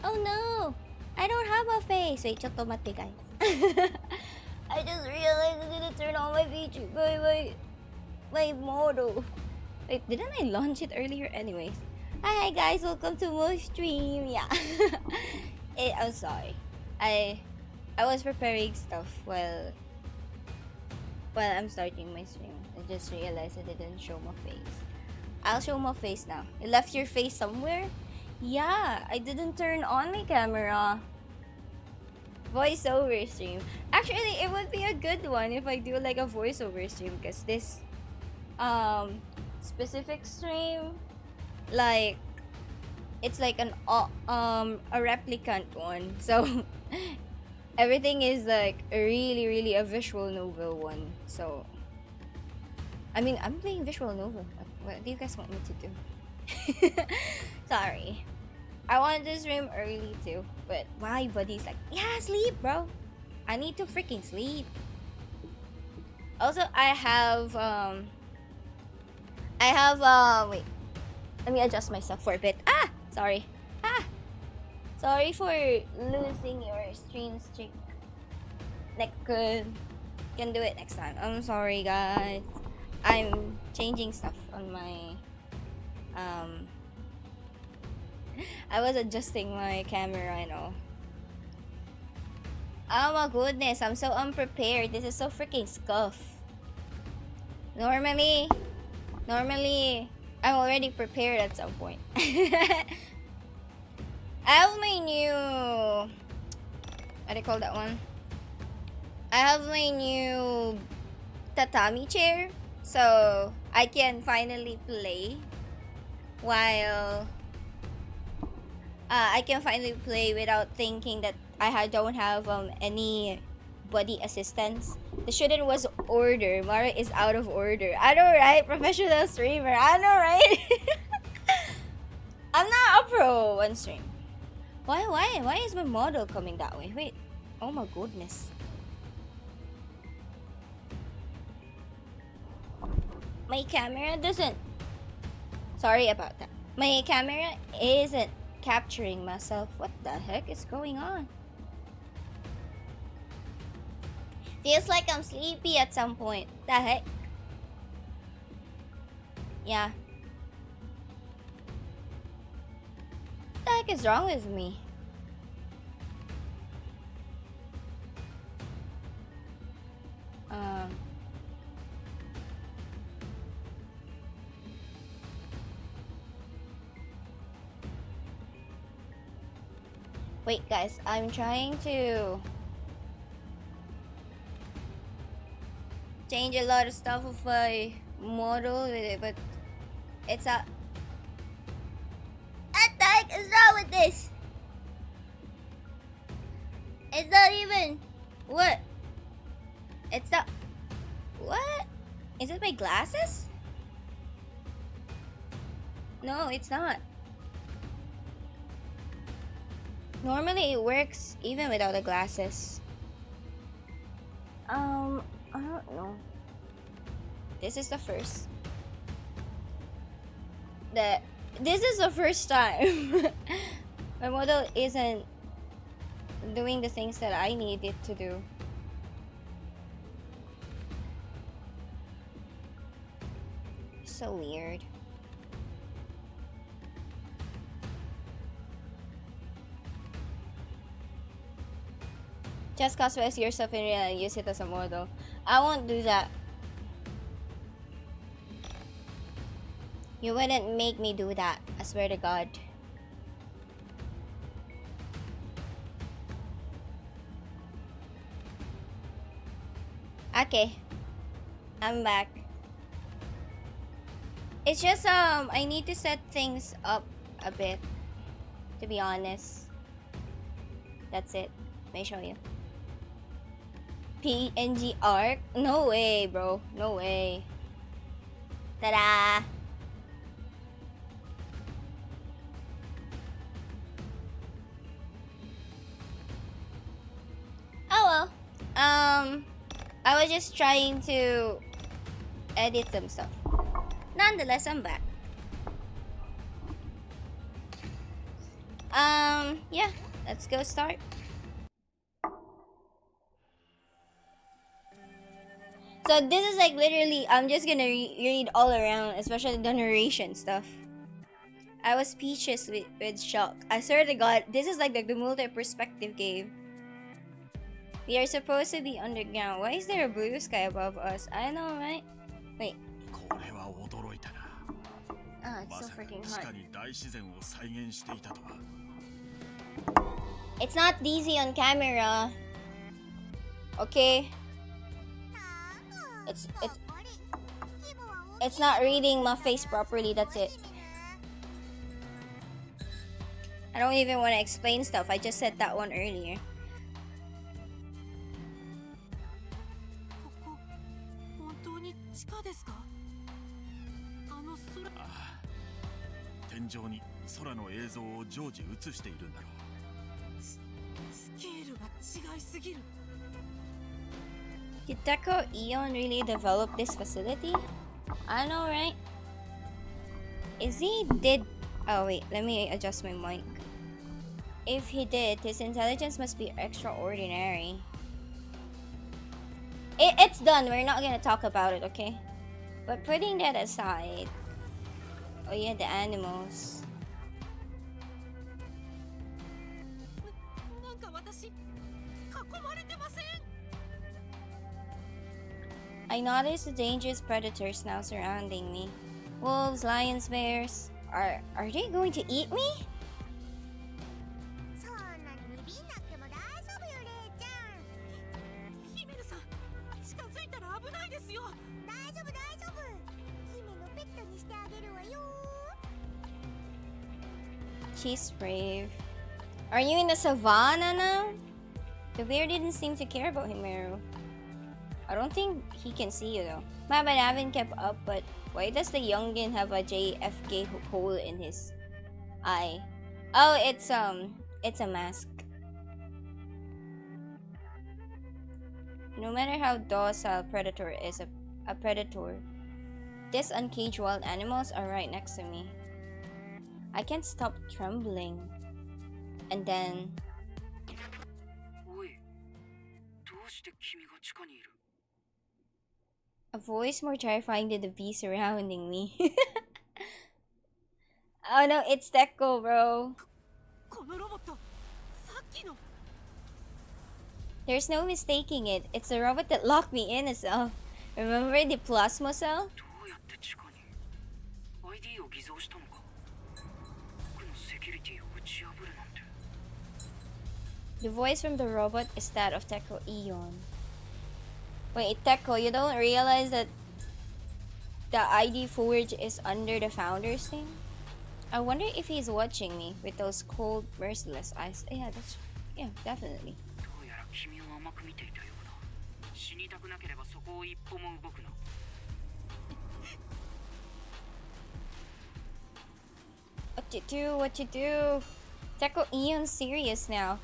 Oh no! I don't have a face! Wait, ちょっと待って guys. I just realized I didn't turn on my VG, my model. Wait, didn't I launch it earlier? Anyways. Hi guys, welcome to my stream. Yeah. I'm sorry. I was preparing stuff while I'm starting my stream. I just realized I didn't show my face. I'll show my face now. You left your face somewhere? Yeah, I didn't turn on my camera. Voiceover stream. Actually, it would be a good one if I do like a voiceover stream, because this specific stream, like, it's like a replicant one. So everything is like really a visual novel one. So I mean, I'm playing visual novel. What do you guys want me to do? Sorry. I wanted to stream early too, but my buddy's like, yeah, sleep, bro. I need to freaking sleep. Also, I have wait. Let me adjust myself for a bit. Sorry. Sorry for losing your stream streak. Can do it next time. I'm sorry, guys. I'm changing stuff on my I was adjusting my camera and all. Oh my goodness, I'm so unprepared. This is so freaking scuff. Normally I'm already prepared at some point. I have my new, what do you call that one? I have my new tatami chair, so I can finally play while I can finally play without thinking that I don't have any body assistance. The Shuten was order. Mara is out of order. I know, right? Professional streamer. I know, right? I'm not a pro on stream. Why is my model coming that way? Wait. Oh my goodness. My camera doesn't. Sorry about that. My camera isn't capturing myself. What the heck is going on? Feels like I'm sleepy at some point. The heck? Yeah. What the heck is wrong with me? Wait, guys, I'm trying to change a lot of stuff of my model with it, but it's a. What the heck is wrong with this? It's not even. What? It's not. What? Is it my glasses? No, it's not. Normally it works even without the glasses. I don't know. This is the first. This is the first time my model isn't doing the things that I need it to do. So weird. Just customize yourself in real and use it as a model. I won't do that. You wouldn't make me do that, I swear to God. Okay. I'm back. It's just I need to set things up a bit, to be honest. That's it. Let me show you. PNG arc? No way, bro. No way. Ta-da! Oh well. I was just trying to edit some stuff. Nonetheless, I'm back. Yeah, let's go start. So this is like literally, I'm just gonna read all around, especially the narration stuff. I was speechless with shock. I swear to God, this is like the multi-perspective game. We are supposed to be underground. Why is there a blue sky above us? I know, right? Wait. Ah, it's so freaking hot. It's not DZ on camera. Okay. It's not reading my face properly, that's it. I don't even want to explain stuff. I just said that one earlier. Did Deco Eon really develop this facility? I know, right? Is he did... Oh wait, let me adjust my mic. If he did, his intelligence must be extraordinary. It's done. We're not gonna talk about it, okay? But putting that aside... Oh yeah, the animals. I noticed the dangerous predators now surrounding me. Wolves, lions, bears. Are they going to eat me? She's brave. Are you in the savannah now? The bear didn't seem to care about Himeru. I don't think he can see you though. I haven't kept up, but why does the youngin have a JFK hole in his eye? Oh, it's a mask. No matter how docile predator is a predator, these uncaged wild animals are right next to me. I can't stop trembling. And then... A voice more terrifying than the beast surrounding me. Oh no, it's Deco, bro. There's no mistaking it. It's the robot that locked me in as well. Remember the plasma cell? The voice from the robot is that of Deco Eon. Wait, Deco, you don't realize that the ID Forge is under the Founders thing? I wonder if he's watching me with those cold, merciless eyes. Yeah, definitely. What you do? Deco Eon's serious now.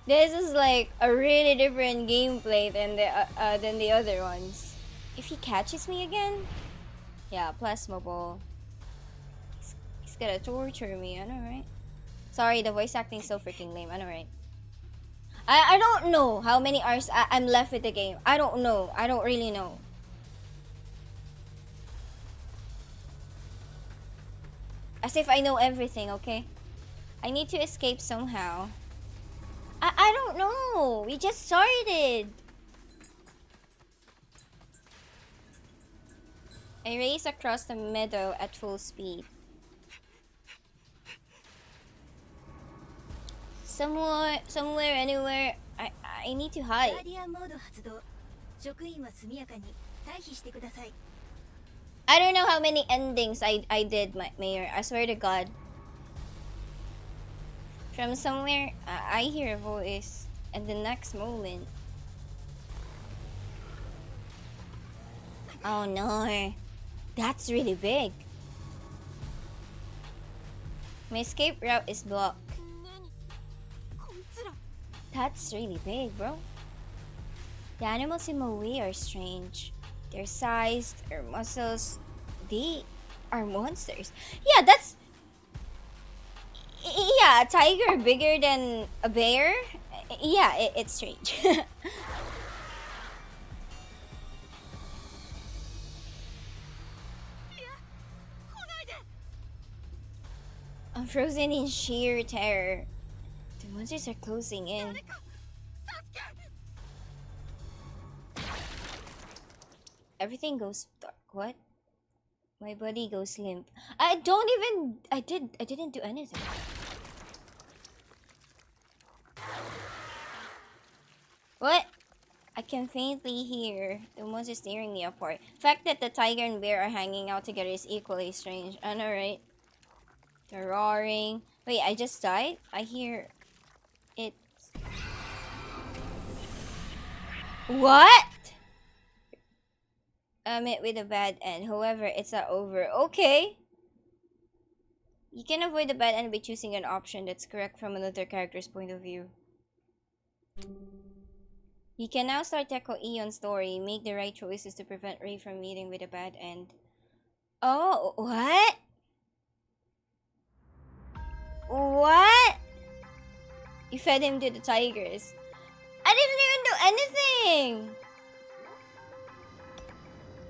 This is like a really different gameplay than the other ones. If he catches me again, yeah, plasma ball. He's gonna torture me. I know, right? Sorry, the voice acting is so freaking lame. I know, right? I don't know how many hours I'm left with the game. I don't know. I don't really know. As if I know everything, okay? I need to escape somehow. I don't know. We just started. I race across the meadow at full speed. Somewhere, anywhere. I need to hide. I don't know how many endings I did, Mayor. I swear to God. From somewhere, I hear a voice, and the next moment... Oh no, that's really big. My escape route is blocked. That's really big, bro. The animals in my way are strange. Their size, their muscles, they are monsters. Yeah, that's... Yeah, a tiger bigger than a bear? Yeah, it's strange. I'm frozen in sheer terror. The monsters are closing in. Everything goes dark. What? My body goes limp. I don't even. I didn't do anything. What? I can faintly hear the monsters tearing me apart. The fact that the tiger and bear are hanging out together is equally strange. I know, right? The roaring. Wait, I just died? I hear it. What? I met with a bad end. However, it's not over. Okay. You can avoid the bad end by choosing an option that's correct from another character's point of view. You can now start Teko Eon's story. Make the right choices to prevent Ray from meeting with a bad end. Oh, what? What? You fed him to the tigers. I didn't even do anything!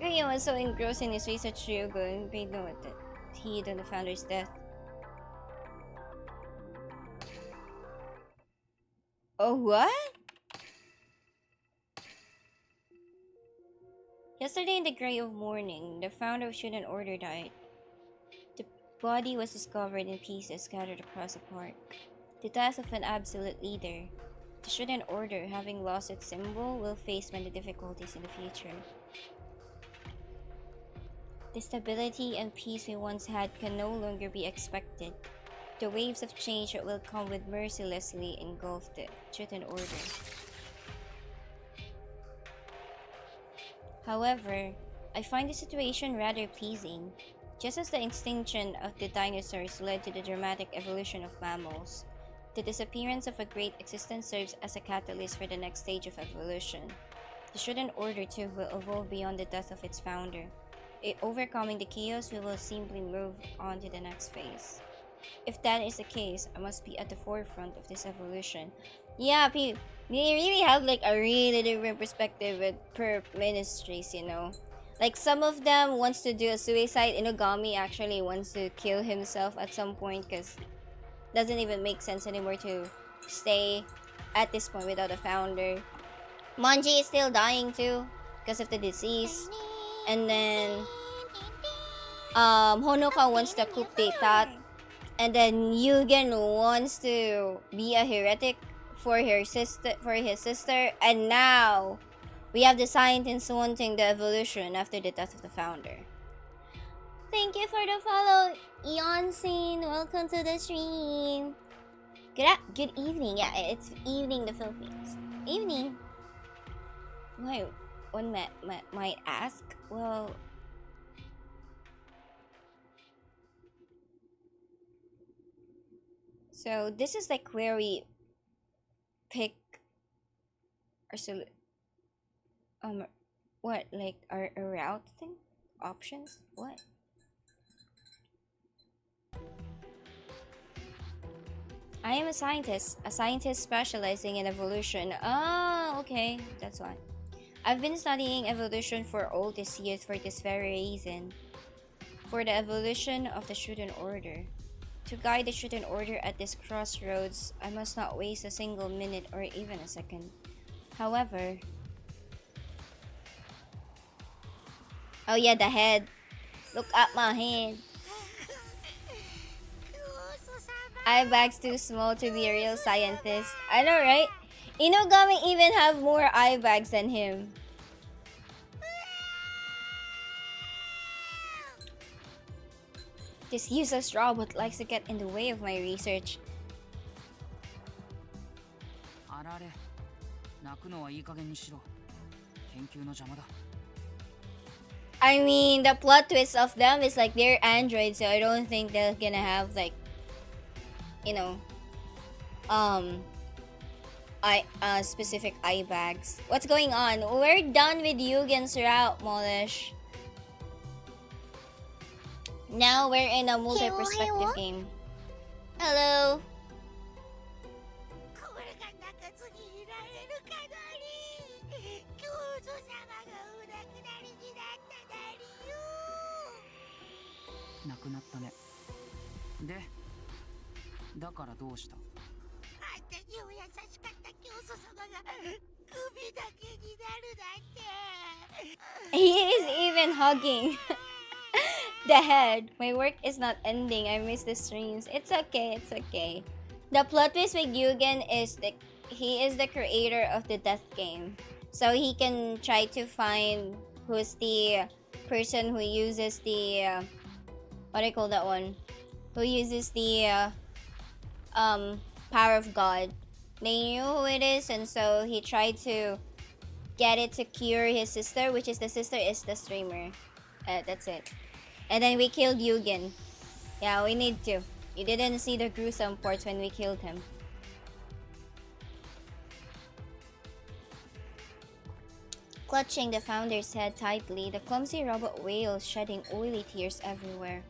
Ryo was so engrossed in his research Ryugo and paid no heed on the founder's death. Oh, what? Yesterday in the grey of morning, the founder of Shuten Order died. The body was discovered in pieces scattered across the park. The death of an absolute leader. The Shuten Order, having lost its symbol, will face many difficulties in the future. The stability and peace we once had can no longer be expected. The waves of change that will come with mercilessly engulf the Shuten Order. However, I find the situation rather pleasing. Just as the extinction of the dinosaurs led to the dramatic evolution of mammals, the disappearance of a great existence serves as a catalyst for the next stage of evolution. The Shuten Order too will evolve beyond the death of its founder. Overcoming the chaos, we will simply move on to the next phase. If that is the case, I must be at the forefront of this evolution. Yeah, they really have like a really different perspective with per ministries, you know. Like some of them wants to do a suicide. Inogami actually wants to kill himself at some point because doesn't even make sense anymore to stay at this point without a founder. Manji is still dying too because of the disease. And then Honoka wants to coup d'etat. And then Yugen wants to be a heretic for his sister. And now we have the scientists wanting the evolution after the death of the founder. Thank you for the follow, Eon Scene. Welcome to the stream. Good evening. Yeah, it's evening in the Philippines. Evening. Why? One might ask. Well, so this is like where we pick our what, like our route thing, options. What? I am a scientist specializing in evolution. Oh, okay, that's why. I've been studying evolution for all these years for this very reason. For the evolution of the Shuten Order. To guide the Shuten Order at this crossroads, I must not waste a single minute or even a second. However... Oh yeah, the head. Look at my head. Eye bags too small to be a real scientist. I know, right? Inogami even have more eye bags than him. This useless robot likes to get in the way of my research. I mean, the plot twist of them is like they're androids, so I don't think they're gonna have like, you know, specific eye bags. What's going on? We're done with Yugen's route, Molish. Now we're in a multi-perspective game. Hello. He is even hugging the head. My work is not ending. I miss the streams. It's okay. It's okay. The plot twist with Yugen is he is the creator of the death game, so he can try to find who's the person who uses the what do you call that one? Who uses the power of God. They knew who it is, and so he tried to get it to cure his sister, which is the sister is the streamer. That's it. And then we killed Yugen. Yeah, we need to. You didn't see the gruesome parts when we killed him. Clutching the founder's head tightly, the clumsy robot wails, shedding oily tears everywhere.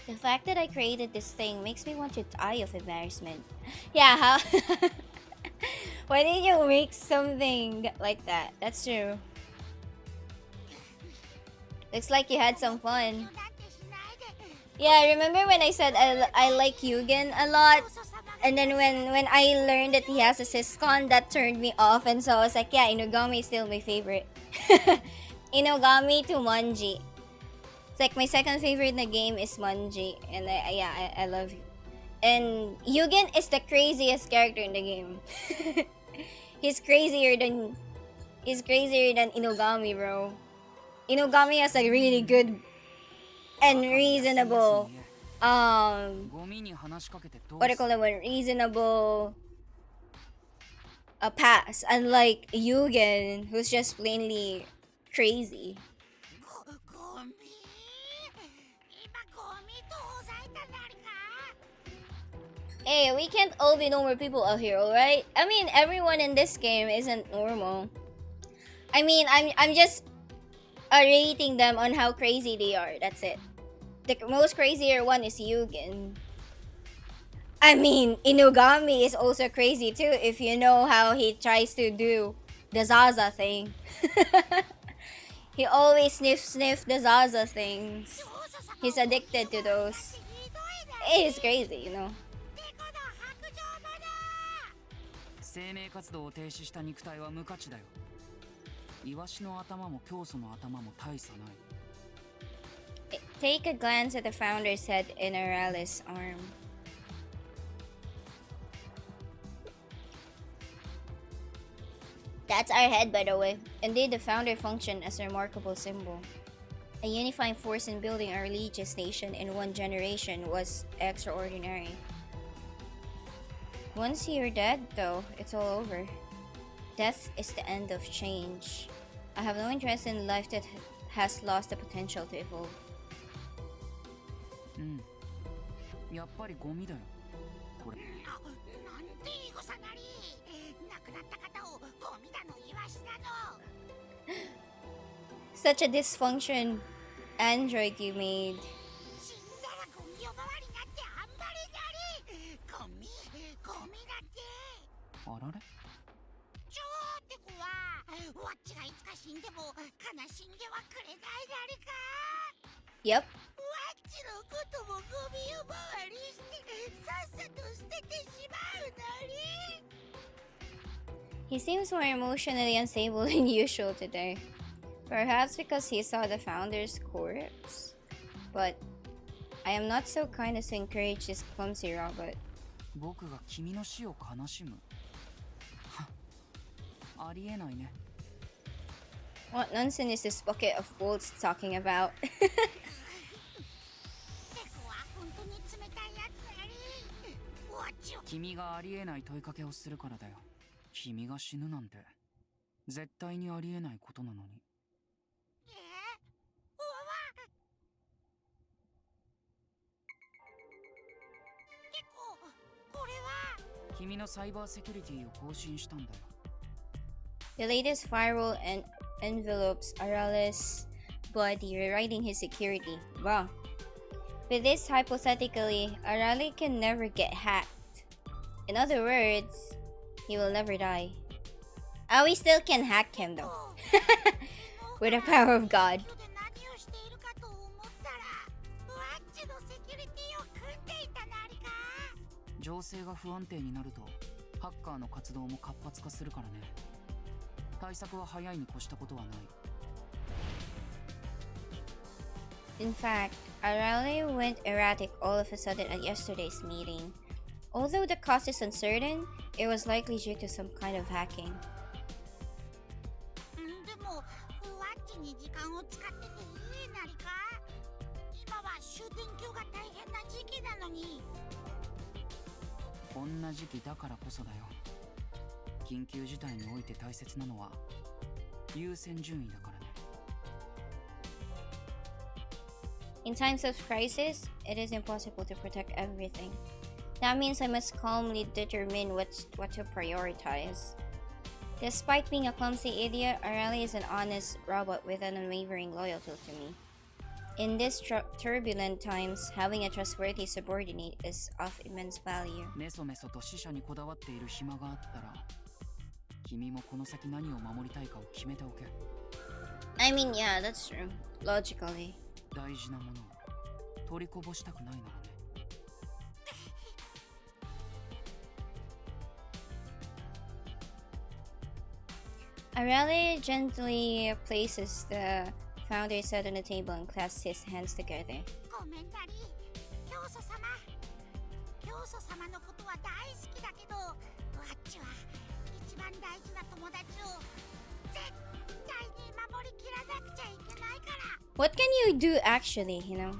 The fact that I created this thing makes me want to die of embarrassment. Yeah, how? Why did you make something like that? That's true. Looks like you had some fun. Yeah, remember when I said I like Yugen a lot? And then when I learned that he has a Syscon, that turned me off. And so I was like, yeah, Inugami is still my favorite. Inugami to Manji. It's like my second favorite in the game is Manji. And I love you. And Yugen is the craziest character in the game. He's crazier than Inugami, bro. Inugami has a really good and reasonable what do you call it, one reasonable pass, unlike Yugen, who's just plainly crazy. Hey, we can't all be normal people out here, alright? I mean, everyone in this game isn't normal. I mean, I'm just rating them on how crazy they are. That's it. The most crazier one is Yugen. I mean, Inugami is also crazy too, if you know how he tries to do the Zaza thing. He always sniff the Zaza things. He's addicted to those. It is crazy, you know. Take a glance at the founder's head in Aurelius' arm. That's our head, by the way. Indeed, the founder functioned as a remarkable symbol. A unifying force in building a religious nation in one generation was extraordinary. Once you're dead, though, it's all over. Death is the end of change. I have no interest in life that has lost the potential to evolve. Such a dysfunction android you made. Yep. He seems more emotionally unstable than usual today. Perhaps because he saw the founder's corpse. But I am not so kind as to encourage this clumsy robot. What nonsense is this bucket of bolts talking about? The latest firewall and envelopes Arales' body, rewriting his security. Wow. With this hypothetically, Arale can never get hacked. In other words, he will never die. Oh, we still can hack him though. With the power of God. 情勢が不安定になるとハッカーの活動も活発化するからね。対策は早いに越したことはない。In fact, Arale went erratic all of a sudden at yesterday's meeting. Although the cause is uncertain, it was likely due to some kind of hacking. でも、ふわっちに時間を使ってていいなりか？今は終点級が大変な時期なのに。こんな時期だからこそだよ。緊急事態において大切なのは優先順位だからね。In times of crisis, it is impossible to protect everything. That means I must calmly determine what to prioritize. Despite being a clumsy idiot, Arale is an honest robot with an unwavering loyalty to me. In these turbulent times, having a trustworthy subordinate is of immense value. メソメソと死者にこだわっている暇があったら、君もこの先何を守りたいかを決めておけ。I mean, yeah, that's true. Logically. 大事なものを取りこぼしたくないならね。Arale gently places the founder's head on the table and clasps his hands together. コメンタリー、教祖様。教祖様のことは大好きだけど、わっちは一番大事な友達を絶対に守りきらなくちゃいけないから。What can you do actually, you know?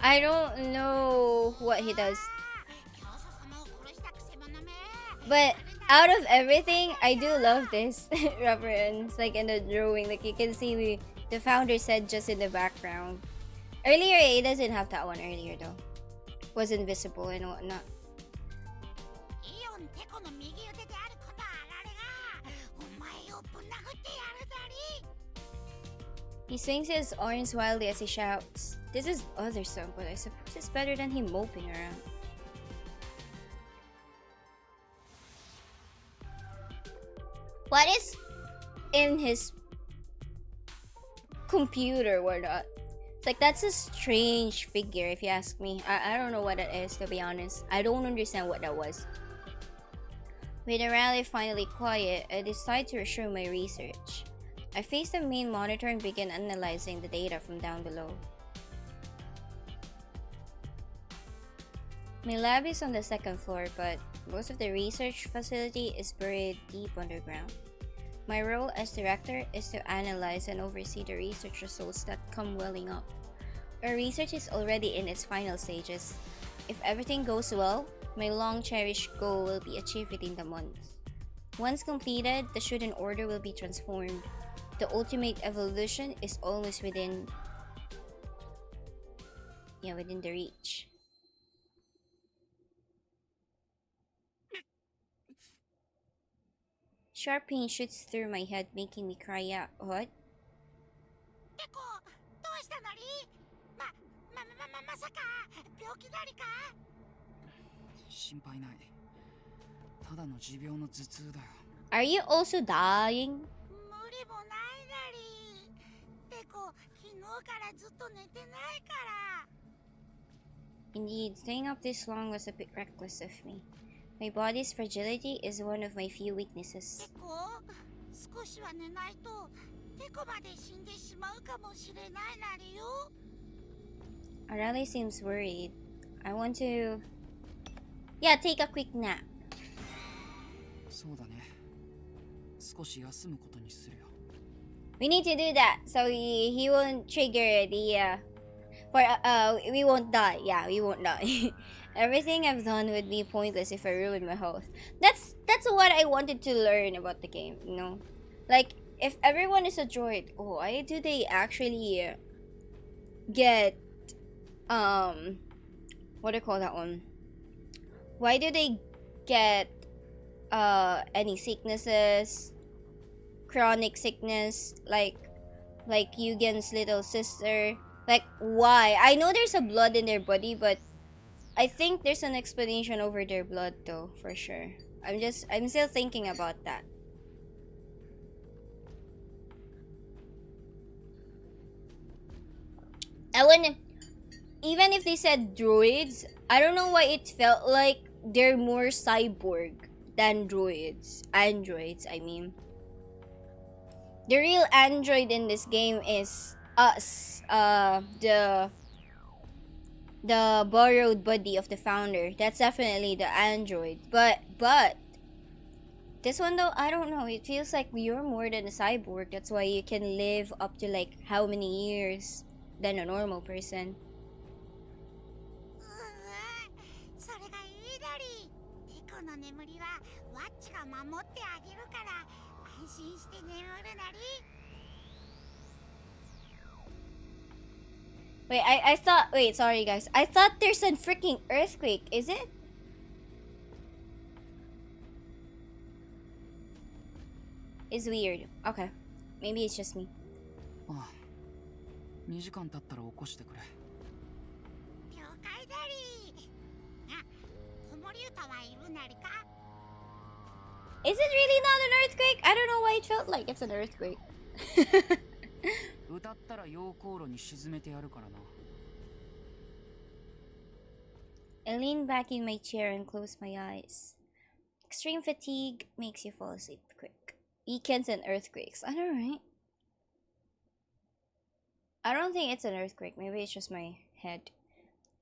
I don't know what he does. But out of everything, I do love this reference. Like in the drawing, like you can see the founder said just in the background. Earlier, it doesn't have that one earlier though. Was invisible and whatnot. He swings his arms wildly as he shouts. This is other stuff, but I suppose it's better than him moping around. What is in his computer or not? It's like, that's a strange figure if you ask me. I don't know what it is, to be honest. I don't understand what that was. With Arale finally quiet, I decide to resume my research. I face the main monitor and begin analyzing the data from down below. My lab is on the second floor, but most of the research facility is buried deep underground. My role as director is to analyze and oversee the research results that come welling up. Our research is already in its final stages. If everything goes well, my long-cherished goal will be achieved within the month. Once completed, the Shuten order will be transformed. The ultimate evolution is almost within the reach. Sharp pain shoots through my head, making me cry out. What? どうしたのり？まさか病気なりか？心配ない。ただの持病の頭痛だよ。Are you also dying? 無理もないなり。てこ、昨日からずっと寝てないから。Indeed, staying up this long was a bit reckless of me. My body's fragility is one of my few weaknesses. てこ、少しは寝ないと、てこまで死んでしまうかもしれないなりよ。Arale seems worried. I want to... Yeah, take a quick nap. そうだね。少し休むことにするよ。We need to do that so he won't trigger the we won't die. Yeah, we won't die. Everything I've done would be pointless if I ruined my health. That's what I wanted to learn about the game, you know? Like, if everyone is a droid, why do they actually get what do you call that one? Why do they get any sicknesses, chronic sickness, like Yugen's little sister? Like, why? I know there's a blood in their body, but I think there's an explanation over their blood, though, for sure. I'm still thinking about that. I wouldn't, even if they said droids, I don't know why it felt like they're more cyborg than droids. Androids, I mean. The real android in this game is us, the borrowed body of the founder. That's definitely the android. But this one though, I don't know. It feels like you're more than a cyborg. That's why you can live up to like how many years than a normal person. それがいいだり。テコの眠りはワッチが守ってあげるから安心して眠るなり。Wait, I thought. Wait, sorry guys. I thought there's a freaking earthquake. Is it? It's weird. Okay, maybe it's just me. ああ、2時間経ったら起こしてくれ。了解だり。あ、子守歌はいるなりか。 Is it really not an earthquake? I don't know why it felt like it's an earthquake. 歌ったら溶鉱炉に沈めてやるからな。I lean back in my chair and close my eyes. Extreme fatigue makes you fall asleep quick. Weekends and earthquakes. I know, right? I don't think it's an earthquake. Maybe it's just my head.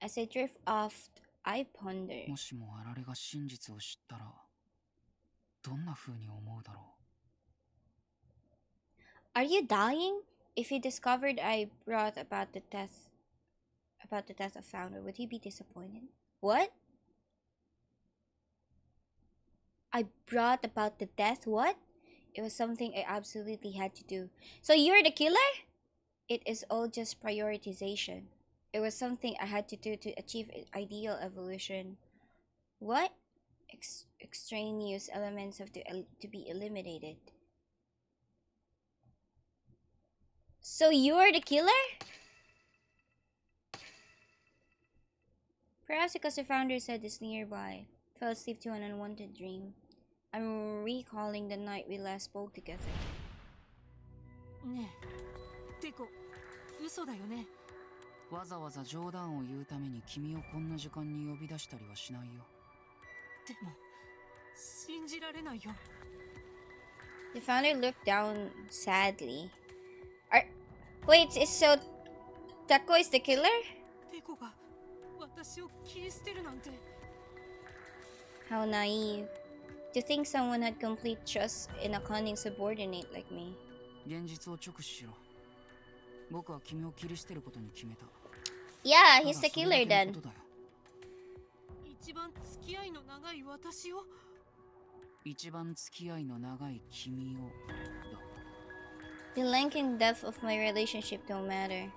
As I drift off, I ponder. もしもあられが真実を知ったら、どんな風に思うだろう。Are you dying? If he discovered I brought about the death of founder, would he be disappointed? What? I brought about the death? What? It was something I absolutely had to do. So you're the killer? It is all just prioritization. It was something I had to do to achieve ideal evolution. What? Extraneous elements have to be eliminated. So you're the killer? Perhaps because the founder said this nearby. Fell asleep to an unwanted dream. I'm recalling the night we last spoke together. ねえ、てこ、嘘だよね。わざわざ冗談を言うために君をこんな時間に呼び出したりはしないよ。でも、信じられないよ。The founder looked down sadly. Wait, so Taco is the killer? てこが私を切り捨てるなんて。 How naive. To think someone had complete trust in a cunning subordinate like me. 現実を直視しろ。僕は君を切り捨てることに決めた。Yeah, he's the killer then. 一番付き合いの長い私を。一番付き合いの長い君をだ。The length and depth of my relationship don't matter.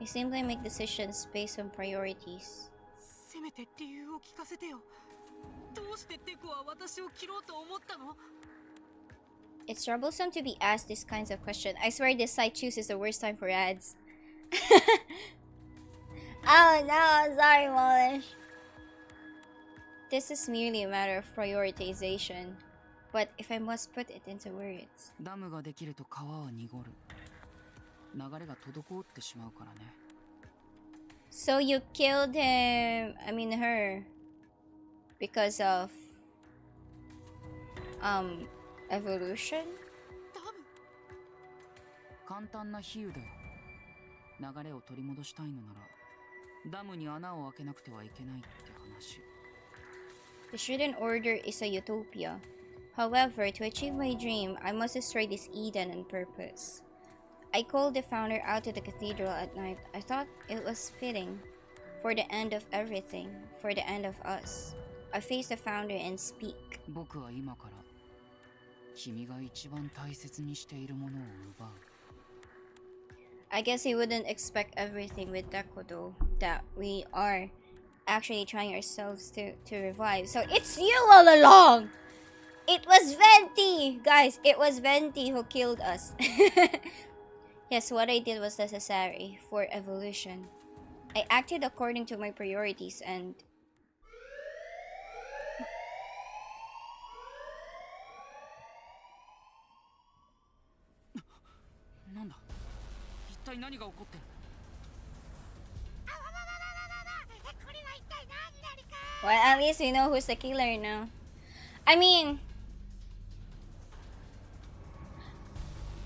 I simply make decisions based on priorities. せめて理由を聞かせてよ。どうしてテコは私を切ろうと思ったの？ It's troublesome to be asked these kinds of questions. I swear this site chooses the worst time for ads. Oh no, I'm sorry, Molish. This is merely a matter of prioritization. But if I must put it into words. ダムができると川は濁る。流れが滞ってしまうからね。So you killed him, I mean her, because of evolution? ダム。簡単な比喩だよ。流れを取り戻したいのなら、ダムに穴を開けなくてはいけないって話。The Shuten order is a utopia. However, to achieve my dream, I must destroy this Eden on purpose. I called the founder out to the cathedral at night. I thought it was fitting. For the end of everything. For the end of us. I face the founder and speak. 僕は今から君が一番大切にしているものを奪う。I guess he wouldn't expect everything with Dekodo that we are actually trying ourselves to revive. So it's you all along! It was Venti! Guys, it was Venti who killed us. Yes, what I did was necessary for evolution. I acted according to my priorities and... なんだ一体何が起こってる Well, at least we know who's the killer now. I mean...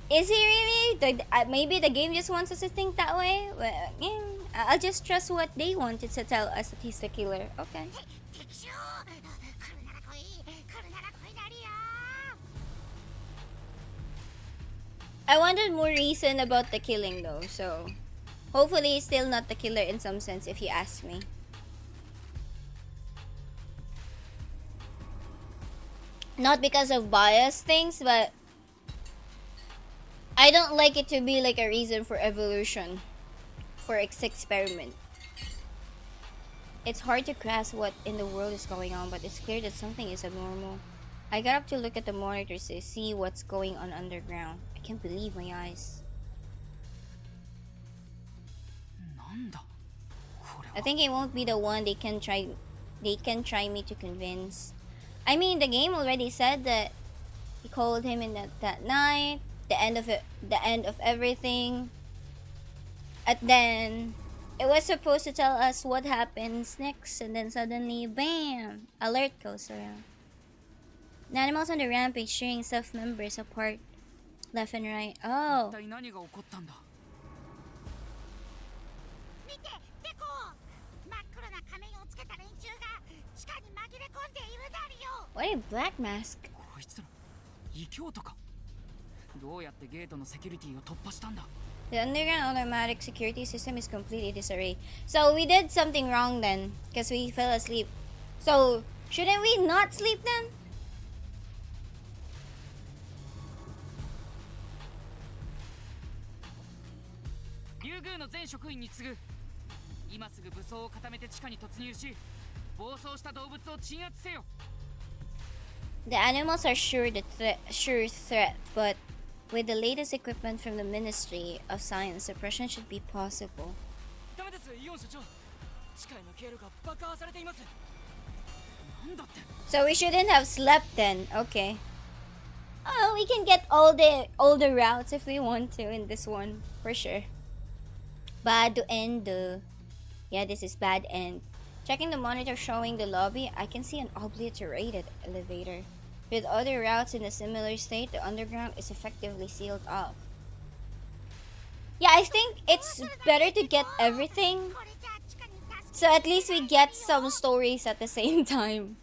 Is he really? Maybe the game just wants us to think that way? Well, yeah, I'll just trust what they wanted to tell us that he's the killer. Okay. I wanted more reason about the killing though, so... Hopefully he's still not the killer in some sense if you ask me. Not because of bias things, but... I don't like it to be like a reason for evolution. For experiment. It's hard to grasp what in the world is going on, but it's clear that something is abnormal. I got up to look at the monitors to see what's going on underground. I can't believe my eyes. I think it won't be the one they can try me to convince. I mean, the game already said that he called him in that night, the end of everything. And then it was supposed to tell us what happens next, and then suddenly, bam! Alert goes around. The animals on the rampage tearing staff members apart, left and right. Oh. What a black mask. こいつら異教徒かどうやってゲートのセキュリティを突破したんだ The underground automatic security system is completely disarray. So we did something wrong then, because we fell asleep. So shouldn't we not sleep then? Ryugu の全職員に次ぐ今すぐ武装を固めて地下に突入し暴走した動物を鎮圧せよ The animals are sure threat, but with the latest equipment from the Ministry of Science, suppression should be possible. ダメですイオン所長地下への経路が爆破されていますなんだって So we shouldn't have slept then. Okay. Oh, we can get all the routes if we want to in this one for sure. Bad end. Yeah, this is bad end. Checking the monitor showing the lobby, I can see an obliterated elevator. With other routes in a similar state, the underground is effectively sealed off. Yeah, I think it's better to get everything, so at least we get some stories at the same time.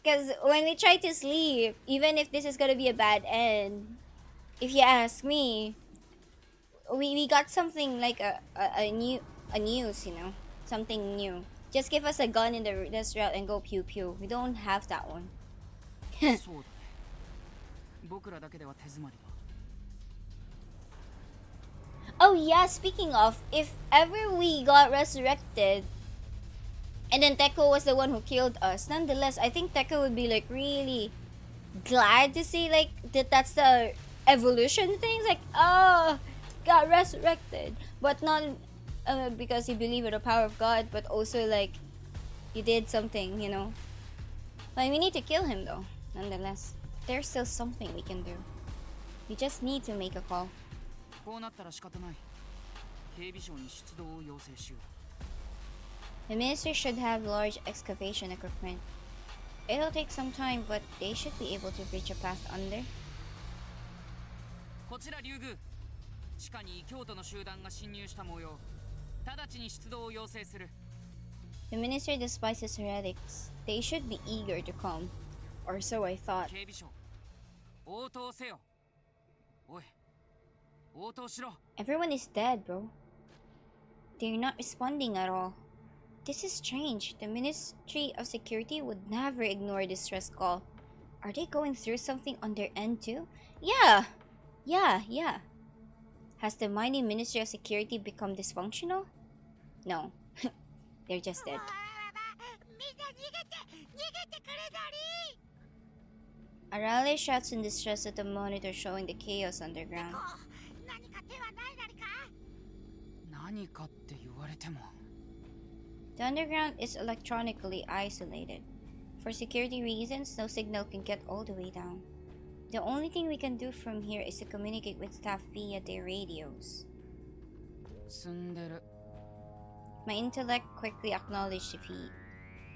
Because when we try to sleep, even if this is gonna be a bad end, if you ask me, we got something like a news, you know, something new. Just give us a gun in this route and go pew pew. We don't have that one. そうだね僕らだけでは手詰まりだ Oh yeah, speaking of, if ever we got resurrected and then Teko was the one who killed us, nonetheless, I think Teko would be like really glad to see like that's the evolution things, like, oh, got resurrected, but not because you believe in the power of God, but also like you did something, you know. But we need to kill him though, nonetheless. There's still something we can do. We just need to make a call. こうなったら仕方ない警備省に出動を要請しよう The ministry should have large excavation equipment. It'll take some time, but they should be able to reach a path under. こちら竜宮地下に異教徒の集団が侵入した模様直ちに出動を要請する The ministry despises heretics. They should be eager to come. Or so I thought. 警備省応答せよおい応答しろ Everyone is dead, bro. They're not responding at all. This is strange. The Ministry of Security would never ignore a distress call. Are they going through something on their end too? Yeah. Has the mighty Ministry of Security become dysfunctional? No. They're just dead. Arale shouts in distress at the monitor showing the chaos underground. 手はないなりか？何かって言われても。 The underground is electronically isolated. For security reasons, no signal can get all the way down. The only thing we can do from here is to communicate with staff via their radios. 積んでる。 My intellect quickly acknowledged defeat.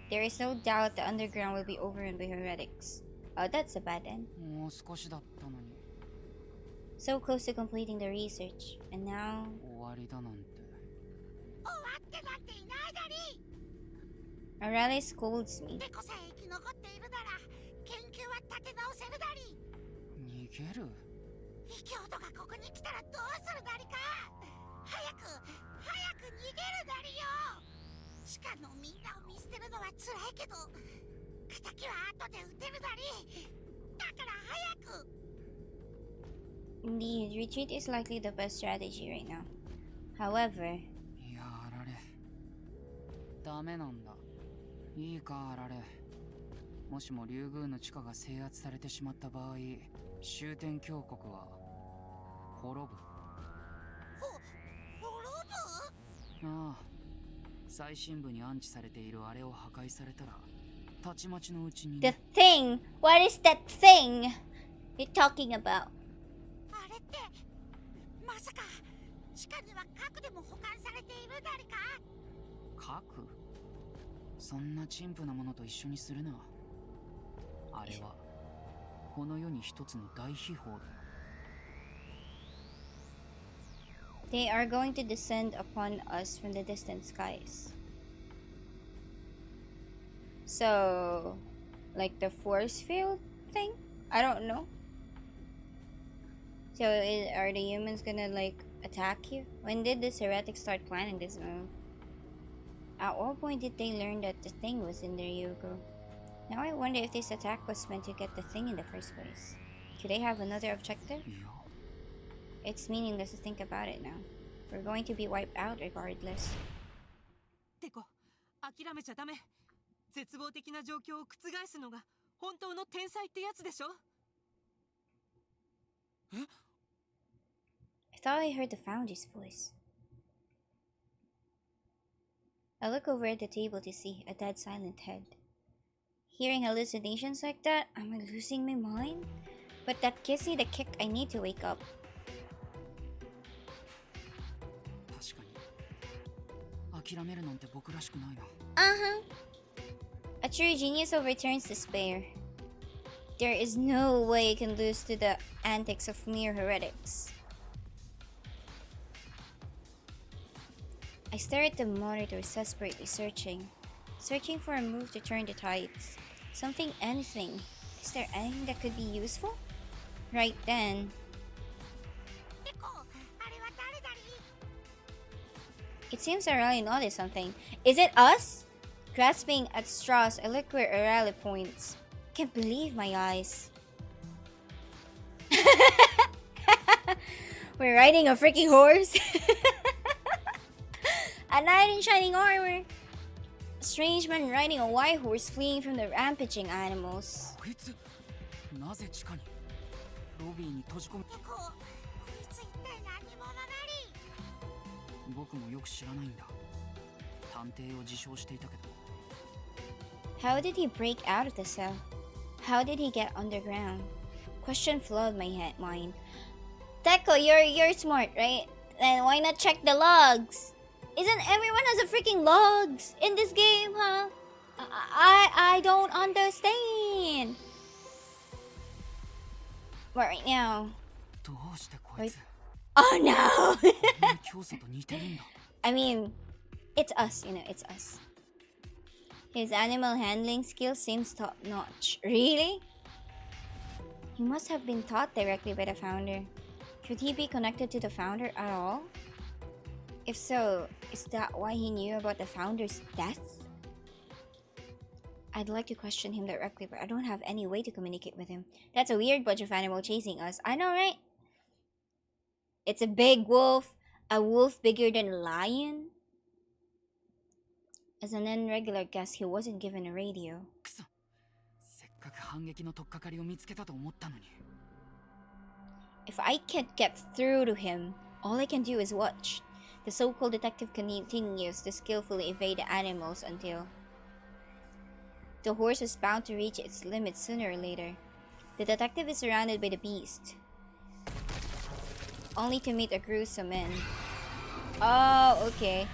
There is no doubt the underground will be overrun by heretics. Oh, that's a bad end. もう少しだったのに。 So close to completing the research, and now... 終わりだなんて。終わってなんていないだり。 Arale scolds me. デコさえ生き残っているなら研究は立て直せるだり。逃げる？異教徒がここに来たらどうするだりか。早く逃げるだりよ。地下のみんなを見捨てるのは辛いけど、敵は後で撃てるだり。だから早く。 Indeed, retreat is likely the best strategy right now. However... いや、あられ。ダメなんだ。いいか、あられ。もしも竜宮の地下が制圧されてしまった場合、終点峡谷は滅ぶ。滅ぶ？ああ、最深部に安置されているあれを破壊されたら、たちまちのうちに。 The thing! What is that thing you're talking about? あれってまさか地下には核でも保管されているだりか？核？そんな陳腐なものと一緒にするな。あれはこの世に一つの大秘宝だよ。 They are going to descend upon us from the distant skies. So, like the force field thing? I don't know. So, are the humans gonna like attack you? When did this heretic start planning this move? At what point did they learn that the thing was in their Yugo? Now I wonder if this attack was meant to get the thing in the first place. Could they have another objective? いや、 It's meaningless to think about it now. We're going to be wiped out regardless. デコ、諦めちゃダメ。絶望的な状況を覆すのが本当の天才ってやつでしょ？ I thought I heard the Foundry's voice. I look over at the table to see a dead silent head. Hearing hallucinations like that, am I losing my mind? But that gives me the kick I need to wake up. 確かに諦めるなんて僕らしくないな。 Uh-huh. A true genius overturns despair. There is no way you can lose to the antics of mere heretics. I stare at the monitor, desperately searching for a move to turn the tides. Something, anything. Is there anything that could be useful? Right then, デコ、あれは誰だり？ it seems I really noticed something. Is it us? Grasping at straws, I look where Arale points. Can't believe my eyes. We're riding a freaking horse. A knight in shining armor. A strange man riding a white horse fleeing from the rampaging animals. こいつ、なぜ地下に？ロビーに閉じ込め。デコ、こいつ一体何者なり？僕もよく知らないんだ。探偵を自称していたけど。 How did he break out of the cell? How did he get underground? Question flooded my mind. Teko, you're smart, right? Then why not check the logs? Isn't everyone has a freaking logs in this game, huh? I don't understand. But right now, どうしてこいつ？ oh no! こんな教祖と似てるんだ。 I mean, it's us, it's us. His animal handling skill seems top notch. Really? He must have been taught directly by the founder. Could he be connected to the founder at all? If so, is that why he knew about the founder's death? I'd like to question him directly, but I don't have any way to communicate with him. That's a weird bunch of animals chasing us. I know, right? It's a big wolf. A wolf bigger than a lion? As an irregular guest, he wasn't given a radio. くそ。せっかく反撃の取っかかりを見つけたと思ったのに。 If I can't get through to him, All I can do is watch. The so-called detective continues to skillfully evade the animals until the horse is bound to reach its limit sooner or later. The detective is surrounded by the beast, only to meet a gruesome end. Oh, okay.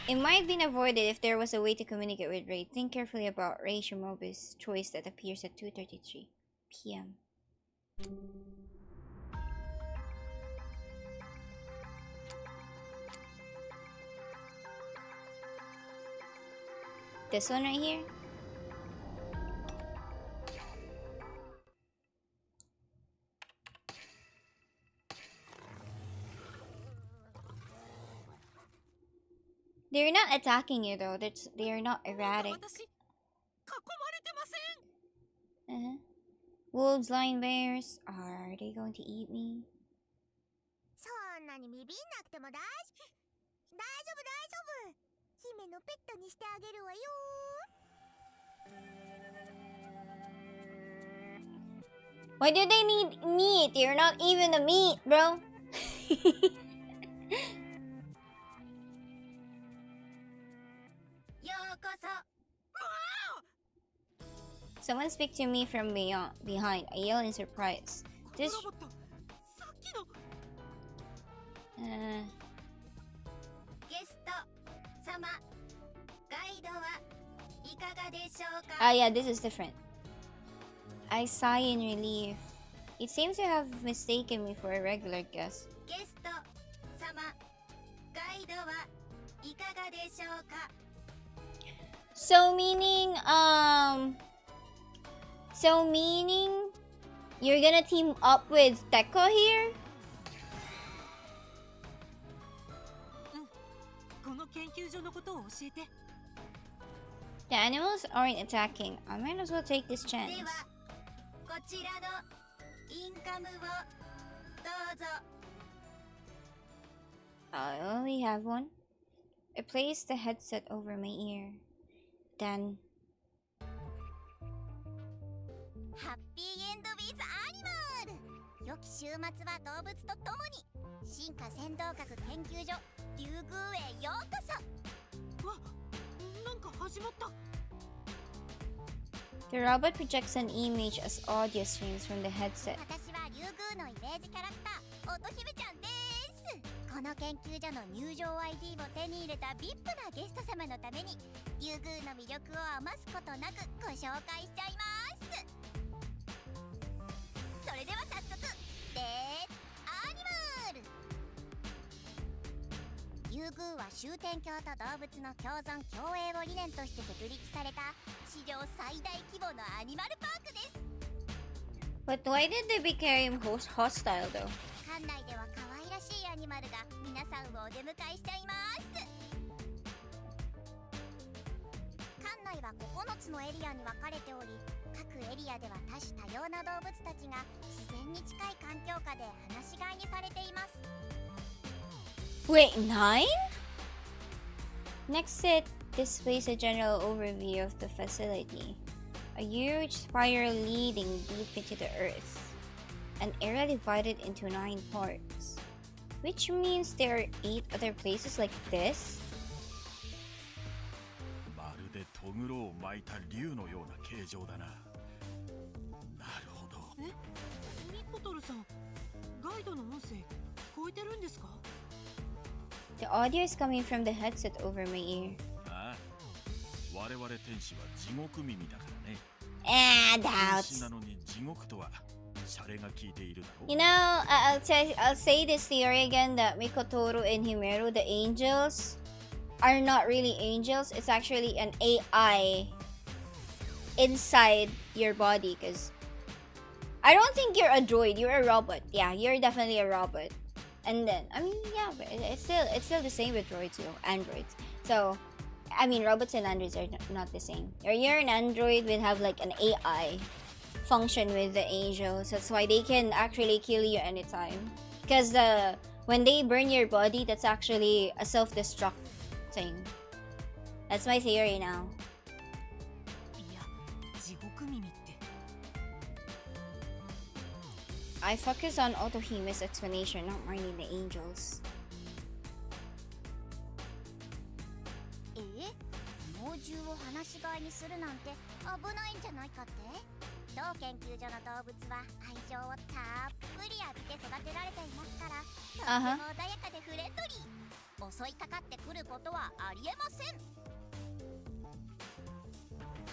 It might have been avoided if there was a way to communicate with Ray. Think carefully about Ray Shimobu's choice that appears at 2:33 p.m. This one right here? They're not attacking you though. They are not erratic. 私囲まれてません。 Uh-huh. Wolves, lion, bears. Are they going to eat me? そんなにビビんなくても大丈夫。姫のペットにしてあげるわよ。 Why do they need meat? You're not even a meat, bro. Someone speak to me from behind. I yell in surprise. この This ロボットさっきの ゲスト様ガイドはいかがでしょうか。 ah yeah, this is different. I sigh in relief. It seems to have mistaken me for a regular guest. ゲスト様ガイドはいかがでしょうか。 So meaning you're gonna team up with Tekko here? この研究所のことを教えて。 The animals aren't attacking. I might as well take this で chance. はこちらのインカムをどうぞ。 I only have one. I place the headset over my ear. Then ハッピーエンドウィズアニマル。良き週末は動物と共に進化先導学研究所竜宮へようこそ。わ、なんか始まった。 the robot projects an image as audio streams from the headset. 私は竜宮のイメージキャラクター乙姫ちゃんです。この研究所の入場 ID を手に入れた VIP なゲスト様のために竜宮の魅力を余すことなくご紹介しちゃいます。それでは早速レッツアニマル。竜宮は終点鏡と動物の共存共栄を理念として設立された史上最大規模のアニマルパークです。 But why did they become hostile though? 館内では可愛らしいアニマルが皆さんをお出迎えしちゃいます。館内は9つのエリアに分かれており、各エリアでは多種多様な動物たちが自然に近い環境下で放し飼いにされています。 Wait, 9? Next set displays a general overview of the facility. A huge spiral leading deep into the earth. An area divided into 9 parts. Which means there are 8 other places like this? まるでトグロを巻いた竜のような形状だな。なるほど。え、ミコトルさん、ガイドの音声聞こえてるんですか？ The audio is coming from the headset over my ear. ああ、我々天使は地獄耳だからね。Ah, 天使 doubts. なのに地獄とはシャレが効いているだろう。 You know, I'll say this theory again that Mikotoro and Himero, the angels, are not really angels. It's actually an AI inside your body. Because I don't think you're a droid. You're a robot. Yeah, you're definitely a robot. And then, I mean, yeah, but it's still the same with droids, androids. So, I mean, robots and androids are not the same. You're an android will have like an AI function with the angels. That's why they can actually kill you anytime. Because when they burn your body, that's actually a self-destruct thing. That's my theory now. いや、地獄耳って。I focus on Otohime's explanation, not really the angels. 猛獣を放し飼いにするなんて危ないんじゃないかって？当研究所の動物は愛情をたっぷり浴びて育てられていますから、とっても穏やかでフレンドリー。襲いかかってくることはありえません。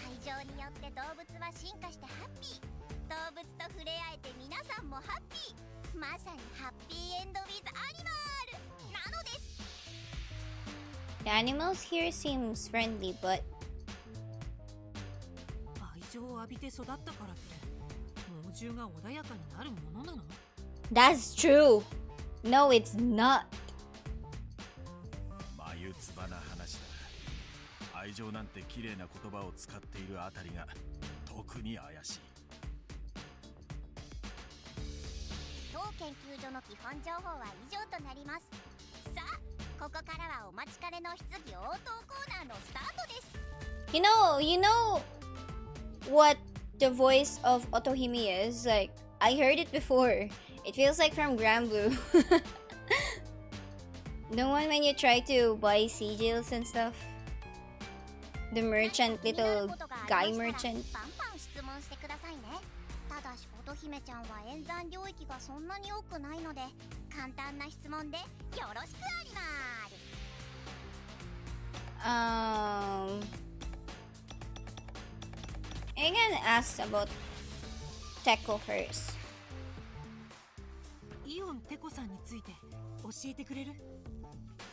愛情によって動物は進化してハッピー。動物と触れ合えて皆さんもハッピー。まさにハッピーエンドウィズアニマルなのです。 The animals here seems friendly, but 愛情を浴びて育ったからって猛獣が穏やかになるものなの？ that's true. No, it's not. 眉唾な話だ。愛情なんて綺麗な言葉を使っているあたりが特に怪しい。当研究所の基本情報は以上となります。さあ、ここからはお待ちかねの質疑応答コーナーのスタートです。 You know what the voice of Otohime is? Like, I heard it before. It feels like from Granblue. The one when you try to buy sigils and stuff. The merchant, little guy merchant. バンバン質問してくださいね。ただし乙姫ちゃんは演算領域がそんなに多くないので、簡単な質問でよろしくあります。I'm gonna ask about Teko first. イオンテコさんについて教えてくれる？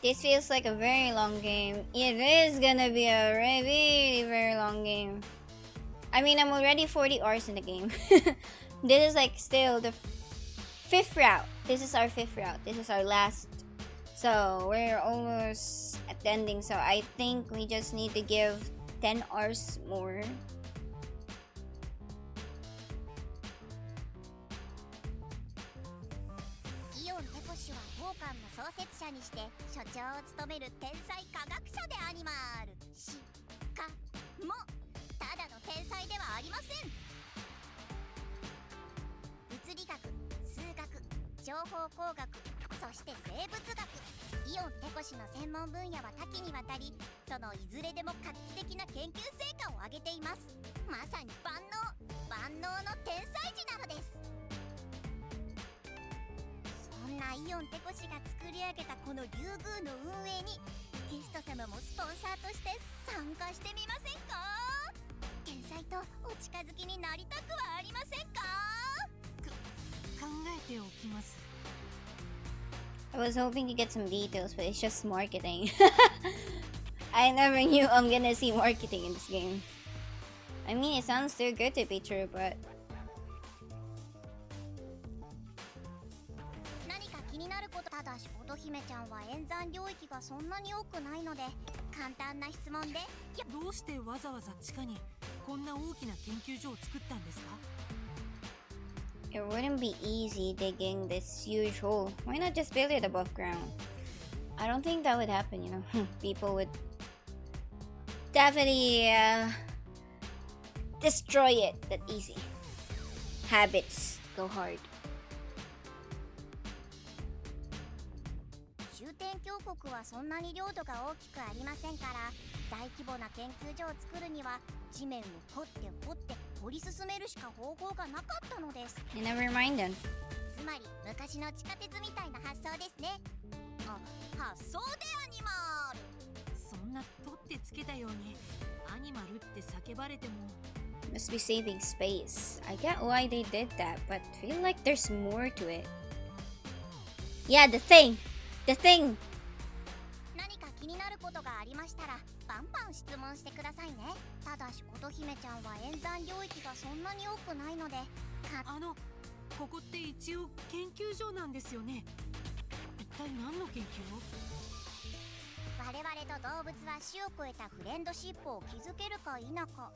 This feels like a very long game. It is gonna be a really very long game. I mean, I'm already 40 hours in the game. This is like still the fifth route. This is our fifth route. This is our last. So we're almost at the ending. So I think we just need to give 10 hours more. Ion Tekoshi は当館の創設者にして所長を務める天才科学者であります。しかもただの天才ではありません。物理学、数学、情報工学、そして生物学、イオンテコシの専門分野は多岐にわたり、そのいずれでも画期的な研究成果を上げています。まさに万能の天才児なのです。そんなイオンテコシが作り上げたこのリュウグウの運営に、ゲスト様もスポンサーとして参加してみませんか？天才とお近づきになりたくはありませんか？考えておきます。 I was hoping to get some details, but it's just marketing. I never knew I'm gonna see marketing in this game. I mean, it sounds too good to be true, but 何か気になること？ただし乙姫ちゃんは演算領域がそんなに多くないので、簡単な質問でどうしてわざわざ地下にこんな大きな研究所を作ったんですか？ it wouldn't be easy digging this huge hole. Why not just build it above ground? I don't think that would happen, you know. People would definitely destroy it that easy. Habits go hard. 終点峡谷はそんなに領土が大きくありませんから、大規模な研究所を作るには地面を掘って掘り進めるしか方法がなかったのです。 You never mind then. つまり昔の地下鉄みたいな発想ですね。あ、発想でアニマル。そんな取ってつけたようにアニマルって叫ばれても Must be saving space. I get why they did that, but feel like there's more to it. Yeah, the thing! 何か気になることがありましたらバンバン質問してくださいね。ただし乙姫ちゃんは演算領域がそんなに多くないので、ここって一応研究所なんですよね。一体何の研究を？我々と動物は種を超えたフレンドシップを築けるか否か、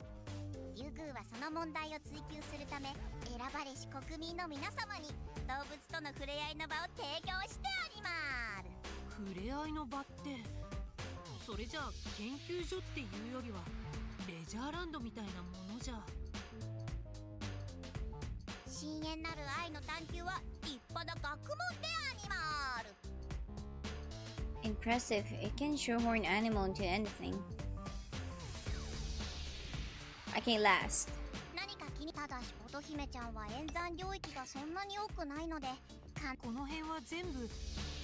リュウグウはその問題を追求するため、選ばれし国民の皆様に動物との触れ合いの場を提供してあります。触れ合いの場って、それじゃあ研究所っていうよりはレジャーランドみたいなものじゃ。深淵なる愛の探求は立派な学問でありまる。 Impressive. It can shoehorn animal into anything. I can't last. 何か気にただし乙姫ちゃんは演算領域がそんなに多くないのでこの辺は全部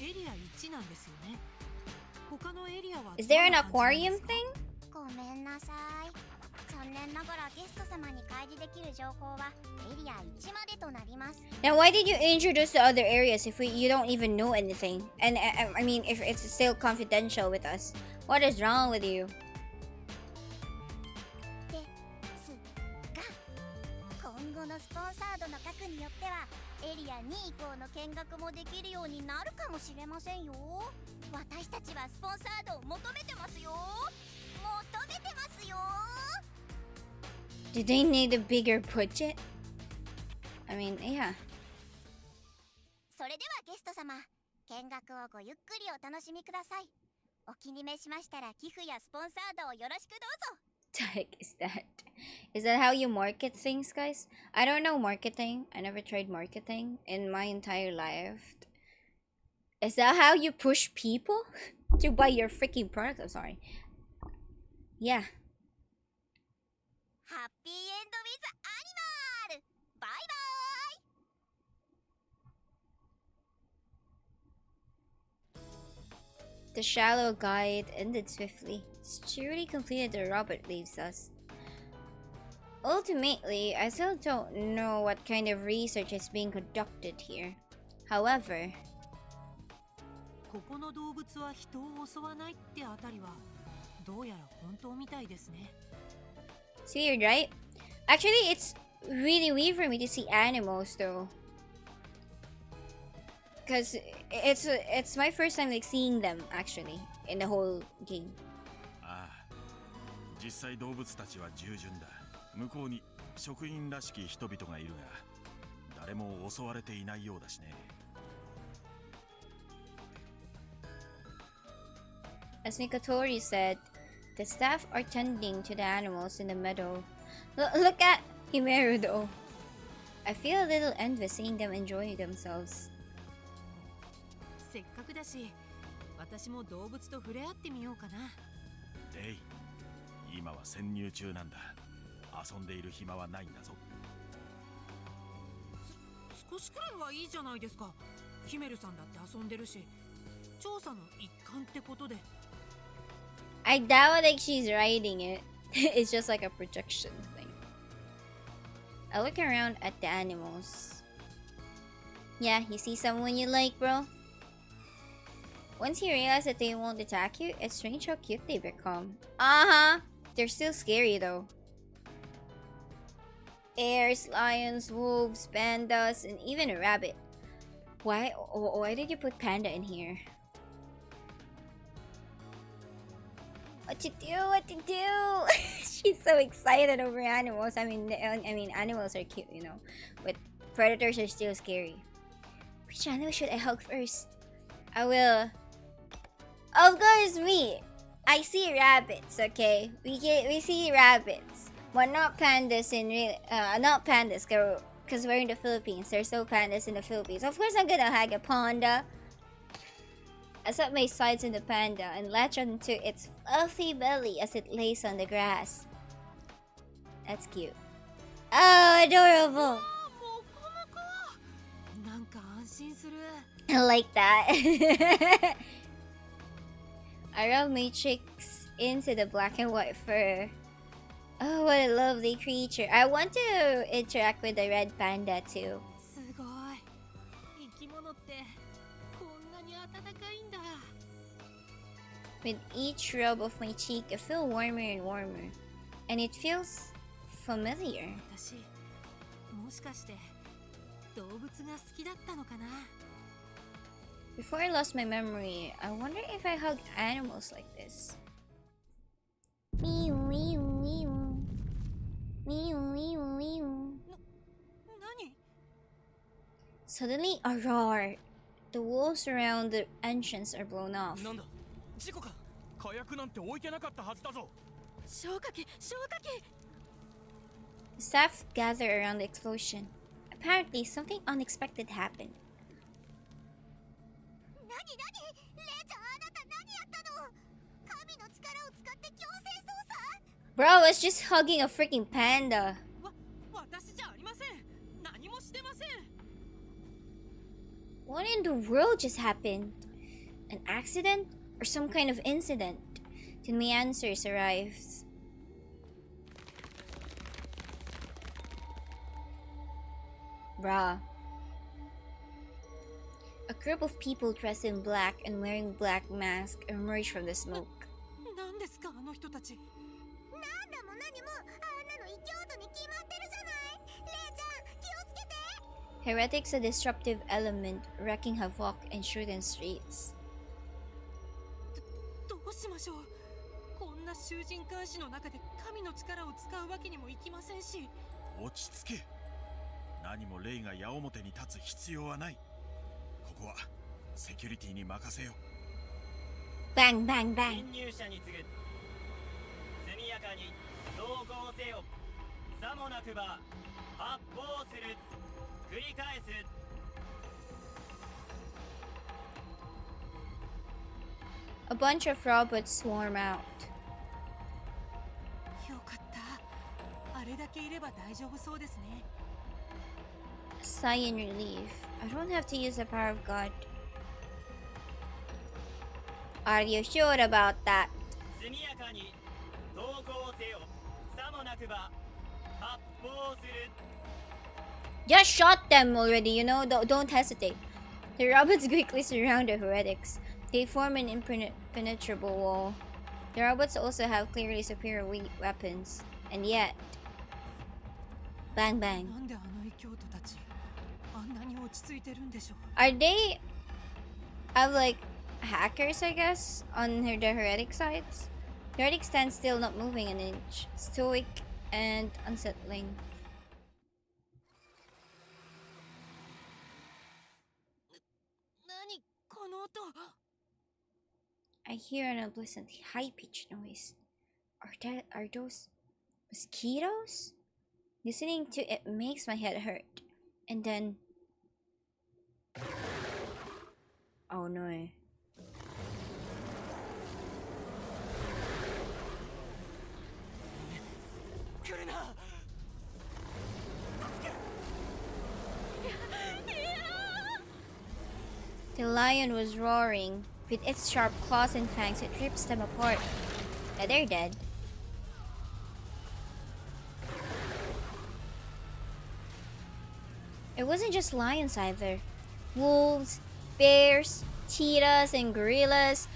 エリア1なんですよね。他のエリアは Is there an どんな感じなん aquarium ですか？ thing? ごめんなさい。残念ながらゲスト様に開示できる情報はエリア1までとなります。 Now, why did you introduce the other areas if you don't even know anything? And I mean, if it's still confidential with us, what is wrong with you? ですが、今後のスポンサードの額によってはエリア2以降の見学もできるようになるかもしれませんよ。私たちはスポンサードを求めてますよ。求めてますよ。 Do they need a bigger budget? I mean, yeah. それではゲスト様、見学をごゆっくりお楽しみください。お気に召しましたら寄付やスポンサードをよろしくどうぞ。 The heck is that? Is that how you market things, guys? I don't know marketing. I never tried marketing in my entire life. Is that how you push people to buy your freaking product? I'm sorry. Yeah. ハッピーエンドウィズアニマル。バイバイ。 The shallow guide ended swiftly. Security completed, the robot leaves us. Ultimately, I still don't know what kind of research is being conducted here. However, ここの動物は人を襲わないってあたりはどうやら本当みたいですね。 it's weird, right? Actually, it's really weird for me to see animals though. Because it's my first time like seeing them actually in the whole game. ああ、実際動物たちは従順だ。向こうに職員らしき人々がいるが、誰も襲われていないようだしね。 As Nikotori said, the staff are tending to the animals in the meadow. Look at Himeru though. I feel a little envious seeing them enjoy themselves. せっかくだし、私も動物と触れ合ってみようかな。デイ、今は潜入中なんだ。遊んでいる暇はないんだぞ。少しくらいはいいじゃないですか。ヒメルさんだって遊んでるし、調査の一環ってことで。 I doubt like she's writing it. It's just like a projection thing. I look around at the animals. Yeah, you see someone you like, bro? Once you realize that they won't attack you, it's strange how cute they become. Uh-huh. They're still scary though. Bears, lions, wolves, pandas, and even a rabbit. Why did you put panda in here? What to do? What to do? She's so excited over animals. I mean, animals are cute, you know, but predators are still scary. Which animal should I hug first? I will. Of course, me. I see rabbits. Okay, we see rabbits, but not pandas not pandas, because we're in the Philippines. There's no pandas in the Philippines. Of course, I'm gonna hug a panda. I set my sides in the panda and latch onto its fluffy belly as it lays on the grass. That's cute. Oh, adorable! なんか安心する。 I like that. I rub my cheeks into the black and white fur. Oh, what a lovely creature. I want to interact with the red panda too. すごい。生き物ってこんなに暖かいんだ。 With each rub of my cheek, I feel warmer and warmer. And it feels familiar. 私、もしかして動物が好きだったのかな。 Before I lost my memory, I wonder if I hugged animals like this. Meow, meow, meow. Meow, meow, meow. 何？ Suddenly, a roar. The walls around the entrance are blown off. なんだ、事故か。火薬なんて置いてなかったはずだぞ。消火器、消火器。 The staff gather around the explosion. Apparently, something unexpected happened. 何レイちゃん、あなた何やったの？神の力を使って強制操作？ Bro, I was just hugging a freaking panda. 私じゃありません。何もしてません。 What in the world just happened? An accident? Or some kind of incident? Then my answers arrives. Bruh. A group of people dressed in black and wearing black masks emerged from the smoke. 何ですかあの人たち。なんだも何も、あんなの異教徒に決まってるじゃない。レイちゃん、気をつけて。 Heretics, a disruptive element, wreaking havoc in Shuten streets. どうしましょう。こんな囚人監視の中で神の力を使うわけにもいきませんし。落ち着け。何もレイが矢面に立つ必要はない。ここはセキュリティに任せよう。 Bang, bang, bang. 侵入者に告ぐ。速やかに同行せよ。さもなくば発砲する。繰り返す。 A bunch of robots swarm out. よかった。あれだけいれば大丈夫そうですね。 Sigh in relief. I don't have to use the power of God. Are you sure about that? 速やかに同行せよ。さもなくば発砲する。 Just shot them already, you know? Don't hesitate. The robots quickly surround the heretics. They form an impenetrable wall. The robots also have clearly superior weapons. And yet... Bang, bang. なんであの異教徒たちあんなに落ち着いてるんでしょう。 Are they... have like... hackers, I guess? On the heretic sides? The heretic stands still, not moving an inch. Stoic and unsettling. 何この音。 I hear an unpleasant high-pitched noise. Are those mosquitoes? Listening to it makes my head hurt. And then... Oh no. The lion was roaring. With its sharp claws and fangs, it rips them apart. Now they're dead. It wasn't just lions either. Wolves, bears, cheetahs, and gorillas.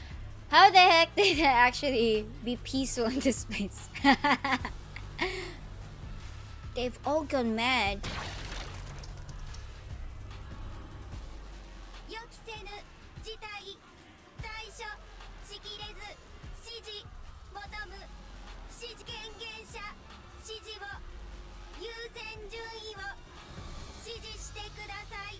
How the heck did that actually be peaceful in this place? They've all gone mad. 予期せぬ事態対処しきれず指示求む指示権限者指示を優先順位を指示してください。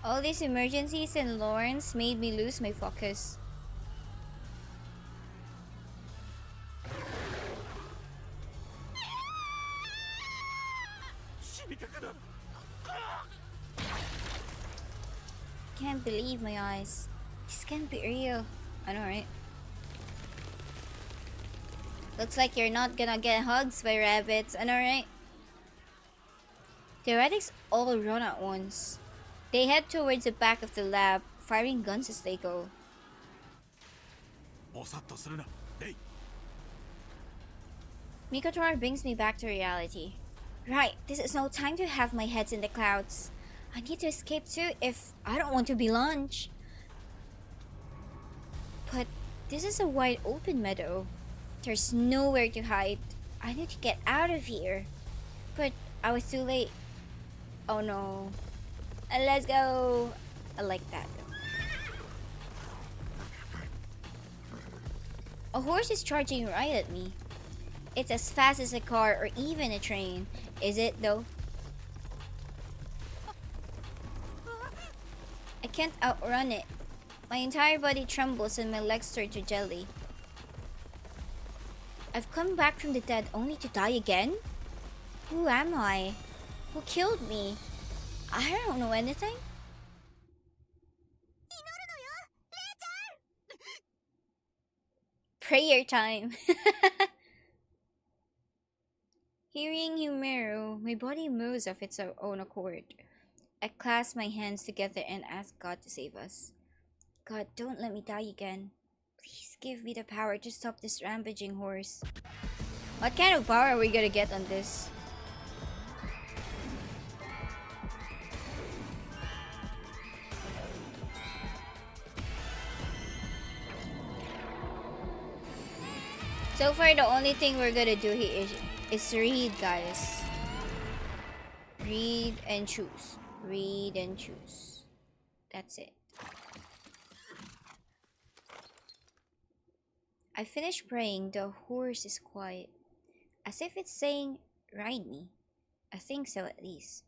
All these emergencies and Lawrence made me lose my focus. Can't believe my eyes. This can't be real. I know, right? Looks like you're not gonna get hugs by rabbits. I know, right? The heretics all run at once. They head towards the back of the lab, firing guns as they go. ぼさっとするな、レイ。 Mikotor brings me back to reality. Right, this is no time to have my heads in the clouds. I need to escape too if I don't want to be lunch. But this is a wide open meadow. There's nowhere to hide. I need to get out of here. But I was too late. Oh no. Let's go. I like that. A horse is charging right at me. It's as fast as a car or even a train. Is it though? I can't outrun it. My entire body trembles and my legs turn to jelly. I've come back from the dead only to die again? Who am I? Who killed me? I don't know anything. Prayer time. Hearing Humero, my body moves of its own accord. I clasp my hands together and ask God to save us. God, don't let me die again. Please give me the power to stop this rampaging horse. What kind of power are we gonna get on this? So far, the only thing we're gonna do here is read, guys. Read and choose. Read and choose. That's it. I finish praying. The horse is quiet, as if it's saying, "Ride me." I think so, at least.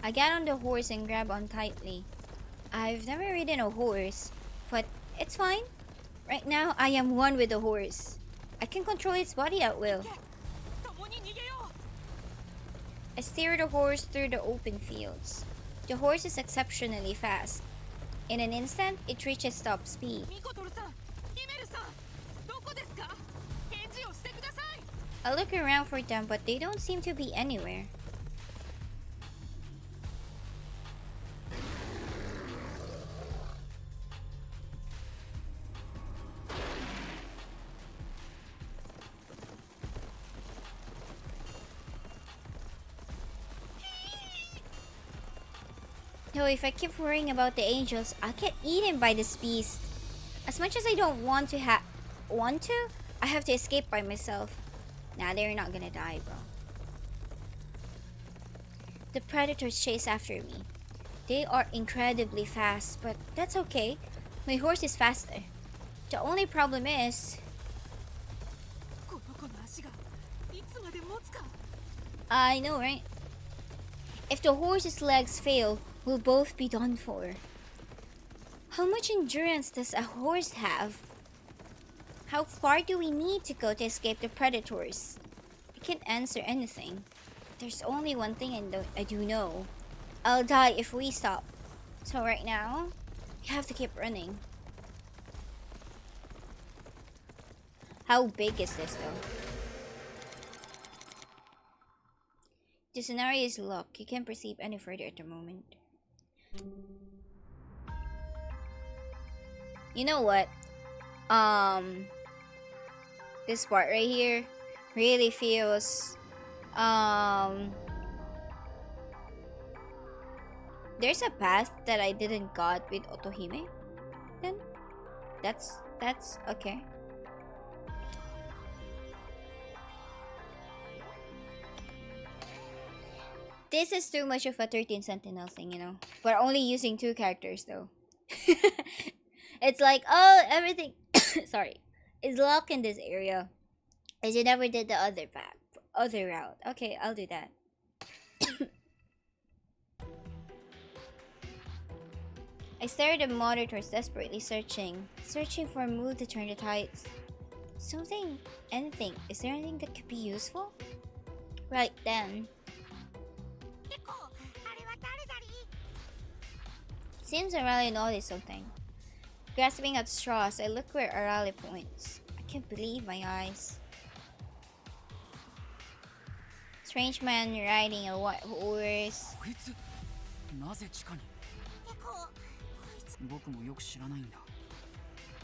I get on the horse and grab on tightly. I've never ridden a horse, but it's fine. Right now, I am one with the horse. I can control its body at will. I steer the horse through the open fields. The horse is exceptionally fast. In an instant, it reaches top speed. I look around for them, but they don't seem to be anywhere. No, if I keep worrying about the angels, I'll get eaten by this beast. As much as I don't want to, I have to escape by myself. Nah, they're not gonna die, bro. The predators chase after me. They are incredibly fast, but that's okay. My horse is faster. The only problem is... I know, right? If the horse's legs fail, we'll both be done for. How much endurance does a horse have? How far do we need to go to escape the predators? I can't answer anything. There's only one thing I do know. I'll die if we stop. So right now, we have to keep running. How big is this though? The scenario is locked. You can't proceed any further at the moment. You know what? This part right here really feels there's a path that I didn't got with Otohime. Then that's okay. This is too much of a 13 Sentinel thing, you know. We're only using 2 characters though. It's like, oh, everything sorry, is locked in this area. As you never did the other route. Okay, I'll do that. I stare at the monitors, desperately searching for a move to turn the tides. Something, anything. Is there anything that could be useful? Right then. Seems Arale noticed something. Grasping at straws, I look where Arale points. I can't believe my eyes. Strange man riding a white horse. こいつなぜ地下に僕もよく知らないんだ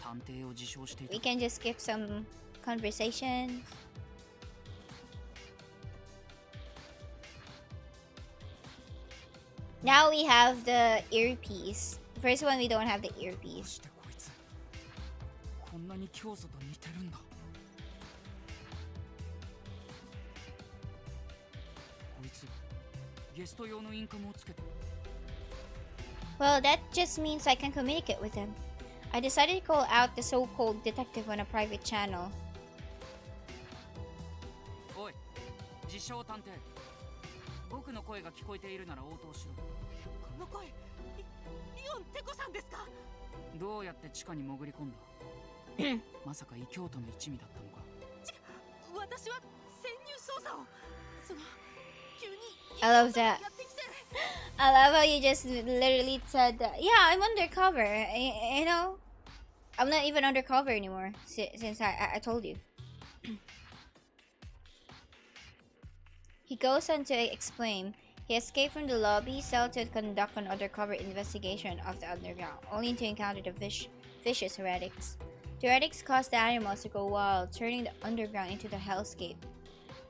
探偵を自称していた We can just skip some conversation. Now we have the earpiece. First one, we don't have the どう earpiece. してこいつこんなに教祖と似てるんだこいつゲスト用のインカムをつけて Well, that just means I can communicate with him. I decided to call out the so-called detective on a private channel. おい自称探偵僕の声が聞こえているなら応答しろこの声リオンテコさんですか？どうやって地下に潜り込んだまさか異教徒の一味だったのか。私は潜入捜査を。その急に I love that. やってきて。 I love how you just literally said that. Yeah, I'm undercover. You know, I'm not even undercover anymore since I told you. He goes on to explain. He escaped from the lobby cell to conduct an undercover investigation of the underground, only to encounter the vicious heretics. The heretics cause the animals to go wild, turning the underground into the hellscape.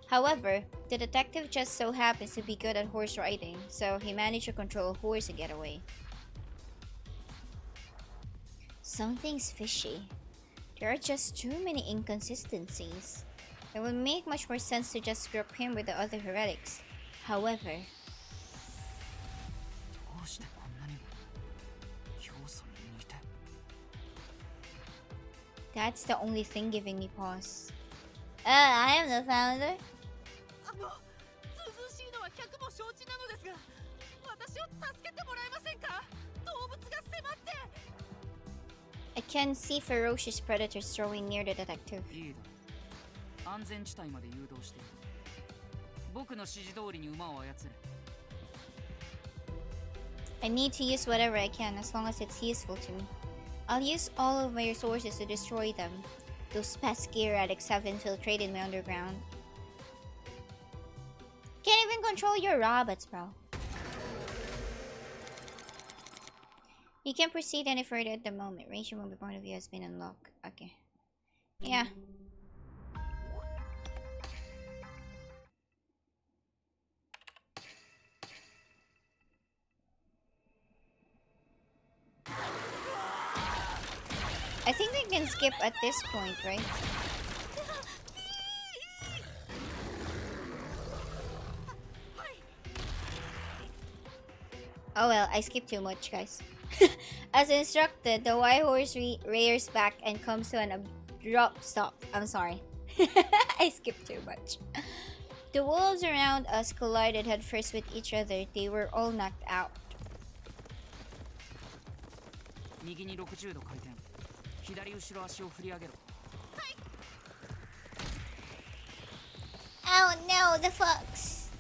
However, the detective just so happens to be good at horse riding, so he managed to control a horse and get away. Something's fishy. There are just too many inconsistencies. It would make much more sense to just group him with the other heretics. However, どうしてこんなにも教祖に似て。 that's the only thing giving me pause. I am the founder. ずうずうしいのは100も承知なのですが、私を助けてもらえませんか。動物が迫って。 I can see ferocious predators throwing near the detective. いいだろう。安全地帯まで誘導している。僕の指示通りに馬を操れ。 I need to use whatever I can as long as it's useful to me. I'll use all of my resources to destroy them. Those pesky heretics have infiltrated my underground. Can't even control your robots, bro. You can't proceed any further at the moment. Range from the point of view has been unlocked. Okay. Yeah. I think we can skip at this point, right? Oh well, I skipped too much, guys. As instructed, the white horse rears back and comes to an abrupt stop. I'm sorry. I skipped too much. The wolves around us collided headfirst with each other. They were all knocked out. 右に60度回転。左後ろ足を振り上げろ。Oh no, the fox!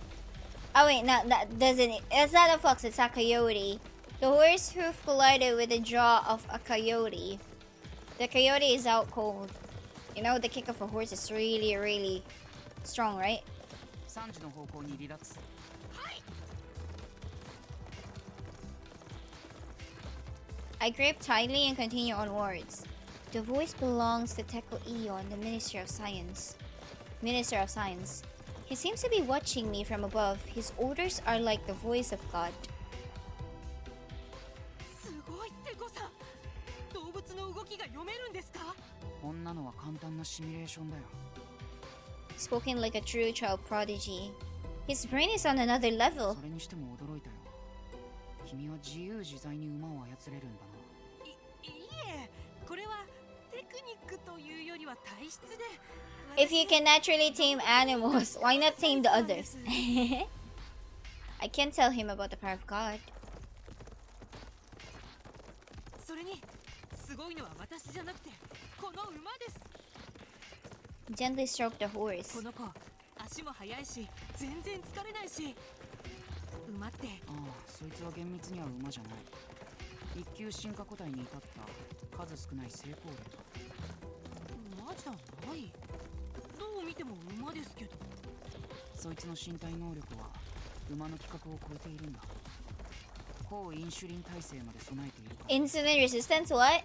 Oh wait, no, that doesn't. It's not a fox. It's a coyote. The horse hoof collided with the jaw of a coyote. The coyote is out cold. You know, the kick of a horse is really, really strong, right? 3時の方向に離脱。 I grip tightly and continue onwards. The voice belongs to Teko Eon, the Minister of Science. He seems to be watching me from above. His orders are like the voice of God. すごいってこさ。動物の動きが読めるんですか。こんなのは簡単なシミュレーションだよ。 Spoken like a true child prodigy. His brain is on another level. それにしても驚いたよ。君は自由自在に馬を操れるんだな。いえ、これはテクニックというよりは体質で。 If you can naturally tame animals, why not tame the others? I can't tell him about the power of God. それにすごいのは私じゃなくてこの馬です。 Gently stroke the horse. この子足も速いし全然疲れないし。馬って。ああ、そいつは厳密には馬じゃない。一級進化個体に至った数少ない成功例だ。馬じゃない。どう見ても馬ですけど。そいつの身体能力は馬の規格を超えているんだ。高インシュリン耐性まで備えている。 Insulin resistance, what?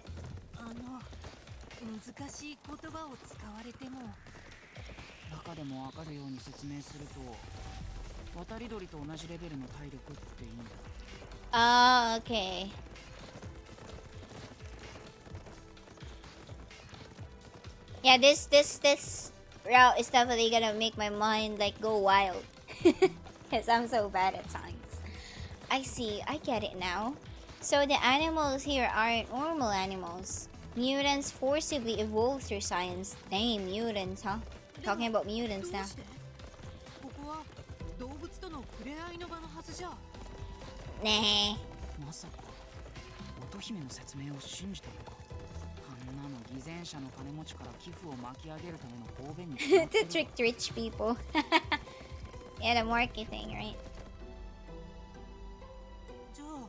難しい言葉を使われても。中でもわかるように説明すると、渡り鳥と同じレベルの体力って意味だ。Ah, okay. Yeah, this route is definitely gonna make my mind like go wild. Because I'm so bad at science. I see, I get it now. So the animals here aren't normal animals. Mutants forcibly evolved through science. Dang, mutants, huh? Talking about mutants now. ここは動物との触れ合いの場のはずじゃ。Nah. まさか乙姫の説明を信じたのか。あんなの偽善者の金持ちから寄付を巻き上げるための方便に決まって To る。 trick rich people. Yeah, the marketing, right? じゃあ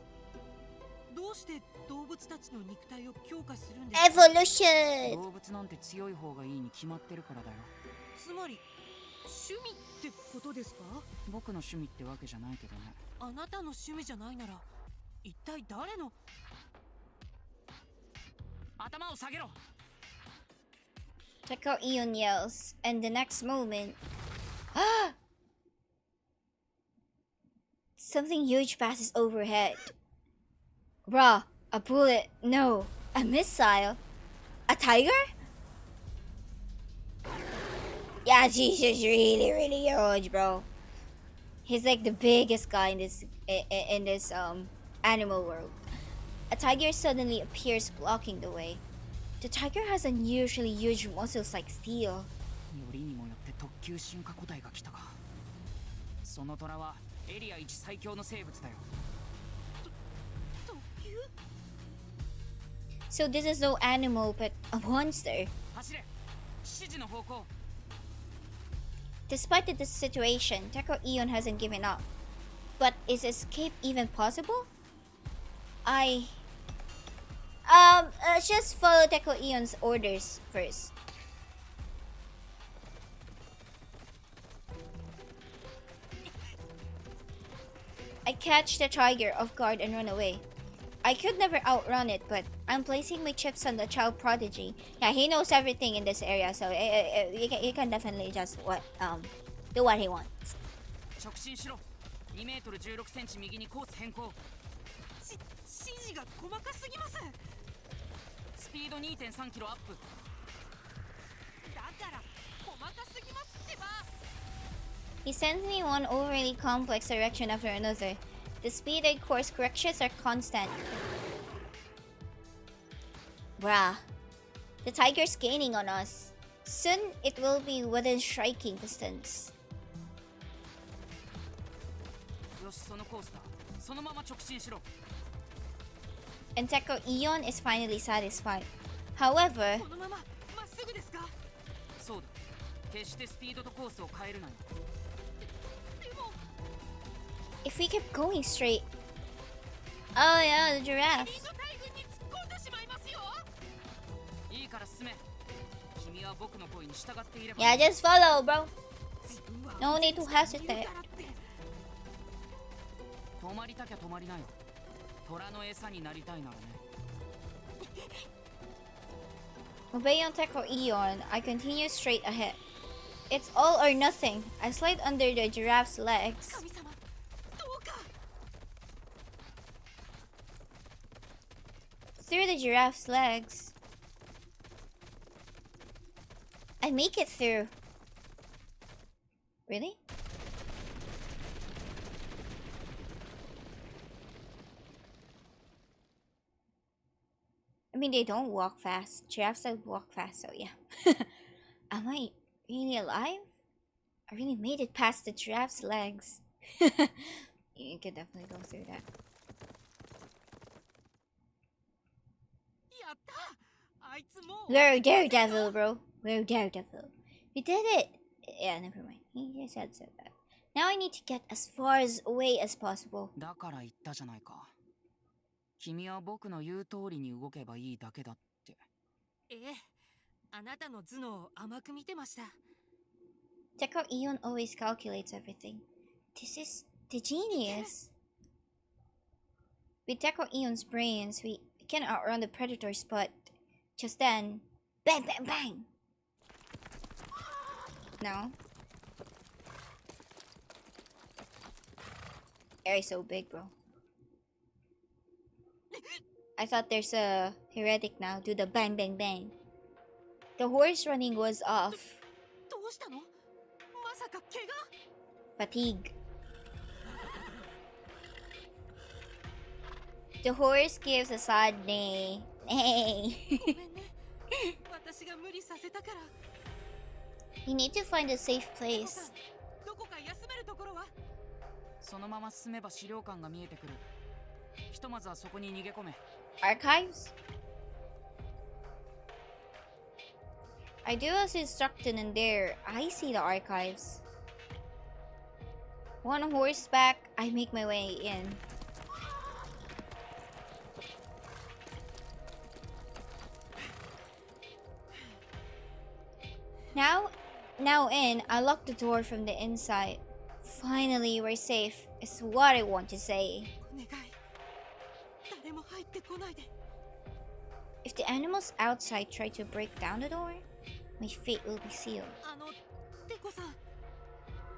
どうして動物たちの肉体を強化するんですか？ Evolution! 動物なんて強い方がいいに決まってるからだよ。つまり趣味ってことですか？僕の趣味ってわけじゃないけどね。あなたの趣味じゃないなら一体誰の？頭を下げろ。 Check out Eon yells, and the next moment, something huge passes overhead. Bruh, a bullet, no, a missile, a tiger? Yeah, Jesus, really huge, bro. He's like the biggest guy in this animal world. A tiger suddenly appears blocking the way. The tiger has unusually huge muscles like steel. よりにもよって特級進化個体が来たか。その虎はエリア一最強の生物だよ。特急？ So this is no animal but a monster. 走れ。指示の方向。 Despite the situation, Teko Eon hasn't given up. But is escape even possible? Let's just follow Teko Eon's orders first. I catch the tiger off guard and run away. I could never outrun it, but I'm placing my chips on the child prodigy. Yeah, he knows everything in this area, so you can definitely just do what he wants. 直進しろ。2メートル16センチ右にコース変更。指示が細かすぎます。スピード2.3キロアップ。だから細かすぎますってば。 He sends me one overly complex direction after another. The speed and course corrections are constant. Bruh. The tiger's gaining on us. Soon it will be within striking distance. よし、そのコースだ。そのまま直進しろ。 And Teko Eon is finally satisfied. However, このまままっすぐですか？そうだ。決してスピードとコースを変えるなよ。 でも if we keep going straight... Oh yeah, the キリン giraffe. の大群に突っ込んでしまいますよ。いいから進め。君は僕の声に従っていれば。 Yeah, just follow, bro. 自分は No need to 言う hesitate. からって。止まりたきゃ止まりなよ。虎の餌になりたいならね。 Obey on Teko Eon, I continue straight ahead. It's all or nothing. I slide under the giraffe's legs. 神様、どうか。 Through the giraffe's legs. I make it through. Really? I mean, they don't walk fast. Giraffes don't walk fast, so yeah. Am I really alive? I really made it past the giraffe's legs. You could definitely go through that. やった。あいつもう。 We're Daredevil, bro. We're Daredevil. We did it! Yeah, never mind. He just had said that. Now I need to get as far away as possible. だから言ったじゃないか。君は僕の言う通りに動けばいいだけだって。ええ、あなたの頭脳を甘く見てました。 Check out Eon always calculates everything. This is the genius. With Deco Eon's brains, we can outrun the predators, but just then, bang, bang, bang! No. Air is so big, bro. I thought there's a heretic now. Do the bang, bang, bang. The horse running was off. どうしたの？まさか怪我？ Fatigue. The horse gives a sad neigh. Neigh. ごめんね。私が無理させたから。 You need to find a safe お父 place. さん、どこか休めるところは？そのまま進めば資料館が見えてくる。ひとまずはそこに逃げ込め。Archives? I do as instructed in there. I see the archives. On horseback, I make my way in. Now in, I lock the door from the inside. Finally, we're safe, is what I want to say. お願い誰も入ってこないで If the animals outside try to break down the door, my fate will be sealed. テコさん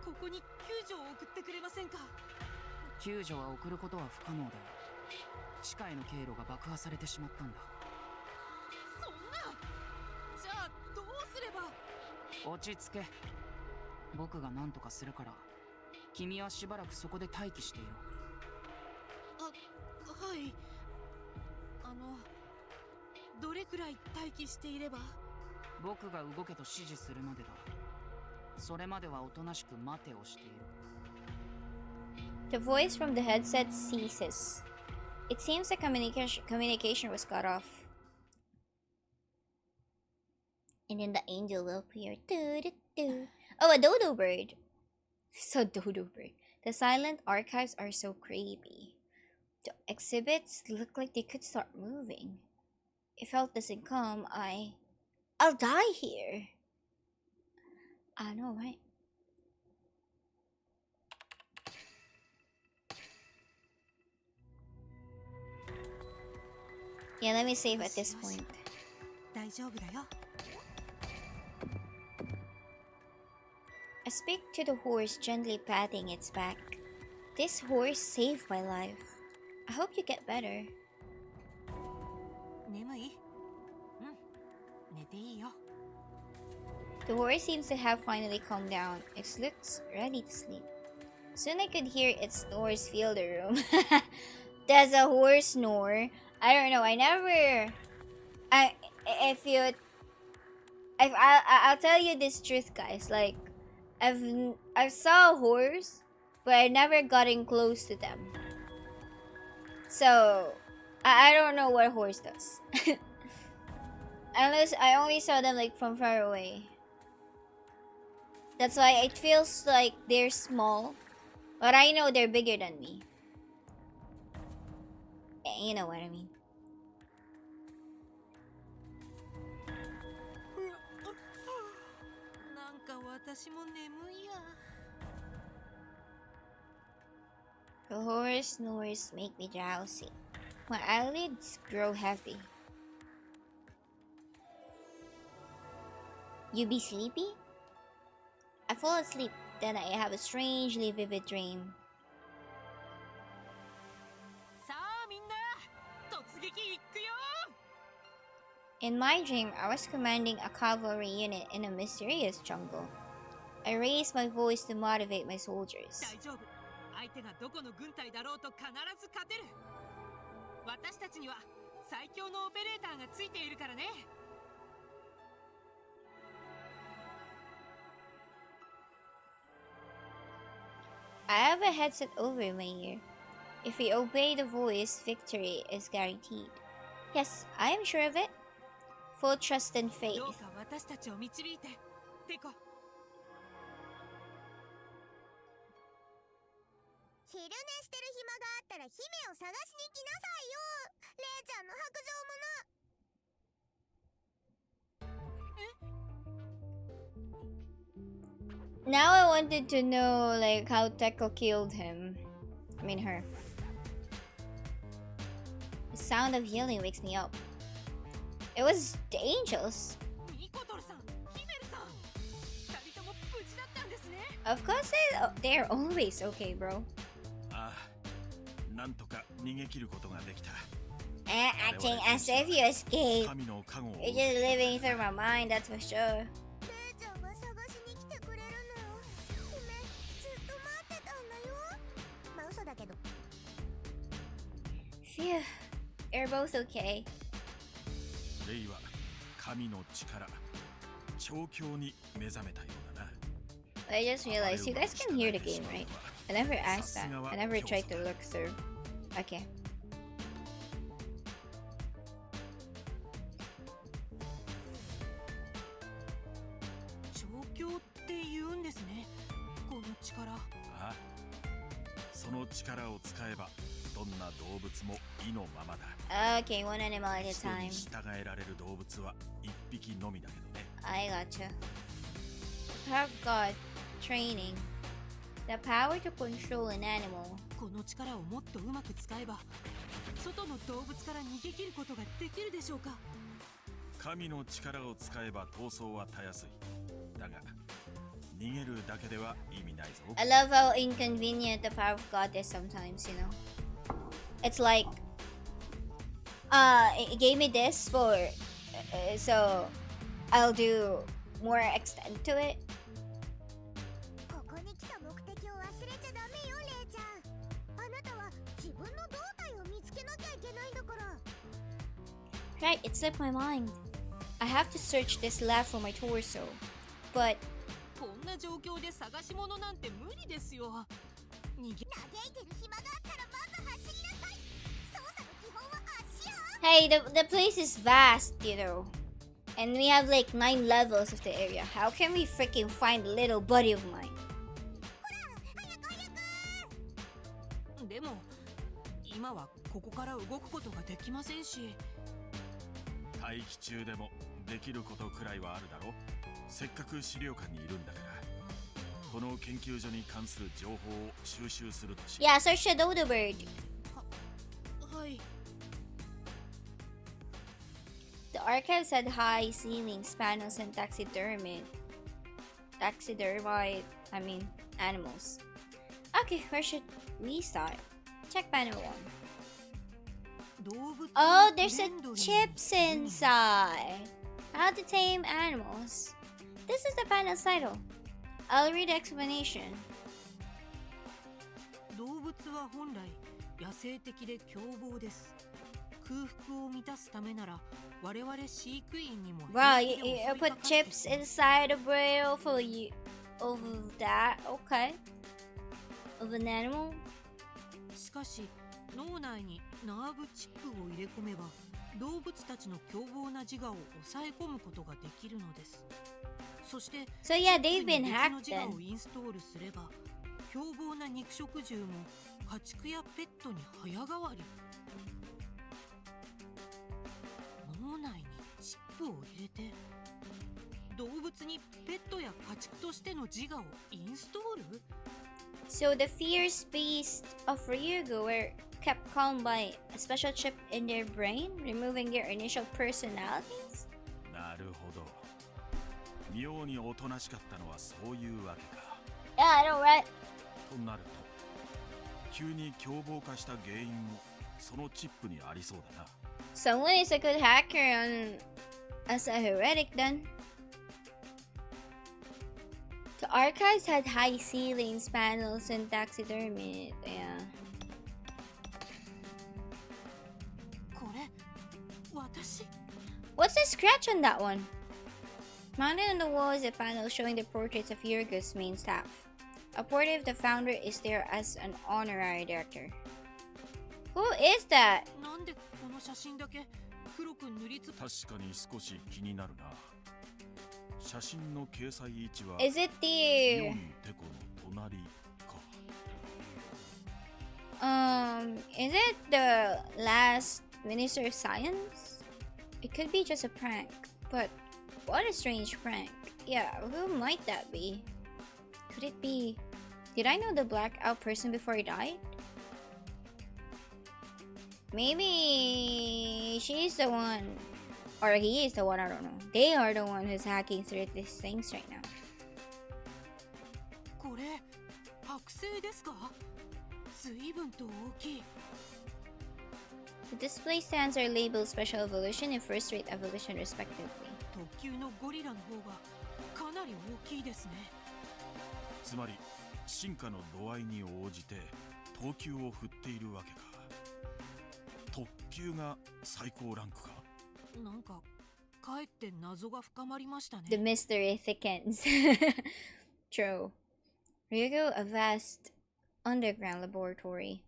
ここに救助を送ってくれませんか救助は送ることは不可能だ。地下への経路が爆破されてしまったんだ。そんなじゃあどうすれば落ち着け。僕が何とかするから、君はしばらくそこで待機していろ。はいどれくらい待機していれば僕が動けと指示するまでだ。それまではおとなしく待てをしている。The voice from the headset ceases. It seems the communication was cut off. And then the angel will appear. Doo-doo-doo. Oh, a dodo bird. So dodo bird. The silent archives are so creepy. The exhibits look like they could start moving. If help doesn't come, I'll die here. I know, right? Yeah, let me save at this point. 大丈夫だよ I speak to the horse, gently patting its back. This horse saved my life. I hope you get better. 眠い寝ていいよ The horse seems to have finally calmed down. It looks ready to sleep. Soon I could hear its snores fill the room. Does a horse snore? I don't know. I'll tell you this truth, guys. Like, I saw a horse, but I never gotten close to them. So I don't know what a horse does. Unless I only saw them like from far away. That's why it feels like they're small, but I know they're bigger than me. You know what I mean. The horse snores make me drowsy. My eyelids grow heavy. You be sleepy? I fall asleep, then I have a strangely vivid dream. さあみんな突撃行くよ In my dream, I was commanding a cavalry unit in a mysterious jungle. I raised my voice to motivate my soldiers. 大丈夫相手がどこの軍隊だろうと必ず勝てる私たちには最強のオペレーターがついているからね I have a headset over my ear. If we obey the voice, victory is guaranteed. Yes, I am sure of it. Full trust and faith. どうか私たちを導いてテコ昼寝してる暇があったら姫を探しに来なさいよレイちゃんの白状者 Now I wanted to know like how Tekko killed him. I mean her. The sound of yelling wakes me up. It was the angels. ニコトルさんヒメルさん二人とも無事だったんですね Of course they're always okay, bro. ああ、なんとか逃げ切ることができた。 Acting as if you escaped. 神の加護を You're just living through my mind, that's for sure. レイちゃんが探しに来てくれるの姫ずっと待ってたんだよまあ嘘だけど Phew. You're both okay. レイは神の力、調教に目覚めたようだな。 I just realized you guys can hear the game, right? I never asked that. I never tried to look through. Okay. 狂って言うんですね、この力。ああ、その力を使えばどんな動物も意のままだ。 Okay, one animal at a 人 time. に従えられる動物は一匹のみだけどね。 I gotcha. Have got training. The power to control an animal. この力をもっとうまく使えば外の動物から逃げ切ることができるでしょうか。神の力を使えば逃走はたやすい。だが逃げるだけでは意味ないぞ。 I love how inconvenient the power of God is sometimes, you know. It's like, it gave me this for, so I'll do more extent to it. ここに来た目的を忘れちゃダメよ、レイちゃん。あなたは自分の胴体を見つけなきゃいけないんだから。 Right, it slipped my mind. I have to search this lab for my torso. But こんな状況で探し物なんて無理ですよ。逃げ嘆いてる暇があったらまず走りなさい。操作の基本は足よ。 hey, the place is vast, you know. And we have like 9 levels of the area. How can we freaking find a little buddy of mine? でも今はここから動くことができませんし。待機中でもできることくらいはあるだろう。せっかく資料館にいるんだから、この研究所に関する情報を収集するとし。 Yeah, search the dodo bird. はい。 The archives had high ceilings, panels, and taxidermized, animals. Okay, where should we start? Check panel 1. 動物 Oh, there's フレ a ンドリー chips inside. How to tame animals. This is the panel's title. I'll read the explanation. 動物は本来野生的で凶暴です。空腹を満たすためなら我々飼育員にも Wow, 平気で you 襲いか put かって chips きます。 inside a braille for you of that. Okay. Of an animal. しかし脳内にナーブチップを入れ込めば動物たちの凶暴な自我を抑え込むことができるのです。そして So yeah, チッ they've プに been 別の hacked 自我 then. をインストールすれば凶暴な肉食獣も家畜やペットに早変わり。脳内にチップを入れて動物にペットや家畜としての自我をインストール。 So the fierce beasts of Ryugu were kept calm by a special chip in their brain, removing their initial personalities? なるほど。妙におとなしかったのはそういうわけか。 Yeah, I know, right? となると急に凶暴化した原因もそのチップにありそうだな。 Someone is a good hacker as a heretic then. The archives had high ceilings, panels, and taxidermy. Yeah. これ私 What's the scratch on that one? Mounted on the wall is a panel showing the portraits of Yurgu's main staff. A portrait of the founder is there as an honorary director. Who is that? なんでこの写真だけ黒く塗りつぶ確かに少し気になるな。写真の掲載位置は Is it イ the オンテコの隣か。 is it the last Minister of Science? It could be just a prank, but what a strange prank. Yeah, who might that be? Could it be... Did I know the blackout person before he died? Maybe she's the one, or he is the one, I don't know. They are the one who's hacking through these things right now. これ剥製ですか。随分と大きい。 The display stands are labeled Special Evolution and First Rate Evolution respectively. 特級のゴリラの方がかなり大きいですね。つまり進化の度合いに応じて等級を振っているわけか。特級が最高ランクか。なんかかえって謎が深まりましたね。 The mystery thickens. True. Ryugu, a vast underground laboratory.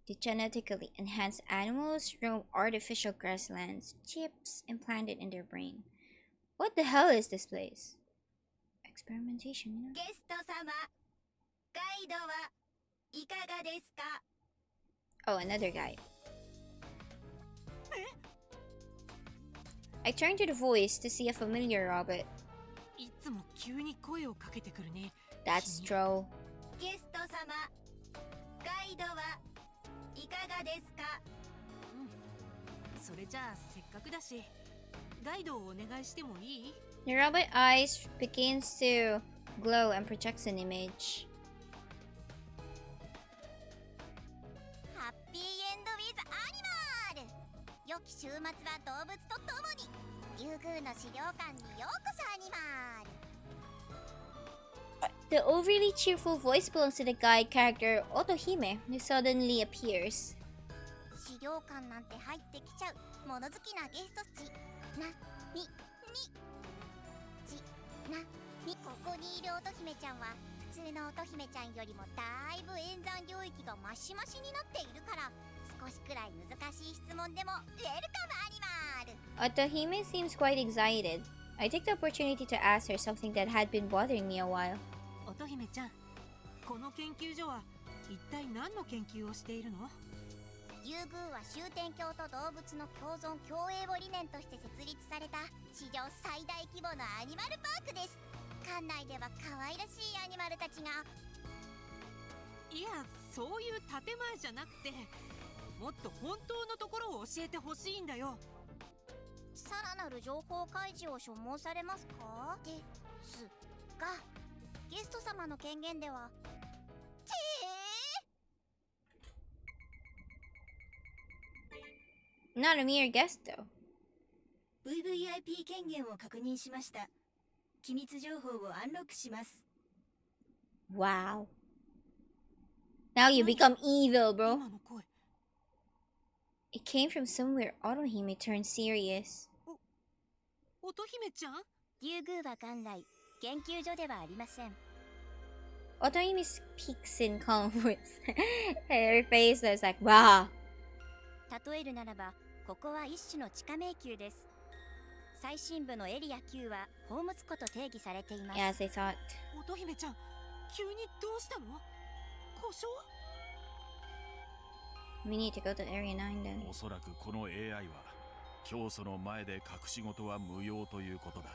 The genetically enhanced animals roam artificial grasslands, chips implanted in their brain. What the hell is this place? experimentation, you know? ゲスト様、ガイドはいかがですか？ Oh, another guy. I turned to the voice to see a familiar Robert. いつも急に声をかけてくるね。 That's Tro. ゲスト様、ガイドはいかがですか？それじゃあせっかくだし、ガイドをお願いしてもいい？ The robot eyes begins to glow and projects an image. ハッピーエンドウィズアニマル。良き週末は動物と共に。リュウグウの資料館にようこそアニマル。 The overly cheerful voice belongs to the guide character Otohime, who suddenly appears. 資料館なんて入ってきちゃう物好きなゲストちなみにちなみ。ここにいる乙姫ちゃんは普通の乙姫ちゃんよりもだいぶ演算領域がマシマシになっているから、少しくらい難しい質問でもウェルカムアニマル。 Otohime seems quite excited. I took the opportunity to ask her something that had been bothering me a while. 乙姫ちゃん、この研究所は一体何の研究をしているの？リュウグウは終点鏡と動物の共存共栄を理念として設立された史上最大規模のアニマルパークです。館内では可愛らしいアニマルたちが。いや、そういう建前じゃなくて、もっと本当のところを教えてほしいんだよ。さらなる情報開示を所望されますか？ですが、ゲスト様の権限では。Not a mere guest, though. VVIP 権限を確認しました。機密情報をアンロックします。 Wow. Now you become evil, bro. 今の声、 It came from somewhere. Otohime turned serious. 乙姫ちゃん？リュウグウは元来研究所ではありません。 Otohime speaks in calm voice. Her face is like, wow. 例えるならば、ここは一種の地下迷宮です。最深部のエリア9はホームツ湖と定義されています。 Yeah, as I thought. 乙姫ちゃん、急にどうしたの？故障？ We need to go to Area 9 then. おそらくこの AI は教祖の前で隠し事は無用ということだ。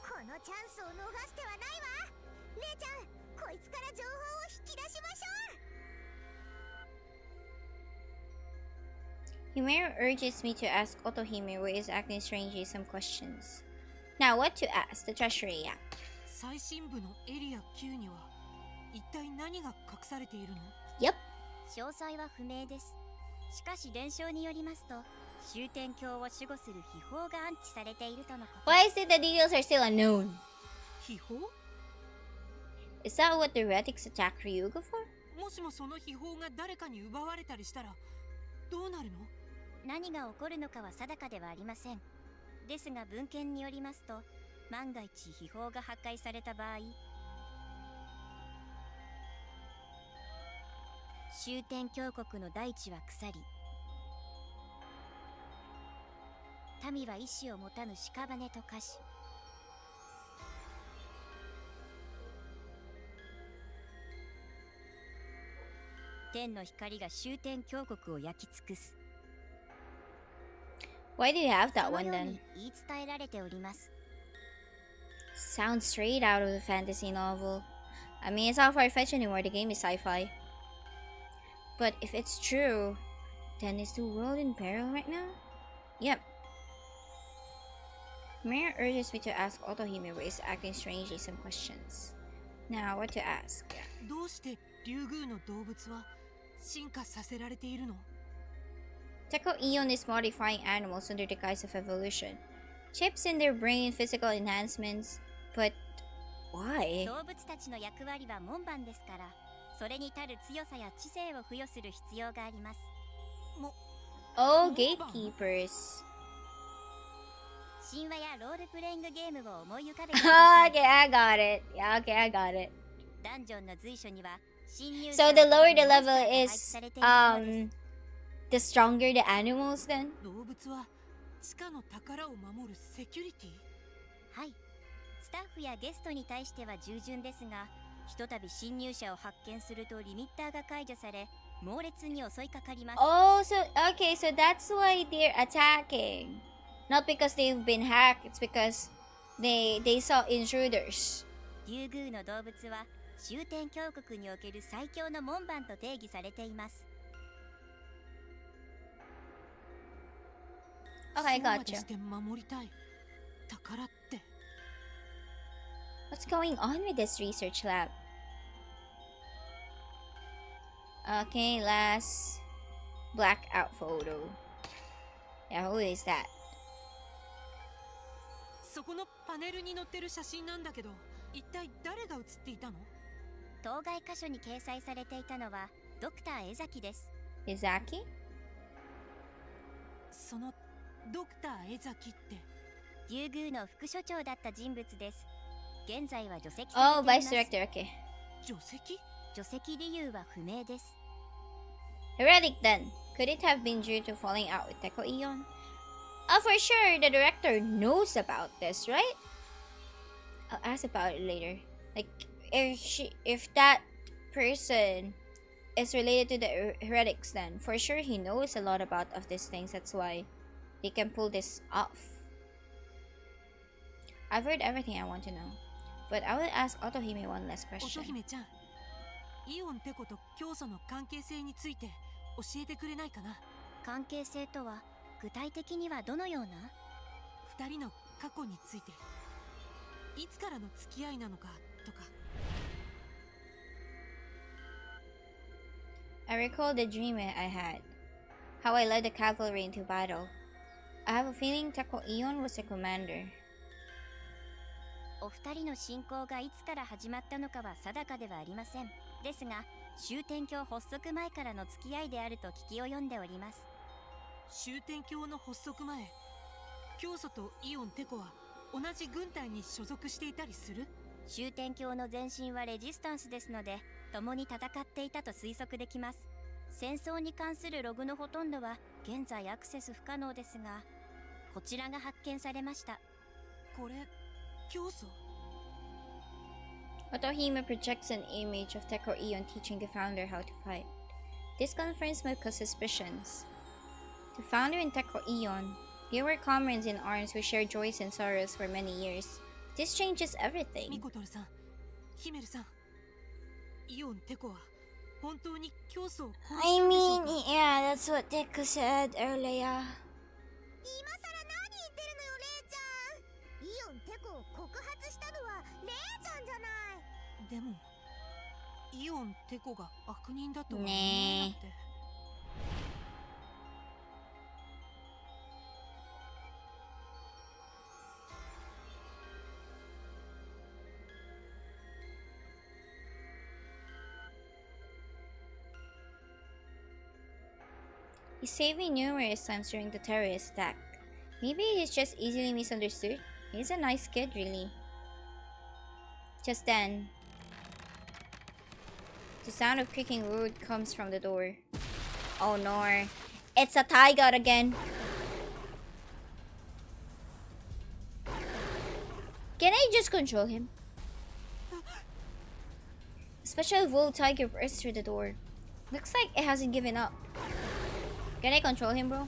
このチャンスを逃してはないわ。レイちゃん、こいつから情報を引き出しましょう。 Himera urges me to ask Otohime, who is acting strangely, some questions. Now, what to ask? The treasury, yeah. 最深部のエリア9には一体何が隠されているの？ Yep. 詳細は不明です。しかし伝承によりますと、終点鏡を守護する秘宝が安置されているとのこと。 Why is it the details are still unknown? 秘宝？ Is that what the Retics attacked Ryuga for? もしもその秘宝が誰かに奪われたりしたらどうなるの？何が起こるのかは定かではありません。ですが文献によりますと、万が一秘宝が破壊された場合、終点峡谷の大地は腐り、民は意志を持たぬ屍と化し、天の光が終点峡谷を焼き尽くす。 Why do you have そ that の one よう then? に言い伝えられております。 Sounds straight out of the fantasy novel. I mean, it's not far-fetched anymore, the game is sci-fi. But if it's true, then is the world in peril right now? Yep. Mira urges me to ask Otohime, who is acting strangely, some questions. Now, what to ask? どうしてリュウグウの動物は進化させられているの？ Teko Eon is modifying animals under the guise of evolution. Chips in their brain, physical enhancements, but why? 動物たちの役割は門番ですから、それに足る強さや知性を付与する必要があります。 Oh, gatekeepers. 神話やロールプレイングゲームを思い浮かべてください。 Okay, I got it. Yeah, okay, I got it. ダンジョンの随所には侵入 So 者 the を lower the モンスター level が配置 is されているのです。 the stronger the animals then? 動物は地下の宝を守るセキュリティ？はい。スタッフやゲストに対しては従順ですが、ひとたび侵入者を発見するとリミッターが解除され、猛烈に襲いかかります。 Oh, so okay, so that's why they're attacking. Not because they've been hacked, it's because they saw intruders. リュウグウの動物は終点峡谷における最強の門番と定義されています。 Okay, そうまで gotcha. して守りたい宝って。 What's going on with this research lab? Okay, last blackout photo. Yeah, who is that? そこのパネルに載ってる写真なんだけど、一体誰が写っていたの？当該箇所に掲載されていたのはドクター江崎です。 Izaki? そのドクター江崎って。リュウグウの副所長だった人物です。現在は除籍さ Oh, れてい vice ます。 director, okay. 除籍？除籍理由は不明です。 Heretic then. Could it have been due to falling out with Teko Ion? Oh, for sure, the director knows about this, right? I'll ask about it later. Like, if that person is related to the heretics, then for sure he knows a lot about of these things. That's why they can pull this off. I've heard everything I want to know, but I will ask Otohime one last 乙 question. 姫ちゃん、イオンテコと教祖の関係性について教えてくれないかな。関係性とは具体的にはどのような？二人の過去について、いつからの付き合いなのかとか。 I recall the dream I had, how I led the cavalry into battle. I have a feeling Teko Ion was the commander. お二人の信仰がいつから始まったのかは定かではありません。ですが、終点教発足前からの付き合いであると聞き及んでおります。終点教の発足前、教祖とイオンテコは同じ軍隊に所属していたりする？終点教の前身はレジスタンスですので、共に戦っていたと推測できます。戦争に関するログのほとんどは現在アクセス不可能ですが、こちらが発見されました。これ、教祖？ Otohime projects an image of Teko Ion teaching the founder how to fight. This confirms my suspicions. The founder and Teko Ion, they were comrades in arms who shared joys and sorrows for many years. This changes ミ everything. コトルさん、ヒメルさん、イオンテコは本当に教祖を殺 I したんでしょう mean, か？ yeah, that's what Teko said earlier. 今さら何言ってるのよ、レイちゃん。イオンテコを告発したのはレイちゃんじゃない。でも、イオンテコが悪人だとは思ねええなくて。He saved me numerous times during the terrorist attack. Maybe he's just easily misunderstood. He's a nice kid, really. Just then, the sound of creaking wood comes from the door. Oh no, it's a tiger again. Can I just control him? A special wolf tiger bursts through the door. Looks like it hasn't given up. Can I control him, bro?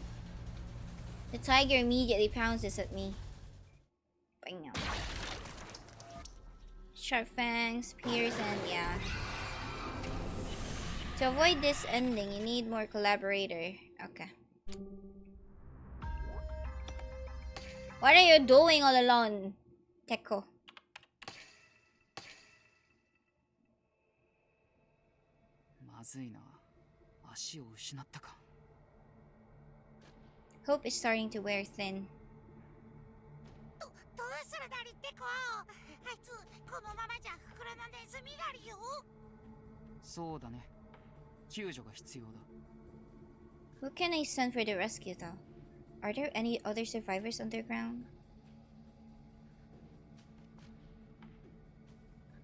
The tiger immediately pounces at me. Bam. Sharp fangs, spears, and yeah. To avoid this ending, you need more collaborator. Okay. What are you doing all alone, Teko? Hope is starting to wear thin. どうするなりテコ。あいつこのままじゃ袋のネズミ狩りよ。そうだね。救助が必要だ。 Who can I send for the rescue though? Are there any other survivors underground?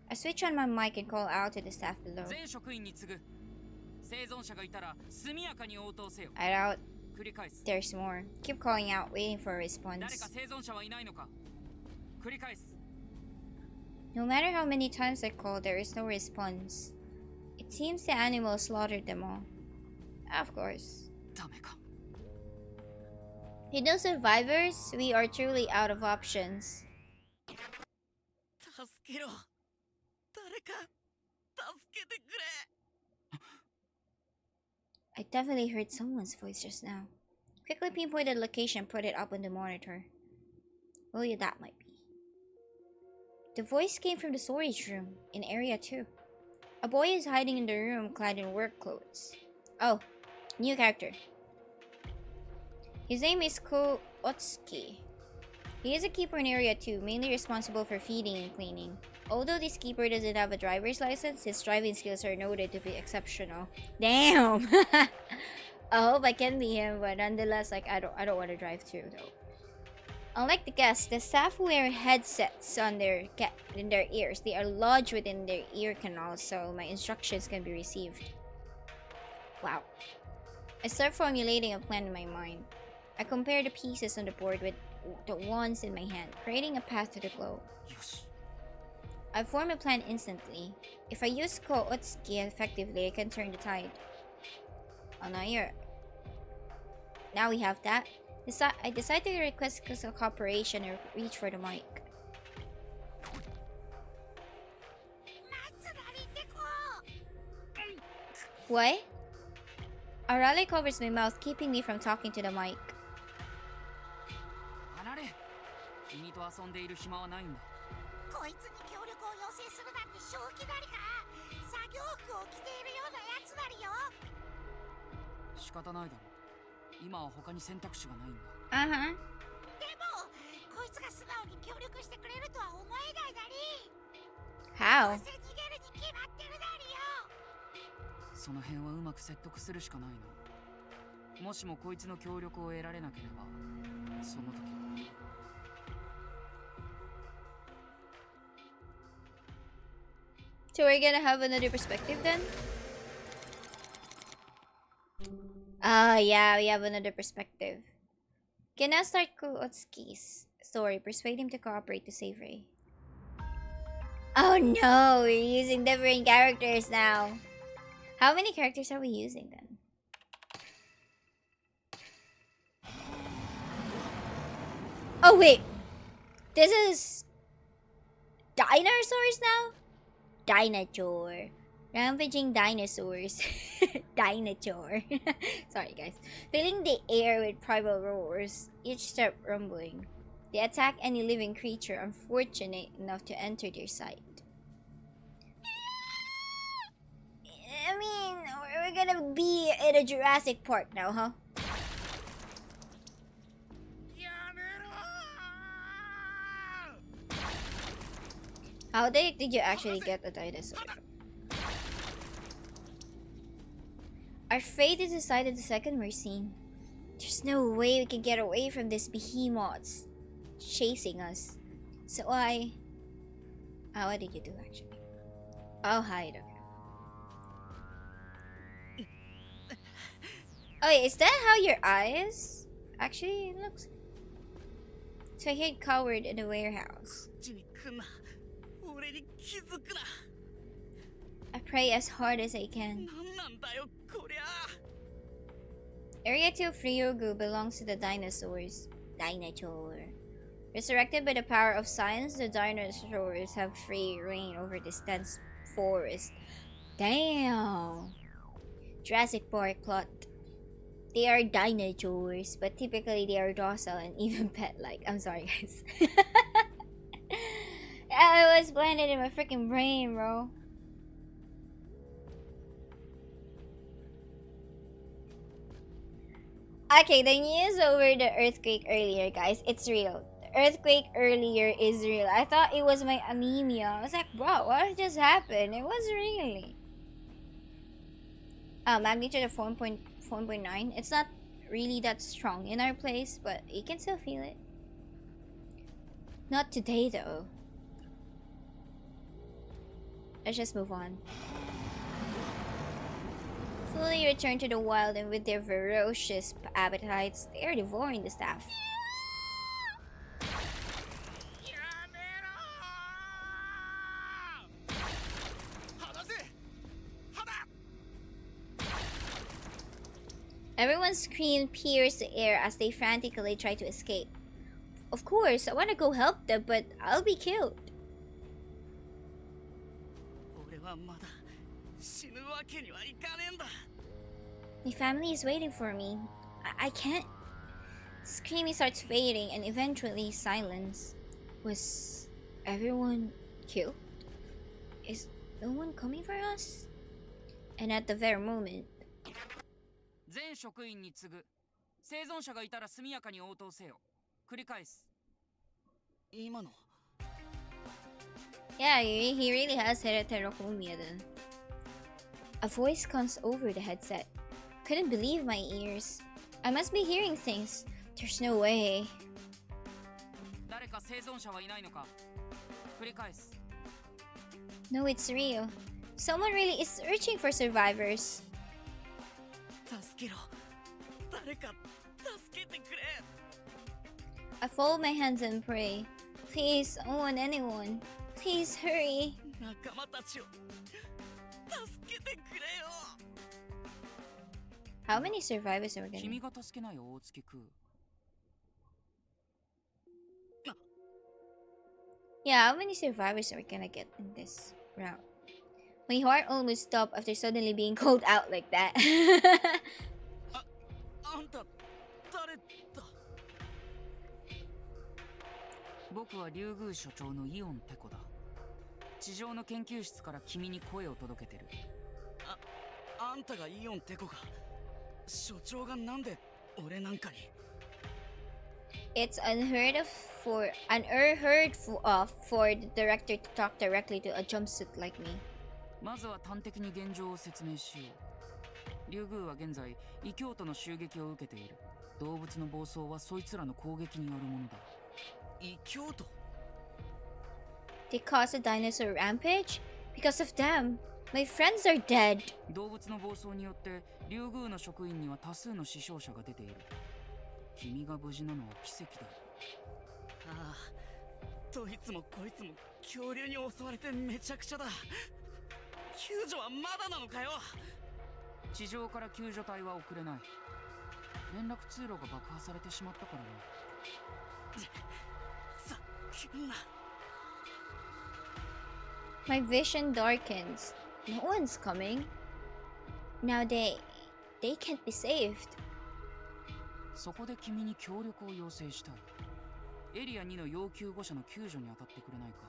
I switch on my mic and call out to the staff below. 全職員に次ぐ。生存者がいたら速やかに応答せよ。 I doubt 繰り返す。 there's more. Keep calling out, waiting for a 誰 response. か生存者はいないのか。繰り返す。No matter how many times I call, there is no response. It seems the animals slaughtered them all. Of course. ダメか。 With no survivors, we are truly out of options. 助けろ。誰か助けてくれ。 I definitely heard someone's voice just now. Quickly pinpointed the location and put it up on the monitor. Oh yeah, that might be. The voice came from the storage room in Area 2. A boy is hiding in the room clad in work clothes. Oh, new character. His name is Kootsuki. He is a keeper in Area 2, mainly responsible for feeding and cleaning. Although this keeper doesn't have a driver's license, his driving skills are noted to be exceptional. Damn! I hope I can be him, but nonetheless, like I don't want to drive too, though. Unlike the guests, the staff wear headsets on in their ears. They are lodged within their ear canals, so my instructions can be received. Wow. I start formulating a plan in my mind. I compare the pieces on the board with the ones in my hand, creating a path to the globe. よし。 I form a plan instantly. If I use Kootsuki effectively, I can turn the tide. Oh, now we have that. I decide to request cooperation and reach for the mic. 松成ってこ What? A rally covers my mouth, keeping me from talking to the mic. 離れ。君と遊んでいる暇はないんだ。こいつに協力を要請するなんて正気なりか。作業服を着ているようなやつなりよ。仕方ないだろ。今は他に選択肢がないんだ。Uh-huh. でもこいつが素直に協力してくれるとは思えないなり。 How? どうせ逃げるに決まってるなりよ。その辺はうまく説得するしかないな。もしもこいつの協力を得られなければ、その時は。 So we're gonna have another perspective then? Yeah, we have another perspective. Can I start Kootsuki's story? Persuade him to cooperate to save Ray. Oh no, we're using different characters now. How many characters are we using then? Oh wait, this is dinosaurs now? Dinosaur. Rampaging dinosaurs. Dinosaur. Sorry guys. Filling the air with primal roars, each step rumbling. They attack any living creature unfortunate enough to enter their sight. I mean, we're gonna be in a Jurassic Park now, huh? やめろ How did you actually get a dinosaur? Our fate is decided the second we're seen. There's no way we can get away from these behemoths chasing us. So what did you do actually? I'll hide, okay. Oh wait, is that how your eyes actually looks? So I hid cowered in the warehouse. こっちに来んな。俺に気づくな。 I pray as hard as I can. なんなんだよこりゃ。 Area 2 of Ryogu belongs to the dinosaurs. Dinosaur. Resurrected by the power of science, the dinosaurs have free reign over this dense forest. Damn! Jurassic Park plot. They are dinosaurs, but typically they are docile and even pet-like. I'm sorry, guys. I was blended in my freaking brain, bro. Okay, the news over the earthquake earlier, guys. It's real. The earthquake earlier is real. I thought it was my anemia. I was like, bro, what just happened? It was really. Magnitude of 4.9. It's not really that strong in our place, but you can still feel it. Not today, though. Let's just move on. Slowly return to the wild, and with their ferocious appetites, they are devouring the staff. やめろ Everyone's scream pierced the air as they frantically try to escape. Of course, I want to go help them, but I'll be killed. 俺はまだ死ぬわけにはいかねえんだ。 My family is waiting for me. I can't. Screaming starts fading and eventually silence. Was everyone killed? Is no one coming for us? And at the very moment, 全職員に次ぐ。生存者がいたら速やかに応答せよ。繰り返す。今の yeah, he really has heterochromia then. A voice comes over the headset. Couldn't believe my ears. I must be hearing things. There's no way. 誰か生存者はいないのか。繰り返す。 No, it's real. Someone really is searching for survivors. 助けろ。誰か助けてくれ。 I fold my hands and pray. Please, I want anyone. Please hurry. 仲間たちを助けてくれよ。 How many survivors are we 君 getting? が助けない大月空。 Yeah, how many survivors are we gonna get in this round? My heart almost stopped after suddenly being called out like that. あんた誰だ。僕は竜宮所長のイオンテコだ。地上の研究室から君に声を届けてる。あんたがイオンテコか。所長がなんで俺なんかに。 It's unheard for the director to talk directly to a jumpsuit like me. まずは端的に現状を説明しよう。竜宮は現在異教徒の襲撃を受けている。動物の暴走はそいつらの攻撃によるものだ。異教徒 They caused a dinosaur rampage? Because of them, my friends are dead. 動物の暴走によって竜宮の職員には多数の死傷者が出ている。君が無事なのは奇跡だ。ああ、どいつもこいつも恐竜に襲われてめちゃくちゃだ。救助はまだなのかよ。地上から救助隊は送れない。連絡通路が爆破されてしまったからな。ざけんな。 My vision darkens. No one's coming. Now they can't be saved. そこで君に協力を要請したい。エリア2の要救護者の救助に当たってくれないか。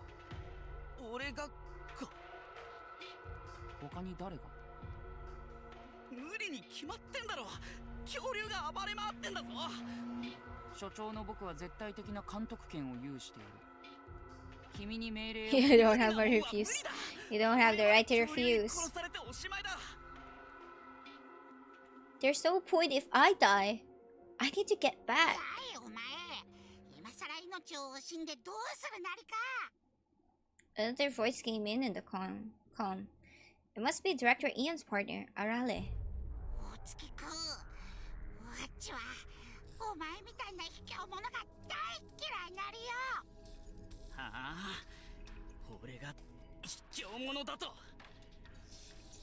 俺がか。他に誰が。無理に決まってんだろ。恐竜が暴れ回ってんだぞ。所長の僕は絶対的な監督権を有している。君に命令を。 You don't have a refuse. You don't have the right to refuse. 殺されておしまいだ。 There's no point if I die. I need to get back. はいお前今さら命を惜しんでどうするなりか。 Another voice came in the com. It must be Director Ian's partner, Arale. 大月くんわっちはお前みたいな卑怯者が大嫌いなりよ。はあ、俺が卑怯者だと。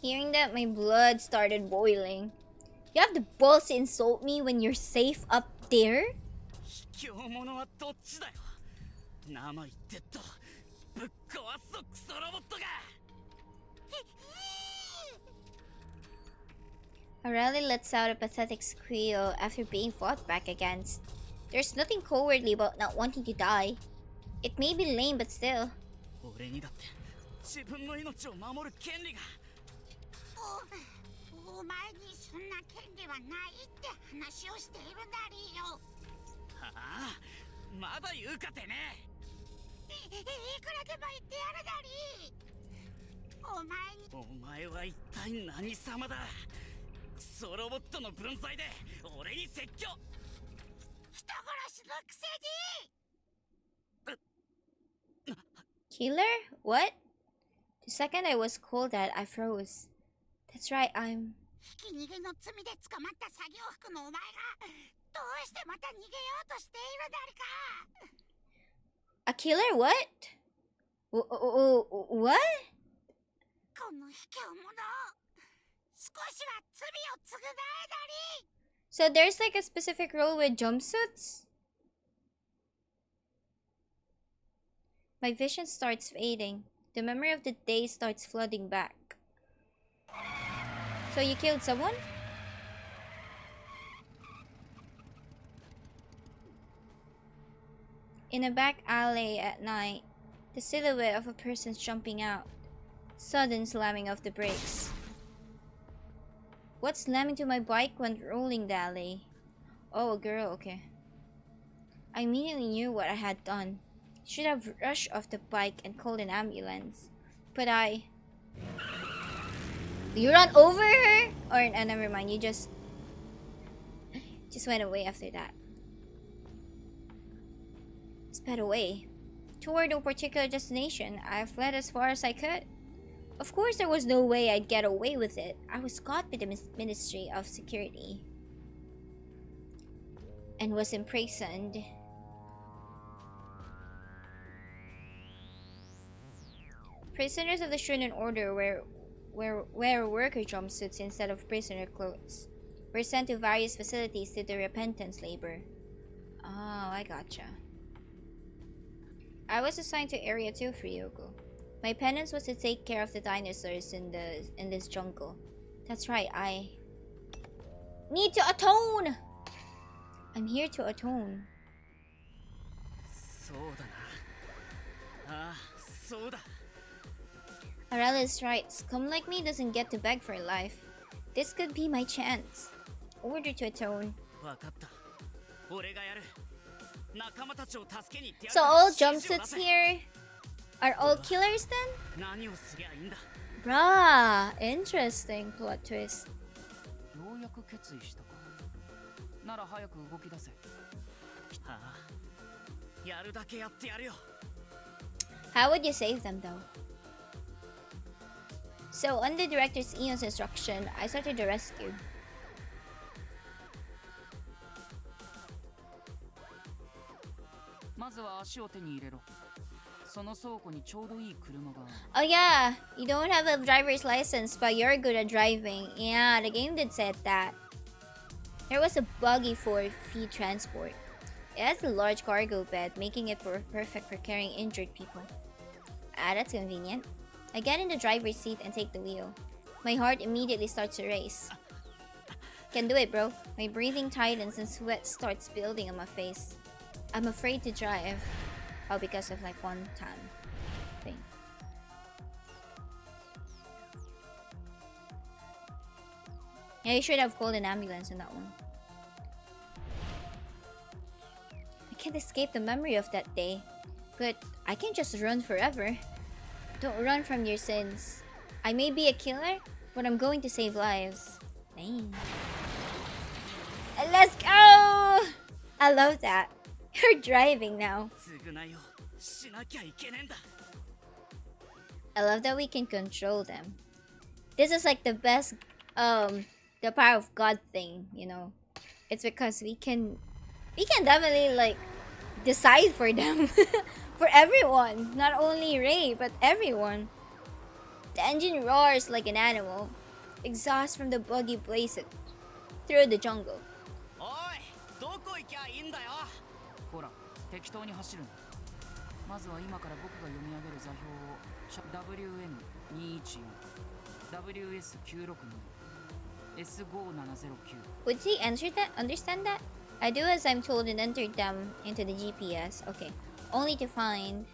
Hearing that, my blood started boiling. You have the balls to insult me when you're safe up there? 卑怯者はどっちだよ。生言ってっとぶっ壊すぞクソロボットが。 Arale lets out a pathetic squeal after being fought back against. There's nothing cowardly about not wanting to die. It may be lame, but still. 俺にだって自分の命を守る権利が。お前にそんな権利はないって話をしているなりよ。はあ、まだ言うかてね。いくらでも言ってやるなり。お前は一体何様だ。クソロボットの分際で俺に説教。人殺しのくせに。Killer? What? The second I was called that, I froze. That's right, I'm... ひき逃げの罪で捕まった作業服のお前がどうしてまた逃げようとしているなりか。 A killer? What? What? この卑怯者少しは罪を償えなり。So there's like a specific rule with jumpsuits? My vision starts fading. The memory of the day starts flooding back. So you killed someone? In a back alley at night, the silhouette of a person jumping out. Sudden slamming of the brakes. What slamming to my bike went rolling the alley? Oh, a girl, okay. I immediately knew what I had done. Should have rushed off the bike and called an ambulance. But You run over her? Or, never mind, you just went away after that. Sped away. Toward no particular destination, I fled as far as I could. Of course, there was no way I'd get away with it. I was caught by the Ministry of Security and was imprisoned. Prisoners of the Shuten Order wear worker jumpsuits instead of prisoner clothes. Were sent to various facilities to do repentance labor. Oh, I gotcha. I was assigned to Area 2 for Ryoko. My penance was to take care of the dinosaurs in this jungle. That's right, I need to atone! I'm here to atone. Arella is right. Scum like me doesn't get to beg for life. This could be my chance. Order to atone. So all jumpsuits here are all killers then? Bruh, interesting plot twist. How would you save them though? So on the director's Eon's instruction, I started the rescue. Oh yeah, you don't have a driver's license, but you're good at driving. Yeah, the game did say that. There was a buggy for feed transport. It has a large cargo bed, making it perfect for carrying injured people. Ah, that's convenient. I get in the driver's seat and take the wheel. My heart immediately starts to race. Can do it, bro. My breathing tightens and sweat starts building on my face. I'm afraid to drive. Oh, because of like one time thing. Yeah, you should have called an ambulance on that one. I can't escape the memory of that day. But I can't just run forever. Don't run from your sins. I may be a killer, but I'm going to save lives. Dang. Let's go! I love that. You're driving now. I love that we can control them. This is like the best, the power of God thing, you know. It's because we can definitely like decide for them. For everyone, not only Ray, but everyone. The engine roars like an animal. Exhaust from the buggy blazes through the jungle. Would he understand that? I do as I'm told and entered them into the GPS. Okay. Only to find...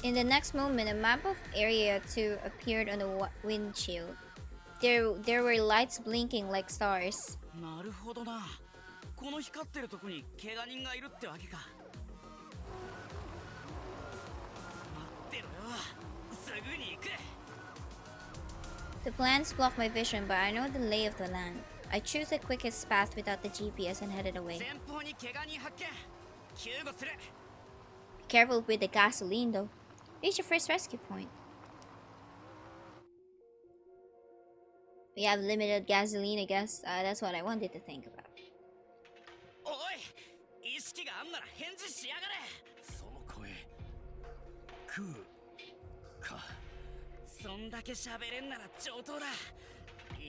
In the next moment, a map of Area 2 appeared on the windshield. There were lights blinking like stars. The plants block my vision, but I know the lay of the land. I choose the quickest path without the GPS and headed away. Be careful with the gasoline though. Reach your first rescue point. We have limited gasoline, I guess. That's what I wanted to think about.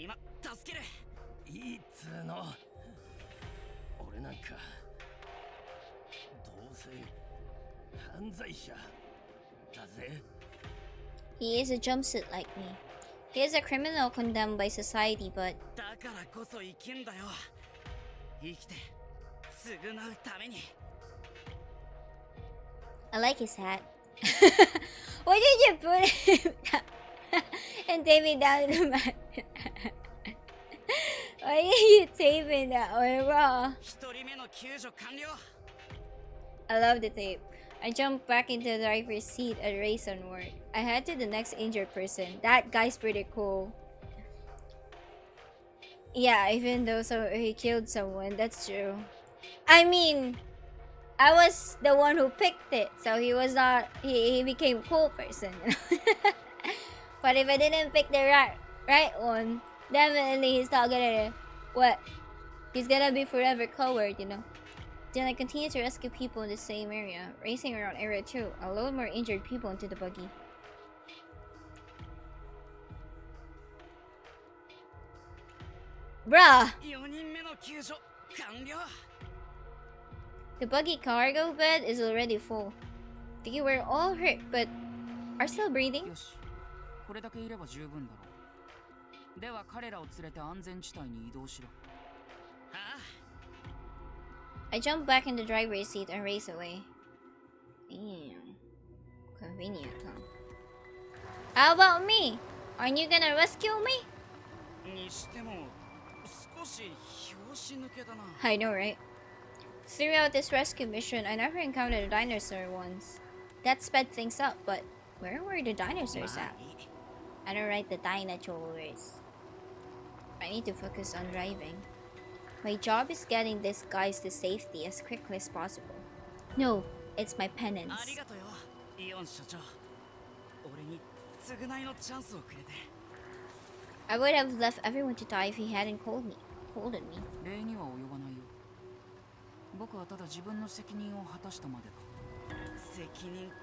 今助ける。いいっつーの。俺なんかどうせ犯罪者だぜ。 He is a jumpsuit like me. He is a criminal condemned by society, but だからこそ生きんだよ。生きて償うために。 I like his hat. Why did you put him down and tape it down to the mat? Why did you tape it that way, bro? 一人目の救助完了。 I love the tape. I jumped back into the driver's seat and raced onward. I head to the next injured person. That guy's pretty cool. Yeah, even though he killed someone, that's true. I mean, I was the one who picked it, so he was not. He became cool person. But if I didn't pick the right one, definitely he's not gonna what? He's gonna be forever coward, you know. Then I continue to rescue people in the same area, racing around area 2. I'll load more injured people into the buggy. Bruh! 4人目の救助完了。 The buggy cargo bed is already full. They were all hurt, but are still breathing. よし、これだけいれば十分だろう。では彼らを連れて安全地帯に移動しろ。ああ、 I jumped back in the driver's seat and raced away. Damn. Convenient, huh? How about me? Aren't you gonna rescue me? にしても少し拍子抜けだな。 I know, right? Throughout this rescue mission, I never encountered a dinosaur once. That sped things up, but where were the dinosaurs まあ at? いい。 I don't write the dinosaurs. I need to focus on driving. My job is getting these guys to safety as quickly as possible. No, it's my あ penance. りがとうよ、イオン所長。俺に償いのチャンスをくれて。 I would have left everyone to die if he hadn't called me. 礼には及ばないよ。僕はただ自分の責任を果たしたまでだ。責任か。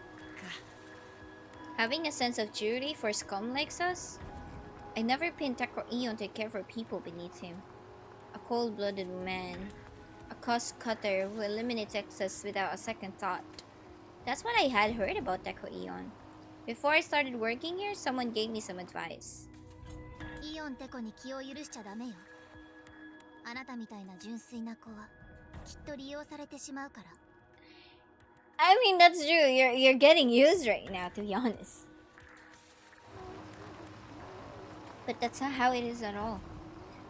Having a sense of duty for scum like us? I never pinned Taco Eon to care for people beneath him. A cold-blooded man. A cost cutter who eliminates excess without a second thought. That's what I had heard about Taco Eon. Before I started working here, someone gave me some advice. イオンテコに気を許しちゃダメよ。あなたみたいな純粋な子はきっと利用されてしまうから。 I mean, that's true. You're getting used right now, to be honest. But that's not how it is at all.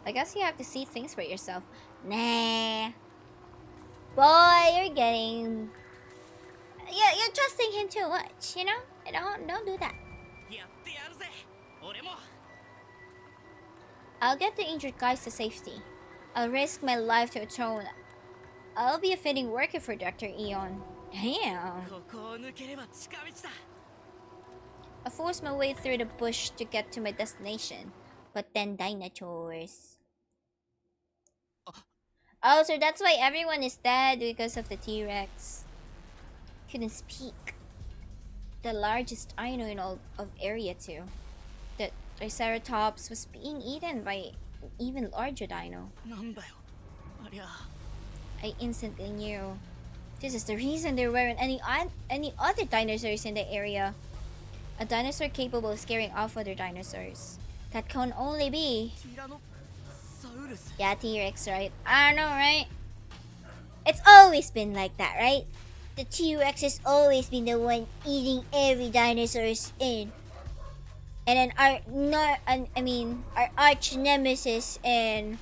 I guess you have to see things for yourself. Nah. Boy, you're getting... You're trusting him too much, you know? Don't do that. やってやるぜ、俺も。 I'll get the injured guys to safety. I'll risk my life to atone. I'll be a fitting worker for Dr. Eon. Damn. ここを抜ければ近道だ。 I forced my way through the bush to get to my destination. But then dinosaurs. Oh, so that's why everyone is dead because of the T-Rex. Couldn't speak. The largest dino in all of Area 2. The Triceratops was being eaten by an even larger dino. なんだよ、ありゃ。 I instantly knew. This is the reason there weren't any other dinosaurs in the area. A dinosaur capable of scaring off other dinosaurs. That can only be... ティラノサウルス。 Yeah, T-Rex, right? I know, right? It's always been like that, right? The T-Rex has always been the one eating every dinosaurs in. And then our arch nemesis in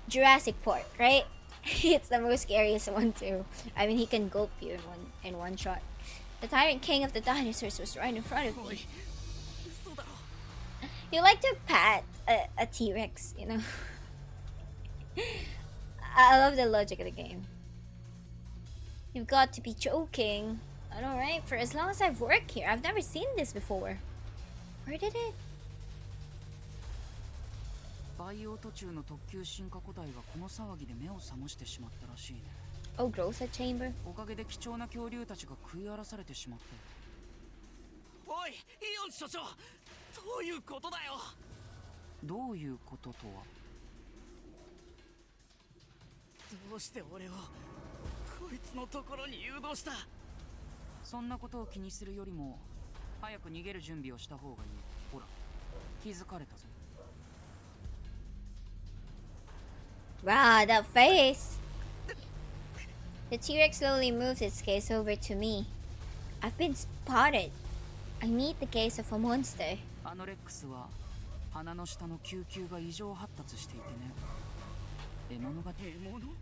Jurassic Park, right? It's the most scariest one too. I mean, he can gulp you in one shot. The tyrant king of the dinosaurs was right in front of おい、 me. 嘘だろ。 You like to pat a T-Rex, you know? I love the logic of the game. You've got to be joking. I know, right? For as long as I've worked here, I've never seen this before. Where did it? バイオ途中の特急進化個体がこの騒ぎで目を覚ましてしまったらしいね。 Oh, growth chamber. おかげで貴重な恐竜たちが食い荒らされてしまって。おい、イオン所長、どういうことだよ。どういうこととは？どうして俺をこいつのところに誘導した？そんなことを気にするよりも早く逃げる準備をした方がいい。ほら、気づかれたぞ。 Wow, that face! The T-Rex slowly moves its gaze over to me. I've been spotted. I need the gaze of a monster. あのレックスは鼻の下の嗅球が異常発達していてね。獲物が獲物？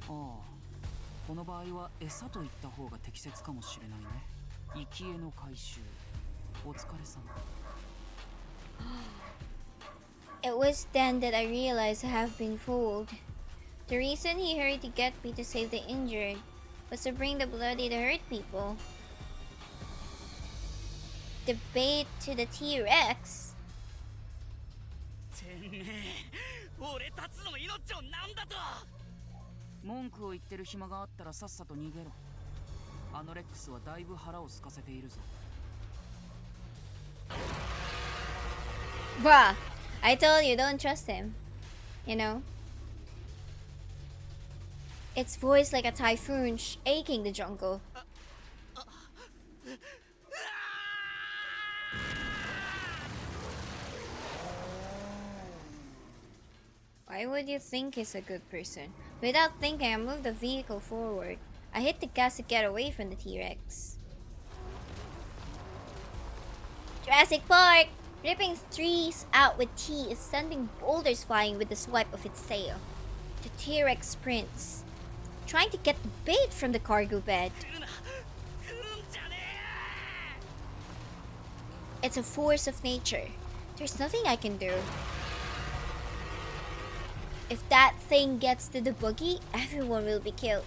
ああ、この場合は餌と言った方が適切かもしれないね。生き餌の回収、お疲れ様。It was then that I realized I have been fooled. The reason he hurried to get me to save the injured was to bring the bloody to hurt people. The bait to the T-Rex. てめえ、俺たちの命をなんだと？文句を言ってる暇があったらさっさと逃げろ。あのレックスはだいぶ腹を空かせているぞ。 Bruh, I told you don't trust him. You know? Its voice like a typhoon shaking the jungle. Why would you think he's a good person? Without thinking, I moved the vehicle forward. I hit the gas to get away from the T-Rex. Jurassic Park! Ripping trees out with teeth, sending boulders flying with the swipe of its tail. The T-Rex sprints, trying to get the bait from the cargo bed. It's a force of nature. There's nothing I can do. If that thing gets to the buggy, everyone will be killed.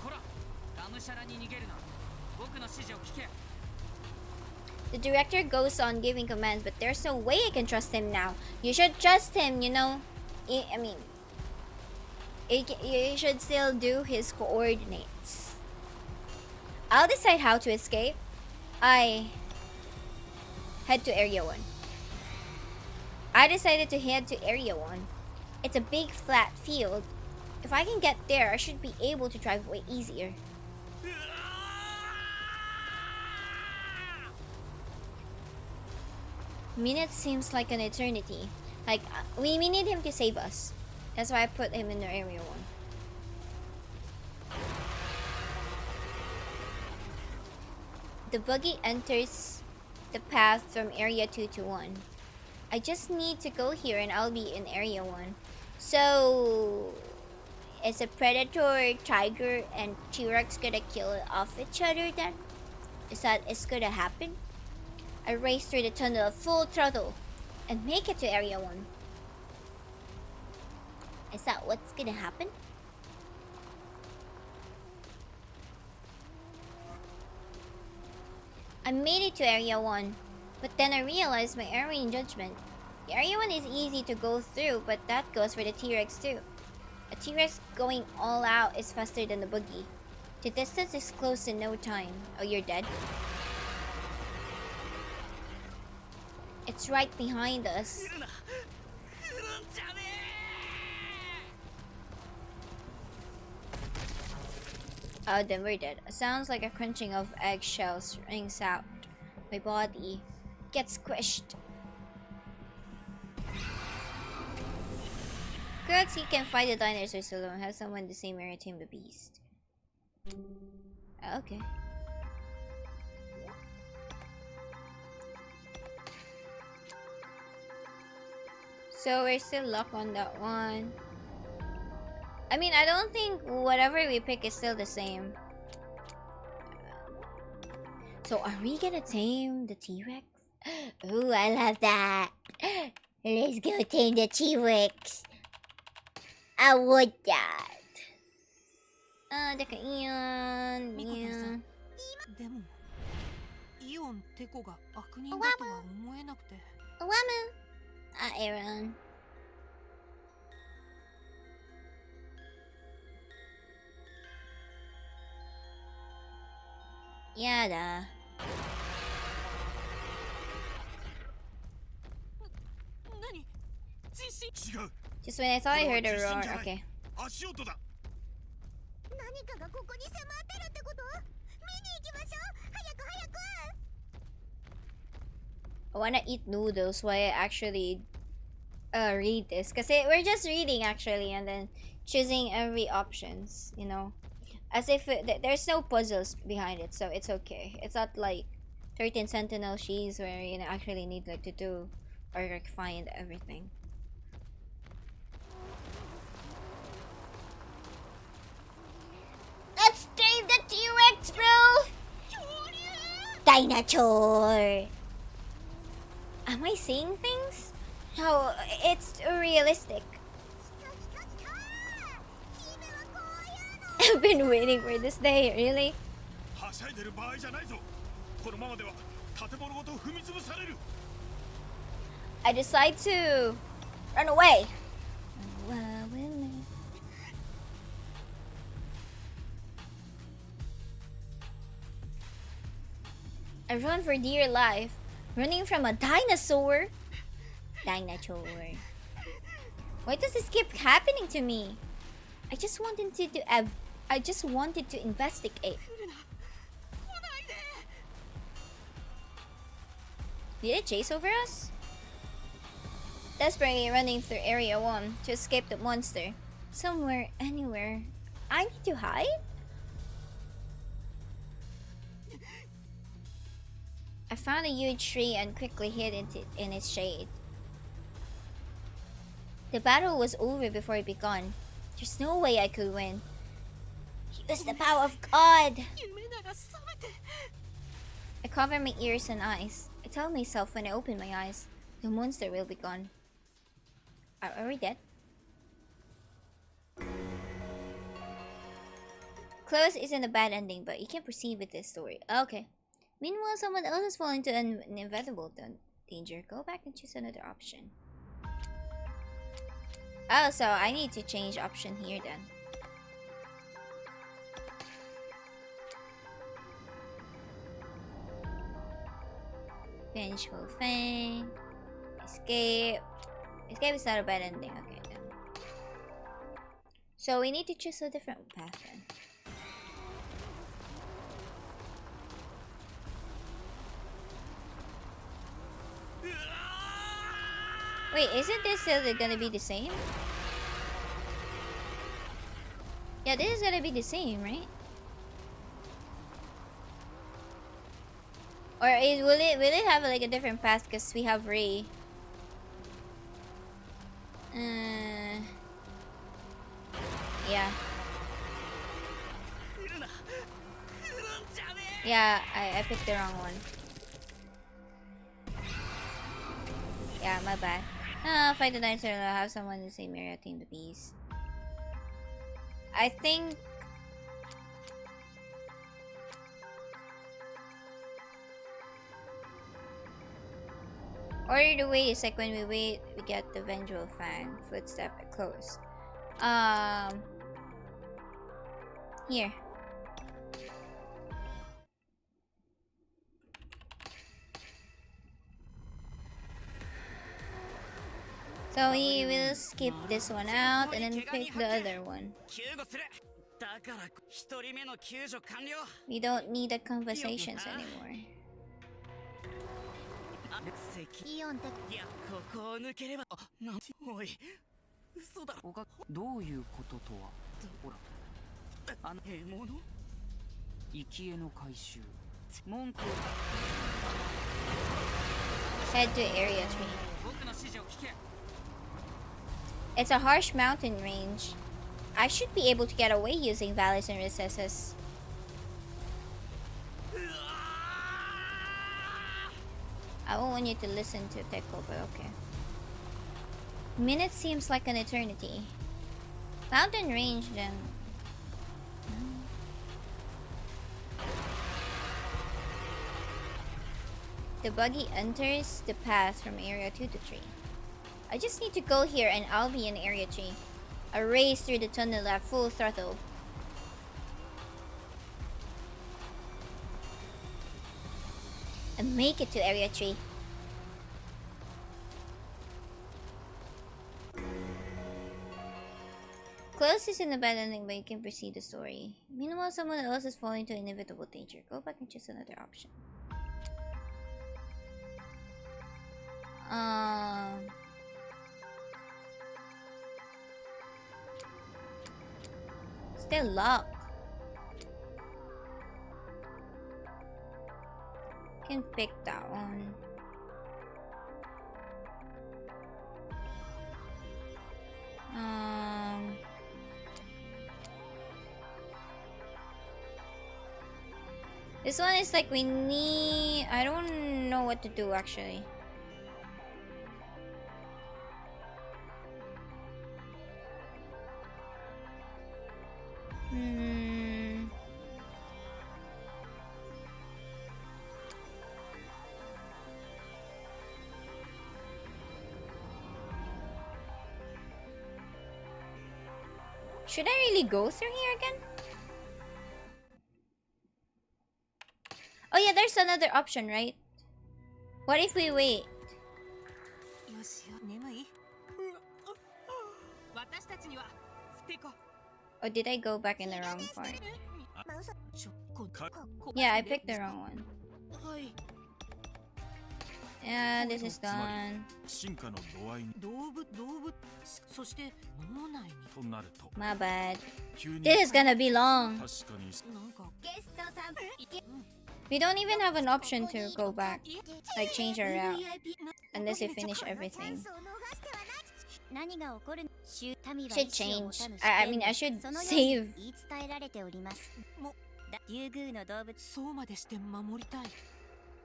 The director goes on giving commands, but there's no way I can trust him now. You should trust him, you know. I mean, you should still do his coordinates. I'll decide how to escape. I head to Area 1. I decided to head to Area 1. It's a big flat field. If I can get there, I should be able to drive way easier. Minutes seems like an eternity. Like, we need him to save us. That's why I put him in the Area 1. The buggy enters the path from Area 2 to 1. I just need to go here and I'll be in Area 1. So, is a predator, tiger, and T-Rex gonna kill off each other then? Is that gonna happen? I race through the tunnel at full throttle and make it to Area 1. Is that what's gonna happen? I made it to Area 1, but then I realized my error in judgment. The Area 1 is easy to go through, but that goes for the T-Rex too. A T-Rex going all out is faster than the buggy. The distance is close in no time. Oh, you're dead? It's right behind us. Oh, then we're dead. Sounds like a crunching of eggshells rings out. My body gets squished. Good, he can fight the dinosaurs alone. Has someone the same area tame the beast. Okay. So we're still locked on that one. I mean, I don't think whatever we pick is still the same. So are we gonna tame the T-Rex? Ooh, I love that. Let's go tame the T-Rex. I want that. Ion. ミコトさん、でもイオンテコが悪人だとは思えなくて。Aaron. Yada. 地震。違う。 Just when I thought I heard a これは地震じゃ roar. ない Okay. 足音だ。何かがここに迫ってるってこと？見に行きましょう。早く早く。 I wanna eat noodles while I actually read this. Because we're just reading actually and then choosing every options, you know. As if there's no puzzles behind it, so it's okay. It's not like 13 Sentinel She's where you know actually need like to do or like find everything. Let's tame the T-Rex, bro! Dinosaur! Am I seeing things? No, it's realistic. I've been waiting for this day, really? はしゃいでる場合じゃないぞ。このままでは建物ごと踏み潰される。 I decide to run away. I run for dear life, running from a dinosaur. Dinosaur. Why does this keep happening to me? I just wanted to I just wanted to investigate. Did it chase over us? Desperately running through Area 1 to escape the monster. Somewhere, anywhere. I need to hide? I found a huge tree and quickly hid in its shade. The battle was over before it began. There's no way I could win. Use the power of God! I cover my ears and eyes. I tell myself when I open my eyes, the monster will be gone. Are we dead? Close isn't a bad ending, but you can proceed with this story. Okay. Meanwhile, someone else has fallen into an inevitable danger. Go back and choose another option. Oh, so I need to change option here then. Vengeful Fang. Escape. Escape is not a bad ending. Okay then. So we need to choose a different path then. Wait, isn't this still gonna be the same? Yeah, this is gonna be the same, right? Or will it have like a different path because we have Ray? Yeah. Yeah, I picked the wrong one. Yeah, my bad. Fight the dinosaur. I'll have someone in the same area tame the bees. I think. Order to wait is like when we wait, we get the vengeful fang footstep close. Here. So we will skip this one out and then pick the other one. We don't need the conversations anymore. イオンっていやここを抜ければなんおい嘘だおかどういうこととはほらあの獲物生き餌の回収文句を Head to Area 3. 僕の指示を聞け It's a harsh mountain range. I should be able to get away using valleys and recesses. I won't want you to listen to Tekko, but okay. Minutes seems like an eternity. Mountain range then. The buggy enters the path from Area 2 to 3. I just need to go here and I'll be in Area 3. A race through the tunnel at full throttle. And make it to Area 3. Close is an bad ending, but you can proceed the story. Meanwhile, someone else is falling to inevitable danger. Go back and choose another option. Still locked. Can pick that one. This one is like we need. I don't know what to do actually. Should I really go through here again? Oh yeah, there's another option, right? What if we wait? よしよ、眠い？私たちにはステコ。Or did I go back in the wrong part? ちょこ、 Yeah, I picked the wrong one. はい。 Yeah, this is つま done. り進化の度合いに動物、そして脳内に。となると My bad. 急に This is gonna be long. 確かになんか。 We don't even have an option to go back. Like change our route. Unless we finish everything. 何が起こる？民は Should 意志を持 change. たぬ I mean, I should そのように save. 言い伝えられております。も竜宮の動物そうまでして守りたい。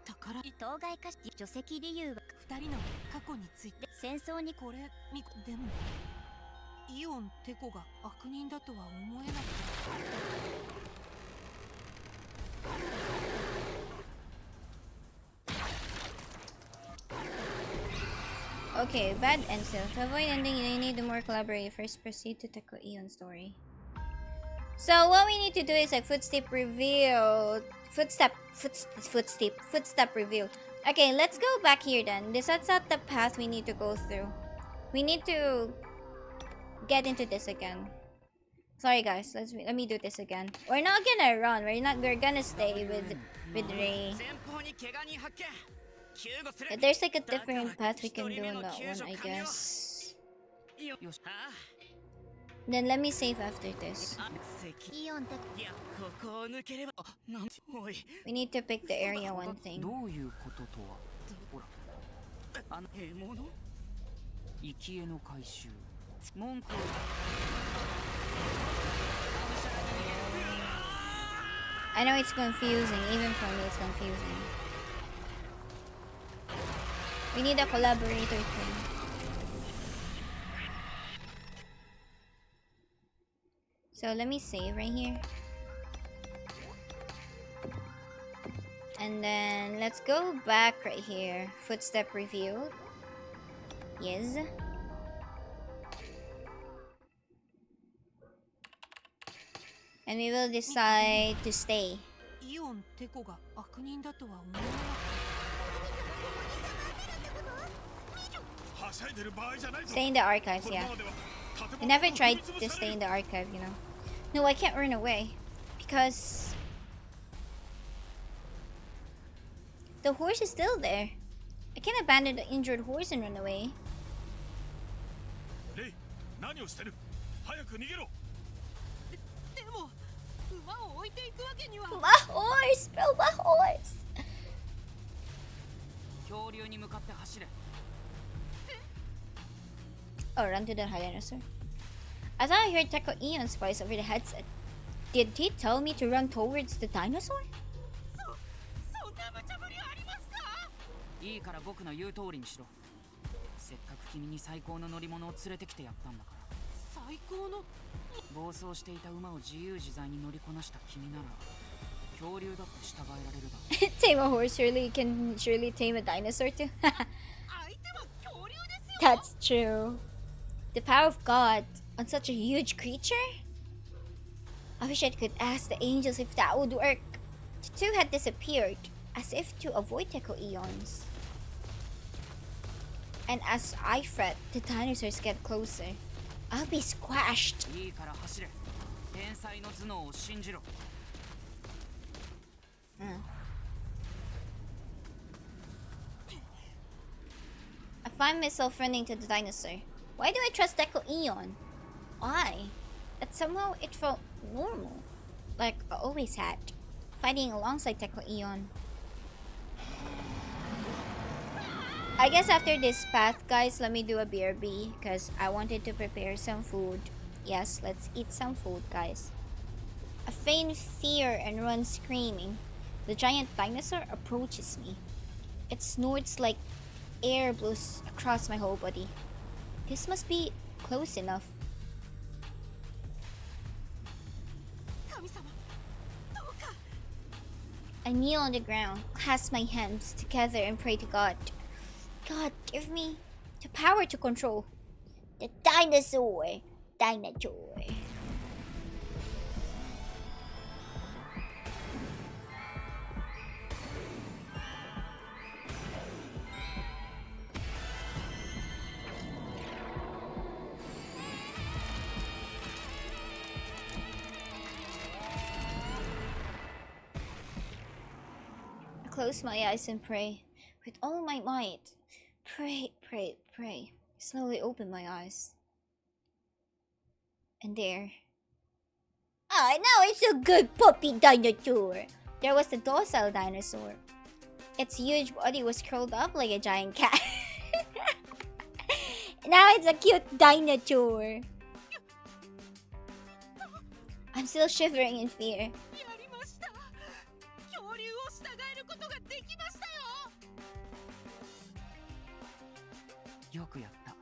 宝当該化し除籍理由は二人の過去について戦争にこれみでもイオンテコが悪人だとは思えなかった。 Okay, bad end still. To avoid ending, you need to more collaborate. First, proceed to tackle Eon's story. So what we need to do is like footstep reveal. Footstep reveal. Okay, let's go back here then. That's not the path we need to go through. We need to get into this again. Sorry guys, let me do this again. We're not gonna run. We're gonna stay with Ray. There's like a different path we can do on that one, I guess. Then let me save after this. イオンテコいやここを抜ければなんおい We need to pick the area one thing. どういうこととはほらあの獲物生き餌の回収文句を I know it's confusing. Even for me, it's confusing. We need a collaborator thing. So let me save right here. And then let's go back right here. Footstep revealed. Yes. And we will decide to stay. イオンテコが悪人だとは思えなかっはしゃいでる場合じゃないぞ Stay in the archives, この yeah. ままでは建 I 物 never を tried 踏み潰 to さ stay れ in る the archive, you know. No, I can't run away. Because the horse is still there. I can't abandon the injured horse and run away. レイ何をしてる早く逃げろた。でも馬を置いていくわけには。 My horse! Bro, my horse! 恐竜に向かって走れ Oh, run to the dinosaur. I thought I heard Taco Eon's voice over the headset. Did he tell me to run towards the dinosaur? そんな無茶ぶりありますかいいから僕の言う通りにしろせっかく君に最高の乗り物を連れてきてやったんだから最高の。暴走していた馬を自由自在に乗りこなした君なら恐竜だって従えられるだろ Tame a horse, surely you can surely tame a dinosaur too. 相手は恐竜ですよ That's true. The power of God on such a huge creature? I wish I could ask the angels if that would work. The two had disappeared, as if to avoid Teco Eons. And as I fret, the dinosaurs get closer. I'll be squashed. いいから走れ。天才の頭脳を信じろ。I find myself running to the dinosaur. Why do I trust Deco Eon? Why? That somehow it felt normal. Like I always had. Fighting alongside Deco Eon. I guess after this path, guys, let me do a BRB. Because I wanted to prepare some food. Yes, let's eat some food, guys. I feign fear and run screaming. The giant dinosaur approaches me. It snorts like air blows across my whole body. This must be close enough. 神様どうか I kneel on the ground, clasp my hands together, and pray to God. God, give me the power to control the dinosaur. Dinosaur. I close my eyes and pray with all my might. Pray, pray, pray. Slowly open my eyes. And there. Ah, now it's a good puppy dinosaur. There was the docile dinosaur. Its huge body was curled up like a giant cat. Now it's a cute dinosaur. I'm still shivering in fear. やりました恐竜を従えることができましたよよくやった。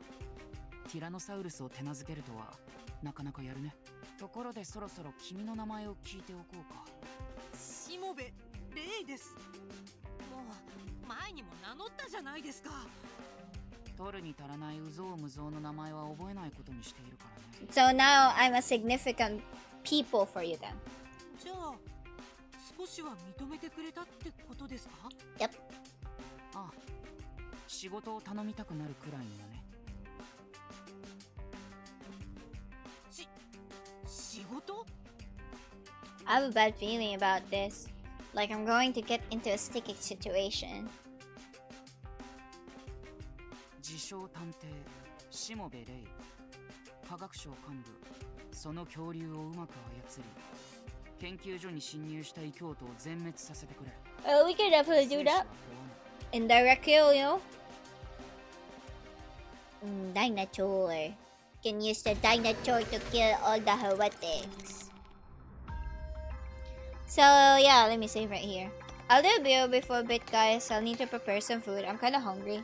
ティラノサウルスを手なずけるとはなかなかやるね。ところでそろそろ君の名前を聞いておこうか。しもべレイです。もう前にも名乗ったじゃないですか。取るに足らないうぞうむぞうの名前は覚えないことにしているからね。So now I'm a significant people for you then. じゃあ少しは認めてくれたってことですか？ Yep. ああ、仕事を頼みたくなるくらいにはね。仕事？ I have a bad feeling about this. Like I'm going to get into a sticky situation. 自称探偵しもべレイ、科学省幹部、その恐竜をうまく操り研究所に侵入した異教徒を全滅させてくれ。 Oh, we could definitely do that. Indirect kill, you know? Dinosaur. Can use the dinosaur to kill all the heretics. So yeah, let me save right here. I'll do a video before a bit, guys. I'll need to prepare some food. I'm kind of hungry.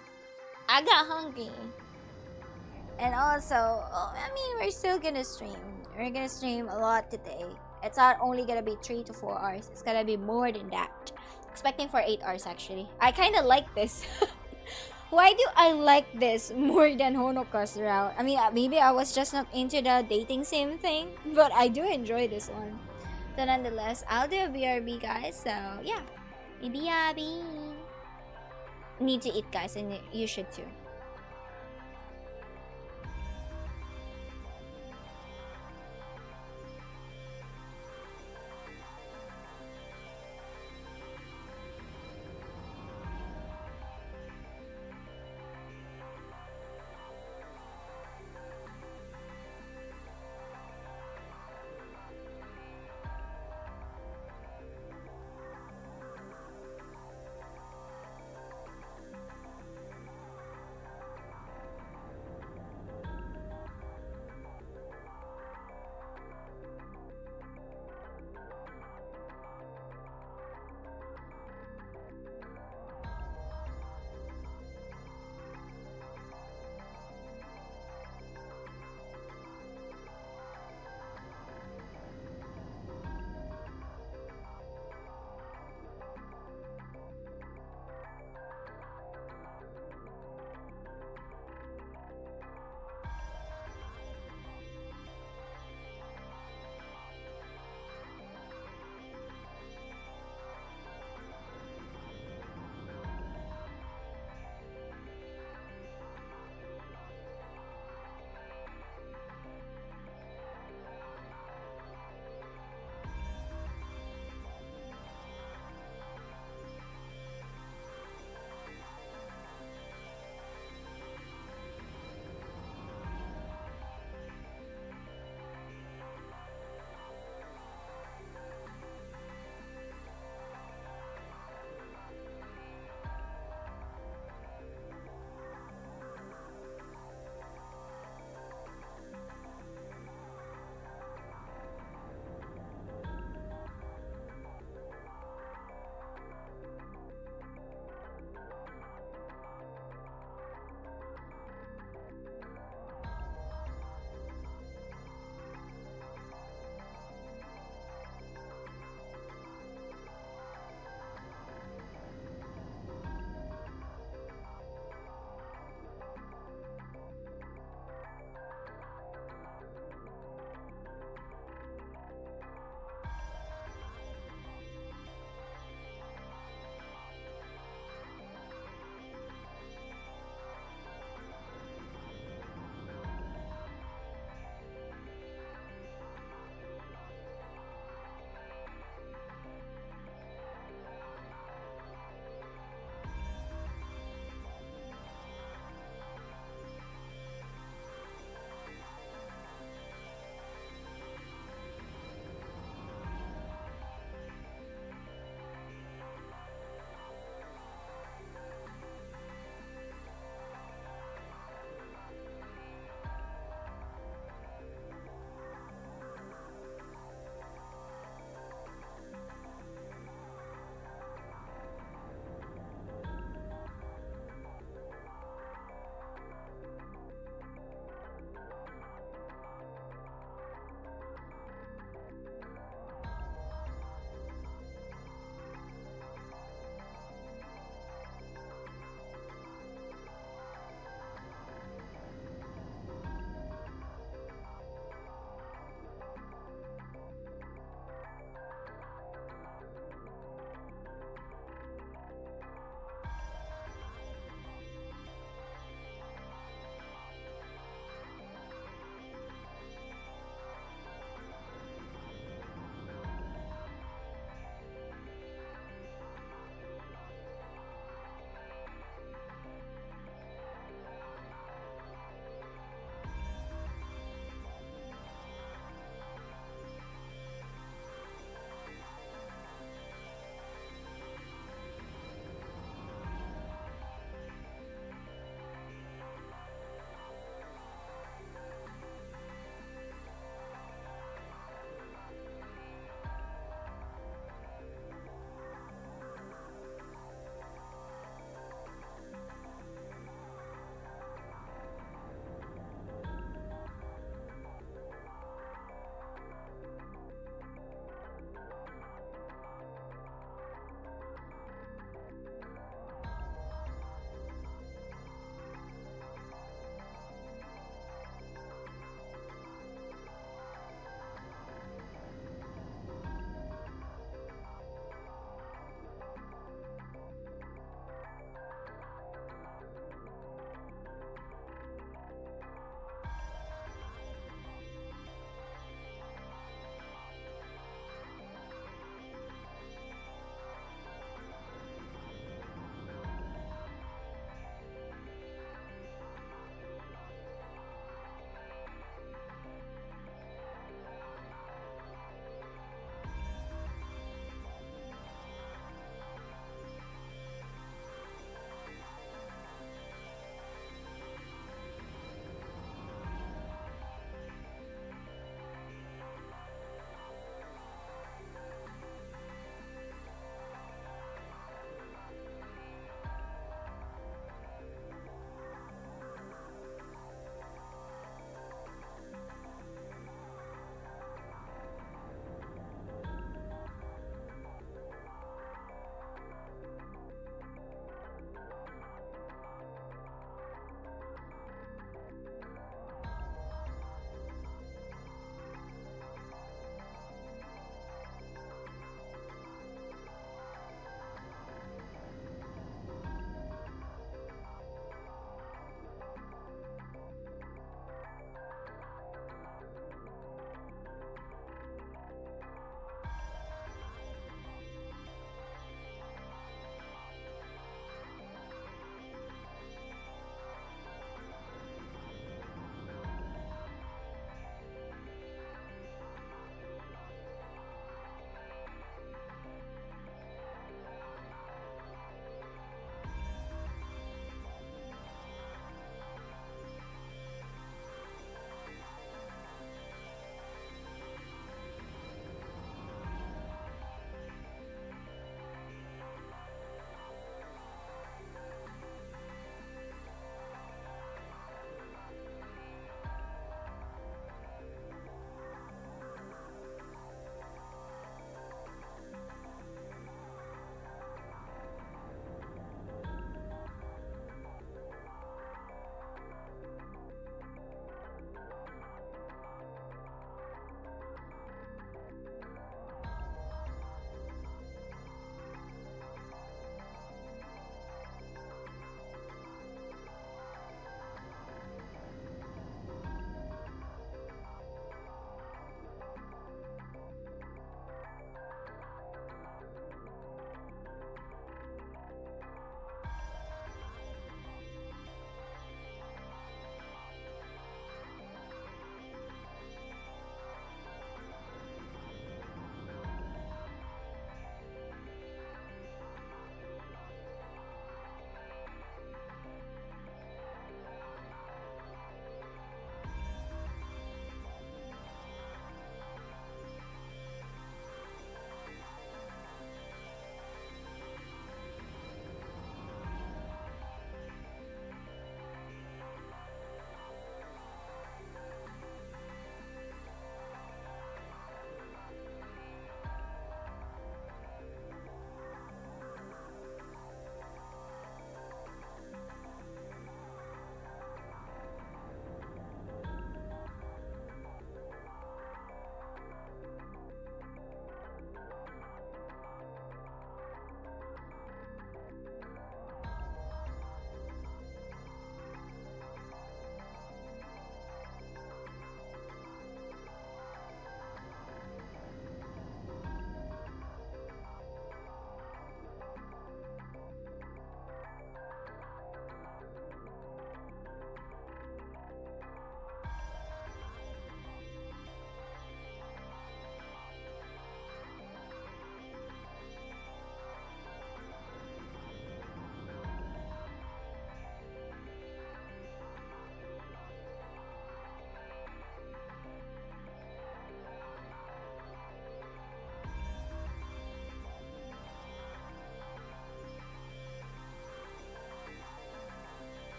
I got hungry. And also, I mean, we're still gonna stream. We're gonna stream a lot today. It's not only gonna be 3 to 4 hours. It's gonna be more than that. Expecting for 8 hours actually. I kind of like this. Why do I like this more than Honoka's route? I mean, maybe I was just not into the dating sim thing, but I do enjoy this one. So nonetheless, I'll do a BRB, guys. So yeah, BRB. Need to eat, guys, and you should too.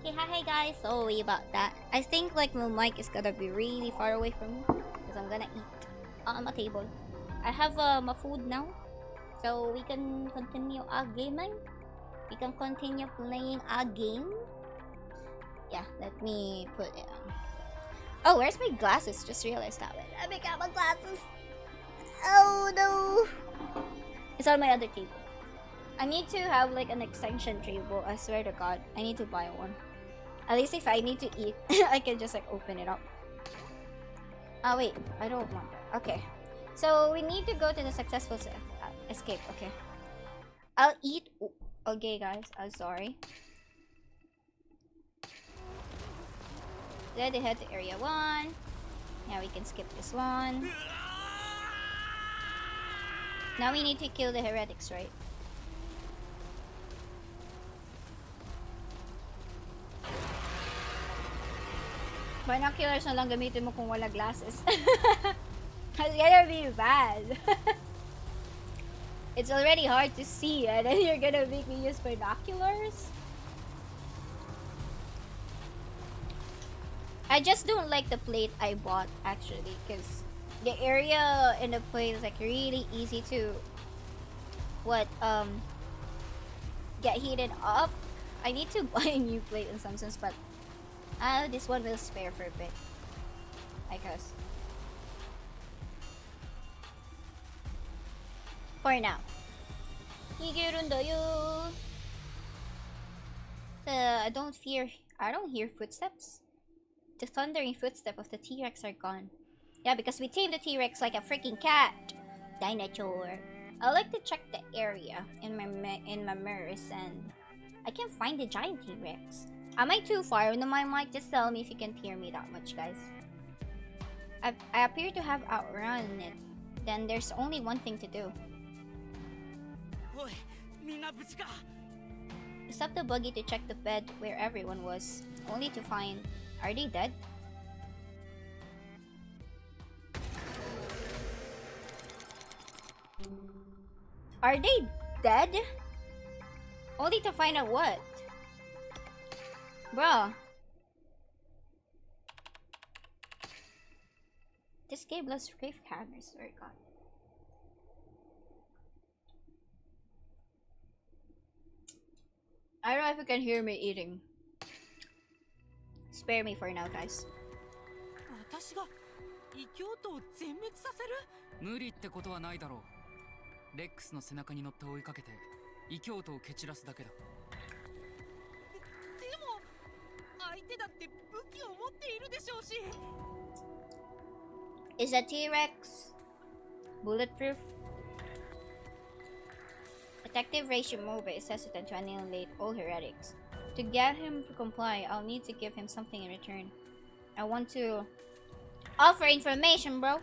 Okay, hi guys. Sorry about that. I think like my mic is gonna be really far away from me because I'm gonna eat on my table. I have my food now, so we can continue our gaming. We can continue playing our game. Yeah, let me put it on. Oh, where's my glasses? Just realized that. I got my glasses. Oh no! It's on my other table. I need to have like an extension table. I swear to God, I need to buy one. At least if I need to eat, I can just like open it up. Oh wait, I don't want that. Okay, so we need to go to the successful escape. Okay, I'll eat. Okay, guys, I'm sorry. Then they head to area 1. Now we can skip this one. Now we need to kill the heretics, right? Binoculars na lang gamitin mo kung wala glasses. It's gonna be bad. It's already hard to see and then you're gonna make me use binoculars? I just don't like the plate I bought actually because the area in the plate is like really easy to get heated up. I need to buy a new plate in some sense, but this one will spare for a bit, I guess. For now. I don't hear footsteps. The thundering footsteps of the T-Rex are gone. Yeah, because we tamed the T-Rex like a freaking cat. Dinosaur. I like to check the area in my mirrors and I can't find the giant T-Rex. Am I too far into my mic? Just tell me if you can't hear me that much, guys. I appear to have outrun it. Then there's only one thing to do. Stop the buggy to check the bed where everyone was, only to find... Are they dead? Are they dead? Only to find out what? Bruh. This game loves cliffhangers, swear to God. I don't know if you can hear me eating. Spare me for now, guys. 私が異教徒を全滅させる？無理ってことはないだろう。レックスの背中に乗って追いかけて異教徒を蹴散らすだけだ。でも相手だって武器を持っているでしょうし。Is a T-Rex bulletproof? Detective Ray Shimobe is hesitant to annihilate all heretics. To get him to comply, I'll need to give him something in return. I want to offer information, bro.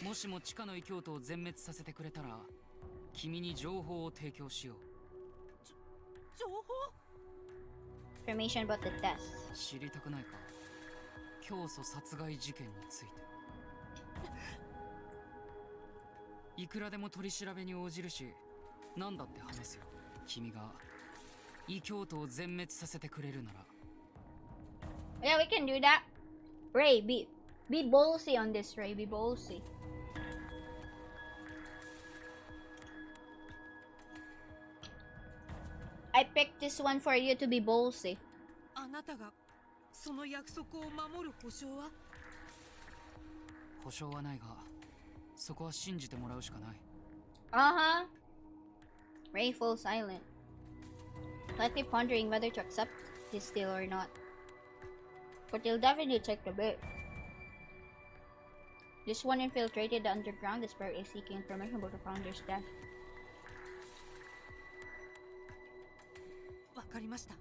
もしも地下の異教徒を全滅させてくれたら、君に情報を提供しよう。情報？ Information about the death. 知りたくないか？教祖殺害事件について。いくらでも取り調べに応じるし、なんだって話すよ。君が異教徒を全滅させてくれるなら。Yeah, we can do that. Ray, be ballsy on this, Ray. Be ballsy. I picked this one for you to be ballsy. あなたがその約束を守る保証は？保証はないが、そこは信じてもらうしかない。Uh-huh. Ray falls silent, likely pondering whether to accept this deal or not. But he'll definitely take the bait. This one infiltrated the underground, desperately seeking information about the founder's death. わかりました。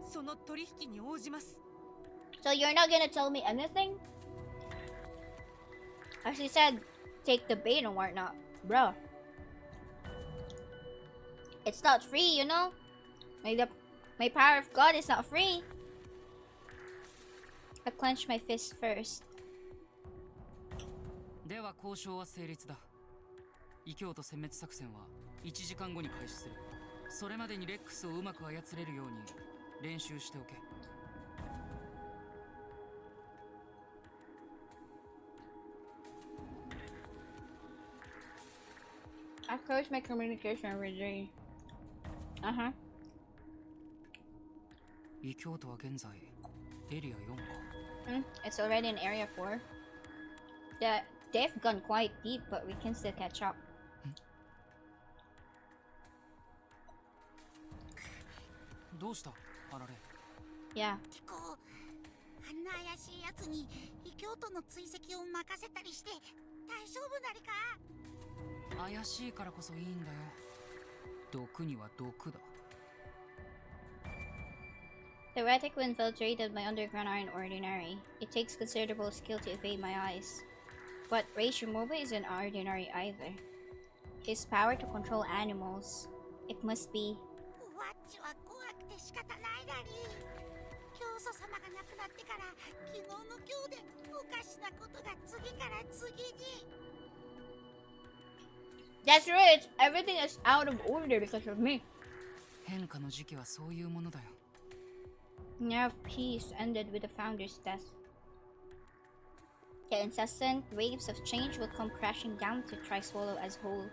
その取引に応じます。So you're not gonna tell me anything? As he said, take the bait and whatnot. Bro. It's not free, you know? My power of God is not free. I clench my fist first. では交渉は成立だ。異教徒殲滅作戦は1時間後に開始する。それまでにレックスをうまく操れるように練習しておけ。I close my communication every day. Uh-huh. 異教徒は現在エリア4か。 It's already in area 4. They've gone quite deep, but we can still catch up. どうしたあられ。 Yeah. てこあんな怪しいやつに異教徒の追跡を任せたりして大丈夫なりか？怪しいからこそいいんだよ。毒には毒だ。 The Retic who infiltrated my underground aren't ordinary. It takes considerable skill to evade my eyes. But Reishi Moba isn't ordinary either. His power to control animals. It must be... ワッチは怖くて仕方ないだり。教祖様が亡くなってから昨日の今日でおかしなことが次から次に。That's right! Everything is out of order because of me. 変化の時期はそういうものだよ。 Now peace ended with the founder's death. The incessant waves of change will come crashing down to try swallow as whole.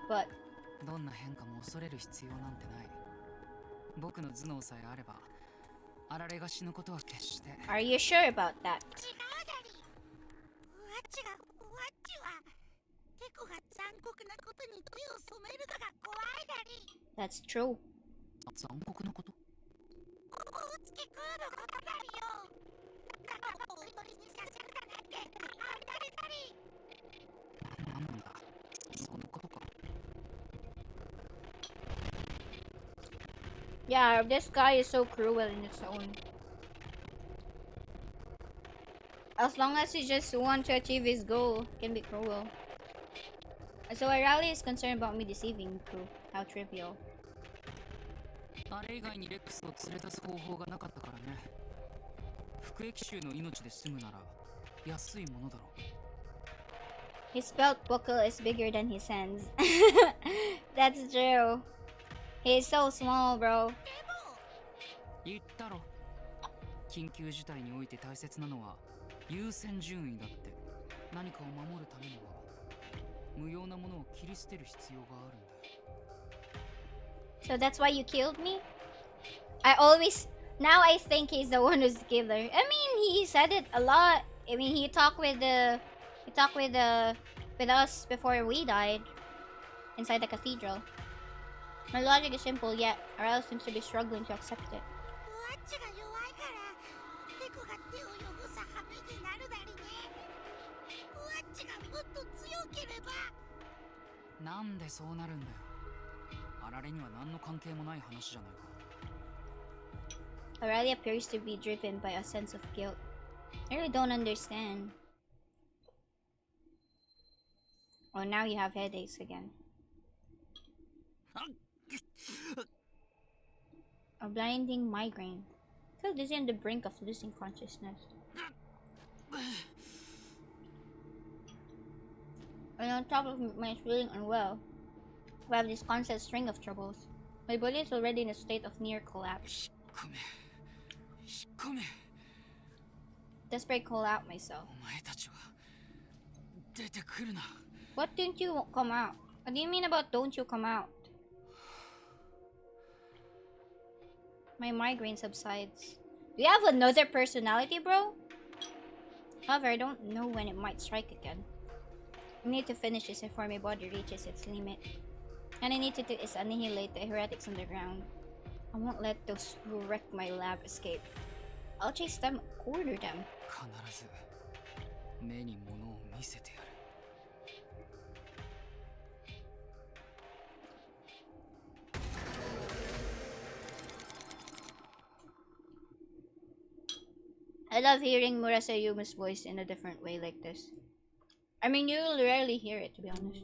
But どんな変化も恐れる必要なんてない。僕の頭脳さえあれば、あられが死ぬことは決して。 are you sure about that? 違うだり。ワッチはテコが残酷なことに手を染めるのが怖いだり。 That's true. 残酷なこと？ おつけ食うのことだりよ。だからお祈りにさせるだなんてあんだりだり。なんだ、そのことか。 Yeah, this guy is so cruel in its own. As long as he just wants to achieve his goal, he can be cruel. So Arali is concerned about me deceiving crew. How trivial. あれ以外にレックスを連れ出す方法がなかったからね。服役囚の命で済むなら安いものだろう。 His belt buckle is bigger than his hands. That's true. He's so small, bro. 言ったろ。緊急事態において大切なのは優先順位だって。何かを守るためには無用なものを切り捨てる必要があるんだよ。 So that's why you killed me? Now I think he's the one who's the killer. I mean, he said it a lot. I mean, he talked with us before we died inside the cathedral. My logic is simple, yet Arel seems to be struggling to accept it. ワッチが弱いからテコが手を汚さ羽目になるだりね。ワッチがもっと強ければ。なんでそうなるんだよ。あられには何の関係もない話じゃないか。 Aurelia appears to be driven by a sense of guilt. I really don't understand. Oh, now you have headaches again. A blinding migraine. I feel dizzy on the brink of losing consciousness. And on top of my feeling unwell, I have this constant string of troubles. My body is already in a state of near collapse. Desperate call out myself. What didn't you come out? What do you mean about don't you come out? My migraine subsides. Do you have another personality, bro? However, I don't know when it might strike again. I need to finish this before my body reaches its limit. And I need to do is annihilate the heretics underground. I won't let those who wrecked my lab escape. I'll chase them, corner them. 必ず目に物を見せてやる。 I love hearing Murasayuma's voice in a different way like this. I mean, you'll rarely hear it, to be honest.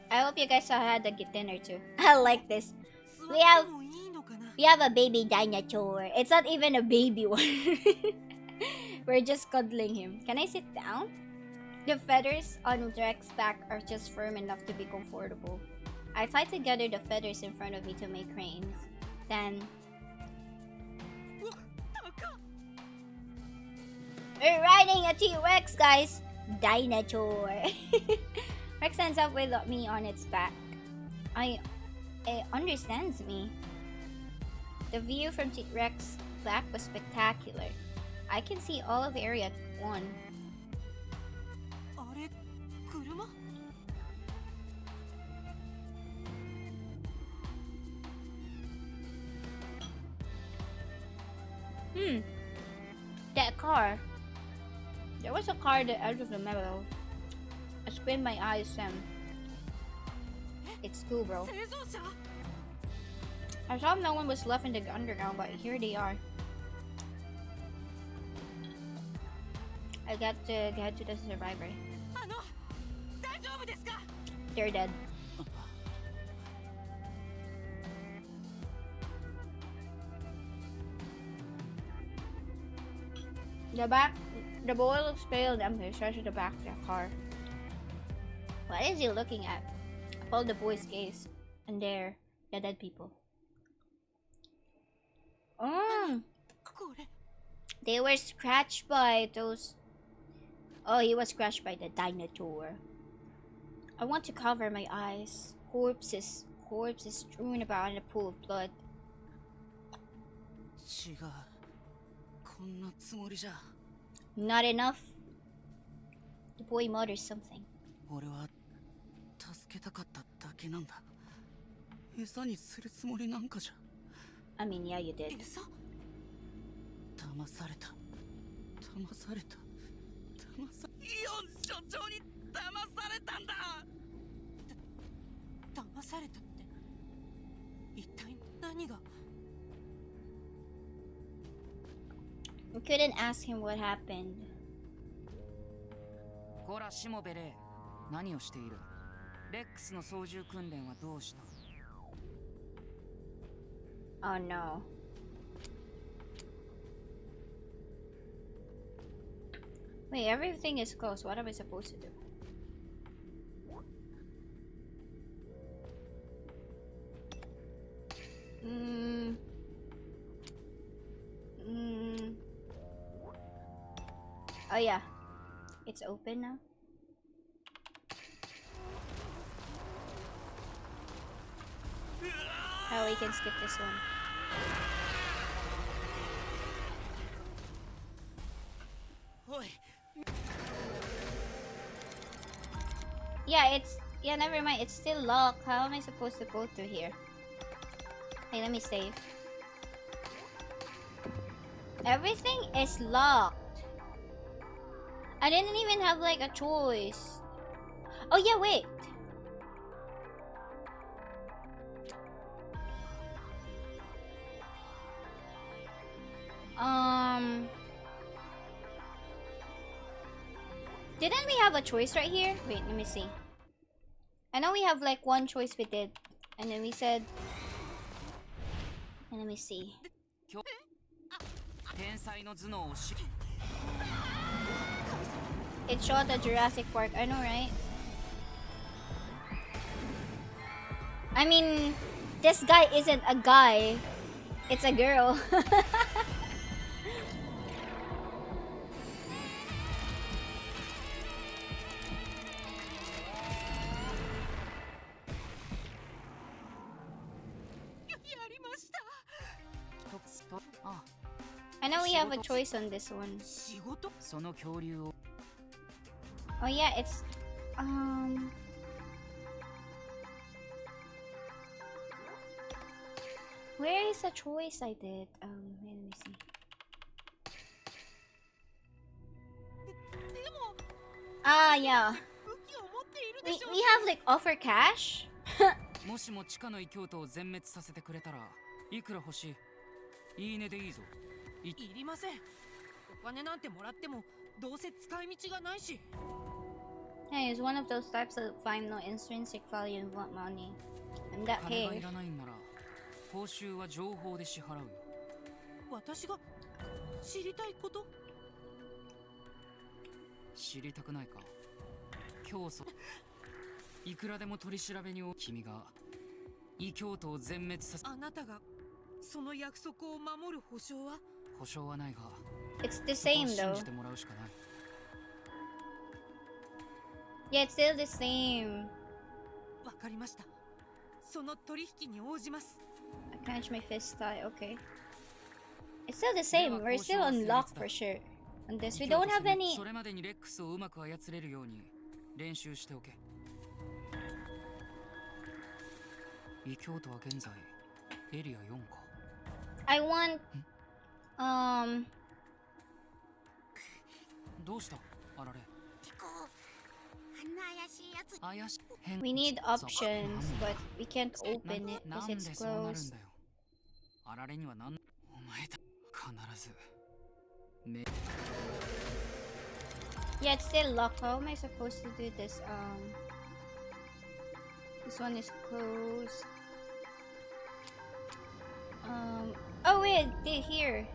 I hope you guys had a good dinner too. I like this. We have a baby dinosaur. It's not even a baby one. We're just cuddling him. Can I sit down? The feathers on Drex's back are just firm enough to be comfortable. I tie together the feathers in front of me to make reins. Then We're riding a T-Rex, guys. Dinosaur. Rex ends up with me on its back. It understands me. The view from T-Rex back was spectacular. I can see all of the area at one. あれ車？ That car. There was a car at the edge of the meadow. I squint my eyes and it's cool, bro. 製造車？ I thought no one was left in the underground, but here they are. I got to get to the survivor. 大丈夫ですか？ They're dead. The boy looks pale and empty, stretches the back of the car. What is he looking at? I followed the boy's gaze, and there, the dead people. Oh, これ they were scratched by those. Oh, he was scratched by the dinosaur. I want to cover my eyes. Corpses strewn about in a pool of blood. 違う。こんなつもりじゃ。 Not enough. The boy mutters something. 俺は助けたかっただけなんだ。餌にするつもりなんかじゃ。 I mean, yeah, you did. 餌？騙された。騙された。イオン所長に騙されたんだ。騙されたって。一体何が？ We couldn't ask him what happened. こらしもべれ、何をしている？レックスの操縦訓練はどうした？ Oh no. Wait, everything is closed. What are we supposed to do? Oh yeah. It's open now. Oh, we can skip this one. Yeah, never mind. It's still locked. How am I supposed to go through here? Hey, let me save. Everything is locked. I didn't even have like a choice. Oh yeah, wait. Didn't we have a choice right here? Wait, let me see. I know we have like one choice we did. And then we said... And let me see. 天才の頭脳を知 It showed the Jurassic Park. I know, right? I mean, this guy isn't a guy. It's a girl. I know we have a choice on this one. 仕事？ その恐竜を Oh yeah, it's where is the choice I did? Let me see. Ah yeah. We have like offer cash? もしも地下の異教徒を全滅させてくれたらいくら欲しい？いいねでいいぞ。いりません。お金なんてもらってもどうせ使い道がないし。 Hey, it's one of those types that find no intrinsic value and want money. I'm that 金が cave. いらないんなら報酬は情報で支払うよ。私が知りたいこと？知りたくないか？教祖いくらでも取り調べに君が異教徒を全滅させあなたがその約束を守る保証は？保証はないが It's the そこを same 信 though. じてもらうしかない。 Yeah, it's still the same. わかりました。その取引に応じます。I clench my fist tie, okay. It's still the same. We're still on lock for sure. On this, we don't have any. それまでにレックスをうまく操れるように練習しておけ。異教徒は現在エリア4か。 I want どうしたあられ。テコ、あんな怪しいやつ。怪しい変 we need options, but we can't open it な because んで it's そうなるん closed. だよ。あられにはなんお前だ必ずめ Yeah, it's still locked. How am I supposed to do this? This one is closed. Oh wait, here.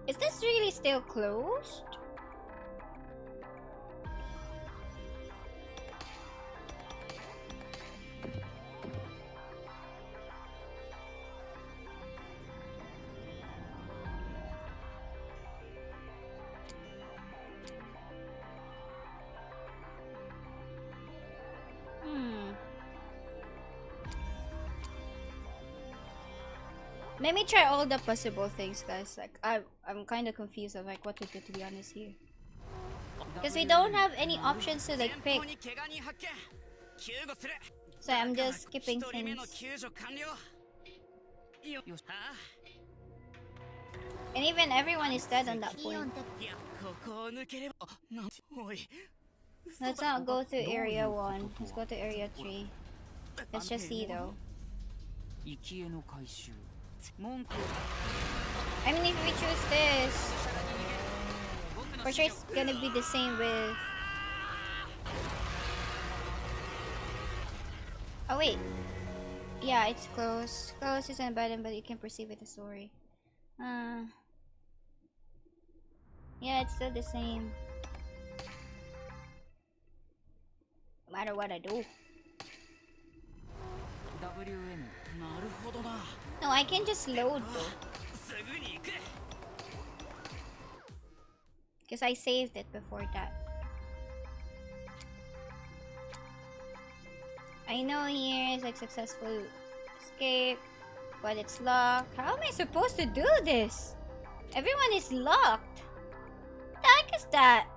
Is this really still closed? Let me try all the possible things, guys. Like I'm kind of confused of like what to do, to be honest here, because we don't have any options to like pick. So I'm just skipping things. And even everyone is dead on that point. Let's not go to area 1. Let's go to area 3. Let's just see though. 生き絵の回収文句 I mean, if we choose this, for sure it's gonna be the same with. Oh wait, yeah, it's closed. Closed is an button, but you can proceed with the story. Yeah, it's still the same. No matter what I do. WN なるほどな No, I can just load though. すぐに行く Because I saved it before that. I know here is like successful escape, but it's locked. How am I supposed to do this? Everyone is locked. What the heck is that?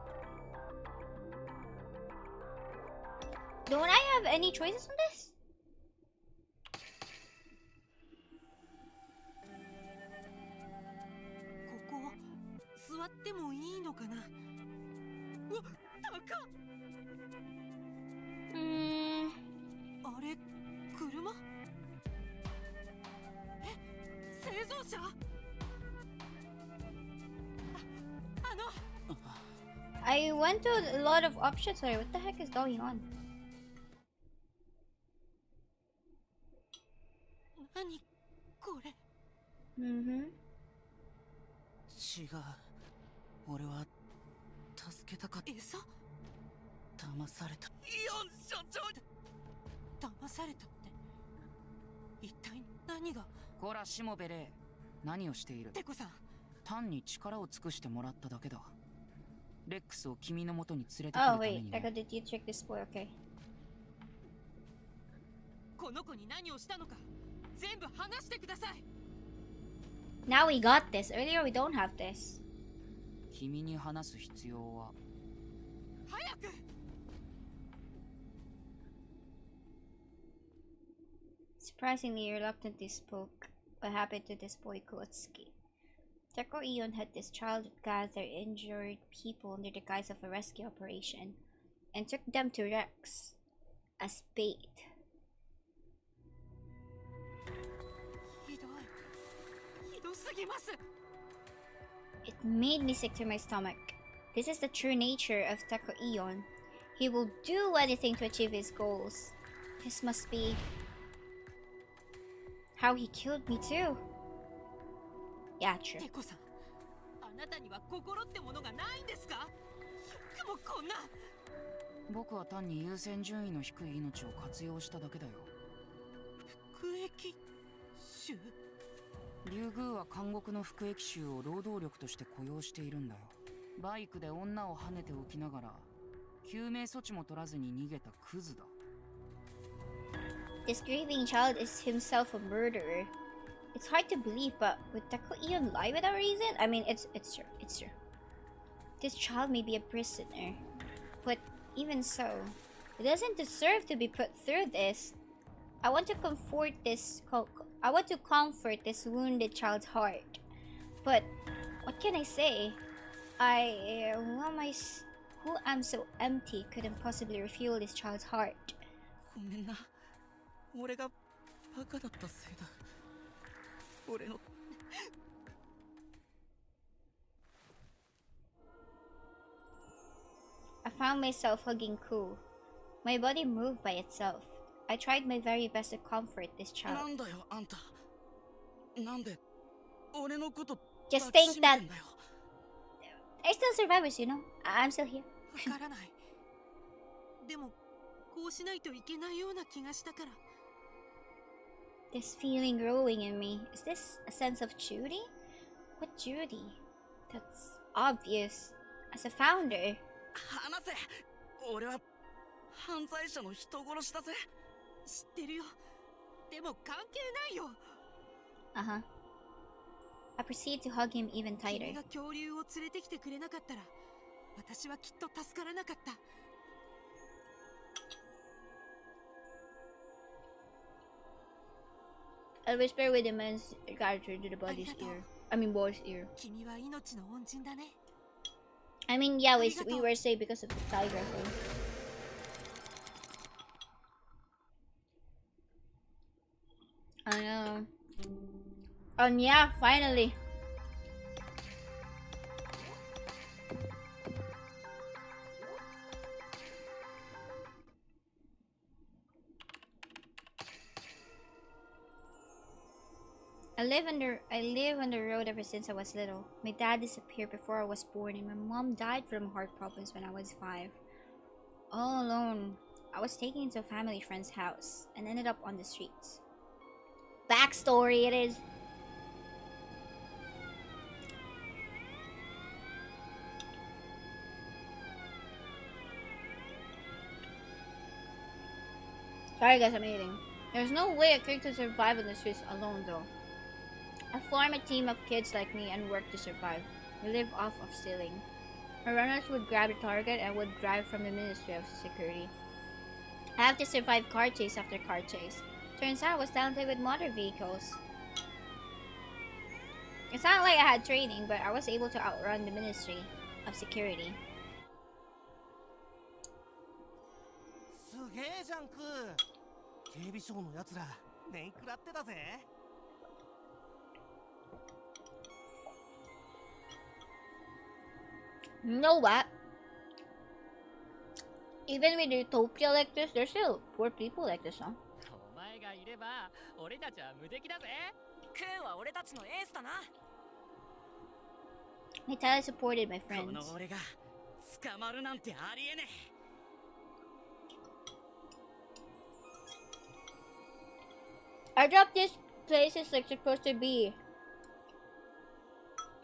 Don't I have any choices on this?座ってもいいのかな。うわ、高っ。あれ、車？え、製造車？I went to a lot of options. Sorry, what the heck is going on? 何これ？違う。俺は助けたかった。餌？騙された。イオン所長。騙されたって一体何が？こらしもべれ何をしている？テコさん、単に力を尽くしてもらっただけだ。レックスを君の元に連れてくるた Oh め wait, に I ね。 got did you check this boy? Okay. この子に何をしたのか全部話してください。Now we got this. Earlier we don't have this. 君に話す必要は。早く。Surprisingly reluctantly spoke what happened to this boy Klotski. Teko Eon had this child gather injured people under the guise of a rescue operation and took them to Rex as bait. ひどすぎます。 It made me sick to my stomach. This is the true nature of Teko Eon. He will do anything to achieve his goals. This must be how he killed me too. Yeah, true. テコさん、あなたには心ってものがないんですか？よくもこんな。僕は単に優先順位の低い命を活用しただけだよ。服役種？竜宮は監獄の服役囚を労働力として雇用しているんだよ。バイクで女を跳ねておきながら救命措置も取らずに逃げたクズだ。 This grieving child is himself a murderer. It's hard to believe, but would Taku Ion lie without reason? I mean, it's true. It's true. This child may be a prisoner, but even so, it doesn't deserve to be put through this. I want to comfort this wounded child's heart. But what can I say? Who am so empty couldn't possibly refuel this child's heart. ごめんな。俺がバカだったせいだ。俺の I found myself hugging Ku. My body moved by itself. I tried my very best to comfort this な child. んだよあんた。なんで俺のこと Just 抱き think しめ that てんだよ。 they're still survivors, you know? I'm still here. わからない。でもこうしないといけないような気がしたから。 This feeling growing in me. Is this a sense of duty? What duty? That's obvious. As a founder. 話せ。俺は犯罪者の人殺しだぜ。知ってるよ。でも関係ないよ。 Uh-huh. I proceed to hug him even 君 tighter. が恐竜を連れてきてくれなかったら、私はきっと助からなかった。 I'll whisper with immense character to the body's ear. I mean, boy's ear. 君は命の恩人だね。 I mean, yeah, we were saved because of the tiger thing. I know. And yeah, finally. I live on the road ever since I was little. My dad disappeared before I was born, and my mom died from heart problems when I was 5. All alone, I was taken into a family friend's house and ended up on the streets. Backstory it is. Sorry guys, I'm eating. There's no way a kid could survive on the streets alone though. I form a team of kids like me and work to survive. We live off of stealing. Our runners would grab a target and would drive from the Ministry of Security. I have to survive car chase after car chase. Turns out I was talented with motor vehicles. It's not like I had training, but I was able to outrun the Ministry of Security. すげえじゃんクー。警備省のやつら年食らってたぜ。You know what? Even with utopia like this, there's still poor people like this, huh? お前がいれば俺たちは無敵だぜ。クーは俺たちのエースだな。 I totally supported my こ friends. の俺が捕まるなんてありえねえ。 I dropped this place is like supposed to be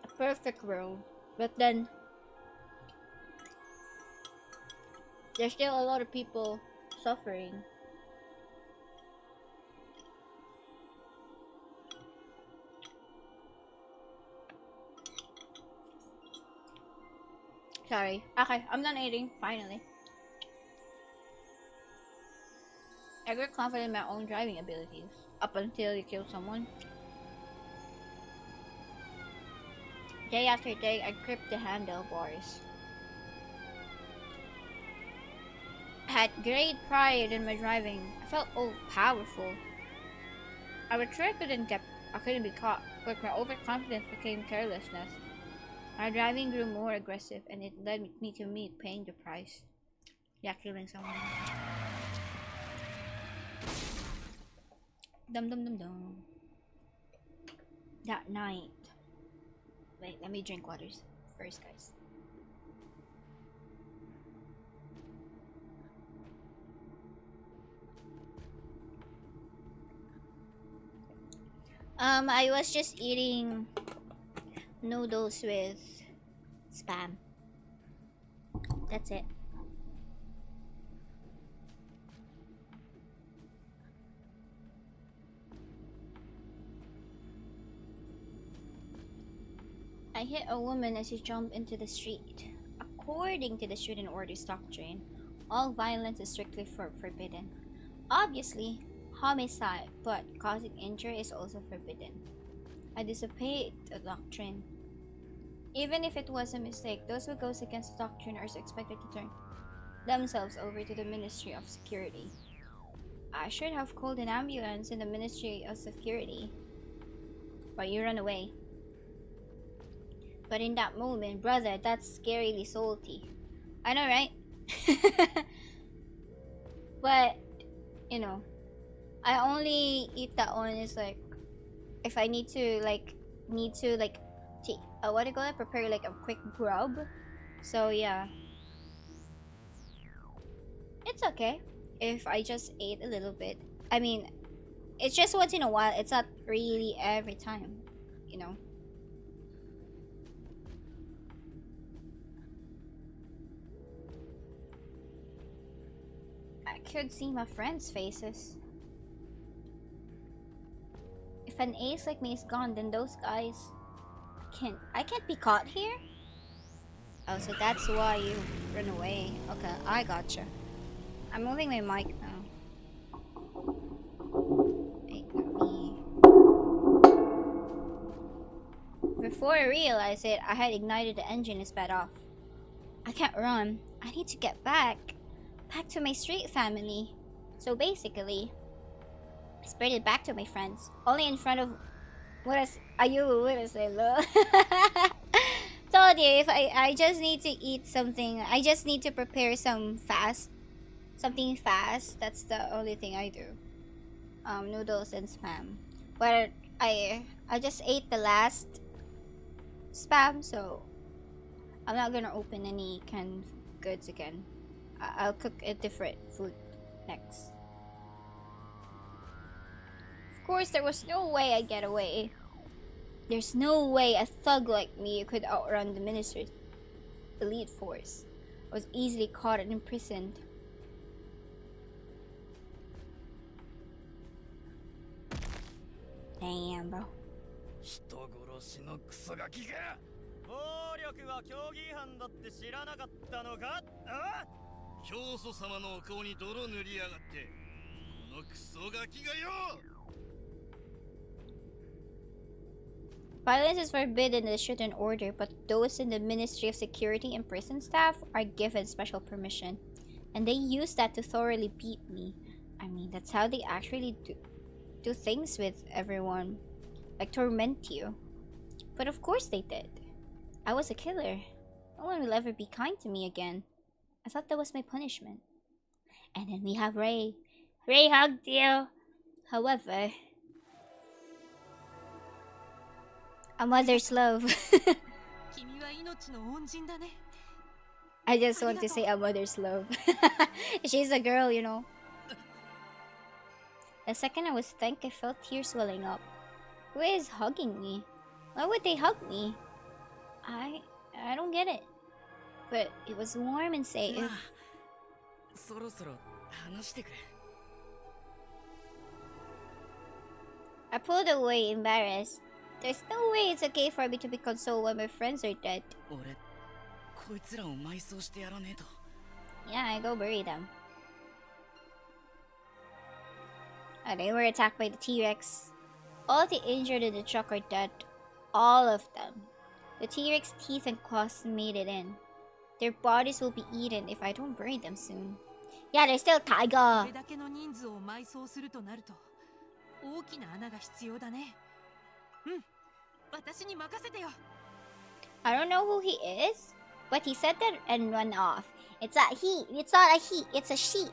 a perfect world, but then there's still a lot of people suffering. Sorry. Okay, I'm done eating, finally. I grew confident in my own driving abilities. Up until you kill someone. Day after day, I gripped the handlebars. I had great pride in my driving. I felt all powerful. I was sure I couldn't be caught, but my overconfidence became carelessness. My driving grew more aggressive, and it led me to paying the price. Yeah, killing someone. Dum dum dum dum. That night. Wait, let me drink waters first, guys. I was just eating noodles with spam. That's it. I hit a woman as she jumped into the street. According to the Shuten Order's doctrine, all violence is strictly forbidden. Obviously, homicide, but causing injury is also forbidden. I disobeyed the doctrine. Even if it was a mistake, those who goes against the doctrine are expected to turn themselves over to the Ministry of Security. I should have called an ambulance in the Ministry of Security, but you ran away. But in that moment, brother, that's scarily salty. I know, right? But, you know, I only eat that one is like, if I need to, what do you call it? Prepare like a quick grub. So, yeah. It's okay if I just ate a little bit. I mean, it's just once in a while. It's not really every time, you know. I could see my friends' faces. If an ace like me is gone, then those guys I can't be caught here? Oh, so that's why you run away. Okay, I gotcha. I'm moving my mic now. Wait, let me... Before I realized it, I had ignited the engine and sped off. I can't run. I need to get back to my street family. So basically, I sprinted back to my friends, only in front of what is told you if I just need to eat something. I just need to prepare something fast. That's the only thing I do. Noodles and spam. But I just ate the last spam, so I'm not gonna open any canned goods again. I'll cook a different food next. Of course, there was no way I'd get away. There's no way a thug like me could outrun the minister's elite force. I was easily caught and imprisoned. Damn, bro. 人殺しのクソガキが暴力は競技違反だって知らなかったのかあ教祖様のお顔に泥塗りやがってこのクソガキがよ Violence is forbidden in the Shuten Order, but those in the Ministry of Security and prison staff are given special permission. And they use that to thoroughly beat me. I mean, that's how they actually do things with everyone. Like torment you. But of course they did. I was a killer. No one will ever be kind to me again. I thought that was my punishment. And then we have Ray. Ray hugged you. However... a mother's love. I just want to say a mother's love. She's a girl, you know. The second I was thanked, I felt tears welling up. Who is hugging me? Why would they hug me? I don't get it. But it was warm and safe. I pulled away, embarrassed. There's no way it's okay for me to be consoled when my friends are dead. Yeah, I go bury them. They were attacked by the T-Rex. All the injured in the truck are dead. All of them. The T-Rex teeth and claws made it in. Their bodies will be eaten if I don't bury them soon. Yeah, they're still tiger. I don't know who he is, but he said that and ran off. It's a he. It's not a he. It's a she.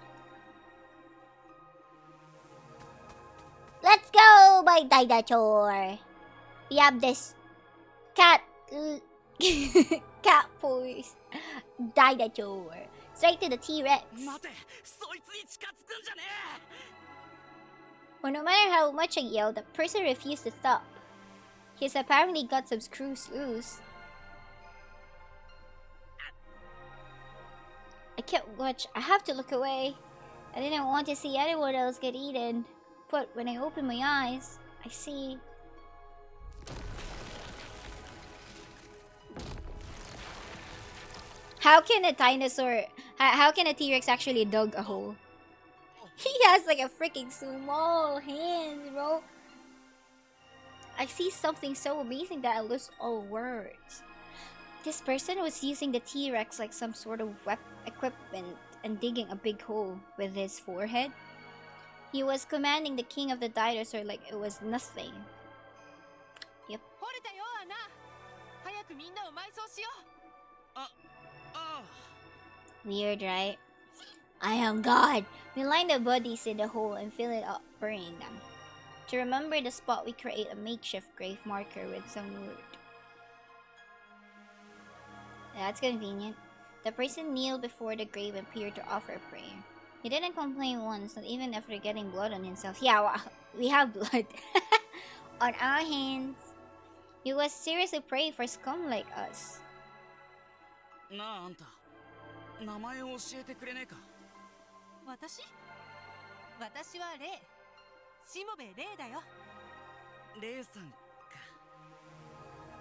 Let's go, my dinosaur. We have this cat poised dinosaur. Straight to the T-Rex. Well, no matter how much I yelled, the person refused to stop. He's apparently got some screws loose. I can't watch. I have to look away. I didn't want to see anyone else get eaten. But when I open my eyes, I see... How can a dinosaur... How can a T-Rex actually dug a hole? He has like a freaking small hands, bro. I see something so amazing that I lose all words. This person was using the T-Rex like some sort of equipment and digging a big hole with his forehead. He was commanding the king of the dinosaur like it was nothing. Yep. Weird, right? I am God. We line the bodies in the hole and fill it up, burying them. To remember the spot, we create a makeshift grave marker with some wood. That's convenient. The person kneeled before the grave and appeared to offer prayer. He didn't complain once, not even after getting blood on himself. Yeah, well, we have blood on our hands. He was seriously praying for scum like us. なあ、あんた名前を教えてくれねえか。私はレイ。しもべレイだよ。レイさんか。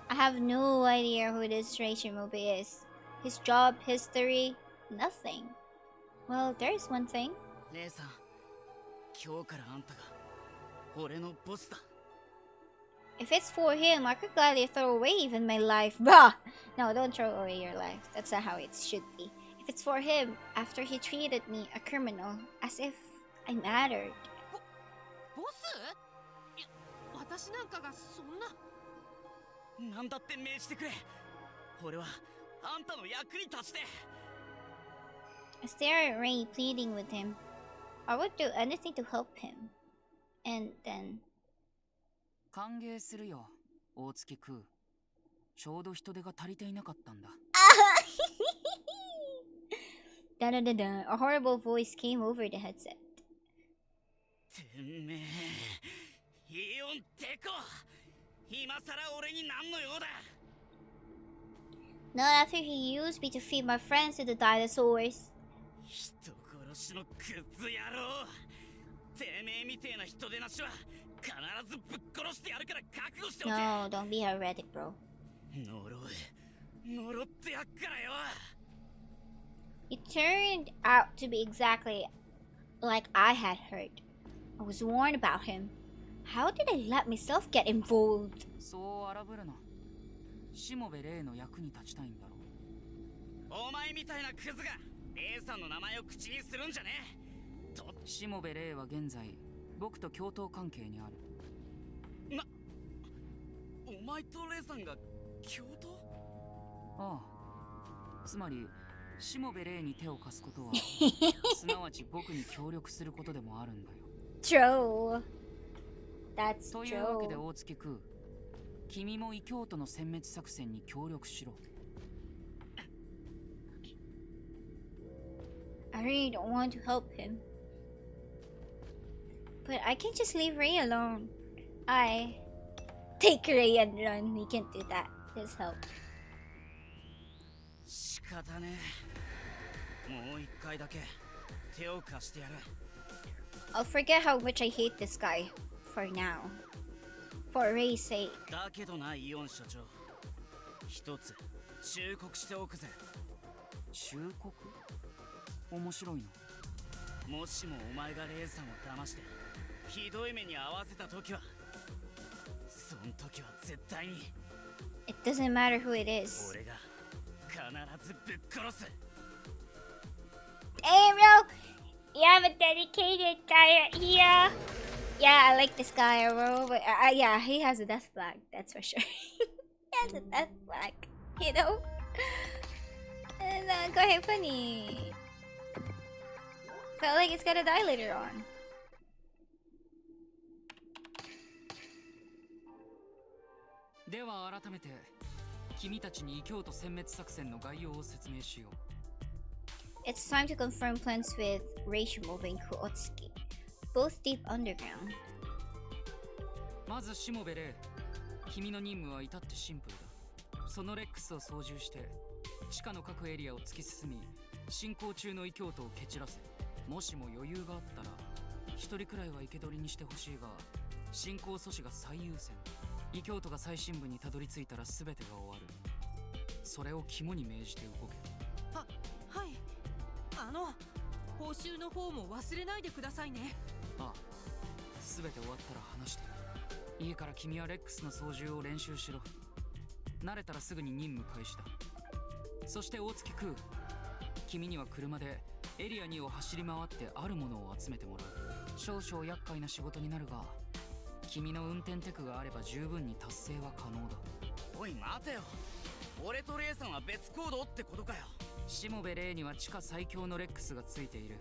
I have no idea who this Shimobe is. His job, history, nothing. Well, there's one thing. レイさん、今日からあんたが俺のボスだ。If it's for him, I could gladly throw away even my life. Bah! No, don't throw away your life. That's not how it should be. If it's for him, after he treated me, a criminal, as if I mattered. ボス？いや、私なんかがそんな。なんだって命じてくれ。俺はあんたの役に立ちて。I stare at Ray, pleading with him. I would do anything to help him. And then... 歓迎するよ、大月空。ちょうど人手が足りていなかったんだ。Dun dun dun dun. A horrible voice came over the headset. てめえ、イオンテコ。今さら俺に何の用だ。Not after he used me to feed my friends to the dinosaurs. 人殺しのクズ野郎。てめえみてえな人手なしは必ずぶっ殺してやるから覚悟しておけ。 No, don't be heretic, bro. 呪ってやっからよ。 It turned out to be exactly like I had heard. I was warned about him. How did I let myself get involved? そう荒ぶるな。しもべレイの役に立ちたいんだろ。お前みたいなクズがレイさんの名前を口にするんじゃねえ。としもべレイは現在僕と共闘関係にある。お前とレイさんが共闘？ああ。つまりしもべレイに手を貸すことはすなわち僕に協力することでもあるんだよ。True. That's というわけで true. 大月空、君も異教徒の殲滅作戦に協力しろ。I really don't want to help him. But I can't just leave Ray alone. Take Ray and run. We can't do that. Just help. 仕方ねえ。もう一回だけ手を貸してやる。 I'll forget how much I hate this guy. For now. For Ray's sake. だけどな、イオン所長。一つ忠告しておくぜ。忠告？面白いな。もしもお前がレイさんを騙してひどい目に遭わせた時は、そん時は絶対に It doesn't matter who it is. 俺が必ずぶっ殺す。 Hey, bro! You have a dedicated guy here. Yeah, I like this guy, bro. But yeah, he has a death flag. That's for sure. He has a death flag. You know? And go ahead, funny. Felt like it's gonna die later on. では改めて君たちに異教徒殲滅作戦の概要を説明しよう。 It's time to confirm plans with Reishimobe and Kuotsuki, both deep underground. まずしもべれ、君の任務は至ってシンプルだ。そのレックスを操縦して地下の各エリアを突き進み、進行中の異教徒を蹴散らせ。もしも余裕があったら一人くらいは生け捕りにしてほしいが、進行阻止が最優先。異教徒が最深部にたどり着いたら全てが終わる。それを肝に銘じて動け。はい。報酬の方も忘れないでくださいね。ああ、全て終わったら話して。いいから君はレックスの操縦を練習しろ。慣れたらすぐに任務開始だ。そして大月空、君には車でエリア2を走り回ってあるものを集めてもらう。少々厄介な仕事になるが、君の運転テクがあれば十分に達成は可能だ。おい待てよ、俺とレイさんは別行動ってことかよ。しもべレイには地下最強のレックスがついている。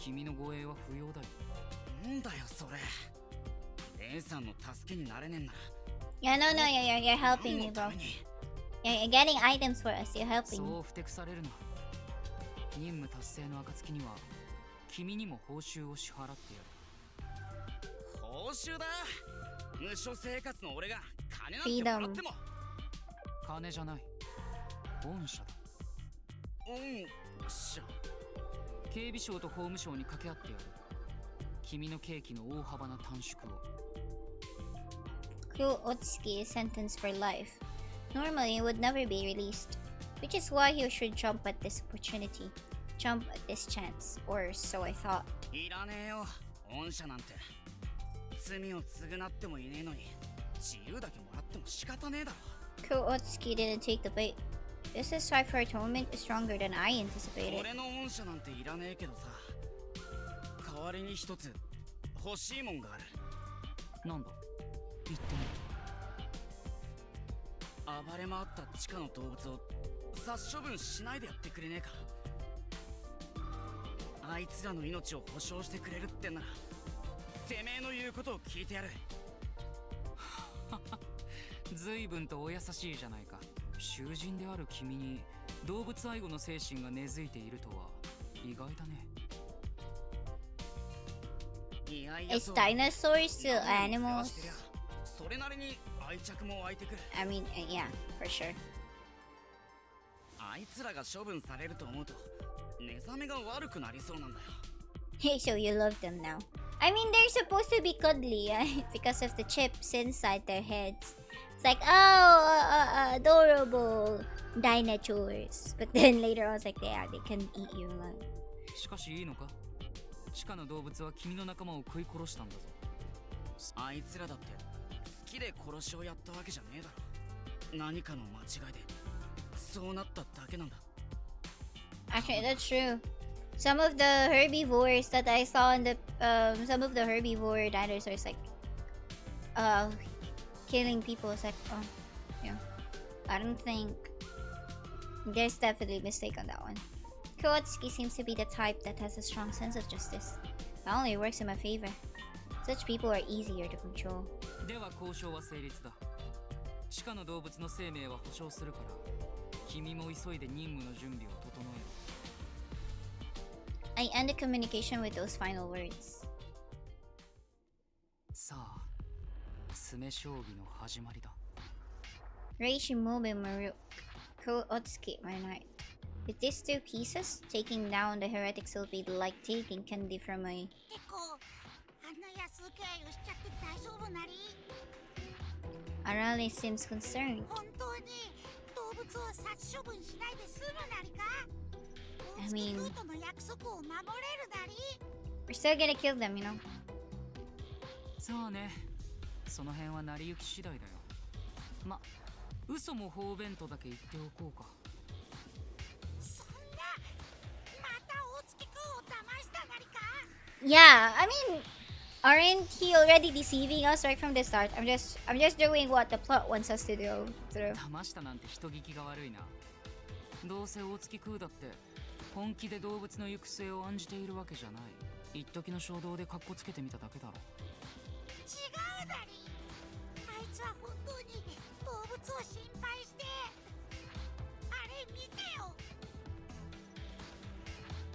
君の護衛は不要だよ。なんだよそれ。レイさんの助けになれねえんなら。 Yeah, no, no, you're helping me, 何のた bro. めに You're getting items for us. You're helping そ me. うふてくされるな。任務達成の暁には君にも報酬を支払ってやる。報酬だ。無所生活の俺が金なんてもらっても。金じゃない、恩赦だ。恩赦。警備省と法務省に掛け合ってやる。君の刑期の大幅な短縮を。Kyo Otsuki is sentenced for life. Normally, he would never be released, which is why he should jump at this opportunity. Jump at this chance, or so I thought. いらねえよ、恩赦なんて。罪を償ってもいねえのに自由だけもらっても仕方ねえだろ。 Kyo Otsuki didn't take the bait. This is why for atonement is stronger than I anticipated. 俺の恩赦なんていらねえけどさ、代わりに一つ欲しいもんがある。なんだ、言って暴れ回った地下の動物を殺処分しないでやってくれねえか。あいつらの命を保証してくれるってんなら、てめえの言うことを聞いてやる。み。随分とお優しいじゃないか。囚人である君に動物愛護の精神が根付いているとは意外だね。いやいや Is そう dinosaurs still 世話 animals? してりゃそれなりに愛着も湧いてくる。 I mean, yeah, for sure. あいつらが処分されると思うと寝覚めが悪くなりそうなんだよ。 Hey, so you love them now. I mean, they're supposed to be cuddly, right? Because of the chips inside their heads. It's like, oh, adorable dinosaurs. But then later on, it's like, yeah, they can eat you. Like. しかしいいのか。地下の動物は君の仲間を食い殺したんだぞ。あいつらだって好きで殺しをやったわけじゃねえだろ。何かの間違いでそうなっただけなんだ。 Actually, that's true. Some of the herbivores that I saw in the some of the herbivore dinosaurs like killing people is like, oh, yeah. I don't think there's definitely a mistake on that one. Kowatsuki seems to be the type that has a strong sense of justice. That only works in my favor. Such people are easier to control. では交渉は成立だ。地下の動物の生命は保証するから、君も急いで任務の準備を整えろ。I end the communication with those final words. さあ、詰将棋の始まりだ。 Reishi Mobe Maru Kowatsuki my knight. With these two pieces, taking down the heretics will be like taking candy from a 結構あんな安請け合いをしちゃって大丈夫なり。 Arale seems concerned. 本当に動物を殺処分しないで済むなりか。 I mean- 大月空との約束を守れるなり。 We're still gonna kill them, you know. さあね、その辺は成り行き次第だよ。ま、嘘も方便とだけ言っておこうか。そんなまた大月空を騙したなりか。 Yeah, I mean, aren't he already deceiving us right from the start? I'm just doing what the plot wants us to do. Through. 騙したなんて人聞きが悪いな。どうせ大月空だって本気で動物の行く末を案じているわけじゃない。一時の衝動でカッコつけてみただけだろ。違うなり。あいつは本当に動物を心配して。あれ見てよ。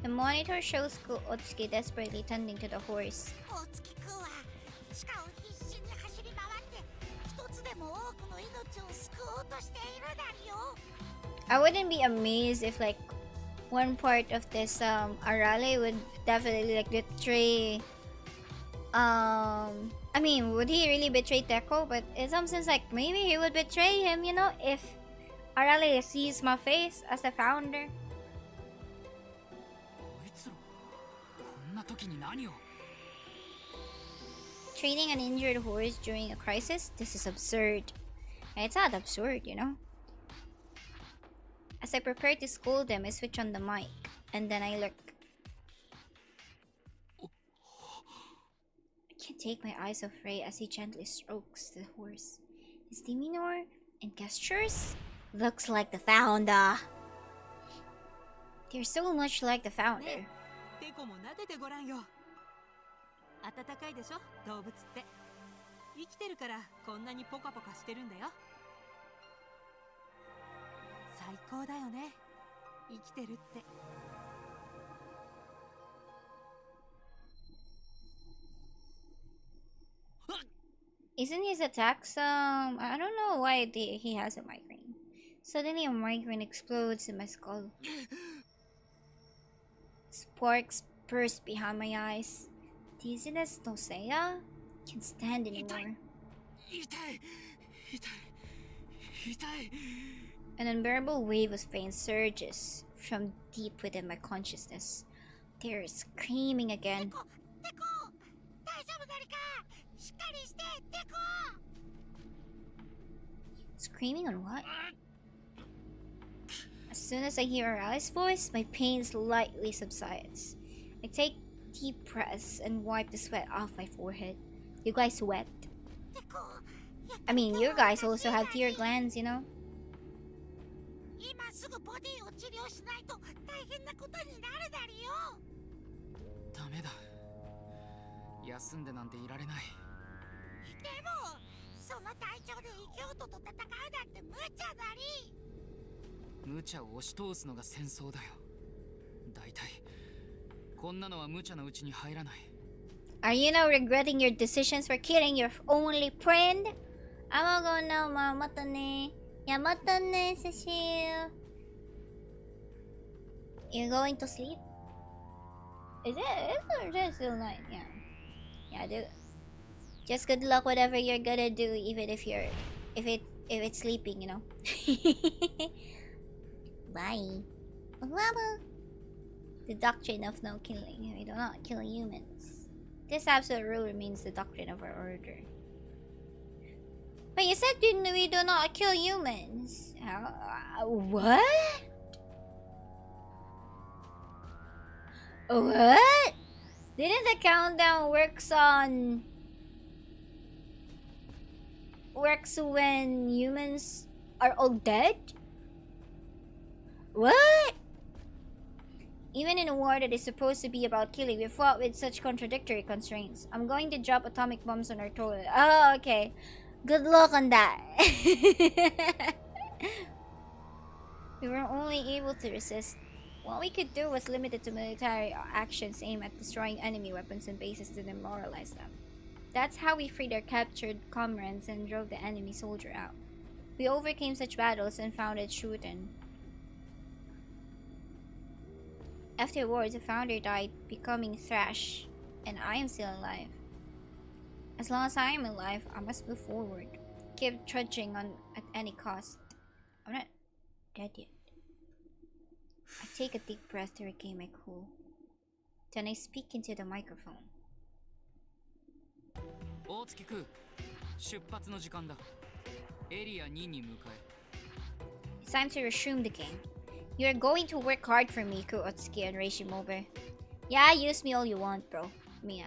The monitor shows Kowatsuki desperately tending to the horse. 大月空は鹿を必死に走り回 I wouldn't be amazed if like one part of this Arale would definitely like betray I mean, would he really betray Teko? But in some sense, like maybe he would betray him, you know, if Arale sees my face as the founder. こいつらこんな時に何を Treating an injured horse during a crisis? This is absurd. It's not absurd, you know. As I prepare to scold them, I switch on the mic, and then I look. I can't take my eyes off Ray as he gently strokes the horse. His demeanor and gestures looks like the founder. They're so much like the founder. テコも撫でてごらんよ。暖かいでしょ、動物って。生きてるからこんなにポカポカしてるんだよ。最高だよね、生きてるって。Isn't his attacks, I don't know why he has a migraine. Suddenly a migraine explodes in my skull. Sparks burst behind my eyes. Dizziness, nausea? Can't stand anymore. An unbearable wave of pain surges from deep within my consciousness. They're screaming again. Screaming on what? As soon as I hear Alice's voice, my pain slightly subsides. I take deep breaths and wipe the sweat off my forehead. You guys sweat? I mean, you guys also have tear glands, you know? 今すぐボディを治療しないと大変なことになるだりよ。ダメだ。休んでなんていられない。でもその体調で異教徒と戦うなんて無茶だり。無茶を押し通すのが戦争だよ。大体こんなのは無茶のうちに入らない。Are you now regretting your decisions for killing your only friend? I'm gonna go now, ma. Mata ne. Yeah, mata ne, Cecile. You're going to sleep? Is it still night? Yeah. Yeah, dude. Just good luck whatever you're gonna do, even if it's sleeping, you know. Bye. Mama. The doctrine of no killing. We do not kill humans. This absolute rule remains the doctrine of our order. But you said we do not kill humans. What? What? Didn't the countdown works when humans are all dead? What? Even in a war that is supposed to be about killing, we fought with such contradictory constraints. I'm going to drop atomic bombs on our toilet. Oh, okay. Good luck on that. We were only able to resist. What we could do was limited to military actions aimed at destroying enemy weapons and bases to demoralize them. That's how we freed our captured comrades and drove the enemy soldier out. We overcame such battles and founded Shuten. Afterwards, the founder died, becoming Thrash, and I am still alive. As long as I am alive, I must move forward. Keep trudging on at any cost. I'm not dead yet. I take a deep breath to regain my cool. Then I speak into the microphone. 大月く出発の時間だ。エリア2に向かえ。It's time to resume the game. You're going to work hard for me, Kuotsuki and Reishimobe. Yeah, use me all you want, bro. Me,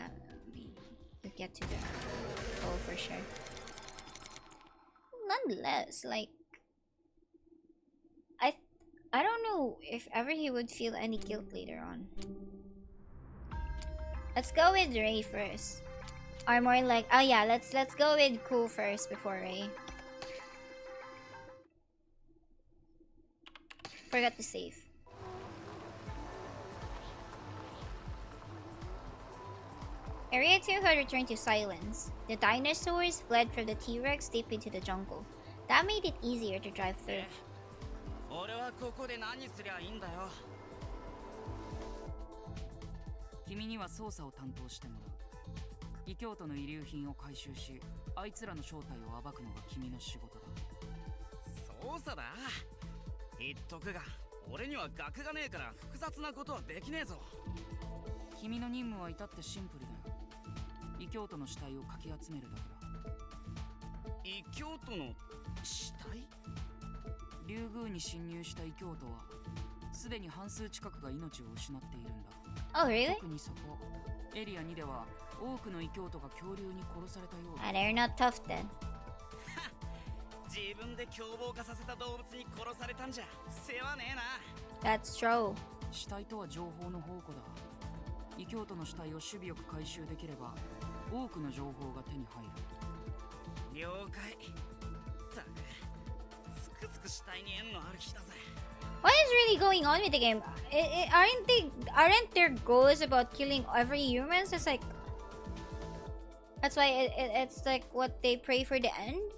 you'll get to the goal for sure. Nonetheless, like, I don't know if ever he would feel any guilt later on. Let's go with Ray first. Or more like, oh yeah, let's go with Ku first before Ray. Forgot to save. Area 2 had returned to silence. The dinosaurs fled from the T-Rex deep into the jungle. That made it easier to drive through. 俺はで何すりゃいいんだよ。君には捜査を担当してもらう。異教徒の遺留品を回収し、あいつらの正体を暴くのが君の仕事だ。捜査だ。言っとくが、俺には学がねえから複雑なことはできねえぞ。君の任務は至ってシンプルだよ。異教徒の死体をかき集めるだけだ。異教徒の死体？竜宮に侵入した異教徒はすでに半数近くが命を失っているんだ。 Oh, really? 特にそこエリア2では多くの異教徒が恐竜に殺されたようだ。 Ah, they're not tough then. 自分で凶暴化させた動物に殺されたんじゃ世話ねえな。 That's true. 死体とは情報の宝庫だ。異教徒の死体を守備よく回収できれば多くの情報が手に入る。了解。たくつくつく死体に縁のある日だぜ。 What is really going on with the game? Aren't their goals about killing every humans? It's like that's why it's like what they pray for the end.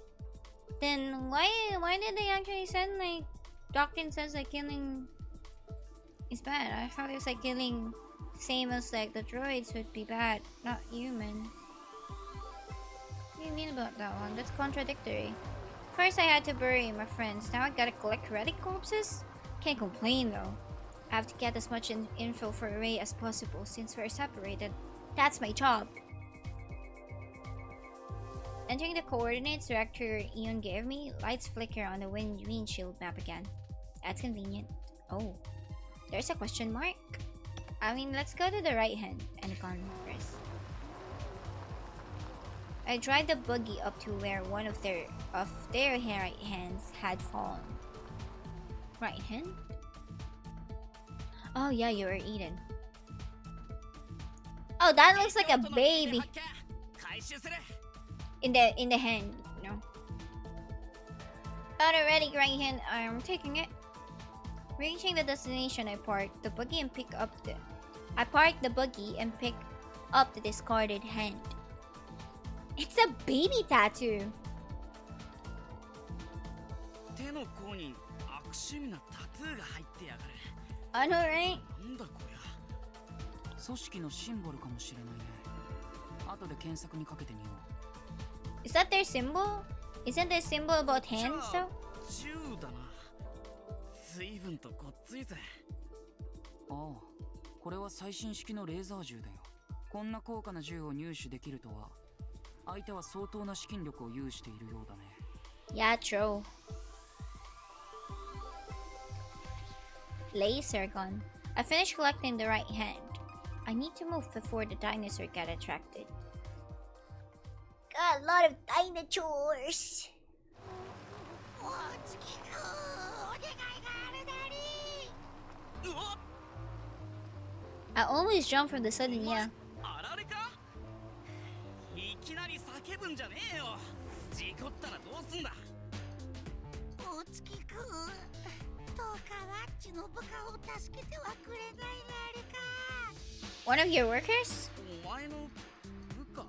Then why did they actually send like doctrine says like killing is bad? I thought it was like killing same as like the droids would be bad, not human. What do you mean about that one? That's contradictory. First I had to bury my friends, now I gotta collect relic corpses? Can't complain though. I have to get as much info for Ray as possible since we're separated. That's my job. Entering the coordinates Director Ian gave me, lights flicker on the windshield map again. That's convenient. Oh, there's a question mark. I mean, let's go to the right hand and first. I drive the buggy up to where one of their right hands had fallen. Right hand? Oh yeah, you were eaten. Oh, that looks like a baby in the hand, you know. Got it ready, right hand. I'm taking it. Reaching the destination, I park the buggy and pick up the discarded hand. It's a baby tattoo. 手の甲に悪趣味なタトゥーが入ってやがる。 I know, right? なんだこりゃ。組織のシンボルかもしれないね。後で検索にかけてみよう。 Is that their symbol? Isn't their symbol about hands though? 銃だな。随分とごっついぜ。ああ、これは最新式のレーザー銃だよ。こんな高価な銃を入手できるとは、相手は相当な資金力を有しているようだね。 Yeah, true. Laser gun. I finished collecting the right hand. I need to move before the dinosaur get attracted. Got a lot of dinosaurs. お月くん、お願いがあるだり。うわっ、 I almost jumped from the sudden, yeah. あられか。いきなり叫ぶんじゃねえよ。事故ったらどうすんだ。お月くん、どうかワッチの部下を助けてはくれないなあれか。 One of your workers? お前の部下。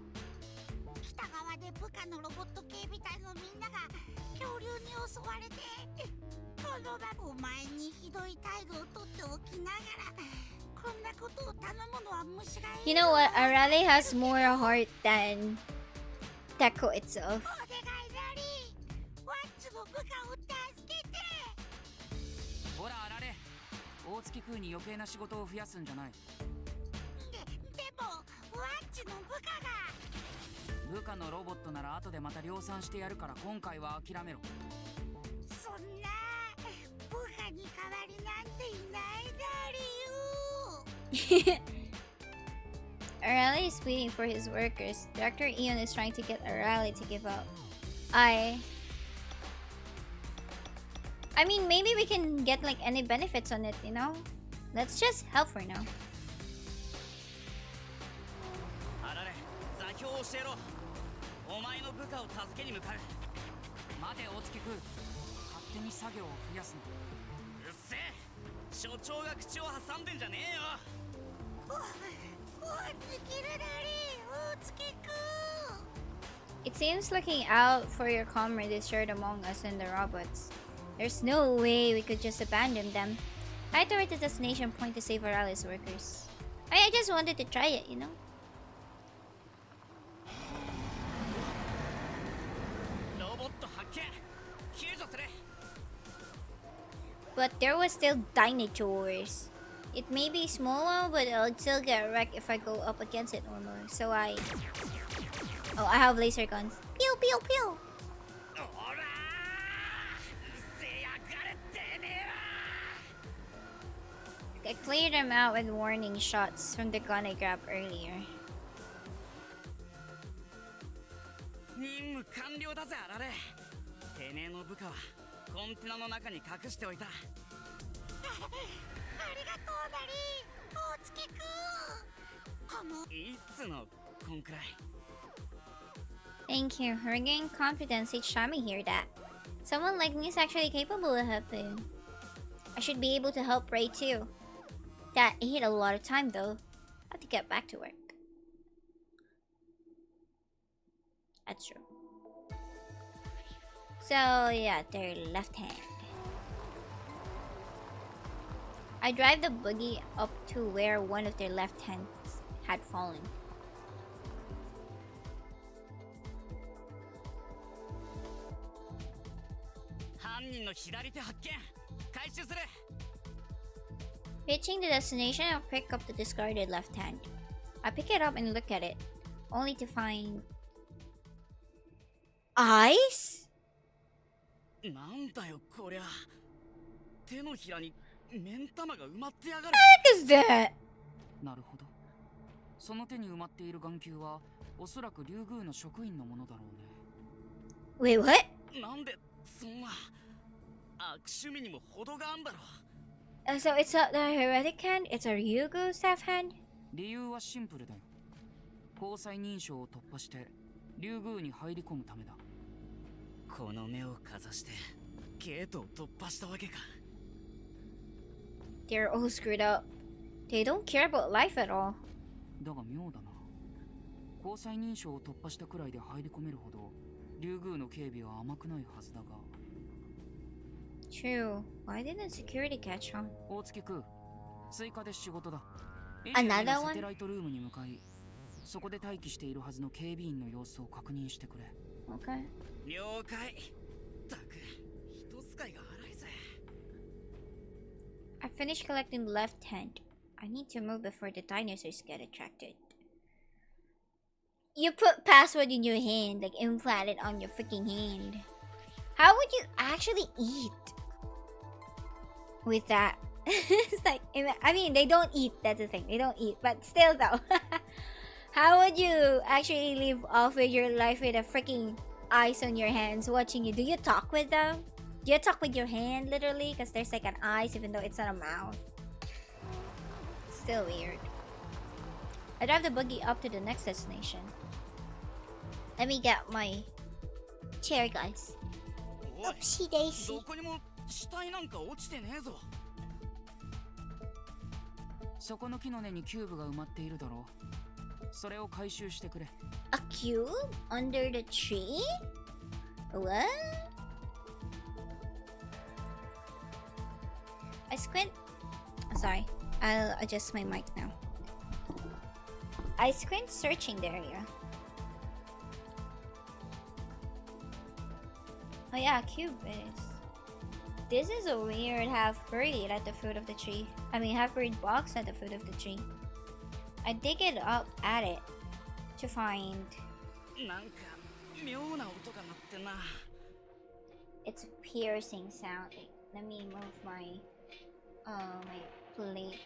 北側で部下のロボット警備隊のみんなが恐竜に襲われて、この場お前にひどい態度をとっておきながら、こんなことを頼むのは虫がいい。 You know what? Arale has more heart than Deco itself. お願いだり、ワッチの部下を助けて。ほらあられ、大月空に余計な仕事を増やすんじゃない。でもワッチの部下が。部下のロボットなら後でまた量産してやるから今回は諦めろ。そんな部下に代わりなんていないだりよ。Arale is pleading for his workers. Dr. Ian is trying to get Arale to give up. I mean, maybe we can get like any benefits on it, you know? Let's just help for now. あられ、座標を教えろ。お前の部下を助けに向かう。待て大月空、勝手に作業を増やすの。うっせえ、所長が口を挟んでんじゃねえよ。お月るだり、お月くん。 It seems looking out for your comrade is shared among us and the robots. There's no way we could just abandon them. Head toward the destination point to save our allies workers. I just wanted to try it, you know? ロボット発見救助する But there was still dinosaurs. It may be small, but I'll still get wrecked if I go up against it normally. So I... Oh, I have laser guns. Pew, pew, pew! おらーせやがれてめえ I cleared them out with warning shots from the gun I grabbed earlier. 任務完了だぜあられてめえの部下はコンテナの中に隠しておいたありがとうダリー大月くんこのいつのこんくらい Thank you. We're gaining confidence each time I hear that. Someone like me is actually capable of helping. I should be able to help Ray too. That ate a lot of time though. I have to get back to work. That's true. So yeah, their left hand. I drive the buggy up to where one of their left hands had fallen. Reaching the destination, I'll pick up the discarded left hand. I pick it up and look at it, only to find... eyes? なんだよこりゃ手のひらに目ん玉が埋まってやがる What is that? なるほど。その手に埋まっている眼球はおそらく竜宮の職員のものだろうね。 Wait, what? なんでそんな悪趣味にも程があんだろ So it's not the heretic hand, it's a Ryugu staff hand? 理由はシンプルだよ。交際認証を突破して竜宮に入り込むためだ。この目をかざしてゲートを突破したわけか They're all screwed up. They don't care about life at all. だが妙だな。交際認証を突破したくらいで入り込めるほど竜宮の警備は甘くないはずだが。True. Why didn't security catch on? 大月くん、追加で仕事だ。 Another サ one? テライトルームに向かい、そこで待機しているはずの警備員の様子を確認してくれ。 Okay. 了解ったく人使いが荒いぜ I finished collecting the left hand. I need to move before the dinosaurs get attracted. You put password in your hand, like implanted on your freaking hand. How would you actually eat with that? It's like, I mean, they don't eat, that's the thing. They don't eat, but still though. How would you actually live off with your life with a freaking eyes on your hands watching you? Do you talk with them? Do you talk with your hand literally? Because there's like an eyes even though it's not a mouth. Still weird. I drive the buggy up to the next destination. Let me get my chair, guys. おい Oopsie daisy. どこにも死体なんか落ちてねえぞそこの木の根にキューブが埋まっているだろう。それを回収してくれ。 A cube under the tree? What? I squint. Sorry, I'll adjust my mic now. I squint searching the area. Oh yeah, cube is. This is a weird half buried at the foot of the tree. I mean, half buried box at the foot of the tree. I dig it up at it to find. なんか妙な音が鳴ってんな It's a piercing sound. Let me move my my plate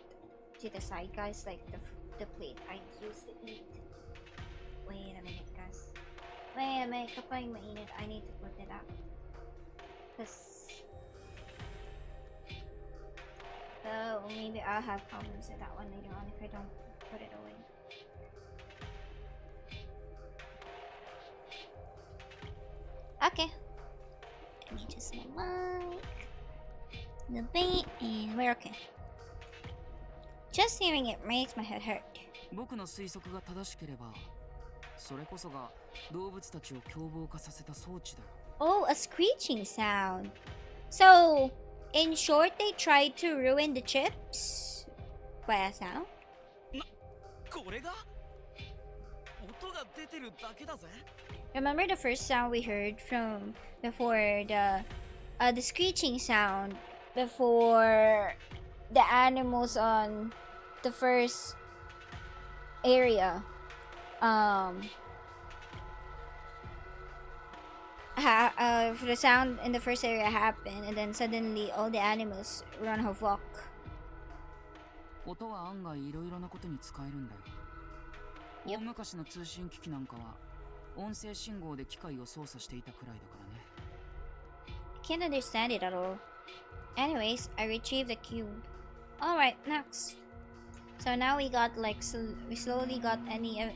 to the side, guys. Like the plate I used to eat. Wait a minute, guys. Wait a minute. Kapag mainit, I need to put it up. Cause maybe I'll have problems with that one later on if I don't put it away. Okay. Let me adjust my mic. The bait, and we're okay. Just hearing it makes my head hurt. 僕の推測が正しければ、それこそが動物たちを凶暴化させた装置だよ。 Oh, a screeching sound. So, in short, they tried to ruin the chips by a sound. これが音が出てるだけだぜ。 Remember the first sound we heard from before, the screeching sound before the animals on the first area the sound in the first area happened, and then suddenly all the animals run havoc. 音は案外いろいろなことに使えるんだよ。大昔の通信機器なんかは音声信号で機械を操作していたくらいだからね。 Can't understand it at all. Anyways, I retrieved the cube. Alright, next. So now we got like we slowly got any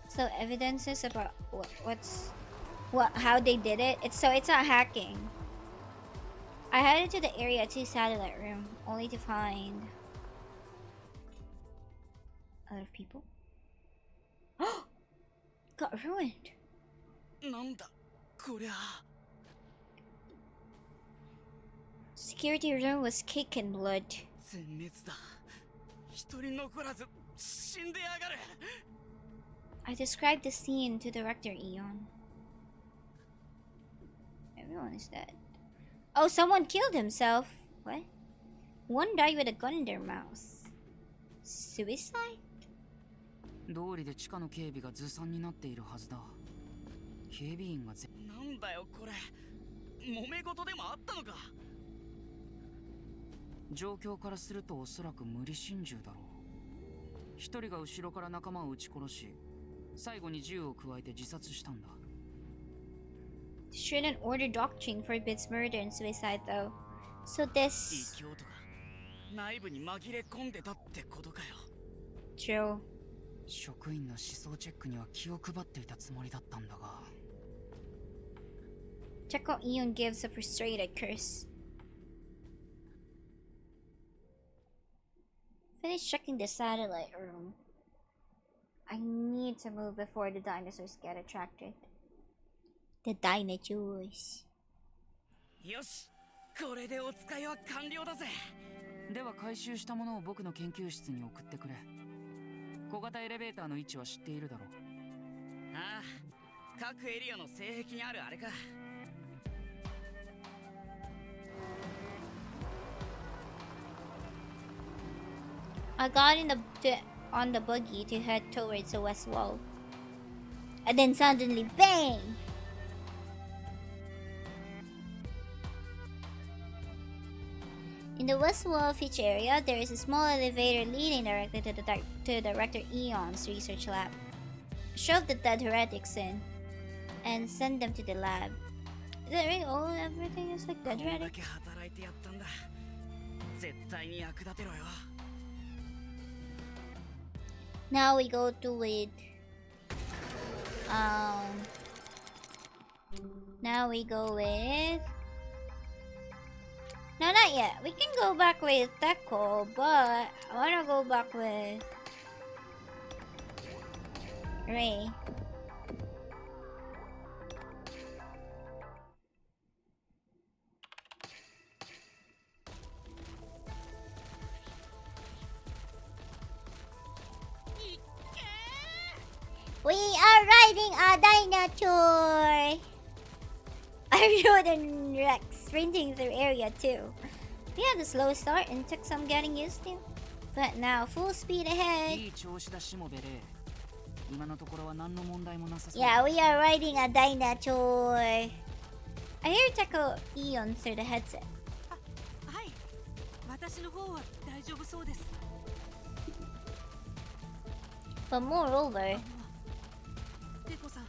slow evidences about how they did it. It's not hacking. I headed to the area to satellite room only to find a lot of people. Got ruined. なんだこりゃ。 Security room was caked in blood. 全滅だ。一人残らず死んでやがる。 I described the scene to Director Eon. Everyone is dead. Oh, someone killed himself. What? One died with a gun in their mouth. Suicide? 道理で地下の警備がずさんになっているはずだ。警備員がなんだよこれ。揉め事でもあったのか。状況からするとおそらく無理心中だろう。一人が後ろから仲間を撃ち殺し、最後に銃を加えて自殺したんだ。Shouldn't order doctrine forbids murder and suicide though. So this... 異教徒が内部に紛れ込んでたってことかよ。 True. 職員の思想チェックには気を配っていたつもりだったんだが。Check out Eon gives a frustrated curse. Finish checking the satellite room. I need to move before the dinosaurs get attracted. The dinosaurs. よし、これでお使いは完了だぜ。では回収したものを僕の研究室に送ってくれ。小型エレベーターの位置は知っているだろう。ああ、各エリアの性癖にあるあれか。 I got on the buggy to head towards the west wall. And then suddenly, bang! In the west wall of each area, there is a small elevator leading directly to Director Eon's research lab. Shove the dead heretics in and send them to the lab. Is that really all? Everything is like dead heretics? Now we go to it. Now we go with. No, not yet. We can go back with Teko, but I wanna go back with Ray. We are riding a dinosaur! I rode on Rex, sprinting through area 2. We had a slow start and took some getting used to. But now, full speed ahead. Yeah, we are riding a dinosaur. I hear Teko Eon through the headset. はい、私の方は大丈夫そうです。 But moreover, テコさん、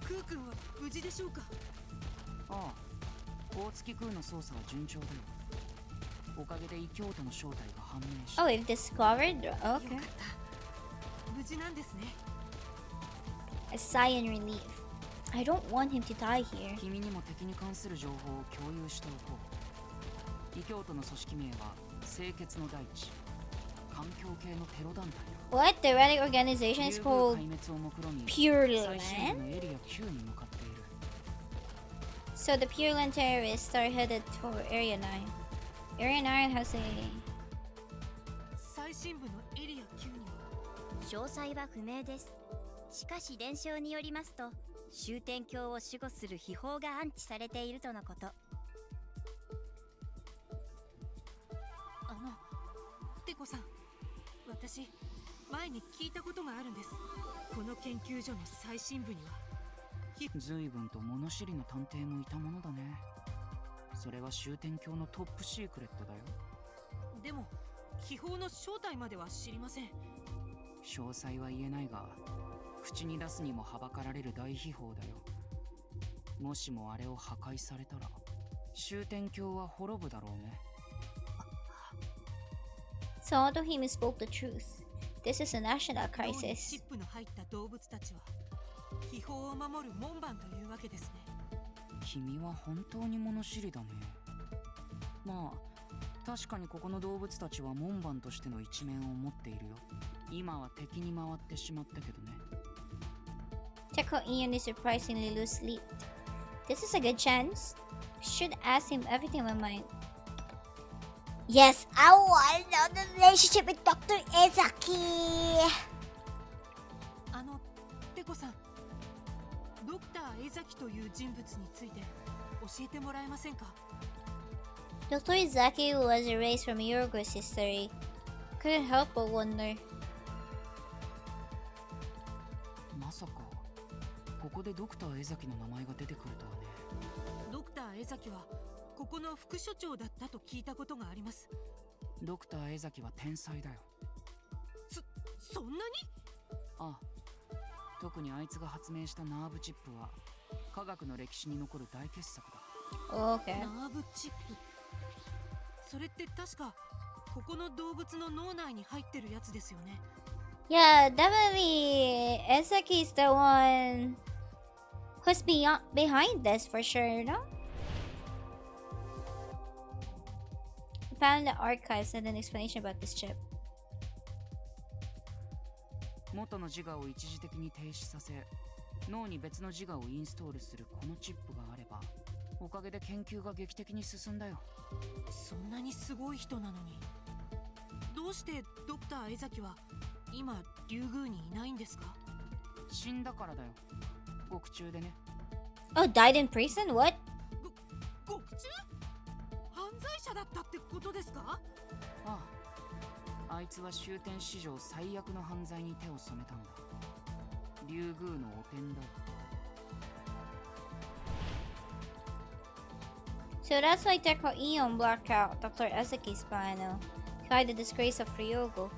クー君は無事でしょうか？ああ、大月空の捜査は順調だよ。おかげで異教徒の正体が判明した。oh, we've discovered. Okay. よかった。無事なんですね。A sigh in relief. I don't want him to die here. 君にも敵に関する情報を共有しておこう。異教徒の組織名は清潔の大地。環境系のテロ団体だ。What? The relic organization is called Pure Land? So the Pure Land terrorists are headed for Area 9. Area 9 has a... 最深部のエリア9には詳細は不明です。しかし伝承によりますと、終点鏡を守護する秘宝が安置されているとのこと。テコさん、私前に聞いたことがあるんです。この研究所の最深部には随分と物知りの探偵もいたものだね。それは終点鏡のトップシークレットだよ。でも秘宝の正体までは知りません。詳細は言えないが、口に出すにもはばかられる大秘宝だよ。もしもあれを破壊されたら終点鏡は滅ぶだろうね。 So Otohime spoke the truth. This is a national 脳にチ crisis. ップの入った動物たちは秘宝を守る門番というわけですね。君は本当に物知りだね。まあ確かにここの動物たちは門番としての一面を持っているよ。今は敵に回ってしまったけどね。Teko Ian is surprisingly loose-lipped. This is a good chance. Should ask him everything on my mind. Yes, I want to know the relationship with Dr. Ezaki. テコさん、ドクター江崎という人物について教えてもらえませんか？ Dr. Ezaki was erased from Uruguay's history. Couldn't help but wonder. まさかここでドクター江崎の名前が出てくるとはね。ドクター江崎はここの副所長だったと聞いたことがあります。ドクター江崎は天才だよ。そんなに？ああ、特にあいつが発明したナーブチップは科学の歴史に残る大傑作だ。Okay. ナーブチップ。それって確かここの動物の脳内に入ってるやつですよね。Yeah, definitely. Ezaki's the one who's behind this for sure, you know? Found the archives and an explanation about this chip. 元の自我を一時的に停止させ、脳に別の自我をインストールするこのチップがあれば、おかげで研究が劇的に進んだよ。そんなにすごい人なのに、どうしてドクター江崎は今リュウグウにいないんですか？死んだからだよ。獄中でね。Oh, died in prison? What? 獄中？犯罪者だったってことですか？ああ、あいつは終点史上最悪の犯罪に手を染めたんだ。リュウグウの汚点だよ。So that's why Teko Ion blocked out Dr. Ezaki's panel. To hide the disgrace of Ryogo.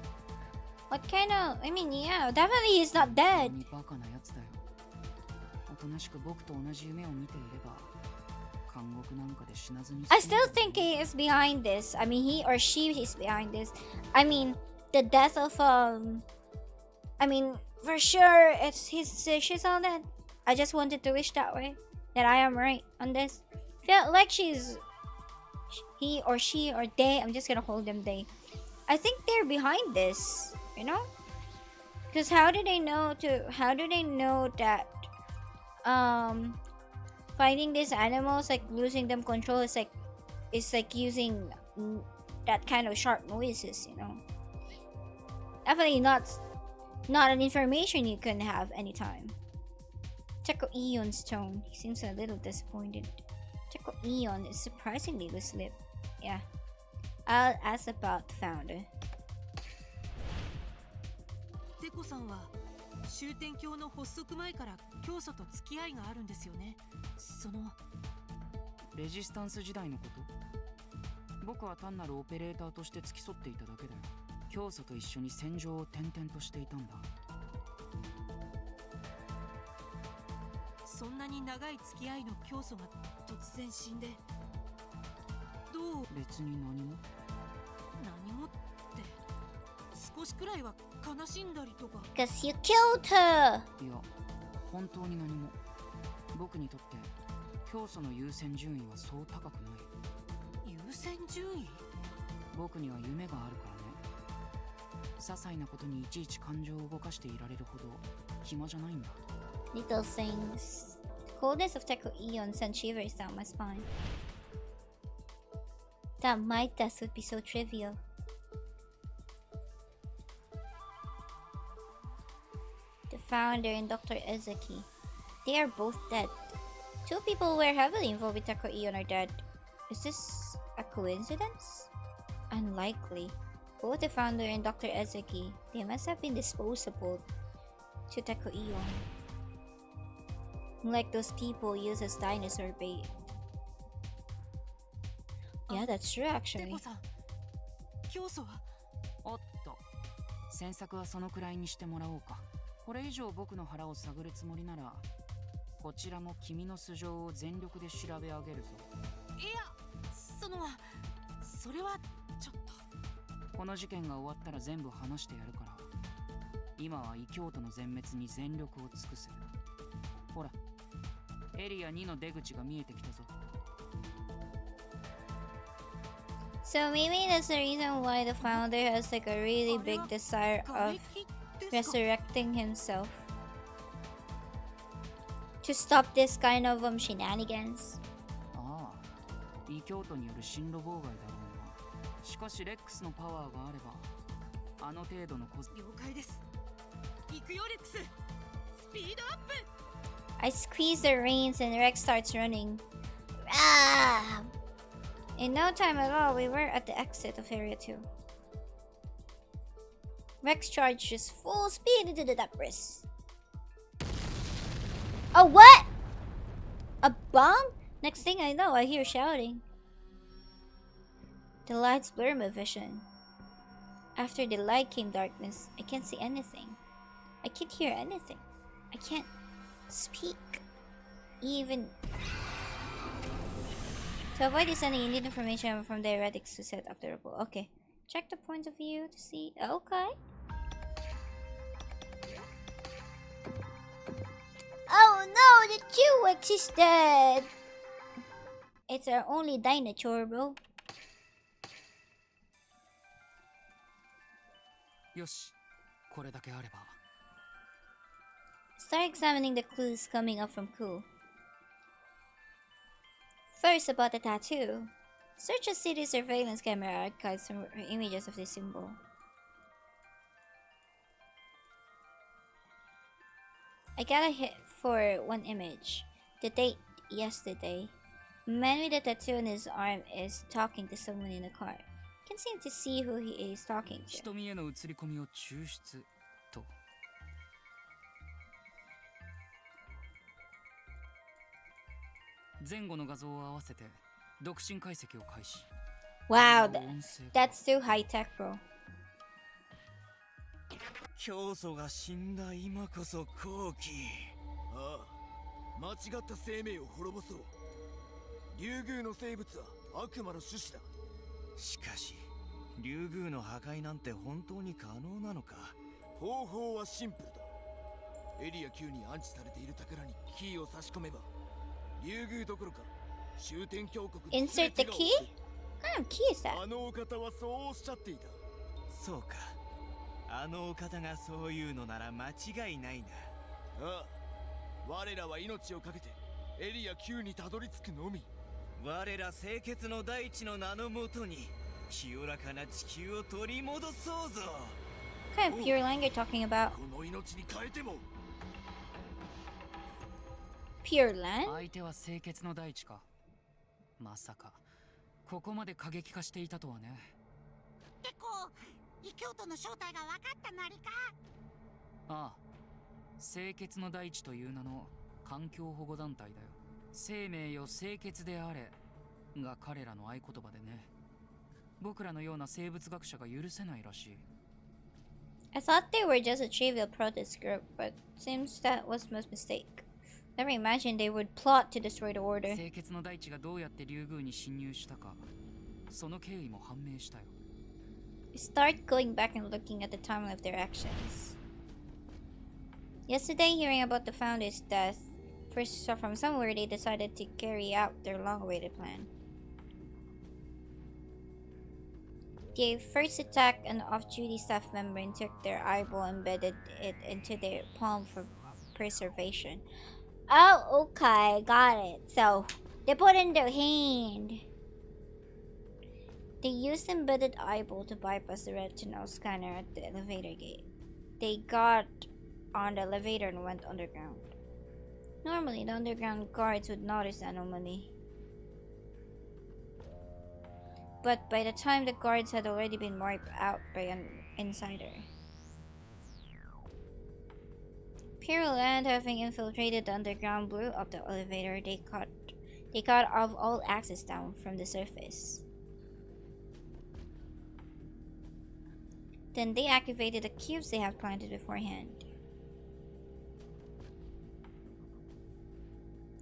What kind of... I mean, yeah, definitely he's not dead. 本当にバカなやつだよ。おとなしく僕と同じ夢を見ていれば、監獄なんかで死なずに済んだ。 I still think he is behind this. I mean, he or she is behind this. I mean, the death of, I mean, for sure, she's all dead. I just wanted to wish that way. That I am right on this. Felt like he or she or they, I'm just gonna hold them they. I think they're behind this, you know? Because how do they know that, fighting these animals, like losing them control is like using that kind of sharp noises, you know? Definitely not an information you can have anytime. Teko Eon's tone. He seems a little disappointed. Teko Eon is surprisingly loose-lipped. Yeah. I'll ask about the founder. テコさんは終点鏡の発足前から教祖と付き合いがあるんですよね。レジスタンス時代のこと？僕は単なるオペレーターとして付き添っていただけだよ。教祖と一緒に戦場を転々としていたんだ。そんなに長い付き合いの教祖が突然死んで、どう？別に何も。何もって少しくらいは悲しんだりとか。 Because you killed her! いや、本当に何も。僕にとって教祖の優先順位はそう高くない。優先順位？僕には夢があるからね。些細なことにいちいち感情を動かしていられるほど暇じゃないんだ。Little things. coldness of Teko Eon sent shivers down my spine. That my death would be so trivial. The founder and Dr. Ezeki. They are both dead. Two people who were heavily involved with Teko Eon are dead. Is this a coincidence? Unlikely. Both the founder and Dr. Ezeki, they must have been disposable to Teko Eon. Like those people used as dinosaur bait. Yeah, that's true テ actually. コさん教祖はおっと、詮索はそのくらいにしてもらおうか。これ以上僕の腹を探るつもりなら、こちらも君の素性を全力で調べ上げるぞ。いやそれはちょっと。この事件が終わったら全部話してやるから、今は異教徒の全滅に全力を尽くせ。ほら、エリア2の出口が見えてきたぞ。So maybe that's the reason why the founder has like a really big desire 瓦 of 礫ですか？ resurrecting himself to stop this kind of shenanigans. ああ、異教徒による進路妨害だろうな。しかしレックスのパワーがあれば、あの程度のコス。了解です。行くよレックス。スピードアップ。 I squeeze the reins and Rex starts running. Ah! In no time at all, we were at the exit of Area 2. Rex charges full speed into the debris. Oh, what? A bomb? Next thing I know, I hear shouting. The lights blur my vision. After the light came darkness. I can't see anything. I can't hear anything. I can't speak. Even... To avoid this, you need information from the heretics to set up the report. Okay. Check the point of view to see. Okay. Oh no, the T-Rex is dead. It's our only dinosaur, bro. よし、これだけあれば。Start examining the clues coming up from Ku. First, about the tattoo. Search a city surveillance camera archives for images of this symbol. I got a hit for one image. The date yesterday. A man with a tattoo on his arm is talking to someone in a car. Can't seem to see who he is talking to. 瞳への映り込みを抽出と。前後の画像を合わせて独身解析を開始。 Wow, 音声 that's too high tech, bro. 教祖が死んだ今こそ好機。ああ、間違った生命を滅ぼそう。竜宮の生物は悪魔の種子だ。しかし竜宮の破壊なんて本当に可能なのか。方法はシンプルだ。エリア9に安置されている宝にキーを差し込めば、竜宮どころか終点峡谷 Insert the key? What kind of key is that? あのお方はそうおっしゃっていた。そうか、あのお方がそういうのなら間違いないな。ああ、我らは命を懸けてエリア9にたどり着くのみ。我ら清潔の大地の名のもとに清らかな地球を取り戻そうぞ。 What kind of pure land you're talking about? この命に変えても。 Pure land? 相手は清潔の大地か。まさかここまで過激化していたとはね。結構異教徒の正体が分かったなりか。ああ、清潔の大地という名の環境保護団体だよ。生命よ清潔であれが彼らの合言葉でね。僕らのような生物学者が許せないらしい。 I thought they were just a trivial protest group, but seems that was my mistake. Never imagined they would plot to destroy the order. 清潔の大地がどうやって竜宮に侵入したか、その経緯も判明したよ。 Start going back and looking at the timeline of their actions. Yesterday, hearing about the founder's death, first saw from somewhere they decided to carry out their long-awaited plan. They first attacked an off-duty staff member and took their eyeball and embedded it into their palm for preservation. Oh, okay, got it. So, they put in their hand. They used embedded eyeball to bypass the retinal scanner at the elevator gate. They got on the elevator and went underground. Normally, the underground guards would notice the anomaly. But by the time the guards had already been wiped out by an insider. Purland, having infiltrated the underground, blew up the elevator. They cut off all access down from the surface. Then they activated the cubes they had planted beforehand,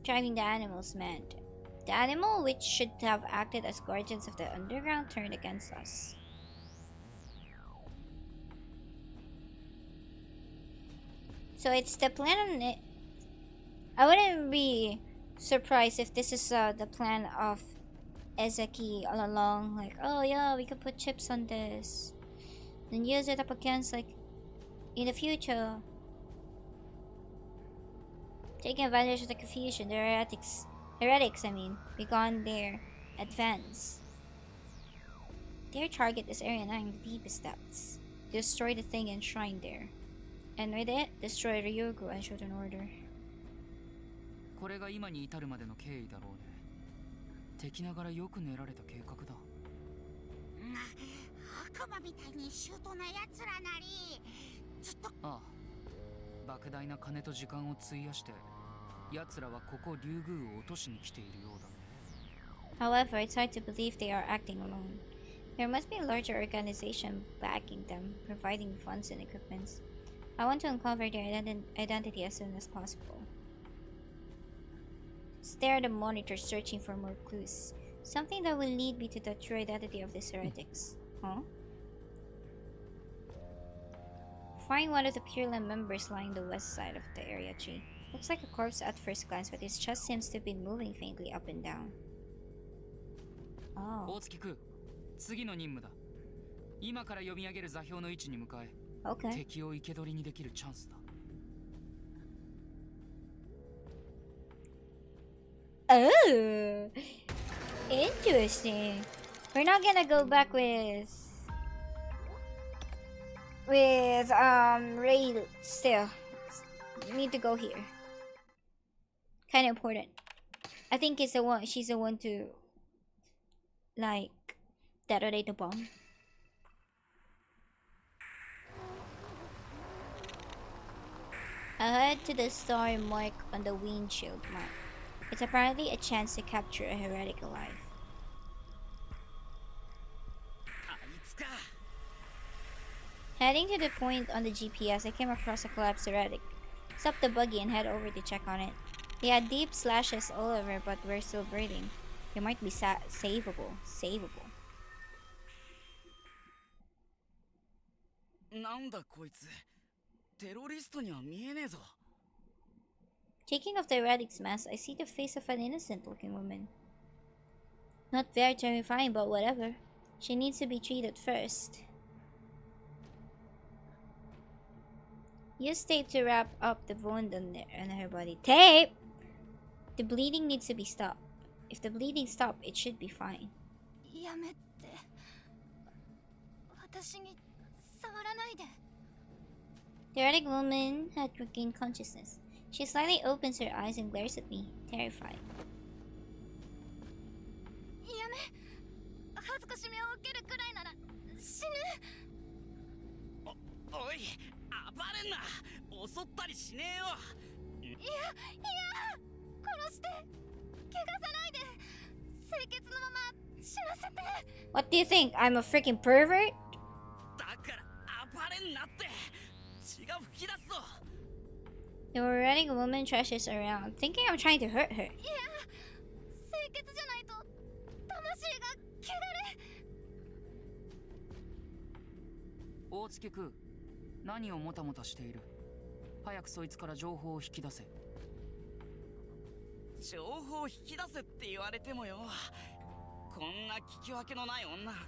driving the animals mad. The animal, which should have acted as guardians of the underground, turned against us. So it's the plan on it. I wouldn't be surprised if this is the plan of Ezeki all along. Like, oh yeah, we could put chips on this and use it up against, like, in the future. Taking advantage of the confusion, the heretics, begun their advance. Their target is Area 9, the deepest depths. Destroy the thing enshrined there. And with it, destroy Ryugu and Shuten order. これが今に至るまでの経緯だろうね。敵ながらよく練られた計画だ。悪魔みたいにシュートな奴らなり、ずっと。ああ、莫大な金と時間を費やして、奴らはここ竜宮を落としに来ているようだね。However, it's hard to believe they are acting alone. There must be a larger organization backing them, providing funds and equipment. I want to uncover their identity as soon as possible. Stare at the monitor, searching for more clues. Something that will lead me to the true identity of these heretics. Huh? Find one of the Purland members lying the west side of the area tree. Looks like a corpse at first glance, but his chest seems to be moving faintly up and down. Oh. 大月くん、次の任務だ。今から読み上げる座標の位置に向かえ。Okay. 敵を生け捕りにできるチャンスだ。Oh, interesting. We're not gonna go back with Ray still. You need to go here. Kind of important. I think she's the one to, like, detonate the bomb. I head to the star mark on the windshield mark. It's apparently a chance to capture a heretic alive. Heading to the point on the GPS, I came across a collapsed heretic. Stop the buggy and head over to check on it. They had deep slashes all over, but were still breathing. They might be savable. なんだこいつ。テロリストには見えねえぞ。Taking off the heretic's mask, I see the face of an innocent-looking woman. Not very terrifying, but whatever. She needs to be treated first. Use tape to wrap up the wound on her body. Tape! The bleeding needs to be stopped. If the bleeding stops, it should be fine. やめて。私に触らないで。The heretic woman had regained consciousness. She slightly opens her eyes and glares at me, terrified. やめ。恥ずかしめを受けるくらいなら死ぬ。おい、暴れんな。襲ったりしねえよ。いや殺して。怪我さないで。清潔のまま死なせて。What do you think? I'm a freaking pervert? だから暴れんなって。血が吹き出すぞ。The heretic woman trashes around, thinking I'm trying to hurt her. いや、清潔じゃないと魂が汚れ。大月くん、何をもたもたしている？早くそいつから情報を引き出せ。情報を引き出せって言われてもよ。こんな聞き分けのない女、ど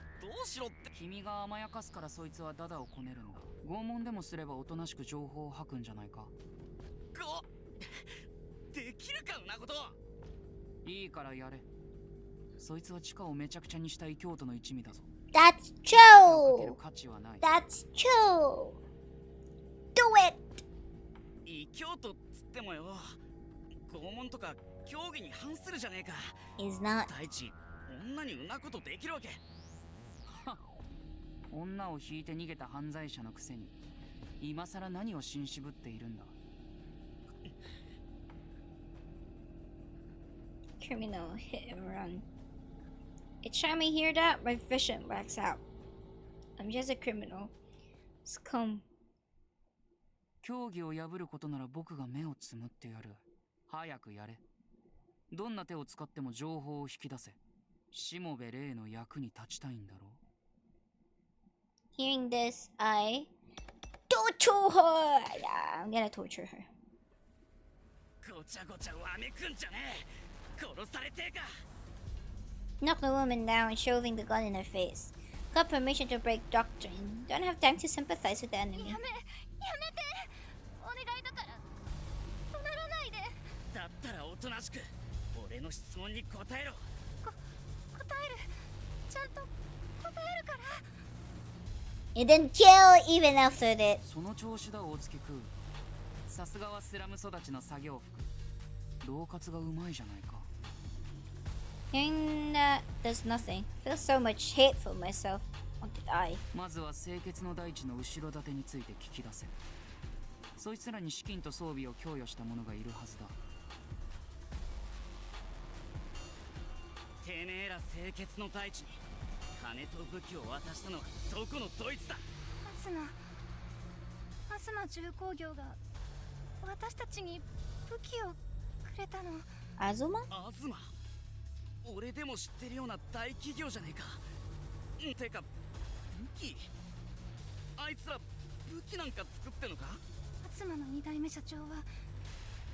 うしろって。君が甘やかすからそいつはダダをこねるんだ。拷問でもすればおとなしく情報を吐くんじゃないか。でできるかんなこと。いいからやれ。そいつは地下をめちゃくちゃにしたい京都の一味だぞ。That's 手をかける true. 価値はない。 That's true. Do it. 異教徒っつってもよ、拷問とか競技に反するじゃねえか。 Is not. 第一、女にんなことできるわけ。女を引いて逃げた犯罪者のくせに今さら何をしんしぶっているんだ。 Criminal hit and run. Each time I hear that, my vision blacks out. I'm just a criminal. Scum. 競技を破ることなら僕が目をつむってやる。早くやれ。どんな手を使っても情報を引き出せ。しもべ霊の役に立ちたいんだろう。 Hearing this, I torture her. Yeah, I'm gonna torture her. ごちゃごちゃわめくんじゃねえ。殺されてえか。 Knock the woman down, shoving the gun in her face. Got permission to break doctrine. Don't have time to sympathize with the enemy. やめて。お願いだから怒鳴らないで。だったらおとなしく俺の質問に答えろ。答える。ちゃんと答えるから。 It didn't kill even after that. その調子だ大月くん。さすがはスラム育ちの作業服。恫喝がうまいじゃないか。 Hearing that does nothing. Feel so much hate for myself. Want to die. まずは清潔の大地の後ろ盾について聞き出せ。そいつらに資金と装備を供与した者がいるはずだ。てめえら清潔の大地に金と武器を渡したのはどこのドイツだ。アスマ重工業が私たちに武器をくれたの。 Azuma? アズマ、俺でも知ってるような大企業じゃねえか。てか武器、あいつら武器なんか作ってんのか。アスマの2代目社長は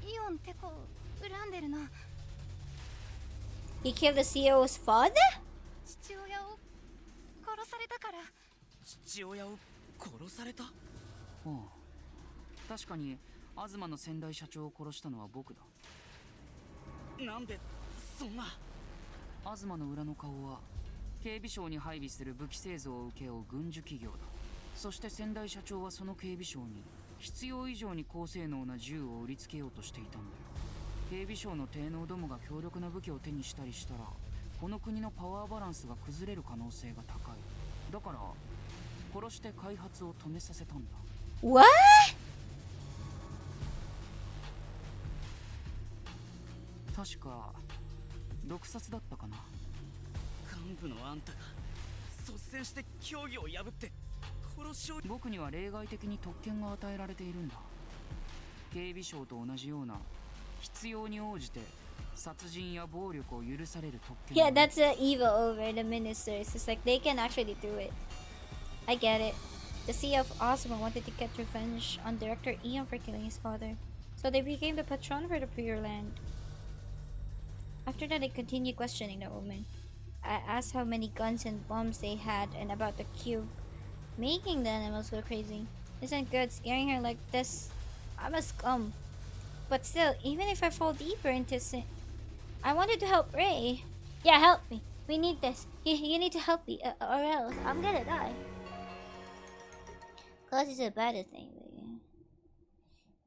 イオンテコを恨んでるの。 He killed the CEO's father? 父親を殺されたから。父親を殺された。ああ、確かに東の先代社長を殺したのは僕だ。なんでそんな。東の裏の顔は警備省に配備する武器製造を請け負う軍需企業だ。そして先代社長はその警備省に必要以上に高性能な銃を売りつけようとしていたんだよ。警備省の低能どもが強力な武器を手にしたりしたらこの国のパワーバランスが崩れる可能性が高い。だから殺して開発を止めさせたんだ。 What? 確か毒殺だったかな。幹部のあんたが率先して競技を破って殺しを。僕には例外的に特権が与えられているんだ。警備省と同じような必要に応じて殺人や暴力を許される特権。 Yeah, that's the evil over the ministers. It's like they can actually do it. I get it. The CEO of Osmo wanted to get revenge on director Ian for killing his father, so they became the patron for the Pure Land. After that, I continued questioning the woman. I asked how many guns and bombs they had and about the cube. Making the animals go crazy. Isn't good scaring her like this. I'm a scum. But still, even if I fall deeper into sin, I wanted to help Ray. Yeah, help me. We need this. You need to help me, or else I'm gonna die. Cause it's a bad thing, baby.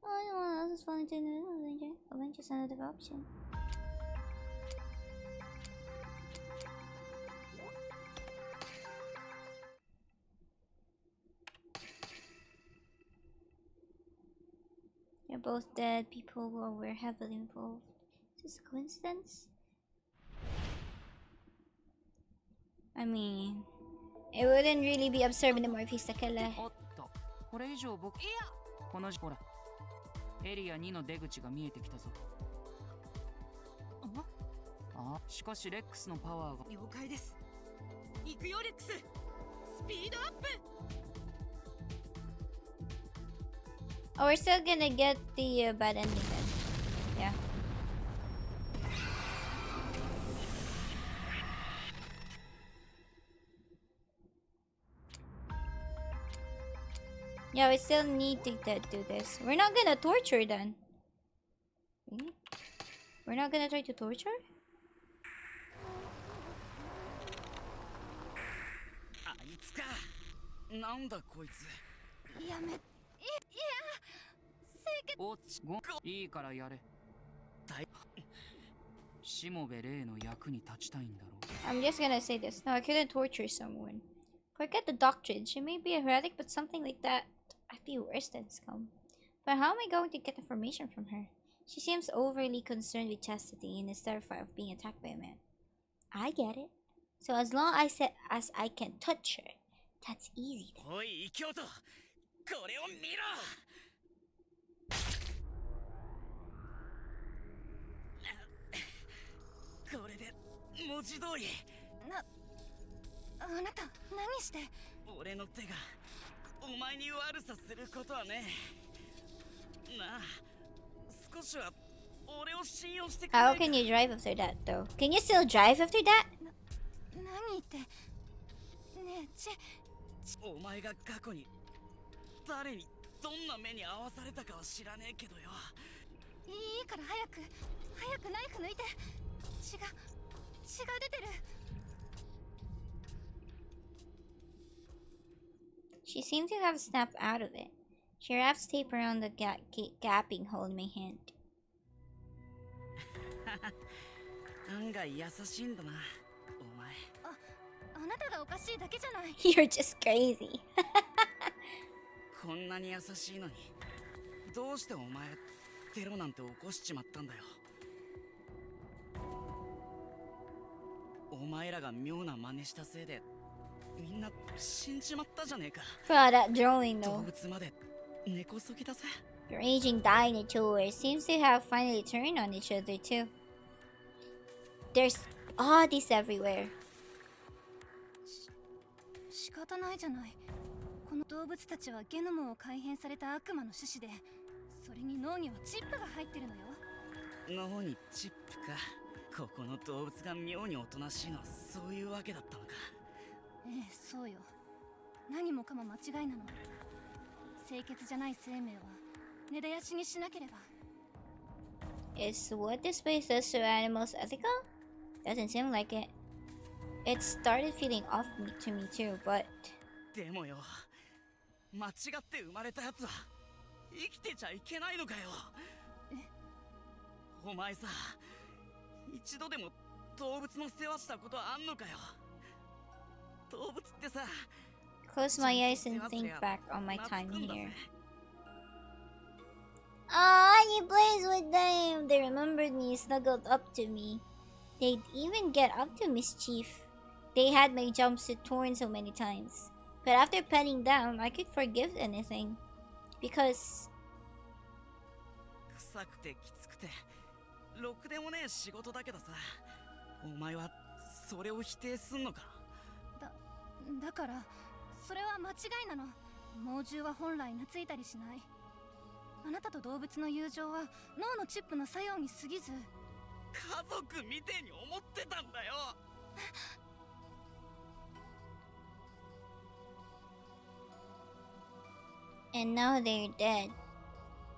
Oh, no one else is falling into the danger. Avenge is another option. They're both dead people who were heavily involved. Is this a coincidence? I mean, it wouldn't really be absurd anymore if he's the killer. おっと、これ以上僕、いや、このほら、エリア2の出口が見えてきたぞ。あ、しかしレックスのパワーが。了解です。行くよレックス。スピードアップ。 Oh, we're still gonna get the bad ending then. Yeah. Yeah, we still need to do this. We're not gonna torture then. Really? We're not gonna try to torture? あいつか。なんだこいつ。やめいや清潔おちごいいからやれ。しもべ霊の役に立ちたいんだろう。 I'm just gonna say this. No, I couldn't torture someone. Forget the doctrine. She may be a heretic, but something like that, I'd be worse than scum. But how am I going to get information from her? She seems overly concerned with chastity and is terrified of being attacked by a man. I get it. So as long as I can touch her, that's easy then. おい異教徒、これを見ろ。これで文字通り。あなた何して。俺の手がお前に悪さすることはね。なあ、少しは俺を信用してくれ。 How can you drive after that though? Can you still drive after that? 何言ってねえお前が過去に誰にどんな目に遭わされたかは知らねえけどよ。いいから早くナイフ抜いて。血が出てる。She seemed to have snapped out of it. She wraps tape around the gaping hole in my hand. 案外優しいんだな、お前。あなたがおかしいだけじゃない。You're just crazy. こんなに優しいのに、どうしてお前テロなんて起こしちまったんだよ。お前らが妙な真似したせいでみんな死んじまったじゃねえか。 Wow, that drawing 動 though. 物まで根こそぎだぜ。 The raging dinosaurs seems to have finally turned on each other too. There's oddies everywhere. 仕方ないじゃない。この動物たちはゲノムを改変された悪魔の種子で、それに脳にはチップが入ってるのよ。脳にチップか。ここの動物が妙におとなしいのはそういうわけだったのか。ええ、そうよ。何もかも間違いなの。清潔じゃない生命は根絶やしにしなければ。 Is what this place does to animals ethical? Doesn't seem like it. It started feeling off to me too, but でもよ、間違って生まれたやつは生きてちゃいけないのかよ。お前さ、一度でも動物の世話したことあんのかよ。動物ってさ、 close my eyes and think back on my time here. Ah, you plays with them. They remembered me, snuggled up to me. They'd even get up to mischief. They had my jumpsuit torn so many times. But after petting them, I could forgive anything. Because 臭くてきつくてろくでもねえ仕事だけどさ、お前はそれを否定すんのか。だからそれは間違いなの。猛獣は本来懐いたりしない。あなたと動物の友情は脳のチップの作用に過ぎず。家族みてえに思ってたんだよ。and now they're dead.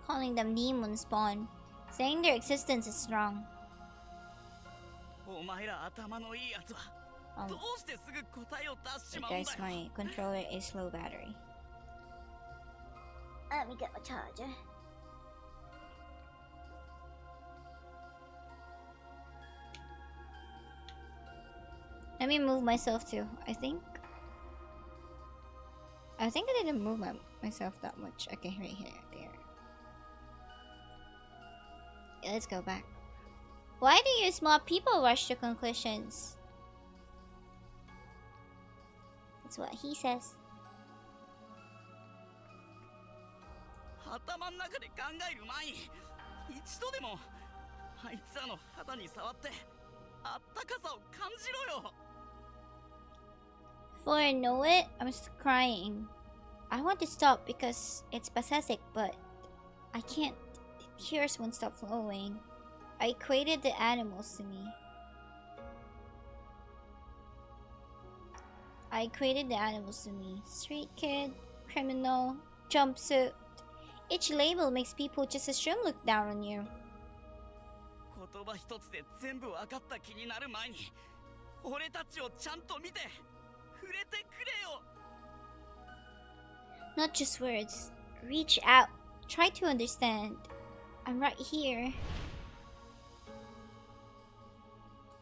Calling them demon spawn. Saying their existence is wrong. お前ら頭のいいやつはどうしてすぐ答えを出しちまうんだよ。 Guys, my controller is low battery. Let me get my charger. Let me move myself too. I think I didn't move myself that much. Okay, right here, there. Yeah, let's go back. Why do you small people rush to conclusions? That's what he says. 頭の中で考える前に一度でもあいつらの肌に触ってあったかさを感じろよ。 Before I know it, I'm just crying. I want to stop because it's pathetic, but I can't. The tears won't stop flowing. I equated the animals to me. Street kid, criminal, jumpsuit. Each label makes people just assume look down on you. こ言葉一つで全部分かった気になる前に俺たちをちゃんと見て触れてくれよ。 Not just words. Reach out. Try to understand. I'm right here.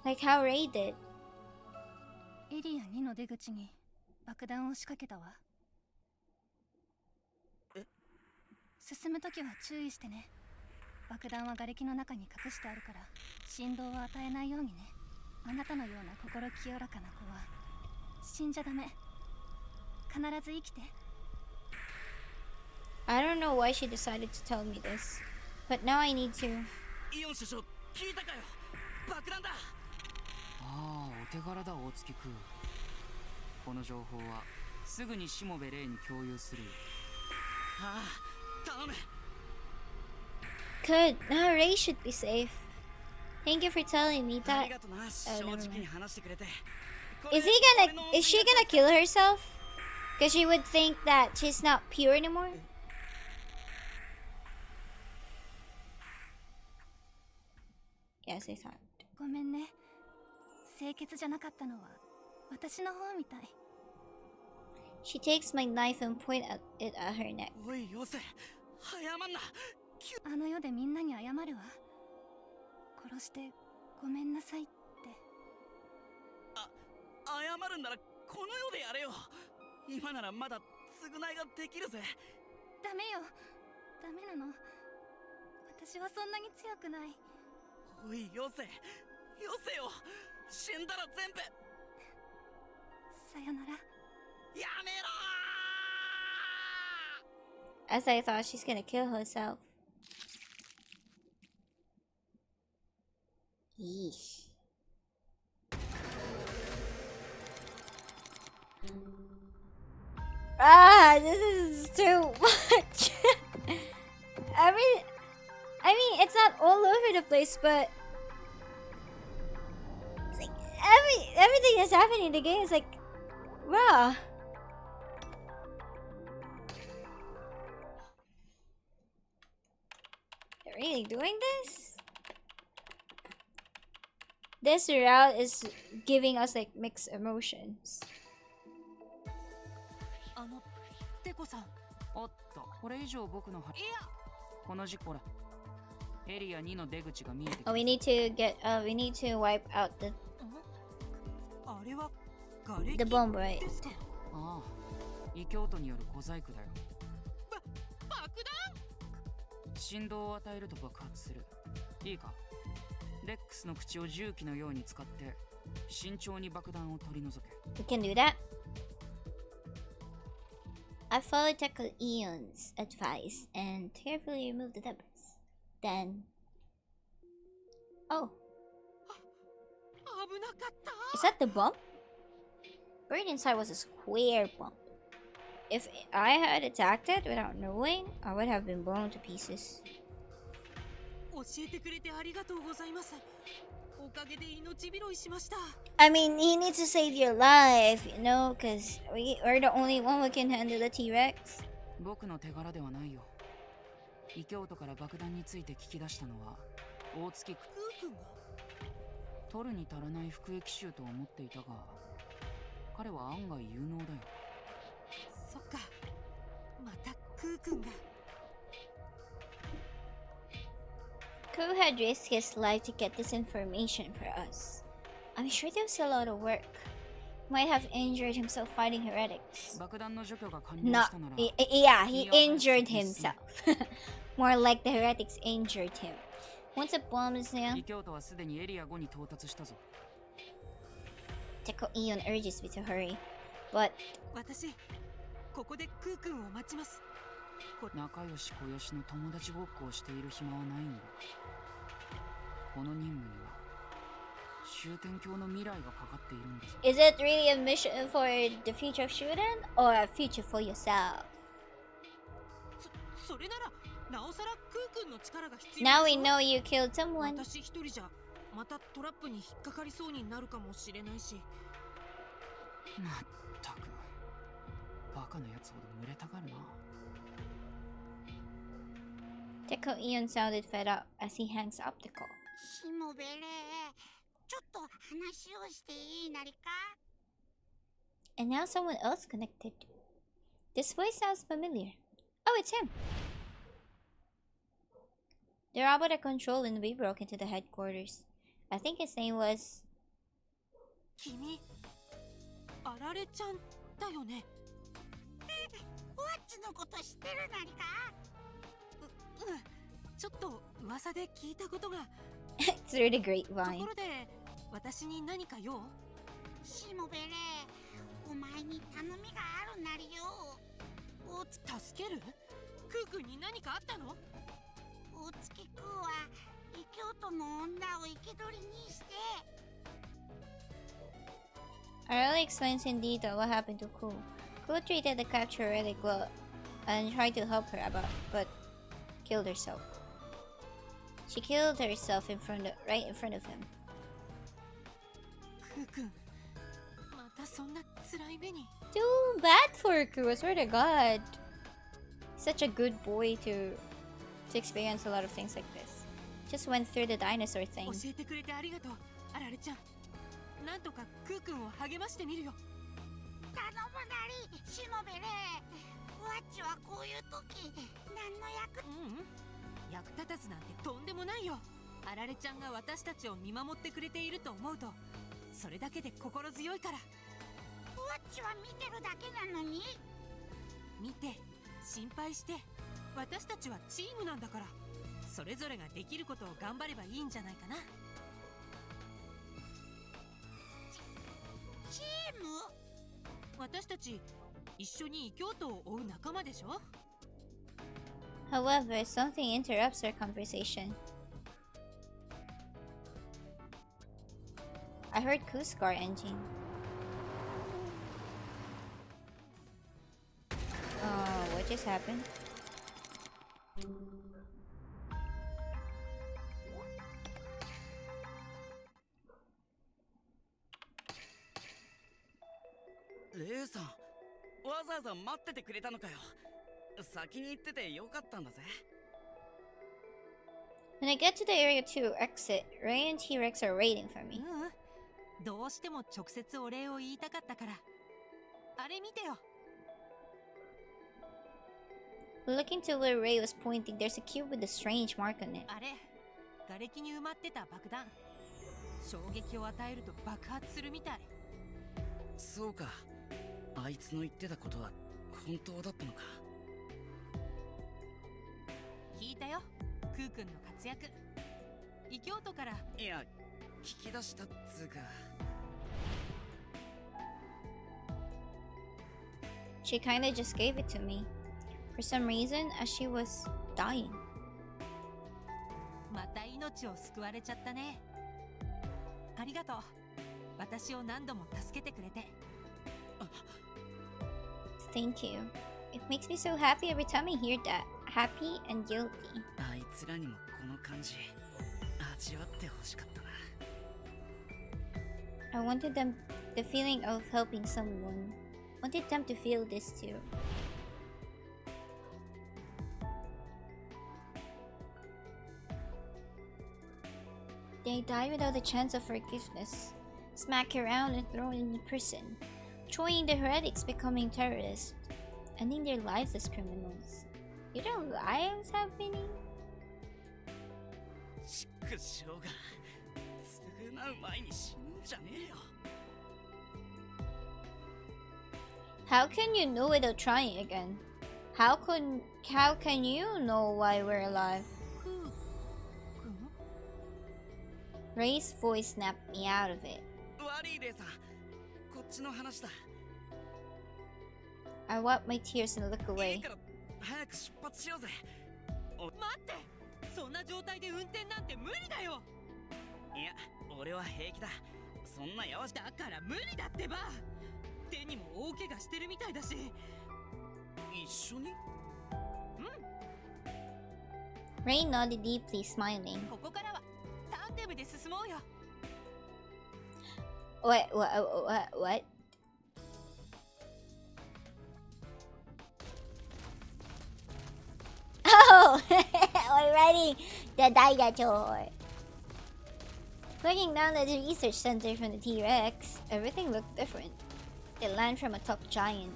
Like how Ray did. エリア2の出口に爆弾を仕掛けたわ。進むときは注意してね。爆弾は瓦礫の中に隠してあるから振動を与えないようにね。あなたのような心清らかな子は死んじゃダメ。必ず生きて。I don't know why she decided to tell me this, but now I need to. イオン首相聞いたかよ。爆弾だ。ああ、お手柄だ大月君。この情報はすぐにしもべレイに共有するよ。ああ、頼む。Good. Now Ray should be safe. Thank you for telling me あ that. りがとな、正 never 直 mind. に話してくれて。 Is she gonna kill herself? Because she would think that she's not pure anymore? Yes, I thought. ごめんね。清潔じゃなかったのは私の方みたい。 She takes my knife and point it at her neck. おい、よせ。謝んな。あの世でみんなに謝るわ。殺してごめんなさいって。謝るんならこの世でやれよ。今ならまだ償いができるぜ。ダメよ。ダメなの。私はそんなに強くない。おい、よせ。よせよ。死んだら全部。さよなら。やめろー。 As I thought she's gonna kill herself. Yeesh. Ah, this is too much. I mean, it's not all over the place, but it's like everything that's happening in the game is like raw. They're really doing this? This route is giving us like mixed emotions. テコさん。おっと、これ以上僕のはこの事故らエリア2の出口が見えてきた。 Oh, we need to wipe out the あれは瓦礫 the bomb, right? ですか。ああ、異教徒による小細工だよ。爆弾。振動を与えると爆発する。いいか、レックスの口を重機のように使って慎重に爆弾を取り除け。 We can do that. I followed Tackle Eon's advice and carefully removed the debris. Then, oh, 危なかった。 is that the bomb? Buried inside was a square bomb. If I had attacked it without knowing, I would have been blown to pieces. 教えてくれてありがとうございます。おかげで命拾いしました。I mean, he needs to save your life, you know, because we're the only one who can handle the T-Rex. 僕の手柄ではないよ。異教徒から爆弾について聞き出したのは大月クー君が。取るに足らない服役囚と思っていたが、彼は案外有能だよ。そっか。またクー君が。Koo had risked his life to get this information for us. I'm sure there was a lot of work. Might have injured himself fighting heretics. 爆弾の除去が完了 No, したなら、 yeah, he injured himself. More like the heretics injured him. Once the bomb is down, 異教徒はすでにエリア5に到達したぞ。Tekko Eon urges me to hurry, but 私、ここでクー君を待ちます。仲良し小良しの友達ごっこをしている暇はないんだ。この任務には終点教の未来がかかっているんだぞ。 is it really a mission for the future of Shuten or a future for yourself? それならなおさらクー君の力が必要。 Now we know you killed someone. 私一人じゃまたトラップに引っかかりそうになるかもしれないし。まったくバカなやつほど群れたがるな。 Tekko Eon sounded fed up as he hangs up the call. しもべれ、ちょっと話をしていいなりか？ And now someone else connected. This voice sounds familiar. Oh, it's him! The robot I controlled when we broke into the headquarters. I think his name was... 君あられちゃんだよね。ワッチのこと知ってるなりか？ちょっと噂で聞いたことが。through the と grapevine. ころで私に何か用？しもべれ、お前に頼みがあるなりよ。助ける？クー君に何かあったの？お月くんは異教徒の女を生け捕りにして、Arale explains in detail what happened to Ku. Ku treated the captured relic well and tried to help her but killed herself. She killed herself right in front of him. クー君またそんな辛い目に。 Too bad for Ku, I swear to God. Such a good boy to experience a lot of things like this. Just went through the dinosaur thing. 教えてくれてありがとう、あられちゃん。なんとかクー君を励ましてみるよ。頼むなり、しもべれ。ワッチはこういう時、何の役？役立たずなんてとんでもないよ。あられちゃんが私たちを見守ってくれていると思うと、それだけで心強いから。ワッチは見てるだけなのに？見て、心配して、私たちはチームなんだから、それぞれができることを頑張ればいいんじゃないかな。チーム？私たち一緒に異教徒を追う仲間でしょ？ However, something interrupts our conversation. I heard Ku's car engine. What just happened?レイさん、わざわざ待っててくれたのかよ。先に行っててよかったんだぜ。When I get to the area 2 exit, Ray and T-Rex are waiting for me. どうしても直接お礼を言いたかったから。あれ見てよ。Looking to where Ray was pointing, there's a cube with a strange mark on it. あれ、瓦礫に埋まってた爆弾。衝撃を与えると爆発するみたい。そうか。あいつの言ってたことは本当だったのか。聞いたよ、クー君の活躍。異教徒から。いや、聞き出したっつうか。She kinda just gave it to me. For some reason, as she was dying. また命を救われちゃったね。ありがとう。私を何度も助けてくれて。Thank you. It makes me so happy every time I hear that. Happy and guilty. あいつらにもこの感じ味わってほしかったな。I wanted them the feeling of helping someone. Wanted them to feel this too. They die without a chance of forgiveness. Smacked around and thrown in prison. Joining the heretics, becoming terrorists. Ending their lives as criminals. You know lives have meaning? ちくしょうが償う前に死ぬんじゃねえよ。How can you know without trying again? How can you know why we're alive? Ray's voice snapped me out of it. 悪いレイさん、こっちの話だ。I wipe my tears and look いい away. から早く出発しようぜ。待って、そんな状態で運転なんて無理だよ。いや、俺は平気だ。そんなやわしだから無理だってば。手にも大怪我してるみたいだし。一緒に？Ray nodded deeply, smiling. ここからはタンデムで進もうよ。What? Oh! Already! The dinosaur! Looking down at the research center from the T-Rex, everything looked different. It landed from a top giant.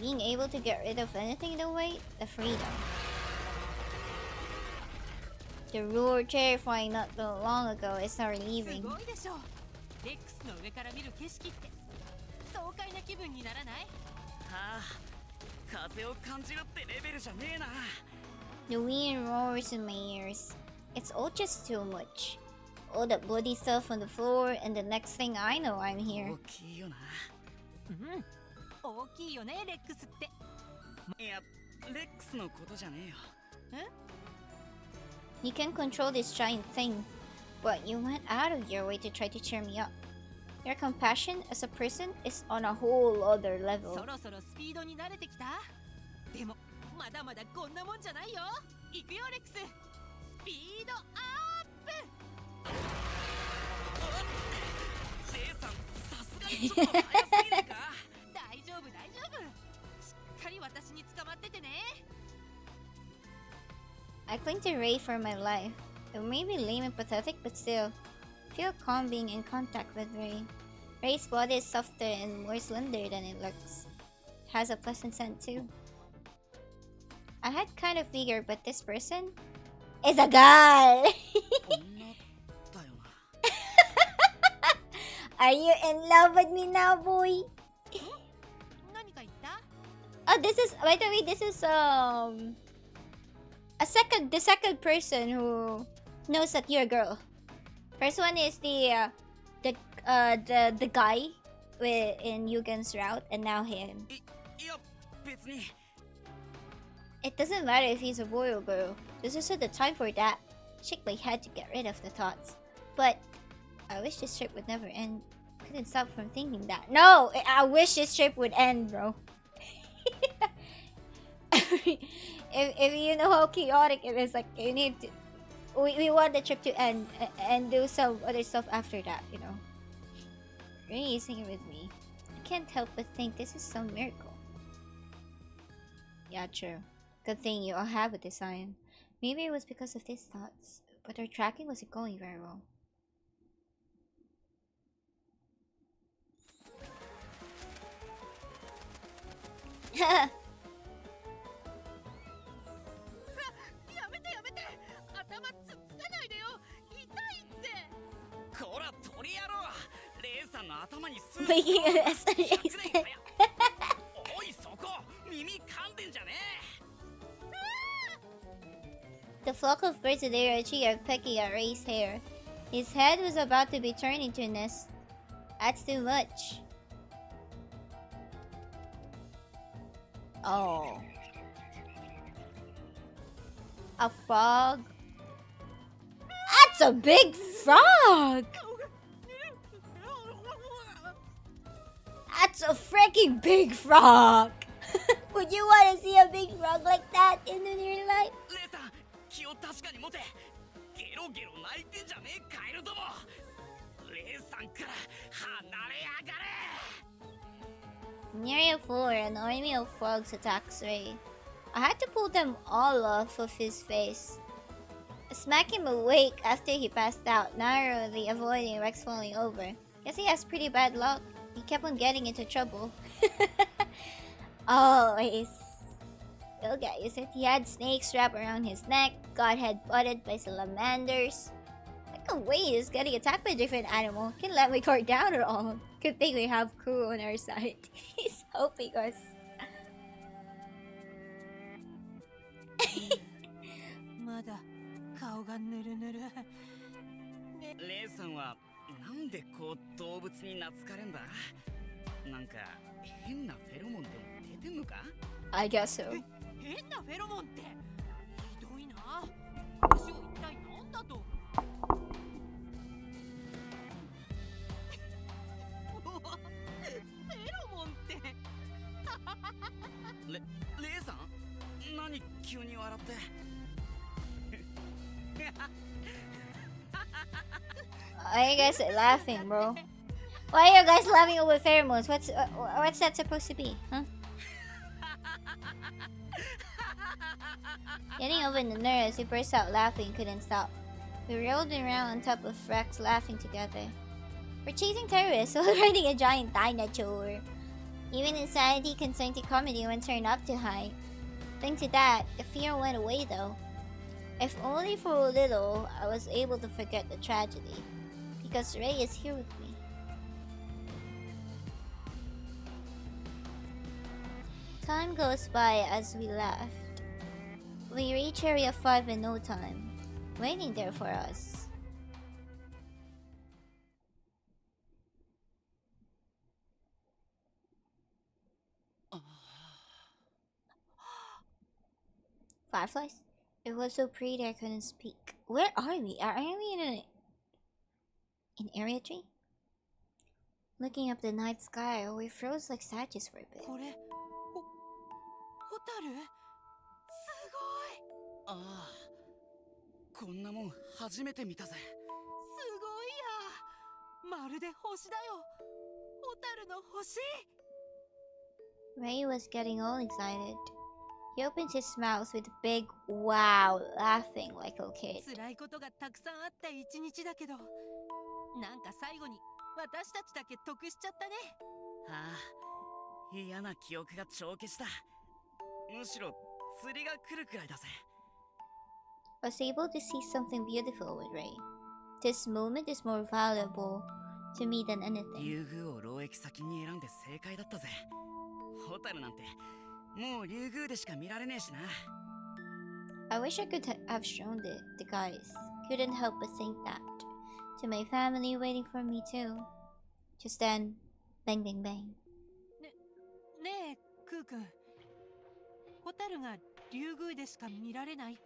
Being able to get rid of anything in the way, the freedom. The roar terrifying not so long ago is now relieving. すごいでしょ。レックスの上から見る景色って爽快な気分にならない？はあ、風を感じるってレベルじゃねえな。 The wind roars in my ears. It's all just too much. All that bloody stuff on the floor, and the next thing I know, I'm here. 大きいよな。うん、大きいよねレックスって。いや、レックスのことじゃねえよ。え？ You can control this giant thing, but you went out of your way to try to cheer me up. Your compassion as a person is on a whole other そ level. ろそろスピードに慣れてきた？でもまだまだこんなもんじゃないよ。行くよレックス。スピードアップ。レイさん、さすがにちょっと速すぎねえか？大丈夫大丈夫。しっかり私に捕まっててね。 I cling to Ray for my life. It may be lame and pathetic, but still, I feel calm being in contact with Ray. Ray's body is softer and more slender than it looks. It has a pleasant scent too. I had kind of figured, but this person is a guy. 女だよな。 Are you in love with me now, boy? 何か言った？ Oh, this is, by the way, this is the second person who knows that you're a girl. First one is the guy in Yugen's route, and now him. いや、別に。 It doesn't matter if he's a boy or girl. This isn't the time for that. Chickly had to get rid of the thoughts. But I wish this trip would never end. Couldn't stop from thinking that. No! I wish this trip would end, bro. if you know how chaotic it is, like, you need to... We want the trip to end and do some other stuff after that, you know. Really is here with me. I can't help but think this is some miracle. Yeah, true. Good thing you all have a design. Maybe it was because of these thoughts, but our tracking wasn't going very well. Haha. やめてやめて。頭つっつかないでよ。痛いって。こら、鳥野郎。レイさんの頭にスー Making an essay. おい、そこ耳噛んでんじゃねえ。 The flock of birds in the air are pecking at Ray's hair. His head was about to be turned into a nest. That's too much. Oh. A frog? That's a big frog! That's a freaking big frog! Would you want to see a big frog like that in your life? レイさん、気を確かに持て。ゲロゲロ泣いてんじゃねえ、カエルども。レイさんから離れやがれ。 Near the floor, an army of frogs attacks Ray. I had to pull them all off of his face. I smacked him awake after he passed out, narrowly avoiding Rex falling over. Guess he has pretty bad luck. He kept on getting into trouble. Always. Little guy, you said he had snakes wrapped around his neck, got head butted by salamanders. I can't wait, he's getting attacked by a different animal. Can't let my guard down at all. Good thing we have crew on our side. He's helping us. まだ顔がぬるぬる。レイさんはなんでこう動物に懐かれんだ？なんか変なフェロモンでも出てんのか？ I guess so. 変なフェロモンってひどいな。私を一体何だと？フェロモンって。レイさん、何急に笑って？ Why are you guys laughing, bro? Why are you guys laughing over pheromones? What's that supposed to be, huh? Getting over the nerves, he burst out laughing and couldn't stop. We rolled around on top of wrecks laughing together. We're chasing terrorists while riding a giant dinosaur. Even insanity concerned to comedy when turned up too high. Thanks to that, the fear went away though. If only for a little, I was able to forget the tragedy. Because Ray is here with me. Time goes by as we laughed. We reach Area 5 in no time, waiting there for us. Fireflies? It was so pretty I couldn't speak. Where are we? Are we in Area 3? Looking up the night sky, we froze like statues for a bit. これホタルすごい。ああ、こんなもん初めて見たぜ。すごいや。まるで星だよ。ホタルの星。Ray was getting all excited. He opened his mouth with a big wow, laughing like a kid. 辛いことがたくさんあった一日だけど、なんか最後に私たちだけ得しちゃったね。ああ、嫌な記憶が帳消しだ。むしろ釣りが来るくらいだぜ。I was able to see something beautiful with Ray. This moment is more valuable to me than anything. 竜宮を労役先に選んで正解だったぜ。ホタルなんてもう竜宮でしか見られねえしな。I wish I could have shown the guys. Couldn't help but think that. To my family waiting for me too. Just then, bang bang bang. ねえ、クーくん。ホタルが竜宮でしか見られないって。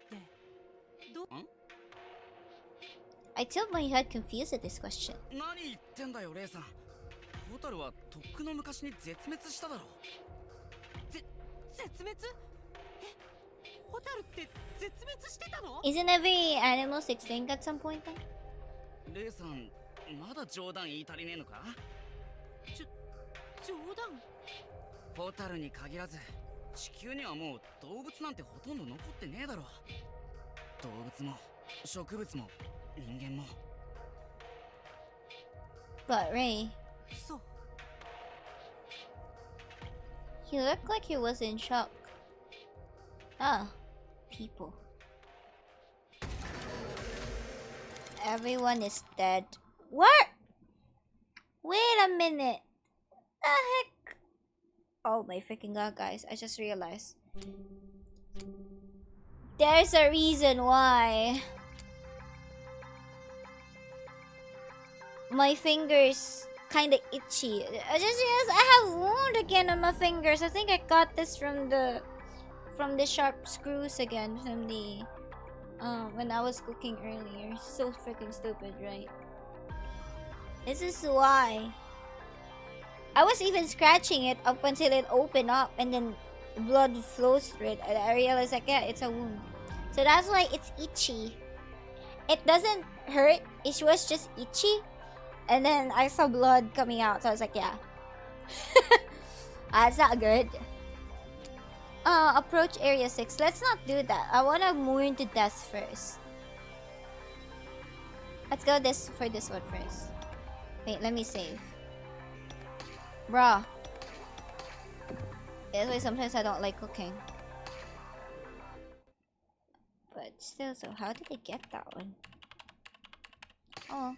I tilt my head confused at this question. 何言ってんだよ、レイさん。ホタルはとっくの昔に絶滅しただろ。絶滅？え、ホタルって絶滅してたの？ Isn't every animal extinct at some point then? レイさん、まだ冗談言い足りねえのか？冗談？ホタルに限らず、地球にはもう動物なんてほとんど残ってねえだろ。動物も植物も人間も。But Ray, そう。he looked like he was in shock. Ah, people. Everyone is dead. What? Wait a minute. The heck? Oh my freaking god, guys. I just realized. There's a reason why my fingers kinda itchy. I just realized I have wound again on my fingers. I think I got this from the sharp screws again from the when I was cooking earlier. So freaking stupid, right? This is why I was even scratching it up until it opened up and then blood flows through it, and I realized like, yeah, it's a wound. So that's why it's itchy. It doesn't hurt, it was just itchy. And then I saw blood coming out, so I was like, yeah. That's not good. Approach area 6. Let's not do that. I wanna mourn to death first. Let's go for this one first. Wait, let me save. Bruh. That's why sometimes I don't like cooking. But still, so how did I get that one? Oh.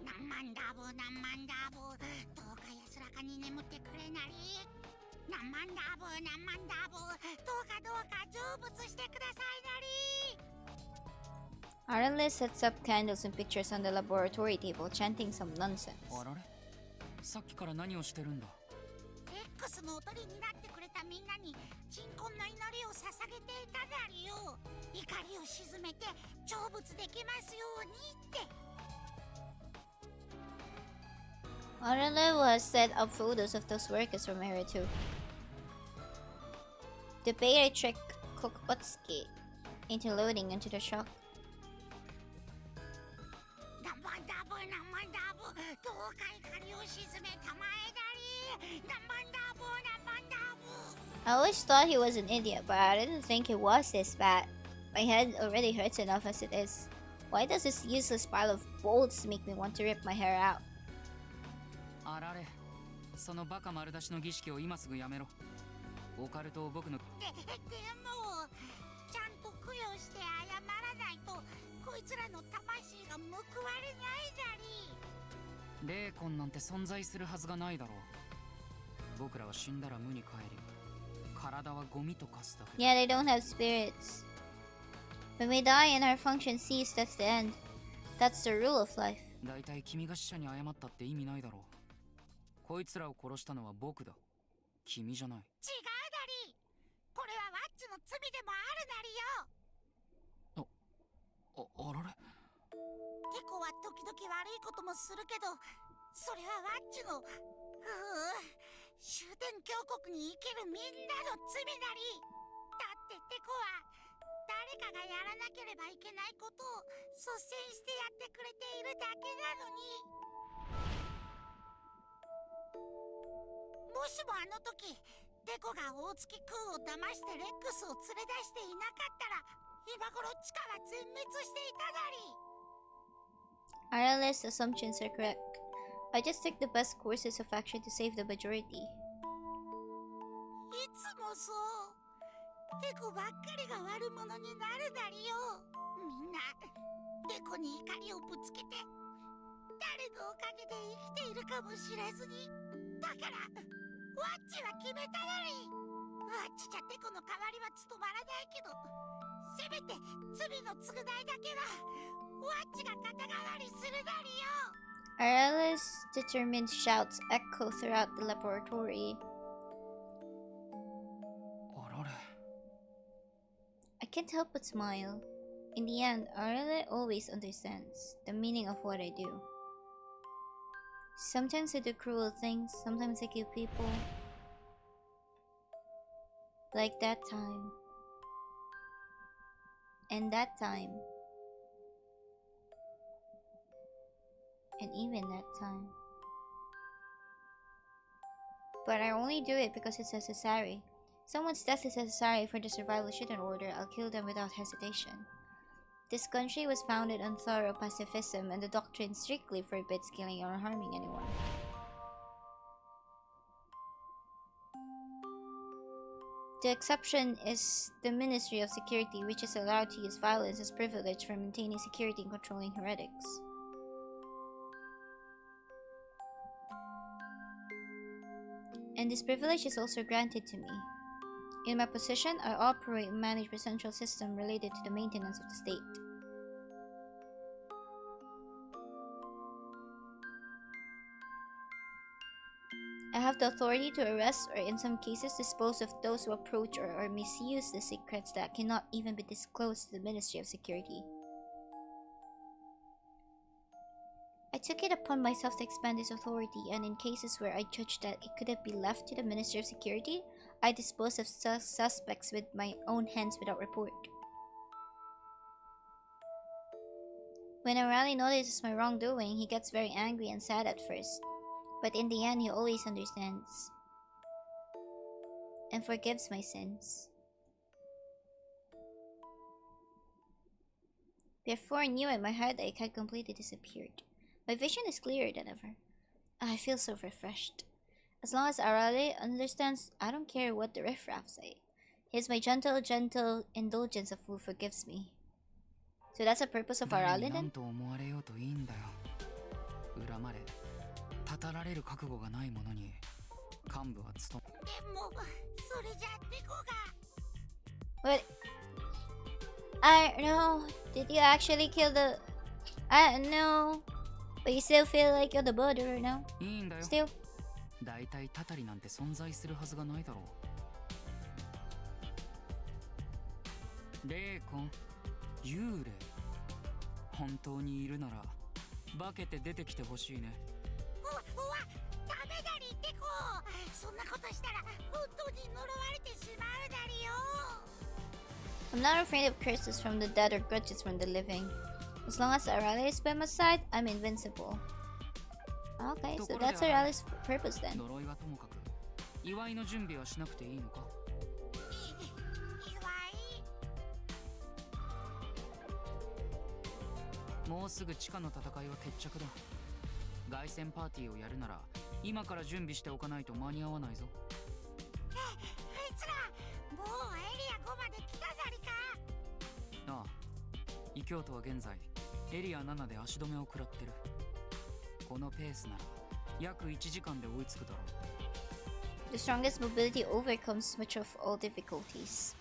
何万ダブ何万ダブどうか安らかに眠ってくれなり何万ダブ何万ダブどうか成仏してくださいなり Arlen sets up candles and pictures on the laboratory table, chanting some nonsense. あられ？さっきから何をしてるんだ？ X のおとりになってくれたみんなに鎮魂の祈りを捧げていたなりよ怒りを鎮めて成仏できますようにって Arlen was set up photos of those workers from Area 2. The bariatric Kokotsuki into loading into the shop. 何万ダブ何万ダブどうか怒りを鎮めたまえなり何万ダブ何万ダブ I always thought he was an idiot, but I didn't think he was this bad. My head already hurts enough as it is. Why does this useless pile of bolts make me want to rip my hair out? あられ、そのバカ丸出しの儀式を今すぐやめろ。オカルトを僕のでもちゃんと供養して謝らないとこいつらの魂が報われないじゃり。霊魂なんて存在するはずがないだろう。僕らは死んだら無に帰り、体はゴミと化すだけ。 Yeah, they don't have spirits. When we die and our function cease, that's the end. That's the rule of life. だいたい君が死者に謝ったって意味ないだろう。こいつらを殺したのは僕だ。君じゃない。違うだり。これはワッチの罪でもあるなりよ。あられ。テコは時々悪いこともするけど、それはワッチの終点峡谷に生きるみんなの罪なり。だってテコは誰かがやらなければいけないことを率先してやってくれているだけなのに。もしもあの時テコが大月空を騙してレックスを連れ出していなかったら今頃地下は全滅していただり。Aral's assumptions are correct. I just took the best courses of action to save the majority. いつもそうテコばっかりが悪者になるだりよ。みんなテコに怒りをぶつけて誰のおかげで生きているかもしれずに。だからワッチは決めたなり。ワッチじゃテコの代わりは務まらないけど、せめて罪の償いだけはワッチが肩代わりするなりよ。Aral's determined shouts echo throughout the laboratory. あられ。I can't help but smile. In the end, Arale always understands the meaning of what I do. Sometimes I do cruel things, sometimes I kill people. Like that time. And that time. And even that time. But I only do it because it's necessary. Someone's death is necessary for the survival of Shuten order. I'll kill them without hesitation. This country was founded on thorough pacifism, and the doctrine strictly forbids killing or harming anyone. The exception is the Ministry of Security, which is allowed to use violence as privilege for maintaining security and controlling heretics. And this privilege is also granted to me. In my position, I operate and manage a central system related to the maintenance of the state. I have the authority to arrest or in some cases dispose of those who approach or misuse the secrets that cannot even be disclosed to the Ministry of Security. I took it upon myself to expand this authority, and in cases where I judged that it couldn't be left to the Ministry of Security, I disposed of suspects with my own hands without report. When Arale notices my wrongdoing, he gets very angry and sad at first. But in the end, he always understands and forgives my sins. Before I knew it, my headache had completely disappeared. My vision is clearer than ever. I feel so refreshed. As long as Arale understands, I don't care what the riffraff say. He's my gentle indulgence of who forgives me. So that's the purpose of Arale then? たたられる覚悟がない者に幹部は務め。でもそれじゃテコが。What? I don't know. Did you actually kill the? I don't know. But you still feel like you're the murderer now? いいんだよ。Still? だいたいたたりなんて存在するはずがないだろう。霊魂、幽霊、本当にいるなら化けて出てきてほしいね。ダメだりテコ。そんなことしたら本当に呪われてしまうだりよ。I'm not afraid of curses from the dead or grudges from the living. As long as Arale is by my side, I'm invincible. Okay, so that's Arale's purpose then. 呪いはともかく、祝いの準備はしなくていいのか？もうすぐ地下の戦いは決着だ。凱旋パーティーをやるなら今から準備しておかないと間に合わないぞ。あいつらもうエリア5まで来たざりか。ああ、異教徒は現在エリア7で足止めを食らってる。このペースなら約1時間で追いつくだろう。 The strongest mobility overcomes much of all difficulties.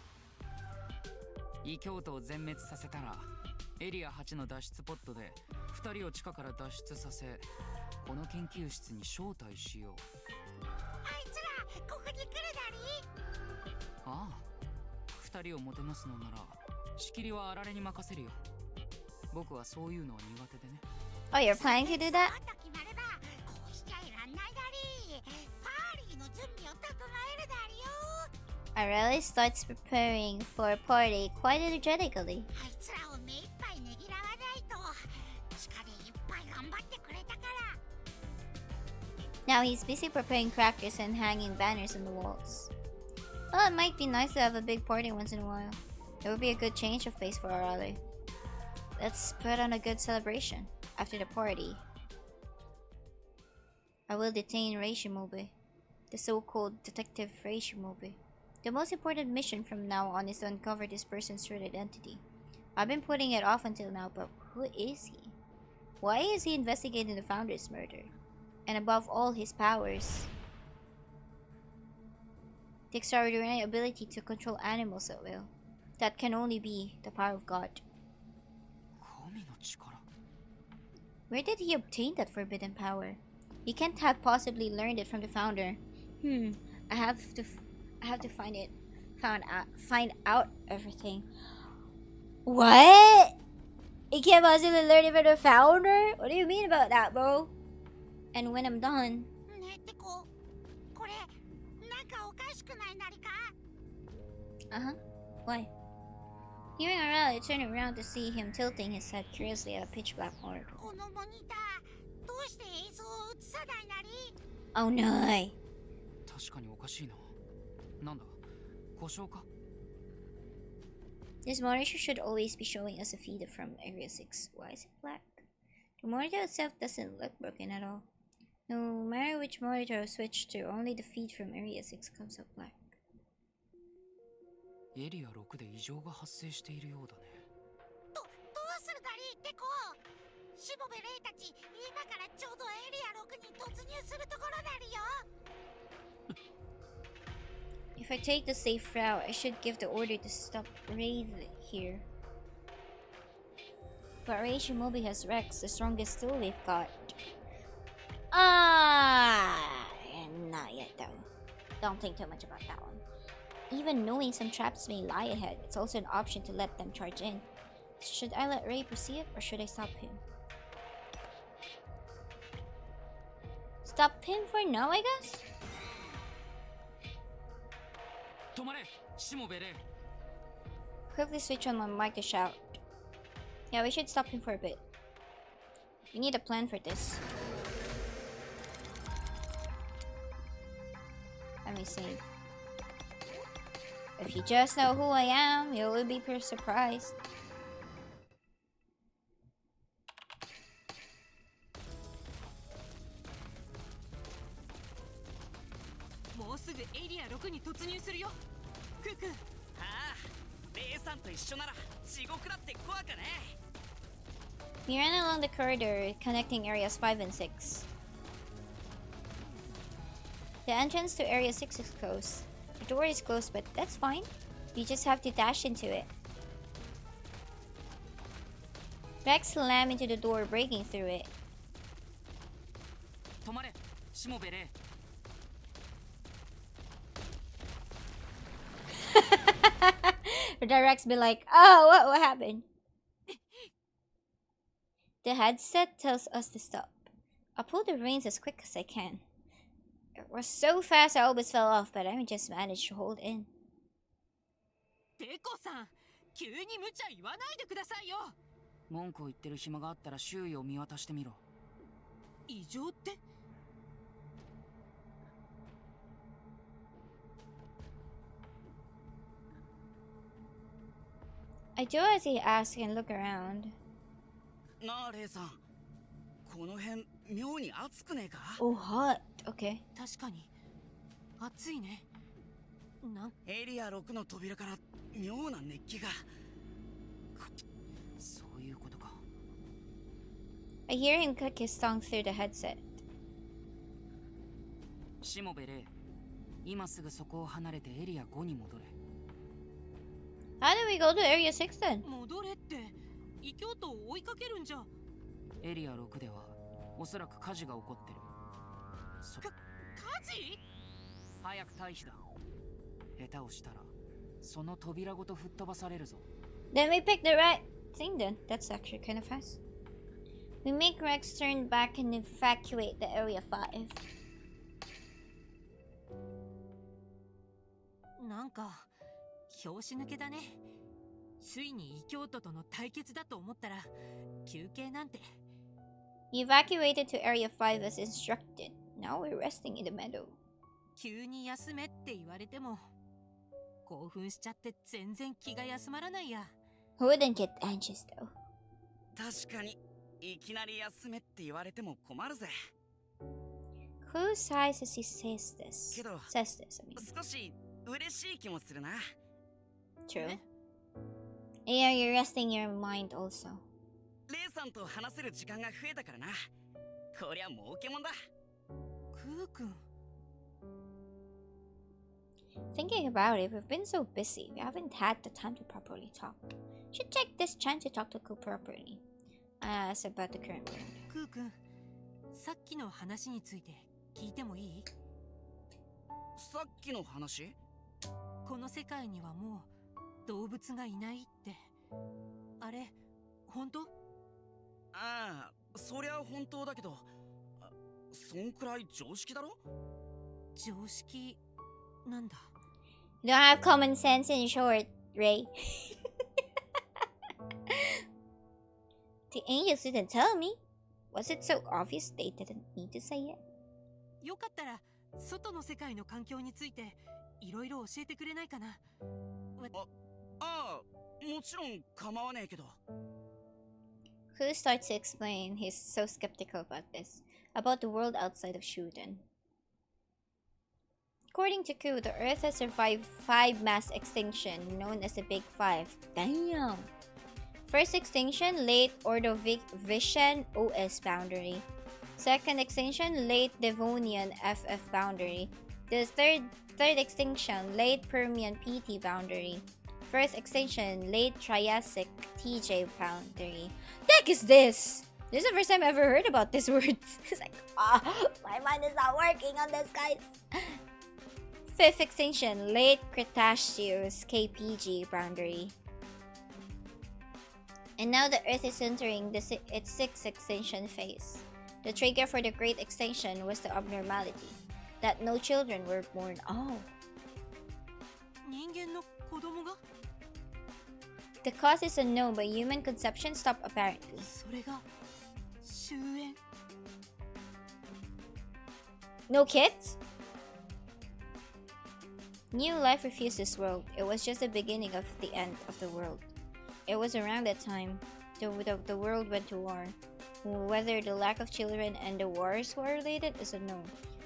異教徒を全滅させたらエリア8の脱出ポットで2人を地下から脱出させ、この研究室に招待しよう。あいつらここに来るだり。ああ、2人をもてなすのなら仕切りはあられに任せるよ。僕はそういうのは苦手でね。 Oh, you're planning to do that? そうと決まればこうしちゃいらんないだり。パーリーの準備を整えるだりよ。Areli starts preparing for a party quite energetically. あいつらを目いっぱいねぎらわないと。地下でいっぱい頑張ってくれたから。 Now he's busy preparing crackers and hanging banners on the walls. Well, it might be nice to have a big party once in a while. It would be a good change of pace for Areli. Let's put on a good celebration. After the party, I will detain Reishimobe, the so-called Detective Reishimobe. The most important mission from now on is to uncover this person's true identity. I've been putting it off until now, but who is he? Why is he investigating the founder's murder? And above all, his powers. The extraordinary ability to control animals at will. That can only be the power of God. 神の力。 Where did he obtain that forbidden power? He can't have possibly learned it from the founder. I have to find out everything. What? He can't possibly learn it from the founder? What do you mean about that, bro? And when I'm done, ねえってこれなんかおかしくないなりか。 Why? Hearing Areli, I turned around to see him tilting his head curiously at a pitch black orb. このモニターどうして映像を映さないなり。 Oh no! 確かにおかしいな。なんだ、故障か？ This monitor should always be showing us a feed from Area 6. Why is it black? The monitor itself doesn't look broken at all. No matter which monitor I switch to, only the feed from Area 6 comes up black. エリア6で異常が発生しているようだね。どうするだりってこ。しもべレイたち今からちょうどエリア6に突入するところだりよ。 If I take the safe route, I should give the order to stop Raid here. But Reishimobe has Rex, the strongest tool we've got. Not yet though. Don't think too much about that one. Even knowing some traps may lie ahead, it's also an option to let them charge in. Should I let Ray proceed or should I stop him? Stop him for now, I guess? 止まれ、しもべれ。 Quickly switch on my mic to shout. Yeah, we should stop him for a bit. We need a plan for this. Let me see. If you just know who I am, you will be surprised. もうすぐエリア6に突入するよ。クック。ああ、レイさんと一緒なら地獄だって怖くね。 We ran along the corridor connecting areas 5 and 6. The entrance to area 6 is closed. The door is closed, but that's fine. You just have to dash into it. Rex slammed into the door, breaking through it. 止まれ、しもべれ。 The Rex be like, oh, what happened? The headset tells us to stop. I pull the reins as quick as I can. It was so fast I almost fell off, but I just managed to hold in. テコさん、急に無茶言わないでくださいよ。文句を言ってる暇があったら周囲を見渡してみろ。異常って？ I do as he asks and look around. なあレイさん、この辺妙に暑くねえか？ Oh, hot. Okay. 確かに暑いね。エリア6の扉から妙な熱気が。そういうことか。 I hear him click his tongue through the headset. しもべレイ、今すぐそこを離れてエリア5に戻れ。 How do we go to Area 6 then? 戻れって、異教徒を追いかけるんじゃ。エリア6ではおそらく火事が起こってる。火事？早く退避だ。下手をしたらその扉ごと吹っ飛ばされるぞ。 Then we pick the right thing then. That's actually kind of fast. We make Rex turn back and evacuate the Area 5. なんか拍子抜けだね。ついに異教徒との対決だと思ったら休憩なんて。 We evacuated to Area 5 as instructed. Now we're resting in the meadow. 急に休めって言われても興奮しちゃって全然気が休まらないや。 Who wouldn't get anxious though? 確かにいきなり休めって言われても困るぜ。 Who sighs as he says this? けど Says this, I mean. 少し嬉しい気もするな。 True. Yeah, you're resting your mind also. レイさんと話せる時間が増えたからな。こりゃ儲けもんだ。クー君。 Thinking about it, we've been so busy. We haven't had the time to properly talk. Should take this chance to talk to Ku properly. It's about the current world. クー君、さっきの話について聞いてもいい？さっきの話？この世界にはもう動物がいないって。あれ、本当？ああ、そりゃ本当だけど、そんくらい常識だろ？常識なんだ。 You don't have common sense in short, Ray. The angels didn't tell me. Was it so obvious they didn't need to say it? よかったら外の世界の環境についていろいろ教えてくれないかな。ああ、もちろん構わねえけど。 Ku starts to explain. He's so skeptical about this, about the world outside of Shuten. According to Ku, the Earth has survived 5 mass extinction, known as the Big Five. Damn! First extinction, late Ordovician OS boundary. Second extinction, late Devonian FF boundary. The third extinction, late Permian PT boundary. First extinction, late Triassic TJ boundary. The heck is this? This is the first time I ever heard about this word. It's like, my mind is not working on this, guys. Fifth extinction, late Cretaceous KPG boundary. And now the Earth is entering its sixth extinction phase. The trigger for the Great Extinction was the abnormality that no children were born. Oh. 人間の子供が？ The cause is unknown, but human conception stopped apparently. それが終焉。 No kids? New life refused this world. It was just the beginning of the end of the world. It was around that time the world went to war. Whether the lack of children and the wars were related is unknown.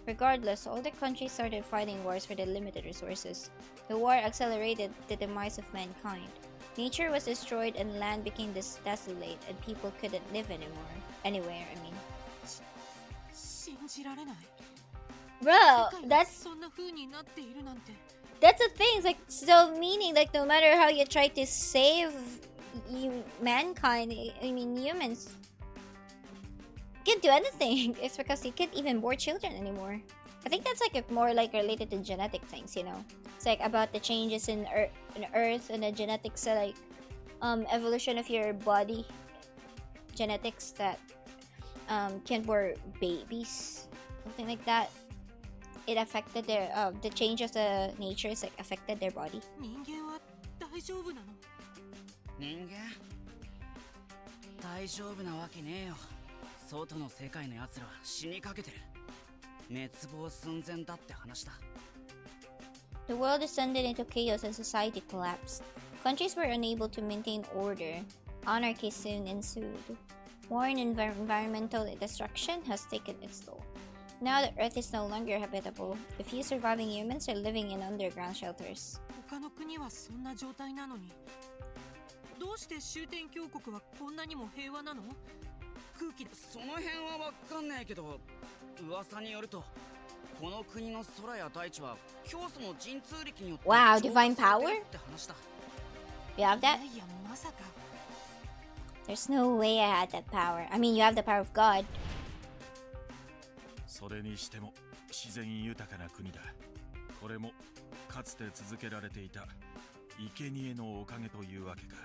Regardless, all the countries started fighting wars for their limited resources. The war accelerated the demise of mankind. Nature was destroyed and land became desolate and people couldn't live anywhere, I mean. 信じられない。 Bro, 世界が that's そんな風になっているなんて。 the thing. It's like, so meaning like no matter how you try to save mankind, I mean humans, can't do anything. It's because you can't even bear children anymore. I think that's like more like related to genetic things, you know. It's like about the changes in Earth and the genetics, like evolution of your body, genetics that can bear babies, something like that. It affected their the change of the nature is like affected their body. 人間は大丈夫なの？人間？大丈夫なわけねえよ。外の世界の奴らは死にかけてる。滅亡寸前だって話だ。 The world descended into chaos and society collapsed. Countries were unable to maintain order. Anarchy soon ensued. War and environmental destruction has taken its toll. Now the Earth is no longer habitable. The few surviving humans are living in underground shelters. 他の国はそんな状態なのに、どうして終点峡谷はこんなにも平和なの？空気その辺はわかんねえけど、噂によるとこの国の空や大地は教祖の神通力によって Wow, 浄 divine 化され power? てるって話だ。 You have い that? やいや、まさか。 There's no way I had that power. I mean, you have the power of God. それにしても自然豊かな国だ。これもかつて続けられていた生贄のおかげというわけか。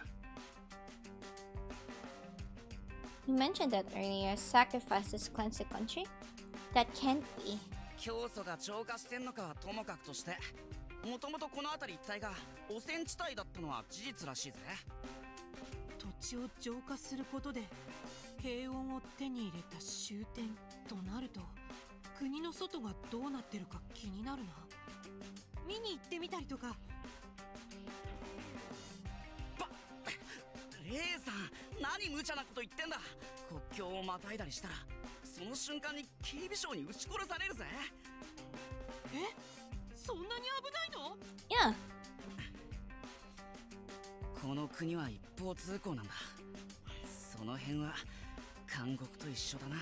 You mentioned that earlier. Sacrifices cleanse the country? That can't be. 教祖が浄化してんのかはともかくとして、もともとこの辺り一帯が汚染地帯だったのは事実らしいぜ。土地を浄化することで平穏を手に入れた終点となると、国の外がどうなってるか気になるな。見に行ってみたりとか。レイさん、何無茶なこと言ってんだ。国境をまたいだりしたらその瞬間に警備省に撃ち殺されるぜ。え、そんなに危ないの？ Yeah. この国は一方通行なんだ。その辺は監獄と一緒だな。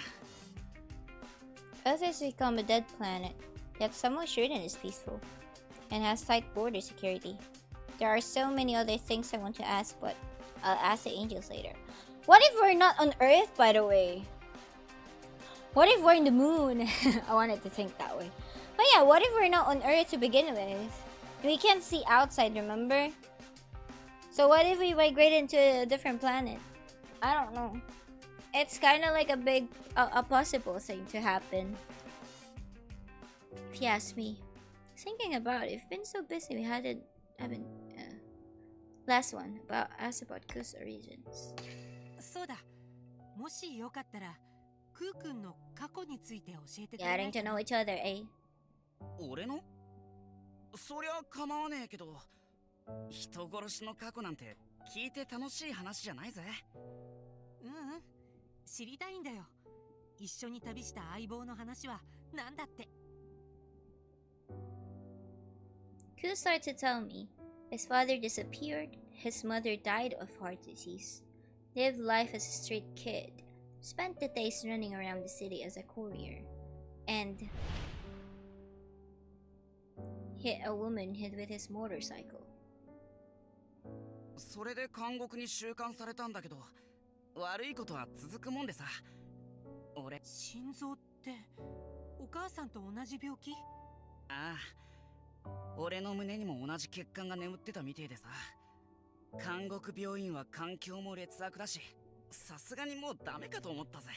Earth has become a dead planet, yet somehow Shuten is peaceful and has tight border security. There are so many other things I want to ask, but I'll ask the angels later. What if we're not on Earth, by the way? What if we're in the moon? I wanted to think that way. But yeah, what if we're not on Earth to begin with? We can't see outside, remember? So what if we migrate into a different planet? I don't know. It's kind of like a big, a possible thing to happen. If you ask me. Thinking about it, we've been so busy we haven't last one about ask about Ku's origins. そうだ。もしよかったら、クー君の過去について教えてくれな Getting いか to な？ know each other, eh? 俺の？そりゃ構わねえけど、人殺しの過去なんて聞いて楽しい話じゃないぜ。うんうん。知りたいんだよ。一緒に旅した相棒の話は何だって。 Ku started to tell me. His father disappeared, his mother died of heart disease. Lived life as a street kid. Spent the days running around the city as a courier. And hit a woman hit with his motorcycle. それで監獄に収監されたんだけど、悪いことは続くもんでさ。俺、心臓ってお母さんと同じ病気？ああ、俺の胸にも同じ血管が眠ってたみてえでさ。監獄病院は環境も劣悪だし、さすがにもうダメかと思ったぜ。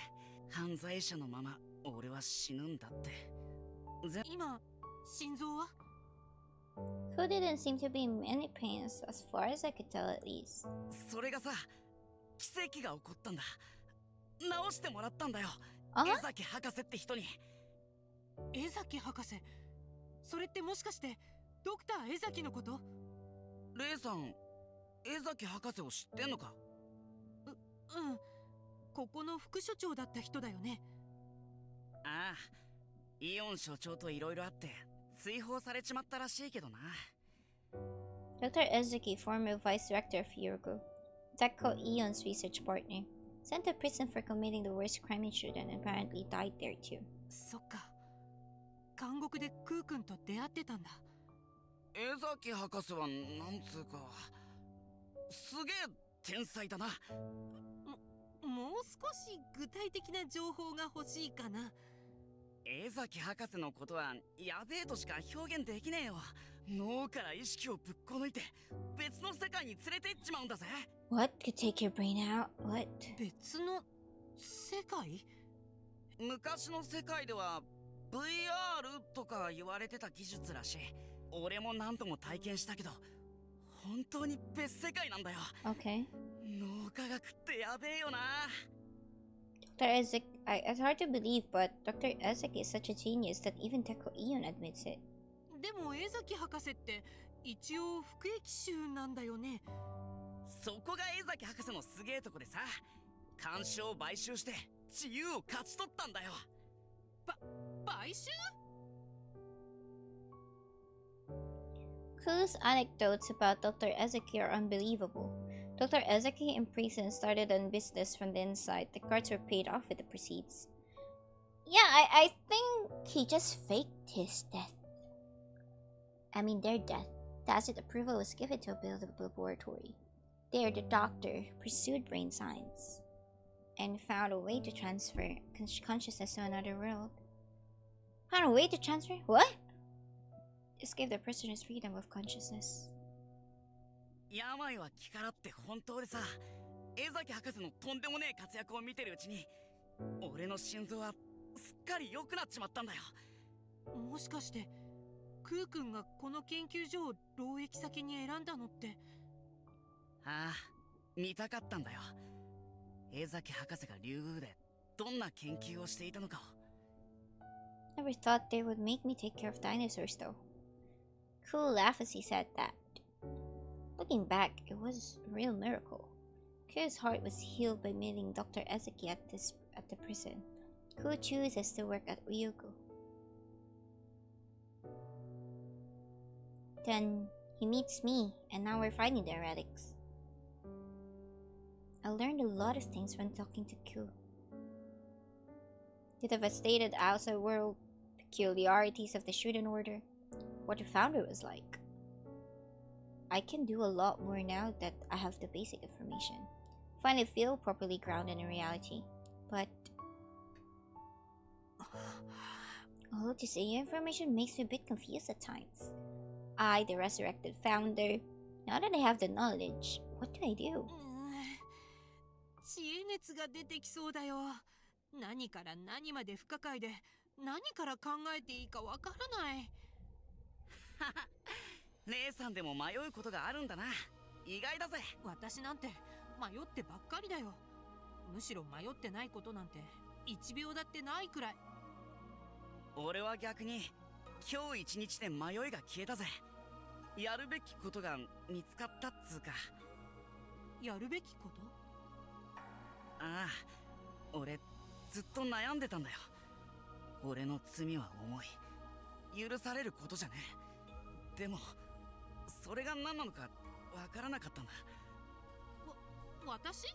犯罪者のまま俺は死ぬんだって。今、心臓は？ Who didn't seem to be in any pain as far as I could tell at least. それがさ、奇跡が起こったんだ。直してもらったんだよ。あ？江崎博士って人に。江崎博士。それってもしかしてドクター江崎のこと？レイさん、江崎博士を知ってんのか？うん。ここの副所長だった人だよね。ああ、イオン所長といろいろあって追放されちまったらしいけどな。 Dr. Ezeki, former vice director of Yogo, Teko Eon's research partner, sent to prison for committing the worst crime in Shuten and apparently died there too. そっか。監獄でクー君と出会ってたんだ。江崎博士はなんつうか、すげえ天才だな。もう少し具体的な情報が欲しいかな。江崎博士のことはやべえとしか表現できねえよ。脳から意識をぶっこ抜いて別の世界に連れて行っちまうんだぜ。 What could take your brain out? What? 別の世界？昔の世界では VR とか言われてた技術らしい。俺も何度も体験したけど、本当に別世界なんだよ。 Okay. 脳科学ってやべえよな。 Dr. Ezek, it's hard to believe, but Dr. Ezek is such a genius that even Teko Eon admits it. でも江崎博士って一応服役囚なんだよね。そこが江崎博士のすげえとこでさ、干渉を買収して自由を勝ち取ったんだよ。買収？ Ku's anecdotes about Dr. Ezeki are unbelievable. Dr. Ezeki in prison started a business from the inside. The cards were paid off with the proceeds. Yeah, I think he just faked his death. I mean, their death. Tacit approval was given to build a laboratory. There, the doctor pursued brain science and found a way to transfer consciousness to another world. Found a way to transfer? What? Just gave the prisoners freedom of consciousness. 病は気からって本当でさ、江崎博士のとんでもねえ活躍を見てるうちに、俺の心臓はすっかり良くなっちまったんだよ。もしかしてクー君がこの研究所を労役先に選んだのって。ああ、見たかったんだよ。江崎博士が竜宮でどんな研究をしていたのかを。 Never thought they would make me take care of dinosaurs though. Cool laughed as he said that. Looking back, it was a real miracle. Ku's heart was healed by meeting Dr. Ezeki at the prison. Ku chooses to work at Ryugu. Then he meets me, and now we're fighting the heretics. I learned a lot of things from talking to Ku. The devastated outside world, peculiarities of the Shuten order, what the founder was like. I can do a lot more now that I have the basic information. Finally feel properly grounded in reality. But all this AI information makes me a bit confused at times. I, the resurrected founder, now that I have the knowledge, what do I do? 知恵熱が出てきそうだよ。何から何まで不可解で、何から考えていいかわからない。姉さんでも迷うことがあるんだな。意外だぜ。私なんて迷ってばっかりだよ。むしろ迷ってないことなんて1秒だってないくらい。俺は逆に今日一日で迷いが消えたぜ。やるべきことが見つかったっつうか。やるべきこと？ああ、俺ずっと悩んでたんだよ。俺の罪は重い。許されることじゃねえ。でもそれが何なのかわからなかったんだ。私？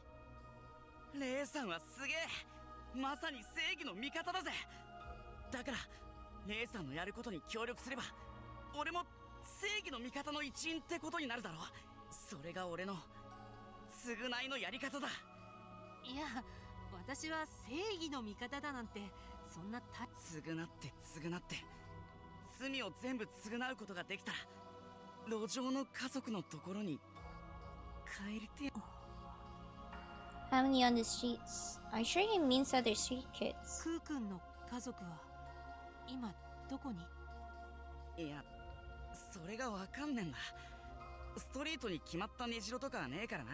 レイさんはすげえ。まさに正義の味方だぜ。だからレイさんのやることに協力すれば、俺も正義の味方の一員ってことになるだろう。それが俺の償いのやり方だ。いや、私は正義の味方だなんてそんな償って罪を全部償うことができたら、路上の家族のところに帰りて。 Family on the streets. I'm sure he means other street kids. クー君の家族は今どこに？いや、それがわかんねえんだ。ストリートに決まった根城とかはねえからな。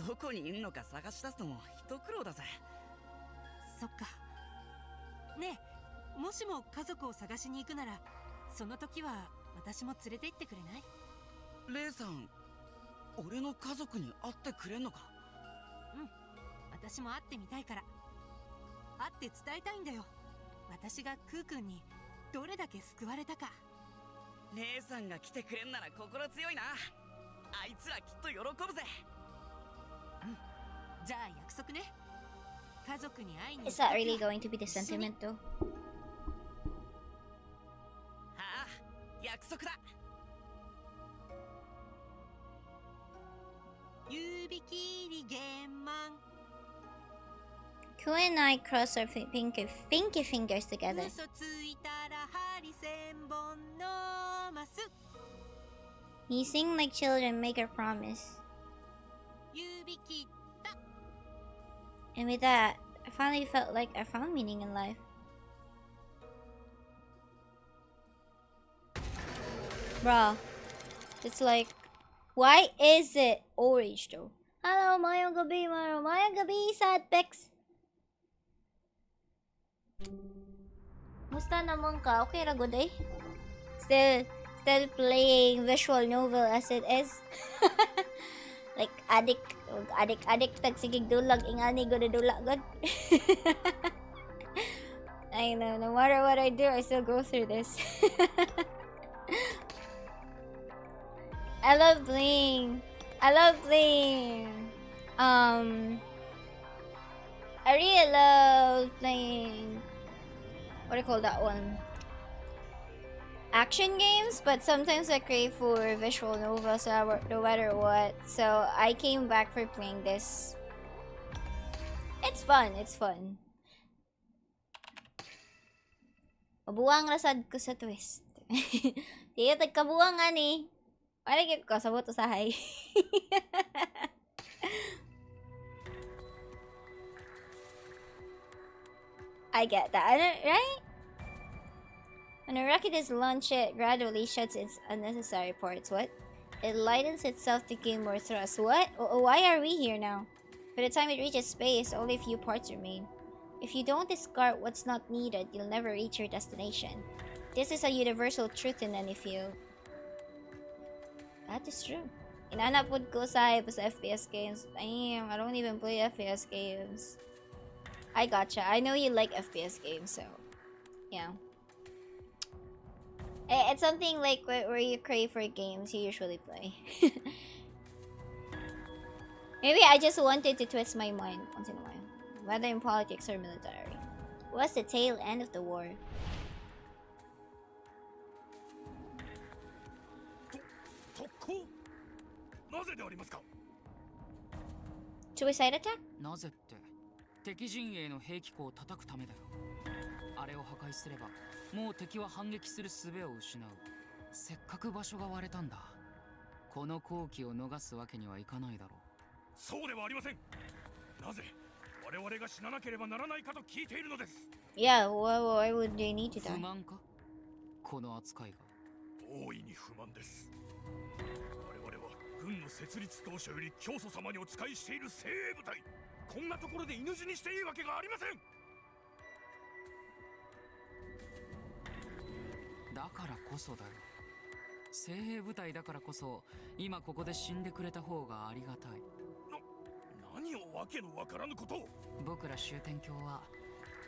どこにいんのか探し出すのも一苦労だぜ。そっか。ねえ、もしも家族を探しに行くなら、その時は私も連れて行ってくれない？レイさん、俺の家族に会ってくれんのか？うん、私も会ってみたいから。会って伝えたいんだよ。私がクー君にどれだけ救われたか。レイさんが来てくれんなら心強いな。あいつらきっと喜ぶぜ。うん、じゃあ約束ね。家族に会いに。 Is that really going to be the sentiment though? ああ、約束だ。指切り玄満。 Ku and I cross our pinky fingers together. 嘘ついたら針千本のます。 We sing like children, make a promise. 指切った。 And with that, I finally felt like I found meaning in life. Bruh, it's like, why is it orange though? Hello, mayong gabi, mayong gabi, sad pecs. Musta naman ka? Okay ra good eh? Still playing visual novel as it is. Like addict. Adik-adik tag sige dulag ingani go na dula god. I know, no matter what I do, I still go through this. I love Bling. I love Bling. I really love playing. What do you call that one? Action games, but sometimes I crave for visual novels no matter what. So I came back for playing this. It's fun, it's fun. Mabuwang rasad ko sa twist. Di tagkabuwang ani. Parang ko sabot usahay. I get that, right? When a rocket is launched, it gradually shuts its unnecessary parts. What? It lightens itself to gain more thrust. What? Why are we here now? By the time it reaches space, only a few parts remain. If you don't discard what's not needed, you'll never reach your destination. This is a universal truth in any field. That is true. Inanapod ko sa FPS games. Damn, I don't even play FPS games. I gotcha. I know you like FPS games, so yeah. It's something like where you crave for games you usually play. Maybe I just wanted to twist my mind once in a while, whether in politics or military. What's the tail end of the war? Suicide attack? なぜって敵陣営の兵器庫を叩くためだよ。あれを破壊すればもう敵は反撃する術を失う。せっかく場所が割れたんだ。この好機を逃すわけにはいかないだろう。そうではありません。なぜ我々が死ななければならないかと聞いているのです。Yeah, why would they need to die? 不満か？この扱いが。大いに不満です。我々は軍の設立当初より教祖様にお仕えしている精鋭部隊。こんなところで犬死にしていいわけがありません。だからこそだよ。精鋭部隊だからこそ今ここで死んでくれた方がありがたい。何をわけのわからぬことを。僕ら終天教は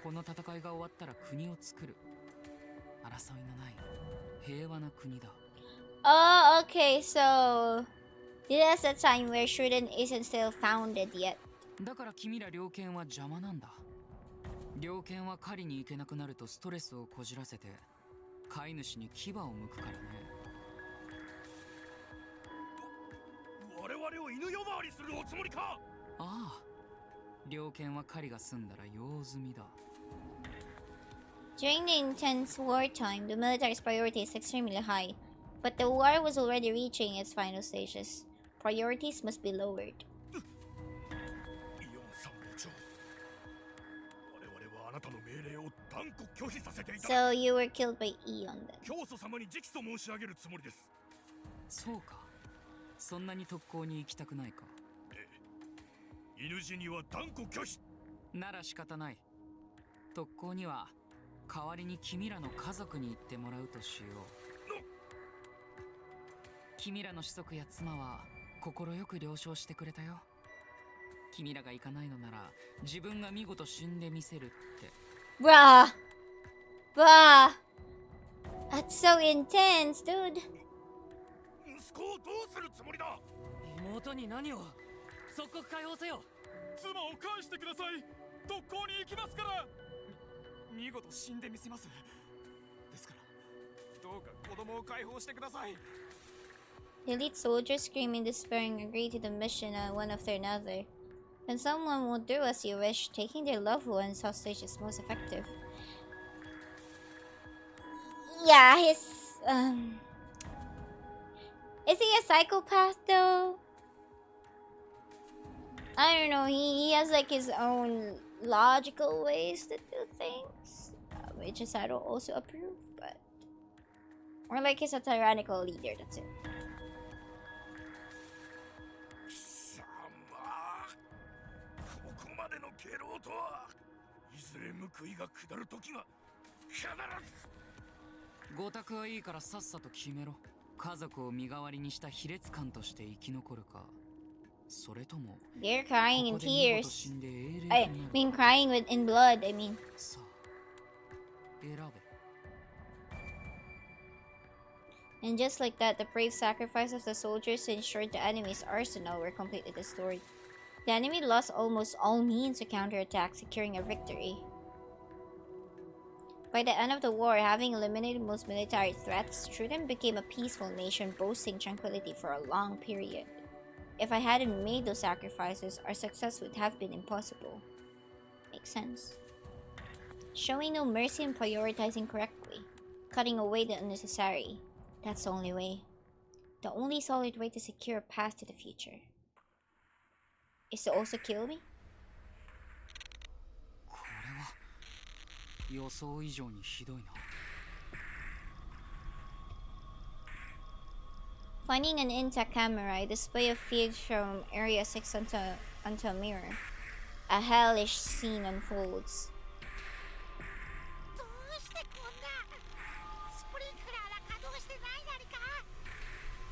この戦いが終わったら国を作る。争いのない平和な国だ。Oh, okay, so this is a time where Shuten isn't still founded yet. だから君ら猟犬は邪魔なんだ。猟犬は狩りに行けなくなるとストレスをこじらせて飼い主に牙を剥くからね。我々を犬呼ばわりするおつもりか。ああ、猟犬は狩りが済んだら用済みだ。During the intense wartime, the military's priority is extremely high, but the war was already reaching its final stages. Priorities must be lowered. So you were killed by Eon then? 教祖様に直訴申し上げるつもりです。そうか。そんなに特攻に行きたくないか。犬死には断固拒否。なら仕方ない。特攻には代わりに君らの家族に行ってもらうとしよう。君らの子息や妻は快く了承してくれたよ。君らが行かないのなら自分が見事死んでみせるって。Bruh! That's so intense, dude. 息子をどうするつもりだ。妹に何を。即刻解放せよ。妻を返してください。特攻に行きますから。見事死んでみせます。ですからどうか子供を解放してください。 The elite soldiers, screaming despairing, agree to the mission one after another. When someone will do as you wish, taking their loved ones hostage is most effective. Yeah, is he a psychopath though? I don't know, he has like his own logical ways to do things, which is I don't also approve, but or like he's a tyrannical leader, that's it. ここまでの下郎とはいずれ報いが下る時が必ず。ご託はいいからさっさと決めろ。家族を身代わりにした卑劣漢として生き残るか、それとも They're crying こ in こで見事 tears. 死んで英霊 I となる mean, crying with in blood. I mean, さあ選べ and just like that, the brave sacrifice of the soldiers ensured the enemy's arsenal were completely destroyed. The enemy lost almost all means to counterattack, securing a victory. By the end of the war, having eliminated most military threats, Shuten became a peaceful nation boasting tranquility for a long period. If I hadn't made those sacrifices, our success would have been impossible. Makes sense. Showing no mercy and prioritizing correctly. Cutting away the unnecessary. That's the only way. The only solid way to secure a path to the future. Is to also kill me? これは予想以上にひどいな Finding an intact camera, a display of feeds from Area 6 onto a mirror. A hellish scene unfolds. どうしてこんなスプリンクラーが稼働してないなりか。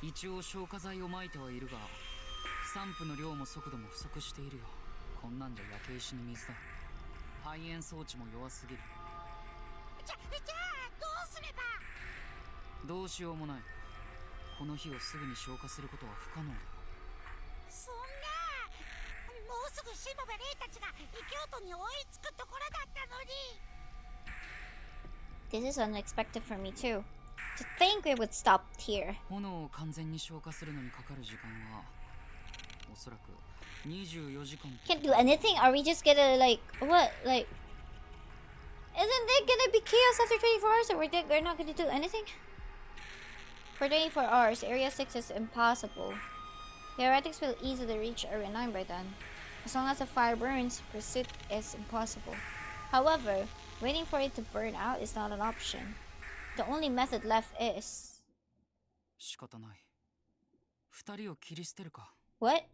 一応消火剤を撒いてはいるが散布の量も速度も不足しているよこんなんじゃ焼け石に水だ排煙装置も弱すぎるじゃあどうすれば。どうしようもないこの火をすぐに消火することは不可能だそんなもうすぐしもべレイたちが異教徒に追いつくところだったのに。 This is unexpected for me too. To think we would stop here. 炎を完全に消火するのにかかる時間はおそらく24時間 Can't do anything? Are we just gonna like what? Like isn't there gonna be chaos after 24 hours or we're not gonna do anything? For 24 hours, Area 6 is impossible. The heretics will easily reach Area 9 by then. As long as the fire burns, pursuit is impossible. However, waiting for it to burn out is not an option. The only method left is... 仕方ない二人を切り捨てるか What? て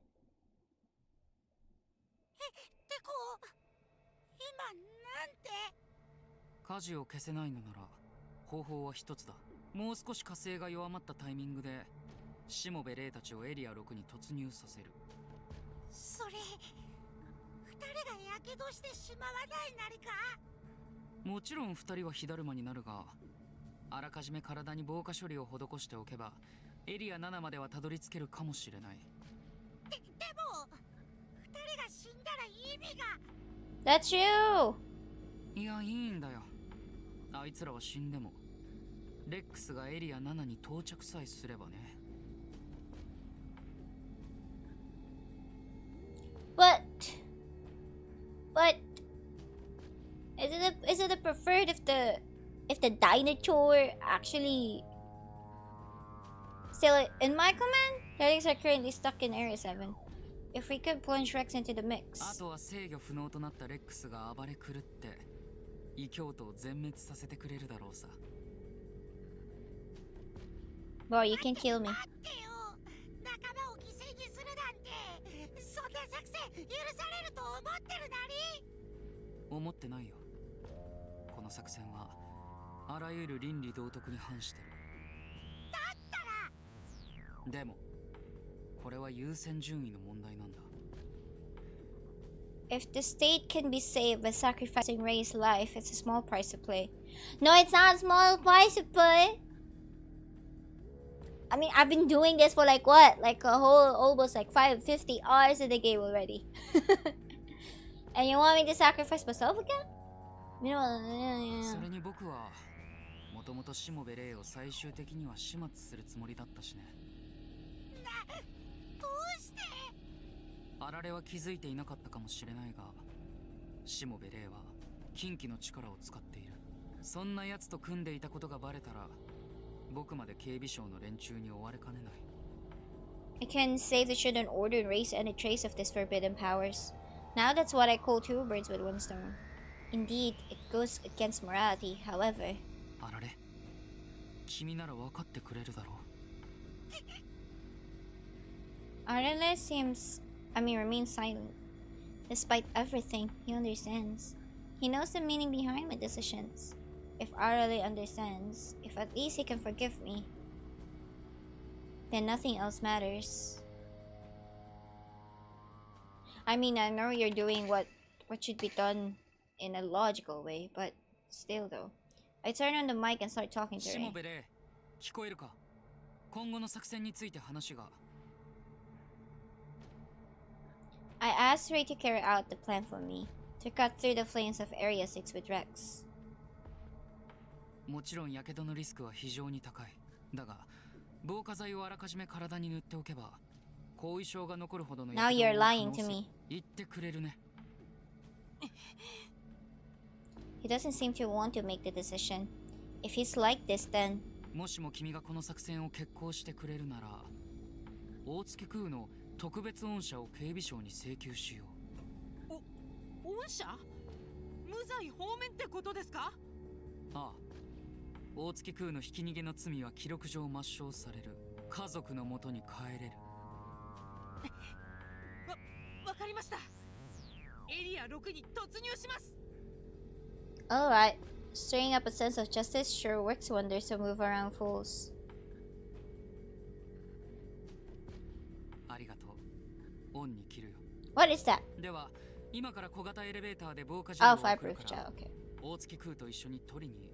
こ今なんて。火事を消せないのなら方法は一つだもう少し火星が弱まったタイミングでしもべ霊たちをエリア6に突入させるそれ2人がやけどしてしまわないなりか。もちろん二人は火だるまになるがあらかじめ体に防火処理を施しておけばエリア7まではたどり着けるかもしれないでも2人が死んだら意味が。 That's you! いやいいんだよあいつらは死んでもレックスがエリア7に到着さえすればね But is it preferred if the dinosaur actually still in my command? Heretics are currently stuck in Area 7. If we could plunge Rex into the あ mix. とは制御不能となったレックスが暴れ狂って異教徒を全滅させてくれるだろうさ Bro, you can kill me. 待ってよ。仲間を犠牲にするなんてそんな作戦許されると思ってるなり。思ってないよこの作戦はあらゆる倫理道徳に反してるだったらでもこれは優先順位の問題なんだ If the state can be saved by sacrificing Ray's life, it's a small price to pay. No, it's not a small price to pay. I mean, I've been doing this for like what? Like a whole, almost like 50 hours in the game already. And you want me to sacrifice myself again? You know, それに僕はもともとしもべ霊を最終的には始末するつもりだったしねどうして。あられは気づいていなかったかもしれないがしもべ霊は禁忌の力を使っているそんな奴と組んでいたことがバレたら僕まで警備省の連中に追われかねない I can save the Shuten Order and erase any trace of these forbidden powers. Now that's what I call two birds with one stone. Indeed, it goes against morality, however. あられ君なら分かってくれるだろう Arale remains silent. Despite everything, he understands. He knows the meaning behind my decisions. If Arale understands, if at least he can forgive me, then nothing else matters. I mean, I know you're doing what should be done in a logical way, but still though. I turn on the mic and start talking to しも Ray. べれ聞こえるか。今後の作戦について話が。 I asked Ray to carry out the plan for me, to cut through the flames of Area 6 with Rex. もちろんやけどのリスクは非常に高い。だが防火剤をあらかじめ体に塗っておけば後遺症が残るほどの Now やけ you're どを負う lying 可能 to 性 me. 言ってくれるね。 He doesn't seem to want to make the decision. If he's like this, then もしも君がこの作戦を決行してくれるなら大月空の特別恩赦を警備省に請求しよう。恩赦？無罪放免ってことですか？ああ、大月空のひき逃げの罪は記録上抹消される。家族のもとに帰れる。わかりました。エリア6に突入します。 alright. Stirring up a sense of justice sure works wonders to move around fools. ありがとう。オンに切るよ。 What is that? では今から小型エレベーターで防火 Oh, 銃を送る fireproof から gel, okay. 大月空と一緒に取りに。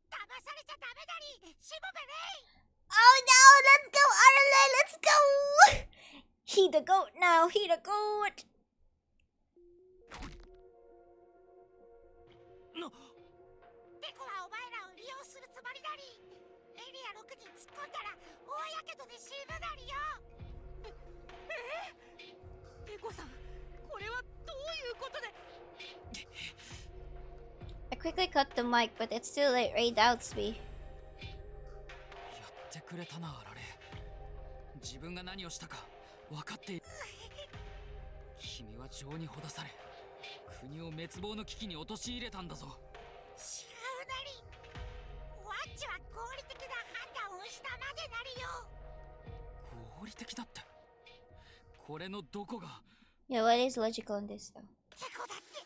騙されちゃダメだり、しもべレイ。 Oh no, let's go, Arlen, let's go! He the goat now, he the goat! デコはお前らを利用するつもりだり。エリア6に突っ込んだら大やけどで死ぬだりよ。デコさん、これはどういうことで？ I quickly cut the mic, but it's too late. Ray doubts me. やってくれたな、あられ。自分が何をしたか分かっている。君は情にほだされ国を滅亡の危機に陥れたんだぞ。違うなり。ワッチは合理的な判断をしたまでなりよ。合理的だって。これのどこが。 Yeah, what is logical in this though? デコだって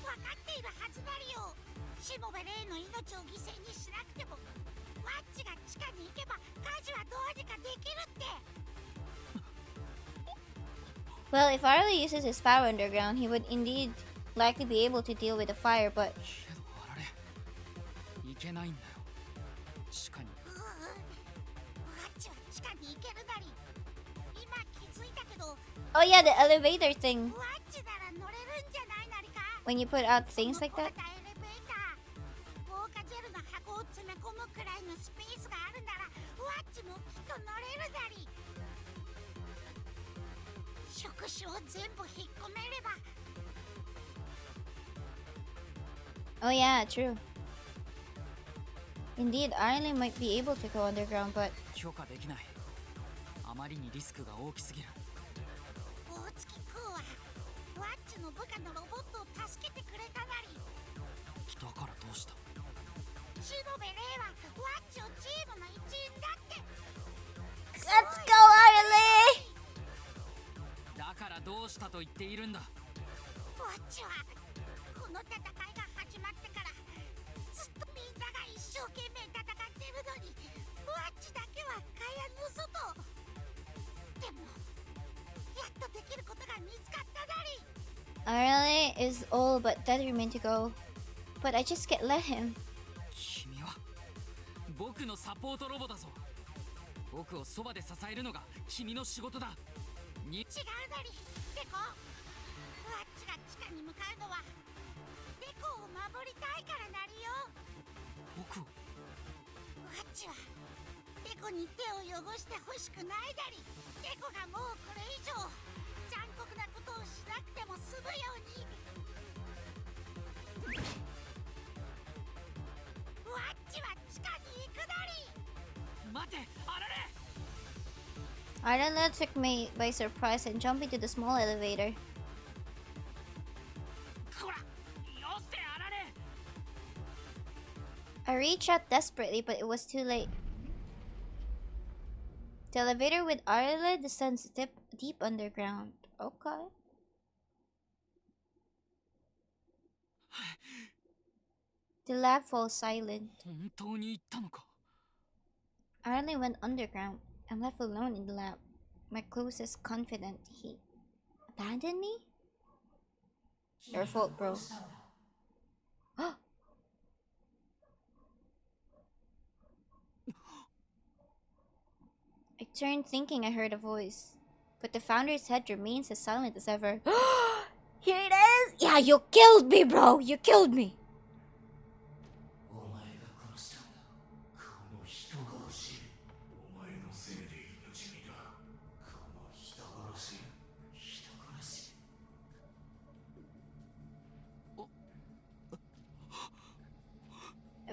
分かっているはずなりよ。しもべレイの命を犠牲にしなくてもワッチが地下に行けば火事はどうにかできるって。 Well, if Arlen uses his power underground, he would indeed likely be able to deal with the fire, but けどあられいけないんだよ。地下に。ワッチは地下に行けるなり。今気づいたけど oh yeah, the elevator thing. ワッチなら乗れるんじゃないなりか。 When you put out things like that. この小型エレベーター、防火ジェルの箱を詰め込むくらいのスペースがあるならワッチもきっと乗れるなり。触手を全部引っ込めれば。 Oh yeah, true. Indeed, Arlen might be able to go underground, but 許可できない。あまりにリスクが大きすぎる。大月空はワッチの部下のロボットを助けてくれたなり。だからどうした。しもべレイはワッチをチームの一員だって。 let's go, Arlen! だからどうしたと言っているんだ。ワッチはこの戦いが始まってからずっとみんなが一生懸命戦ってるのにワッチだけは蚊帳の外。でもやっとできることが見つかったなり。 Arlen is old but determined to go, but I just can't let him. 君は僕のサポートロボだぞ。僕をそばで支えるのが君の仕事だ。に違うなり。デコ、ワッチが地下に向かうのはデコを守りたいからなりよ。僕を。ワッチはデコに手を汚してほしくないなり。デコがもうこれ以上残酷なことをしなくても済むように。ワッチは地下に行くなり。待て、あられ。 Arlen took me by surprise and jumped into the small elevator. こら、よせあられ。 I reached out desperately, but it was too late. The elevator with Arlen descends deep underground. Okay. The lab falls silent. 本当に行ったのか。 Arlen went underground. I'm left alone in the lab. My closest confidant, he abandoned me? Your fault, bro. I turned thinking I heard a voice, but the founder's head remains as silent as ever. Here it is! Yeah, you killed me, bro! You killed me!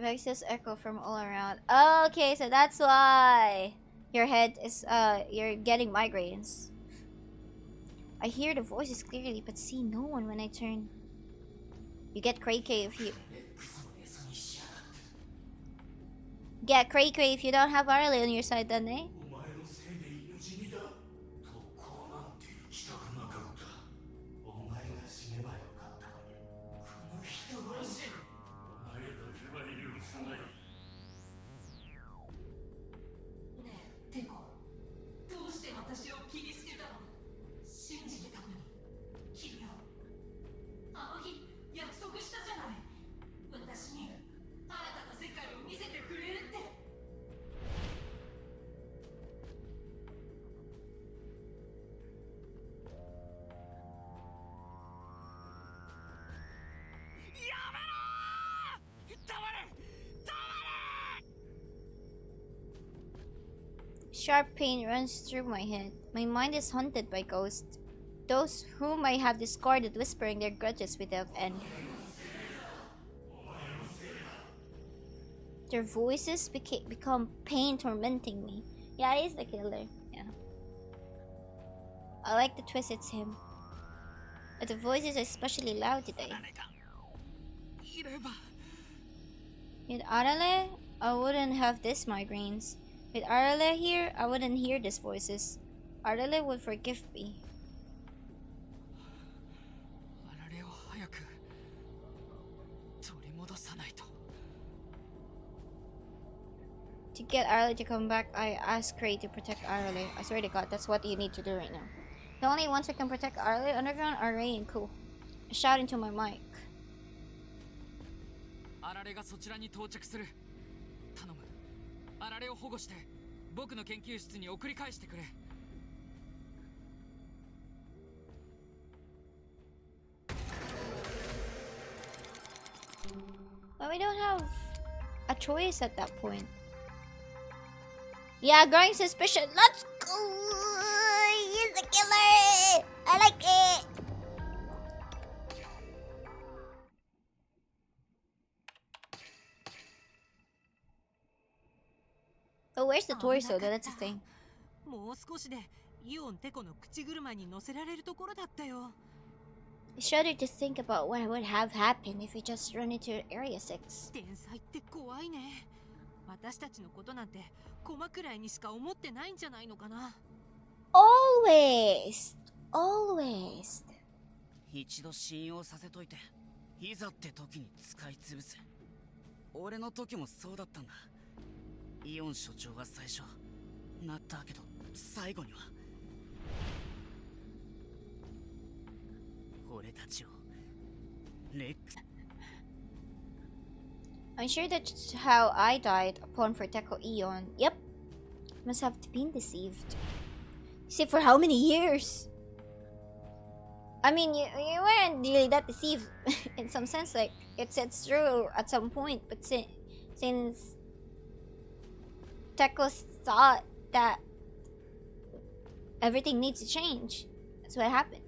Voices echo from all around. Okay, so that's why your head is you're getting migraines. I hear the voices clearly but see no one when I turn. You get cray-cray if you if you don't have Arlie on your side, then eh? Sharp pain runs through my head. My mind is haunted by ghosts. Those whom I have discarded whispering their grudges without end. Their voices become pain tormenting me. Yeah, he's the killer. Yeah. I like the twist it's him. But the voices are especially loud today. With Arale, I wouldn't have these migraines. With Arale here, I wouldn't hear these voices. Arale would forgive me. To get Arale to come back, I asked Gray to protect Arale. I swear to God, that's what you need to do right now. The only ones who can protect Arale underground are Ray and Ku. I shout into my mic. あられがそちらに到着する。頼む。あられを保護して僕の研究室に送り返してくれ。But we don't have a choice at that point. Yeah, growing suspicion. Let's go! He's the killer! I like it! Oh, where's the torso though? That's the thing. もう少しでイオンテコの口車に乗せられるところだったよ。I shudder to think about what would have happened if we just run into Area 6. 天才って怖いね。私たちのことなんてコマくらいにしか思ってないんじゃないのかな。Always! Always! 一度信用させといて、いざって時に使い潰す。俺の時もそうだったんだ。イオン所長が最初なったけど、最後には俺たちをレックス I'm sure that's how I died upon Forteco Eon. Yep. Must have been deceived. See, for how many years? I mean, you weren't really that deceived in some sense. Like, it's true at some point. But since Teco thought that everything needs to change, that's what happened.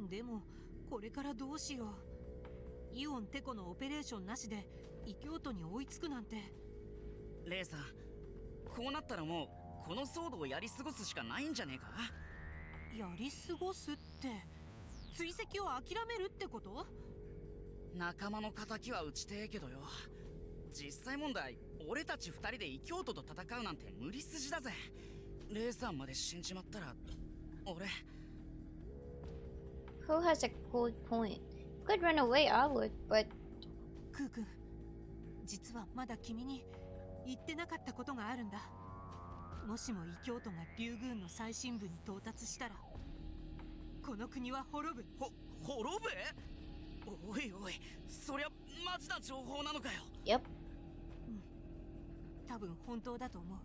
でもこれからどうしよう。イオンテコのオペレーションなしで異教徒に追いつくなんて。レイさん、こうなったらもうこの騒動をやり過ごすしかないんじゃねえか。やり過ごすって追跡を諦めるってこと？仲間の敵は打ちてえけどよ。実際問題、俺たち二人で異教徒と戦うなんて無理筋だぜ。レイさんまで死んじまったら俺。Who has a good point? If I could run away, I would, but クー君、実はまだ君に言ってなかったことがあるんだ。もしも異教徒が竜宮の最深部に到達したらこの国は滅ぶ。滅ぶ？おいおい、そりゃマジな情報なのかよ。Yep. 多分本当だと思う。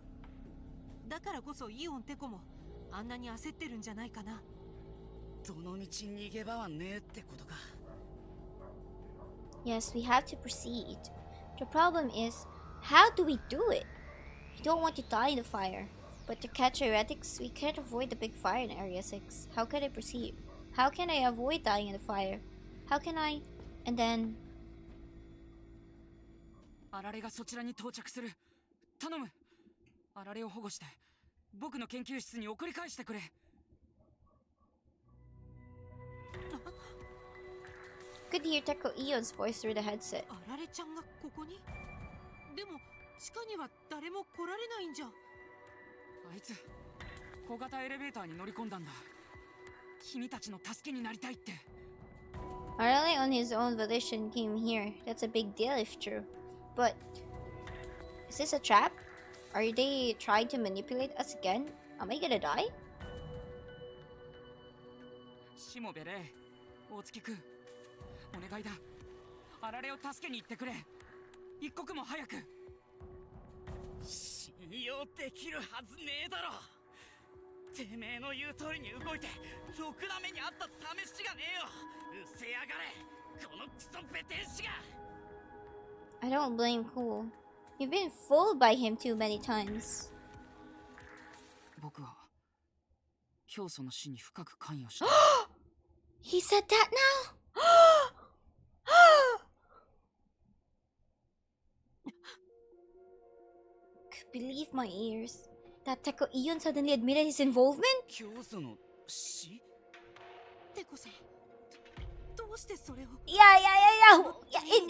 だからこそイオンテコもあんなに焦ってるんじゃないかな。どの道逃げ場はねえってことか。 Yes, we have to proceed. The problem is, how do we do it? We don't want to die in the fire. But to catch heretics, we can't avoid the big fire in Area 6. How can I proceed? How can I avoid dying in the fire? How can I... And then... あられがそちらに到着する。頼む。あられを保護して僕の研究室に送り返してくれ。Could hear Teko Ion's voice through the headset. あられちゃんがここに？でも地下には誰も来られないんじゃ。あいつ小型エレベーターに乗り込んだんだ。君たちの助けになりたいって。Arale on his own volition came here. That's a big deal if true. But... Is this a trap? Are they trying to manipulate us again? Am I gonna die? しもべれ、大月くん、お願いだ。あられを助けに行ってくれ。一刻も早く。信用できるはずねえだろ。てめえの言う通りに動いてろくな目にあった試しがねえよ。うせやがれ、このクソペテン師が。 I don't blame Cool. You've been fooled by him too many times. 僕は教祖の死に深く関与した。He said that now? Could believe my ears. That Teko Ion suddenly admitted his involvement? 教祖の死？テコさん、どうしてそれを？ Yeah,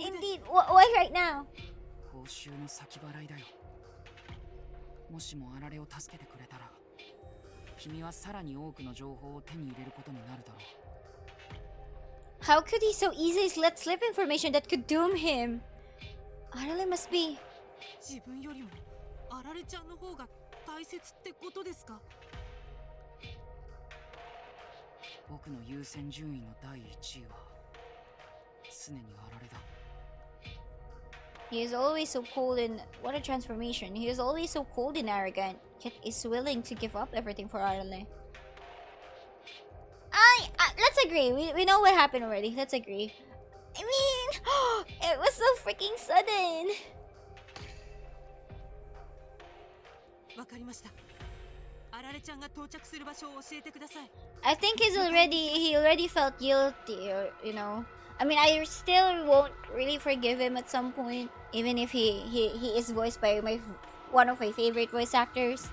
indeed. Why right now? 報酬の先払いだよ。もしもあられを助けてくれたら、君はさらに多くの情報を手に入れることになるだろう。How could he so easily let slip information that could doom him? Arale must be... 自分よりもあられちゃんの方が大切ってことですか？僕の優先順位の第1位は常にあられだ。He is always so cold and... What a transformation. He is always so cold and arrogant, yet is willing to give up everything for Arale. Let's agree. We know what happened already. Let's agree. I mean... It was so freaking sudden. わかりました。あられちゃんが到着する場所を教えてください。I think he already felt guilty, or, you know. I mean, I still won't really forgive him at some point, even if he is voiced by one of my favorite voice actors.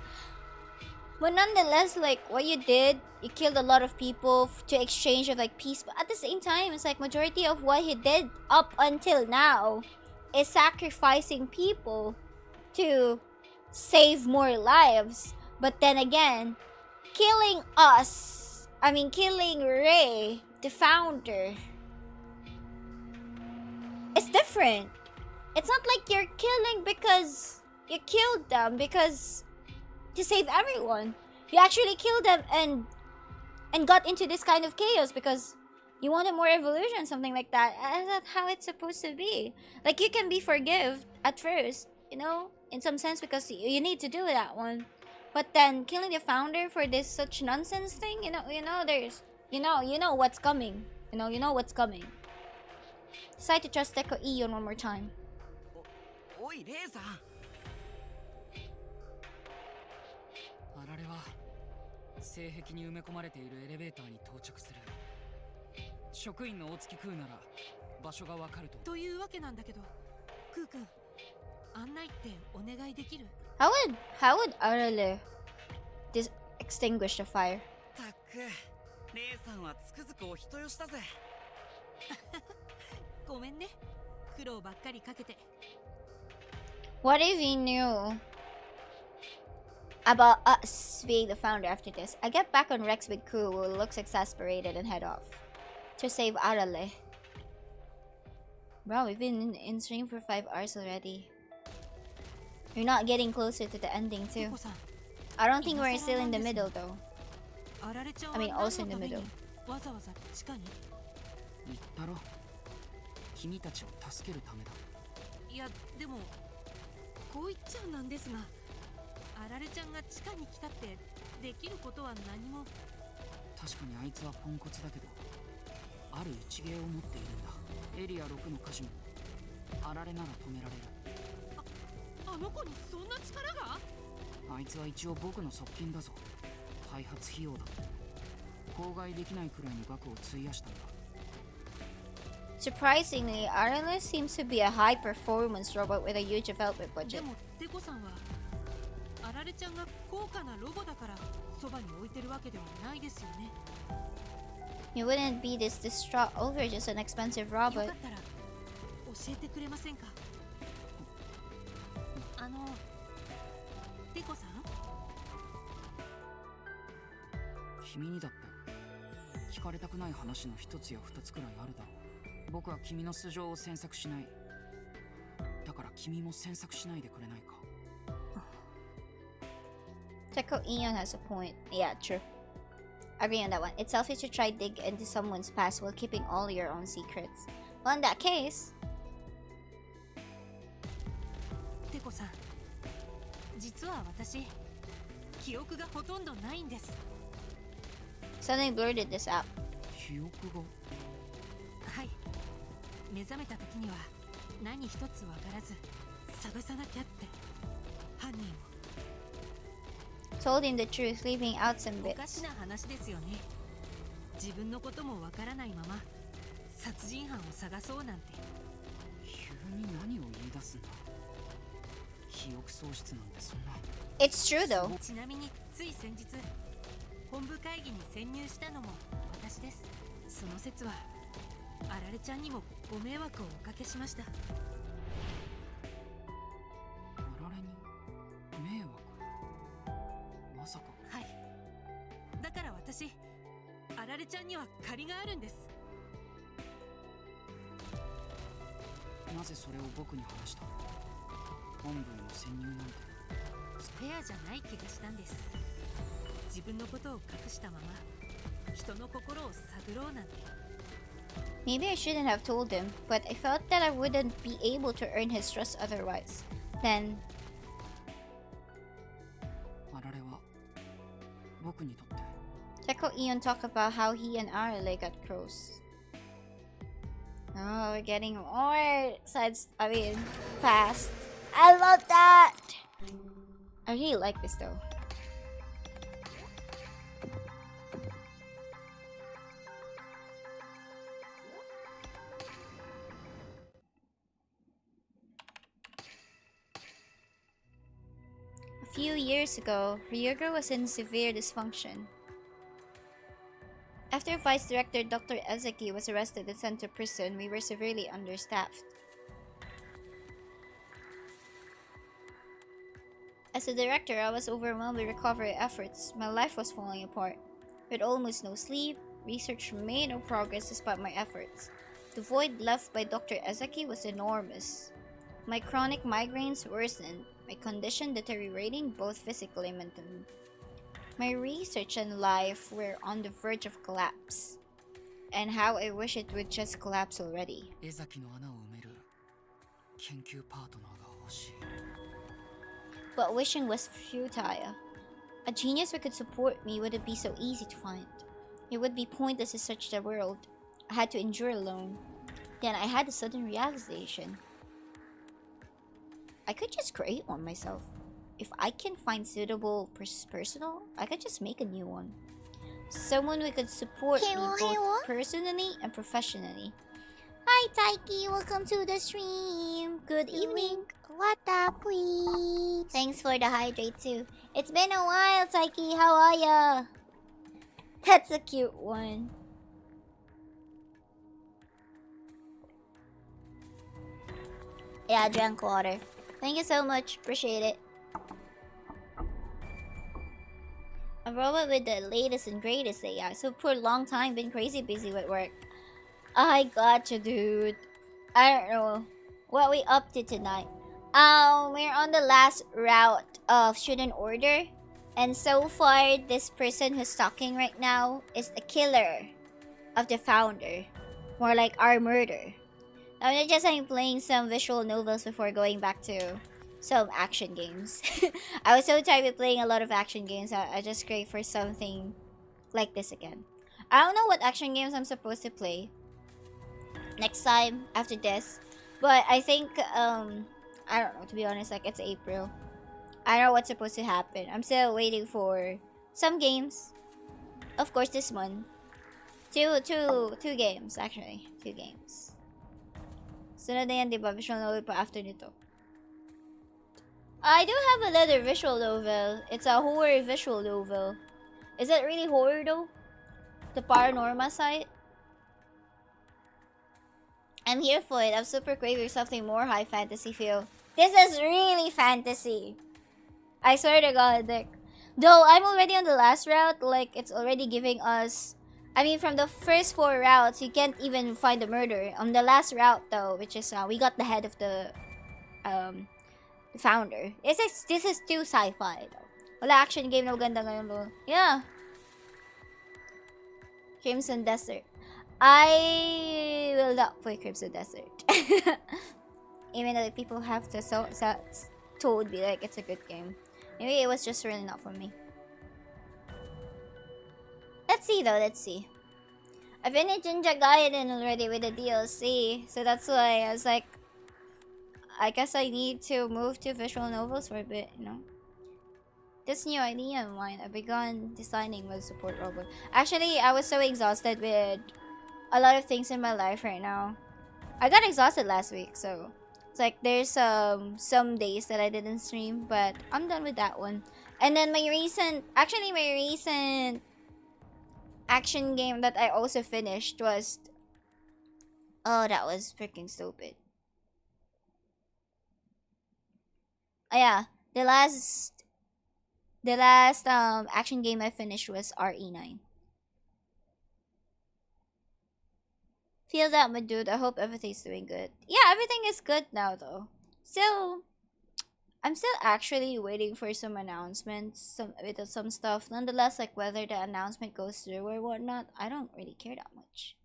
But nonetheless, like, what you did, you killed a lot of people to exchange of like peace. But at the same time, it's like majority of what he did up until now is sacrificing people to save more lives. But then again, killing us, I mean killing Ray, the founder, it's different. It's not like you're killing because you killed them because to save everyone. You actually killed them and got into this kind of chaos because you wanted more evolution, something like that. That's not how it's supposed to be. Like, you can be forgive at first, you know, in some sense, because you need to do that one. But then killing the founder for this such nonsense thing, you know, there's, you know what's coming. You know what's coming. Decide to trust Teko Ion one more time. おいレイさん。あられは性壁に埋め込まれているエレベーターに到着する。職員の大月空なら場所がわかると。というわけなんだけど、クー君、案内ってお願いできる？ How would Arale extinguish the fire? たく、レイさんはつくづくお人よしだぜ。ごめんね、苦労ばっかりかけて。What if he knew about us being the founder after this? I get back on Rex with Ku, who looks exasperated, and head off to save Arale. Bro, we've been in stream for 5 hours already. You're not getting closer to the ending テ too. コさん、I don't think we're still in the middle though. あられちゃんは I mean, 何の also in the ために middle. わざわざ地下に？言ったろ、君たちを助けるためだ。いやでもこう言っちゃなんですが、あられちゃんが地下に来たってできることは何も。確かにあいつはポンコツだけど、ある一芸を持っているんだ。エリア6の火事もあられなら止められる。あの子にそんな力が？あいつは一応僕の側近だぞ。開発費用だって口外できないくらいの額を費やしたんだ。Surprisingly, Arliss seems to be a high-performance robot with a huge development で budget. もテコさんはあられちゃんが高価なロボだからそばに置いてるわけではないですよね。 You wouldn't be this distraught over just an expensive よか robot. ったら教えてくれませんか？テコさん？君にだって聞かれたくない話の一つや二つくらいあるだろう。僕は君の素性を詮索しない。だから君も詮索しないでくれないか。Teko Eon has a point. Yeah, true. Agree on that one. It's selfish to try dig into someone's past while keeping all your own secrets. Well, in that case, テコさん、実は私記憶がほとんどないんです。 suddenly blurted this out. 記憶が？はい。目覚めた時には何一つわからず探さなきゃって犯人を。 Told him the truth, leaving out some おかし bits. な話ですよね。自分のこともわからないまま殺人犯を探そうなんて。急に何を言い出すんだ。記憶喪失なんてそんな。 It's true though. ちなみについ先日本部会議に潜入したのも私です。その説はあられちゃんにもご迷惑をおかけしました。あられに迷惑？まさか。はい。だから私あられちゃんには借りがあるんです。なぜそれを僕に話した？本部への潜入なんて。フェアじゃない気がしたんです。自分のことを隠したまま人の心を探ろうなんて。 Maybe I shouldn't have told him, but I felt that I wouldn't be able to earn his trust otherwise. Then, あられは僕にとって Teko Eon talked about how he and Arale got close. Oh, we're getting more sides. I mean, past. I love that! I really like this though. A few years ago, Ryuga was in severe dysfunction. After Vice Director Dr. Ezeki was arrested and sent to prison, we were severely understaffed. As a director, I was overwhelmed with recovery efforts. My life was falling apart. With almost no sleep, research made no progress despite my efforts. The void left by Dr. Ezeki was enormous. My chronic migraines worsened, my condition deteriorating both physically and mentally. My research and life were on the verge of collapse. And how I wish it would just collapse already. 江崎の穴を埋める研究パートナーが欲しい。 But wishing was futile. A genius who could support me wouldn't be so easy to find. It would be pointless to search the world. I had to endure alone. Then I had a sudden realization. I could just create one myself. If I can find suitable personnel, I could just make a new one. Someone who could support me both personally and professionally. Hi Taiki, welcome to the stream. Good evening. What up, please? Thanks for the hydrate too. It's been a while, Taiki. How are ya? That's a cute one. Yeah, I drank water. Thank you so much. Appreciate it. A robot with the latest and greatest AI. So for a long time, been crazy busy with work. I gotcha, dude. I don't know what we up to tonight. We're on the last route of Shuten order. And so far, this person who's talking right now is the killer of the founder. More like our murder. I'm just playing some visual novels before going back to some action games. I was so tired of playing a lot of action games. I just crave for something like this again. I don't know what action games I'm supposed to play next time after this. But I think, I don't know, to be honest, like, it's April. I don't know what's supposed to happen. I'm still waiting for some games. Of course, this one. Two games, actually. 2 games. Sunod na yan, diba? Visual novel pa after nito. I do have another visual novel. It's a horror visual novel. Is it really horror, though? The paranormal side? I'm here for it. I'm super craving something more high fantasy feel. This is really fantasy. I swear to God, Dick. Though I'm already on the last route, like, it's already giving us... I mean, from the first 4 routes, you can't even find the murder. On the last route, though, which is, we got the head of the founder. This is too sci-fi, though. Wala action game na ganda ngayon, though. Yeah. Crimson Desert. I will not play Crimson Desert. Even though people have to told me, like, it's a good game. Maybe it was just really not for me. Let's see though, let's see. I finished Ninja Gaiden already with the DLC, so that's why I was like, I guess I need to move to visual novels for a bit, you know. This new idea of mine, I begun designing with support robot. Actually, I was so exhausted with a lot of things in my life right now. I got exhausted last week, so it's like there's some days that I didn't stream, but I'm done with that one. And then my recent action game that I also finished was... Oh, that was freaking stupid. Oh yeah, the last action game I finished was RE9. Feel that, my dude. I hope everything's doing good. Yeah, everything is good now, though. Still, I'm still actually waiting for some announcements, some stuff. Nonetheless, like whether the announcement goes through or whatnot, I don't really care that much.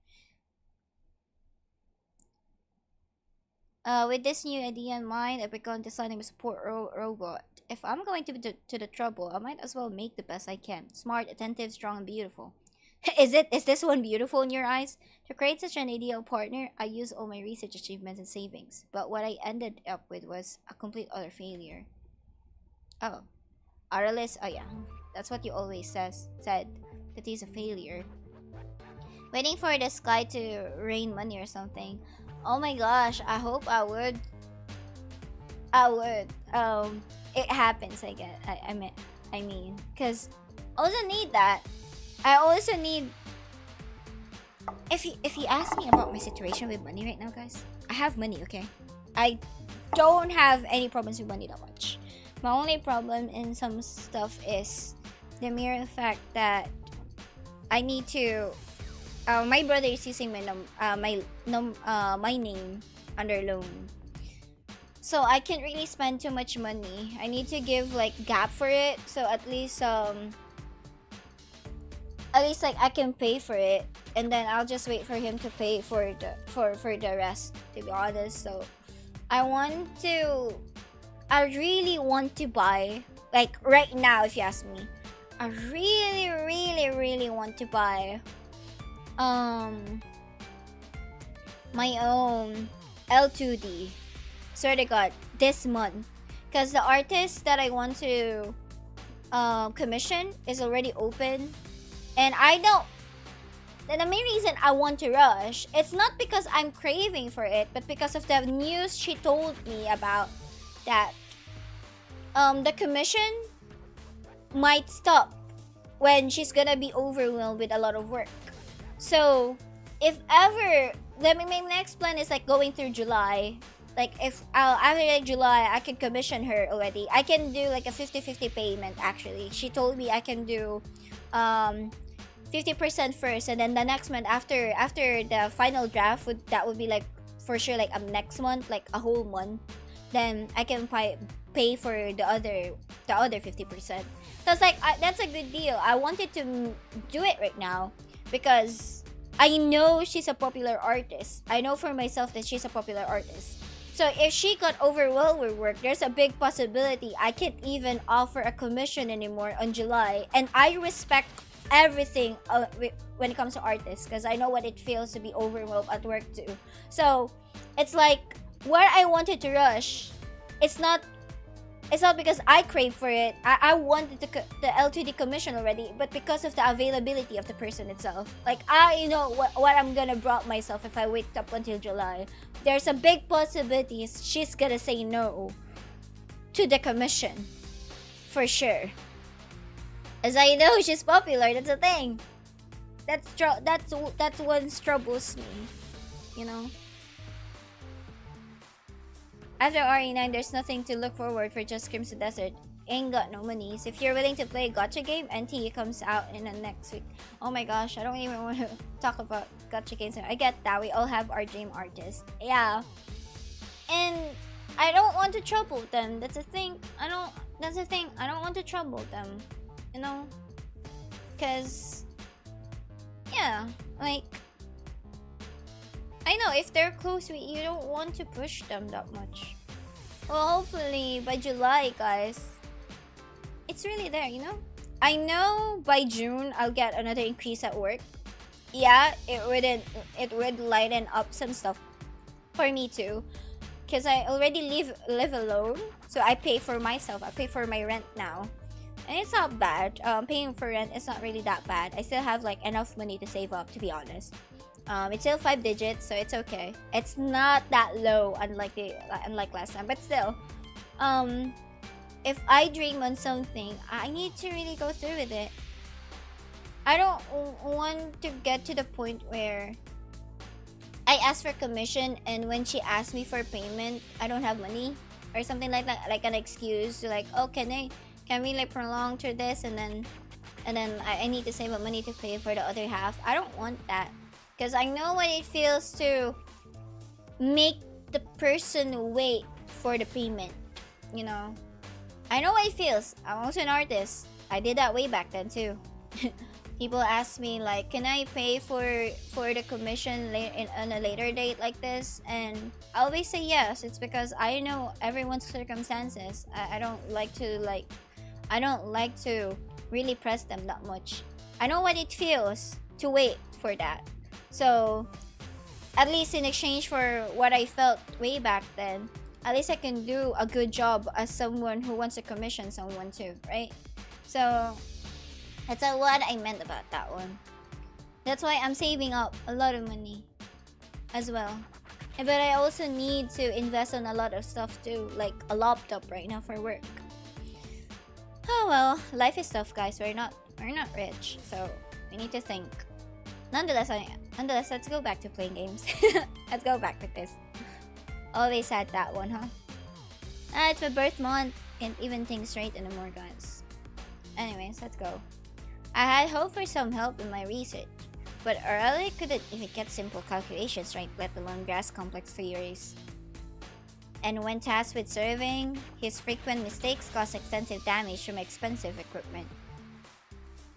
With this new idea in mind, I've begun designing a support robot. If I'm going to the trouble, I might as well make the best I can. Smart, attentive, strong, and beautiful. Is this one beautiful in your eyes? To create such an ideal partner, I used all my research achievements and savings. But what I ended up with was a complete utter failure. Oh. Aralis, oh yeah. That's what you always said, that he's a failure. Waiting for the sky to rain money or something. Oh my gosh, I hope I would. It happens, I guess. I mean, because I also need that. I also need... If you ask me about my situation with money right now, guys, I have money, okay? I don't have any problems with money that much. My only problem in some stuff is the mere fact that I need to... my brother is using my name under loan. So I can't really spend too much money. I need to give like gap for it, so at least like I can pay for it, and then I'll just wait for him to pay for the rest, to be honest. So I really want to buy, like right now, if you ask me, I really want to buy my own L2D. Swear to God, this month, because the artist that I want to commission is already open, and the main reason I want to rush, it's not because I'm craving for it, but because of the news she told me about that the commission might stop when she's gonna be overwhelmed with a lot of work. So if ever, my next plan is like going through July. Like if after like July, I can commission her already. I can do like a 50-50 payment. Actually, she told me I can do 50% first, and then the next month after the final draft would be like for sure like next month, like a whole month. Then I can pay for the other the other 50%. So it's like, that's a good deal. I wanted to do it right now because I know she's a popular artist. I know for myself that she's a popular artist. So if she got overwhelmed with work, there's a big possibility I can't even offer a commission anymore on July. And I respect everything when it comes to artists because I know what it feels to be overwhelmed at work too. So it's like where I wanted to rush, it's not because I crave for it. I wanted the L2D commission already, but because of the availability of the person itself. Like, I know what I'm gonna brought myself if I wait up until July. There's a big possibility she's gonna say no to the commission. For sure. As I know she's popular, that's a thing. That's what troubles me. You know? After RE9, there's nothing to look forward for just Crimson Desert. Ain't got no monies. If you're willing to play a gacha game, NT comes out in the next week. Oh my gosh, I don't even want to talk about gacha games. I get that. We all have our dream artist. Yeah. And I don't want to trouble them. That's the thing. I don't want to trouble them. You know? Because, yeah. Like, I know if they're close with you, don't want to push them that much. Well, hopefully by July, guys, it's really there, you know? I know by June I'll get another increase at work. Yeah, it would lighten up some stuff for me too, because I already live alone, so I pay for myself. I pay for my rent now, and it's not bad. Paying for rent is not really that bad. I still have like enough money to save up, to be honest. It's still 5 digits, so it's okay. It's not that low, unlike last time, but still, if I dream on something, I need to really go through with it. I don't want to get to the point where I ask for commission and when she asks me for payment, I don't have money or something like that, like an excuse to like, oh, can we like prolong to this and then I need to save up money to pay for the other half. I don't want that. Because I know what it feels to make the person wait for the payment, you know? I know what it feels. I'm also an artist. I did that way back then too. People ask me like, can I pay for the commission on a later date like this? And I always say yes. It's because I know everyone's circumstances. I don't like to really press them that much. I know what it feels to wait for that. So, at least in exchange for what I felt way back then, at least I can do a good job as someone who wants to commission someone too, right? So, that's what I meant about that one. That's why I'm saving up a lot of money as well. But I also need to invest on a lot of stuff too, like a laptop right now for work. Oh well, life is tough, guys. We're not rich, so we need to think. Nonetheless, let's go back to playing games. Let's go back with this. Always had that one, huh? It's my birth month. Can't even think straight anymore, guys. Anyways, let's go. I had hoped for some help in my research, but Aureli couldn't even get simple calculations right, let alone grasp complex theories. And when tasked with serving, his frequent mistakes caused extensive damage from expensive equipment.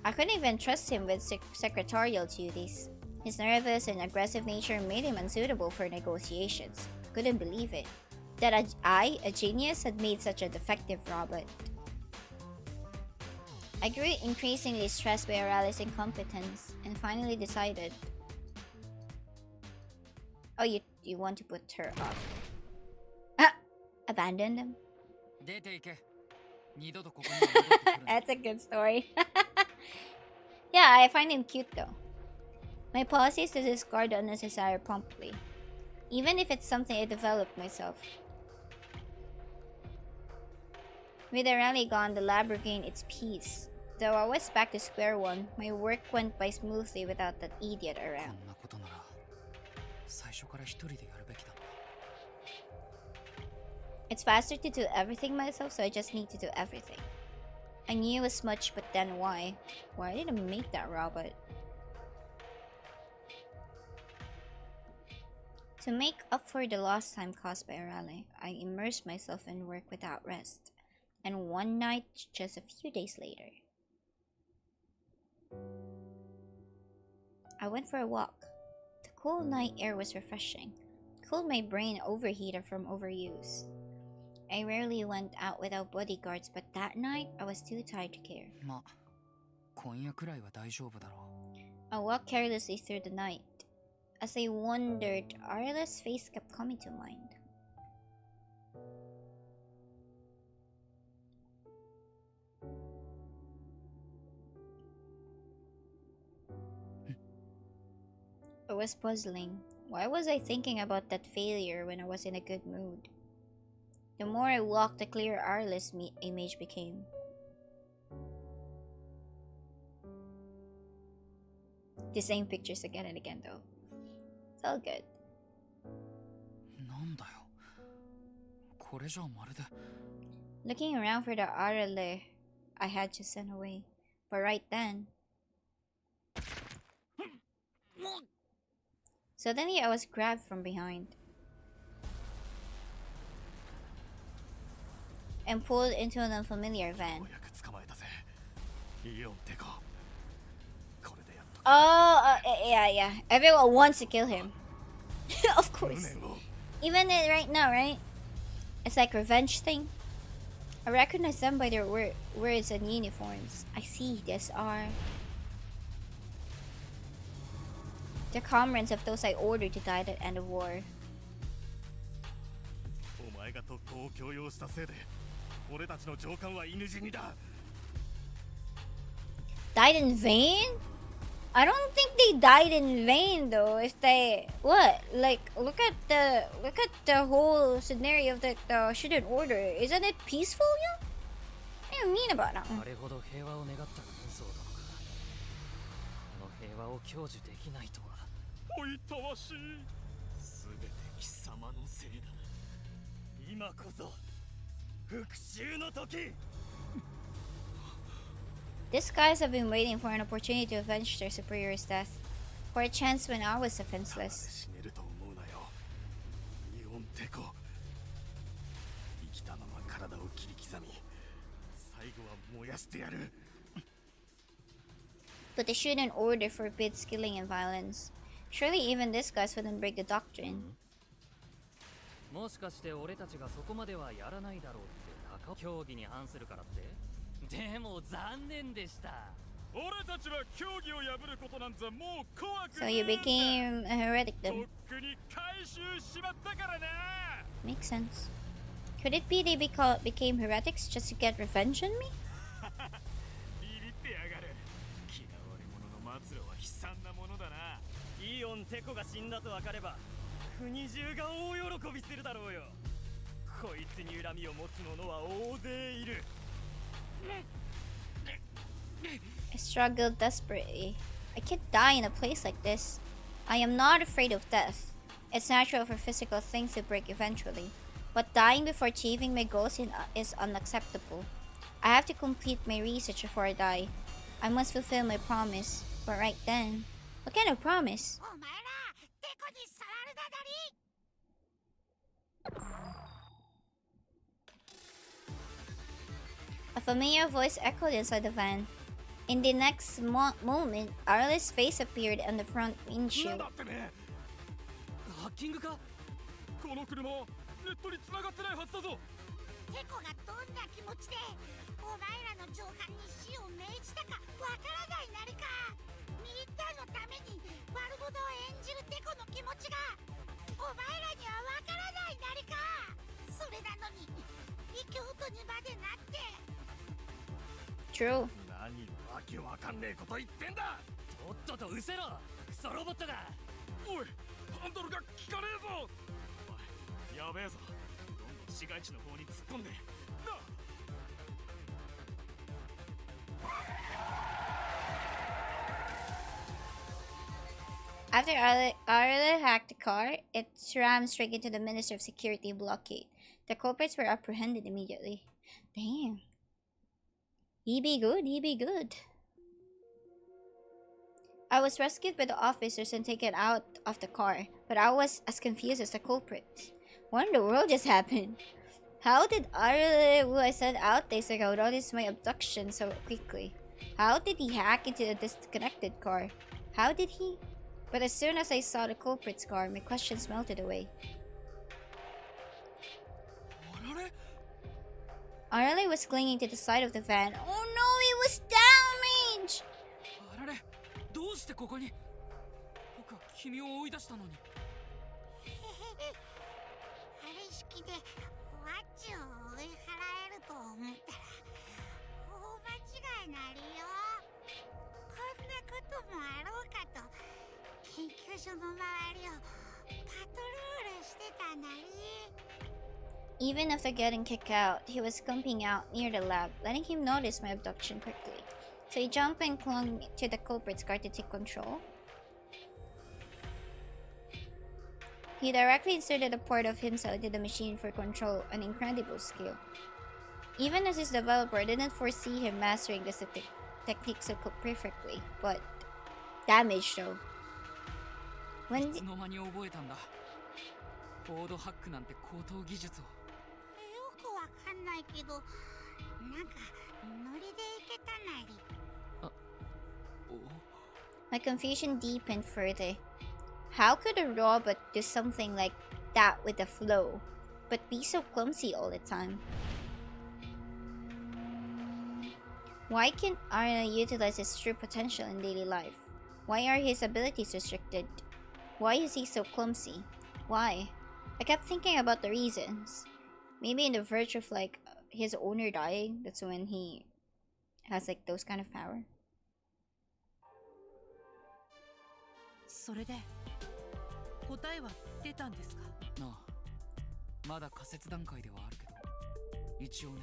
I couldn't even trust him with secretarial duties. His nervous and aggressive nature made him unsuitable for negotiations. Couldn't believe it. That a genius, had made such a defective robot. I grew increasingly stressed by Aureli's incompetence and finally decided... Oh, you want to put her off. Abandon them? That's a good story. Yeah, I find him cute though. My policy is to discard the unnecessary promptly, even if it's something I developed myself. With the rally gone, the lab regained its peace. Though I was back to square one, my work went by smoothly without that idiot around. It's faster to do everything myself, so I just need to do everything. I knew as much, but then why? Why did I make that robot? To make up for the lost time caused by Aureli, I immersed myself in work without rest. And one night, just a few days later, I went for a walk. The cool night air was refreshing, cooled my brain overheated from overuse. I rarely went out without bodyguards, but that night I was too tired to care. ま、今夜くらいは大丈夫だろ I walked carelessly through the night. As I wandered, Arla's face kept coming to mind. It was puzzling. Why was I thinking about that failure when I was in a good mood? The more I walked, the clearer Arla's image became. The same pictures again and again, though. It's all good. う。なんだよ。これじゃまるで。 Looking around for the Arale I had just sent away. But right then, suddenly I was grabbed from behind and pulled into an unfamiliar van. ようやく捕まえたぜ。イオンテコ。これでやっと Oh, yeah. Everyone wants to kill him. Of course. 無念を Even right now, right? It's like revenge thing. I recognize them by their words and uniforms. I see these are the comrades of those I ordered to die at the end of war. お前が特攻を強要したせいで俺たちの上官は犬死にだ。 Died in vain? I don't think they died in vain though. If they what? Like look at the whole scenario of the Shuten order. Isn't it peaceful, yeah? What do you mean about that? あれほど平和を願った軍曹殿がこの平和を享受できないとは。おいたわしい。すべて貴様のせいだ。今こそ復讐の時。 These guys have been waiting for an opportunity to avenge their superior's death, for a chance when I was defenseless. 死ねると思うなよ。イオンテコ。生きたまま体を切り刻み、最後は燃やしてやる。 But the Shuten order forbids killing and violence. Surely even these guys wouldn't break the doctrine. もしかして俺たちがそこまではやらないだろうって高競技に反するからって。でも残念でした。俺たちは競技を破ることなんざもう怖く So you became a heretic とっ then. くに回収しまったからな。 Makes sense. Could it be they became heretics just to get revenge on me? ビビってやがる。嫌われ者の末路は悲惨なものだな。イオンテコが死んだと分かれば国中が大喜びするだろうよ。こいつに恨みを持つ者は大勢いる。 I struggled desperately. I can't die in a place like this. I am not afraid of death. It's natural for physical things to break eventually. But dying before achieving my goals is unacceptable. I have to complete my research before I die. I must fulfill my promise. But right then, what kind of promise? お前らテコに触るなだり。 A familiar voice echoed inside the van. In the next moment, Arla's face appeared on the front なん windshield. だってね。ハッキングか。この車はネットに繋がってないはずだぞ。テコがどんな気持ちでお前らの上官に死を命じたかわからないなりか。みんなのために悪者を演じるテコの気持ちがお前らにはわからないなりか。それなのに異教徒にまでなって。 True. 何わけわかんねえこと言ってんだ。とっとと失せろクソロボットが。おい、ハンドルが効かねえぞ。おい、やべえぞ。どんどん市街地の方に突っ込んで。な。 After Arla hacked the car, it rammed straight into the Minister of Security blockade. The culprits were apprehended immediately. Damn. He be good, he be good. I was rescued by the officers and taken out of the car, but I was as confused as the culprits. What in the world just happened? How did Arle, who I sent out days ago, notice my abduction so quickly? How did he hack into the disconnected car? How did he? But as soon as I saw the culprit's car, my questions melted away. Arle was clinging to the side of the van. Oh no, he was damaged! あられ、どうしてここに？僕は君を追い出したのに。あれ式でワッチを追い払えると思ったら大間違いなりよ。こんなこともあろうかと研究所の周りをパトロールしてたなり。 Even after getting kicked out, he was scumping out near the lab, letting him notice my abduction quickly. So he jumped and clung to the culprit's car to take control. He directly inserted a part of himself into the machine for control, an incredible skill. Even as his developer, I didn't foresee him mastering this technique so perfectly, but damage though. When いつの間に覚えたんだ。コードハックなんて高等技術を。よくわかんないけど、なんかノリでいけたなり。My confusion deepened further. How could a robot do something like that with the flow, but be so clumsy all the time? Why can't Arna utilize his true potential in daily life? Why are his abilities restricted? Why is he so clumsy? Why? I kept thinking about the reasons. Maybe in the verge of like his owner dying, that's when he has like those kind of power. それで答えは出たんですか？なあ、まだ仮説段階ではあるけど、一応ね。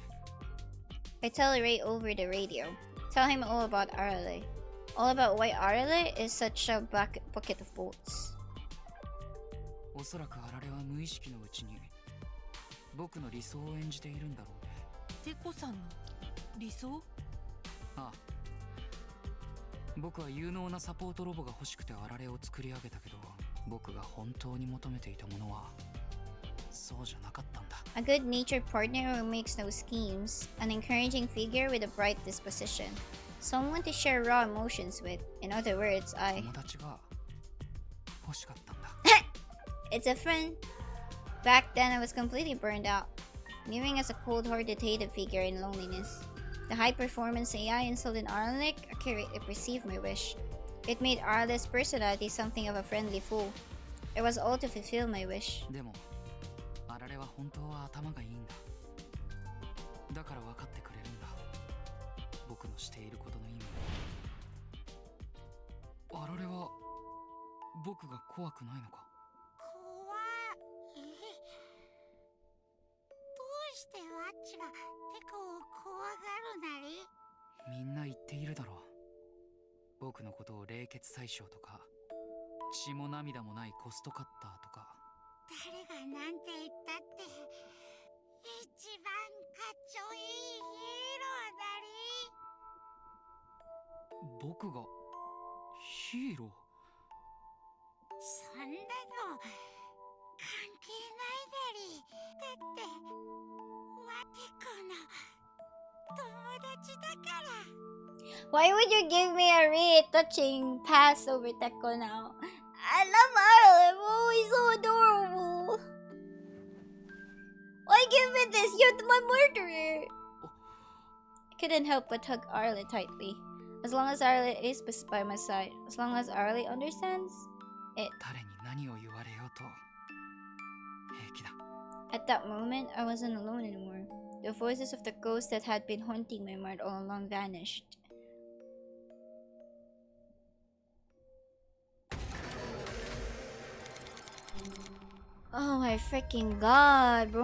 I tell Ray over the radio. Tell him all about Arale. All about why Arale is such a bucket of bolts. おそらくあられは無意識のうちに僕の理想を演じているんだろうね。テコさんの理想？ああ。僕は有能なサポートロボが欲しくてあられを作り上げたけど、僕が本当に求めていたものはそうじゃなかったんだ。A good-natured partner who makes no schemes. An encouraging figure with a bright disposition. Someone to share raw emotions with. In other words, 友達が欲しかったんだ。It's a friend. Back then, I was completely burned out, viewing as a cold-hearted hated figure in loneliness. The high-performance AI installed in Arlenic accurately perceived my wish. It made Arle's personality something of a friendly fool. It was all to fulfill my wish. でも、あられは本当は頭がいいんだ。だから分かってくれるんだ。僕のしていることの意味を。あられは僕が怖くないのか？どうしてワッチがテコを怖がるなり？みんな言っているだろう。僕のことを冷血宰相とか、血も涙もないコストカッターとか。誰がなんて言ったって一番かっちょいいヒーローなり。僕がヒーロー？そんなの関係ないなり。だってワテコの友達だから。 Why would you give me a really touching pass over Teko now? I love Arle. Oh, he's so adorable. Why give me this? You're my murderer. I couldn't help but hug Arle tightly. As long as Arle is by my side, as long as Arle understands it. 誰に何を言われようと平気だ。 At that moment, I wasn't alone anymore. The voices of the ghosts that had been haunting my mind all along vanished. Oh my freaking god, bro.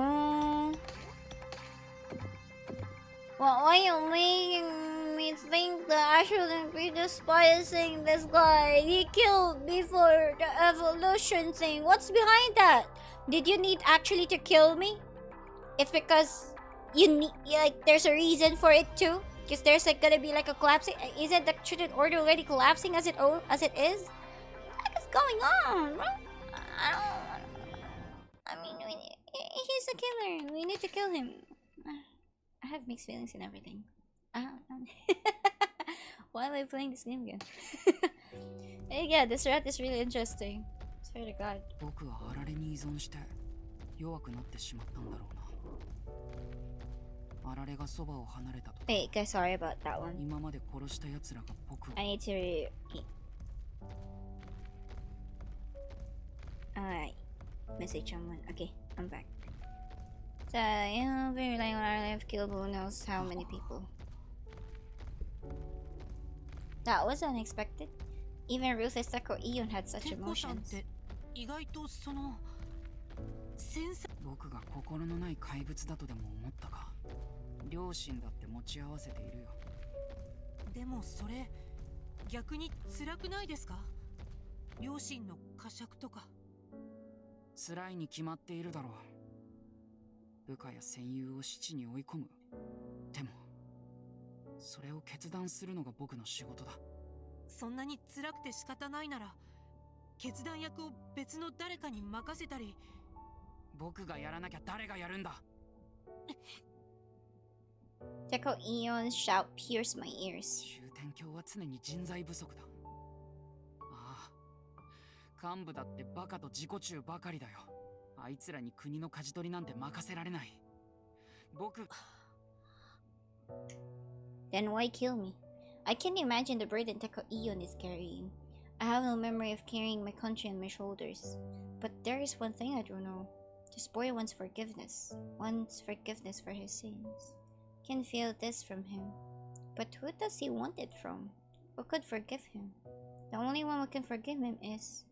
Well, why are you making me think that I shouldn't be despising this guy? He killed before the evolution thing. What's behind that? Did you need actually to kill me? It's because you need, like, there's a reason for it too? Because there's like gonna be like a collapsing. Isn't the Shuten order already collapsing as it is? What is going on, bro? I mean, He's a killer. We need to kill him. I have mixed feelings and everything. Why am I playing this game again? Yeah, this rat is really interesting. Swear to God. 僕はあられに依存して弱くなってしまったんだろうな。あられがそばを離れたと。Wait, guys, sorry about that one. 今まで殺した奴らが僕を。I need to Alright. Message someone. Okay, I'm back. So, yeah, been relying on our life, killed who knows how many people. That was unexpected. Even ruthless Teko Ion had such テコさんっ emotions. て意外とその繊細。僕が心のない怪物だとでも思ったか。両親だって持ち合わせているよ。でもそれ逆に辛くないですか？両親の呵責とか。辛いに決まっているだろう。部下や戦友を死地に追い込む。でもそれを決断するのが僕の仕事だ。そんなに辛くて仕方ないなら決断役を別の誰かに任せたり。僕がやらなきゃ誰がやるんだ。Teko Ion's shout pierced my ears. 終点卿は常に人材不足だ。ああ、幹部だってバカと自己中ばかりだよ。あいつらに国の舵取りなんて任せられない。僕 Then why kill me? I can't imagine the burden Teko Ion is carrying. I have no memory of carrying my country on my shoulders. But there is one thing I don't know. This boy wants forgiveness for his sins. Can feel this from him. But who does he want it from? Who could forgive him? The only one who can forgive him is...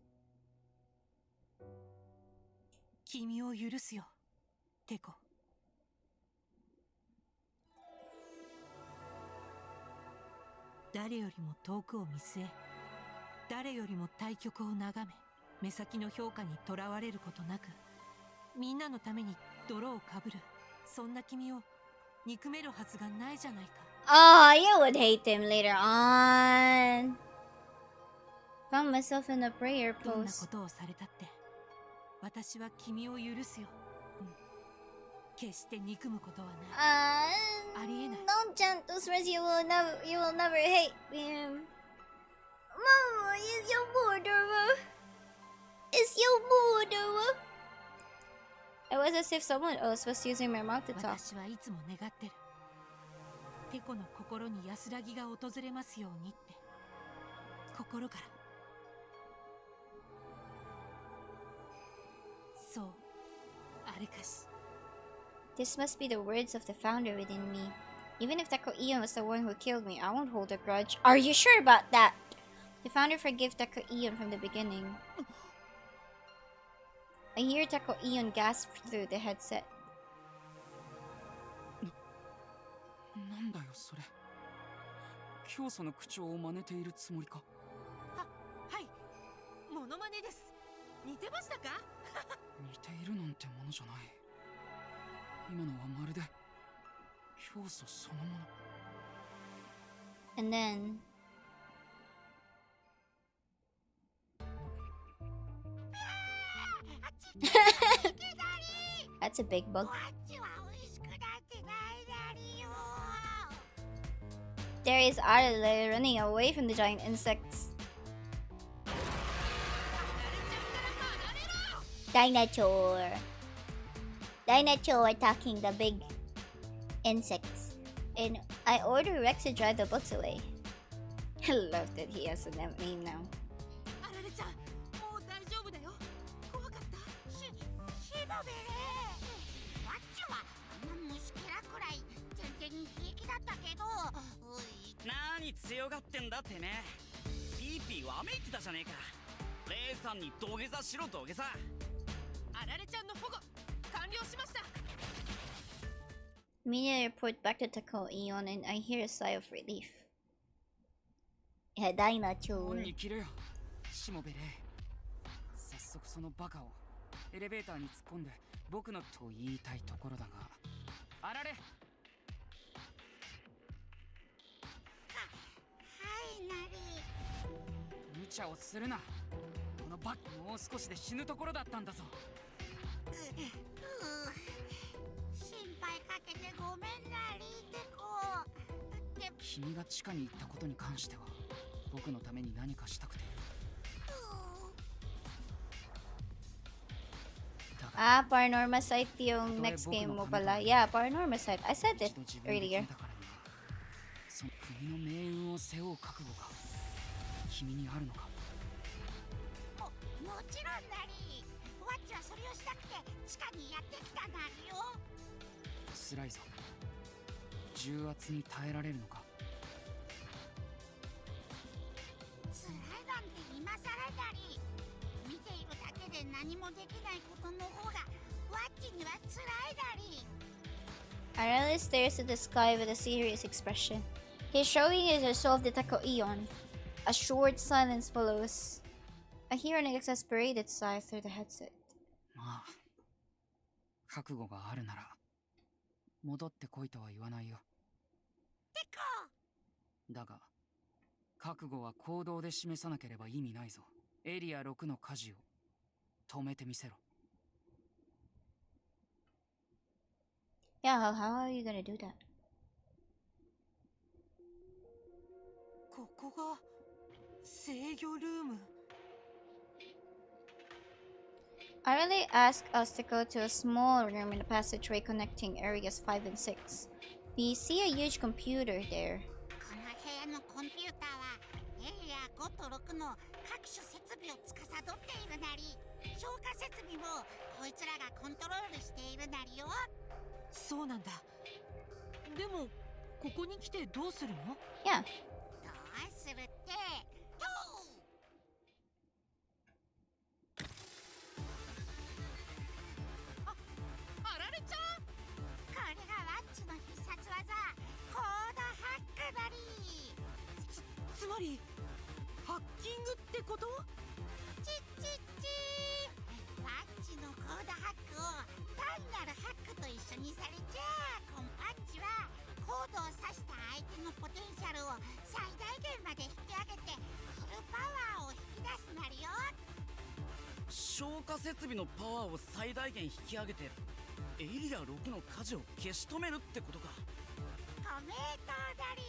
君を許すよ、テコ。誰よりも遠くを見据え、誰よりも対局を眺め、目先の評価にとらわれることなく、みんなのために泥をかぶる、そんな君を憎めるはずがないじゃないか。Oh, you would hate him later on. Found myself in a prayer どんなこ pose. とをされたって、私は君を許すよ。決して憎むことはない。ありえない。 Don't chant those words. You will never hate him. Mama, is your murderer? Is your murderer? It was as if someone else was using my mouth to talk. 私はいつも願ってる。テコの心に安らぎが訪れますようにって。心から。そう、あれかし。 This must be the words of the founder within me. Even if Teko Ion was the one who killed me, I won't hold a grudge. Are you sure about that? The founder forgave Teko Ion from the beginning. I hear Teko Ion gasp through the headset. なんだよそれ。教祖の口調を真似ているつもりか。はい、モノマネです。似てましたか？似ているなんてものじゃない。今のはまるで教祖そのもの。 And then... That's a big bug. There is Adelaide running away from the giant insects. Dinosaur. Dinosaur attacking the big insects. And I order Rex to drive the bugs away. I love that he has a name now. あられちゃん、もう大丈夫だよ。怖かった？しのべれ。わっちはあんな虫けらくらい全然平気だったけど。なに強がってんだてめえ。ピーピーわめいてたじゃねえか。レイさんに土下座しろ土下座。あられちゃんの保護完了しました。 Immediately report back to Teko Ion and I hear a sigh of relief. Yeah, Dinosaur. 恩に切れよ、しもべれ。早速そのバカをエレベーターに突っ込んで僕のと言いたいところだが、あられ。はいなり。無茶をするな。このバカもう少しで死ぬところだったんだぞ。てごめんなリーテコ。で君が地下に行ったことに関しては僕のために何かしたくて。だが Ah, Paranormal Site yung next game mo pala. Yeah, Paranormal Site. I said it 一度自分で決 earlier. めたからにはその国の命運を背負う覚悟が君にあるのか。もちろんなり。ワッチはそれをしたくて地下にやってきたなりよ。辛いぞ。重圧に耐えられるのか。辛いなんて今更なり。見ているだけで何もできないことの方がワッチには辛いなり。Arale stares at the sky with a serious expression. He's showing his resolve to tackle Eon. A short silence follows. I hear an exasperated sigh through the headset. まあ覚悟があるなら戻ってこいとは言わないよ。てこだが覚悟は行動で示さなければ意味ないぞ。エリア6の火事を止めてみせろ。Yeah, how are you gonna do that? ここが制御ルーム。Arale asks us to go to a small room in the passageway connecting areas 5 and 6. We see a huge computer there. この部屋のコンピューターはエリア5と6の各種設備を司っているなり。消火設備もこいつらがコントロールしているなりよ。そうなんだ。でもここに来てどうするの？ Yeah. どうするってとあられちゃん。これがワッチの必殺技コードハックなり。つまりハッキングってこと？チッチッチー。ワッチのコードハックを単なるハックと一緒にされちゃワッチはコードを刺した相手のポテンシャルを最大限まで引き上げてフルパワーを引き出すなりよ。消火設備のパワーを最大限引き上げてエリア6の火事を消し止めるってことか。ご名答だり。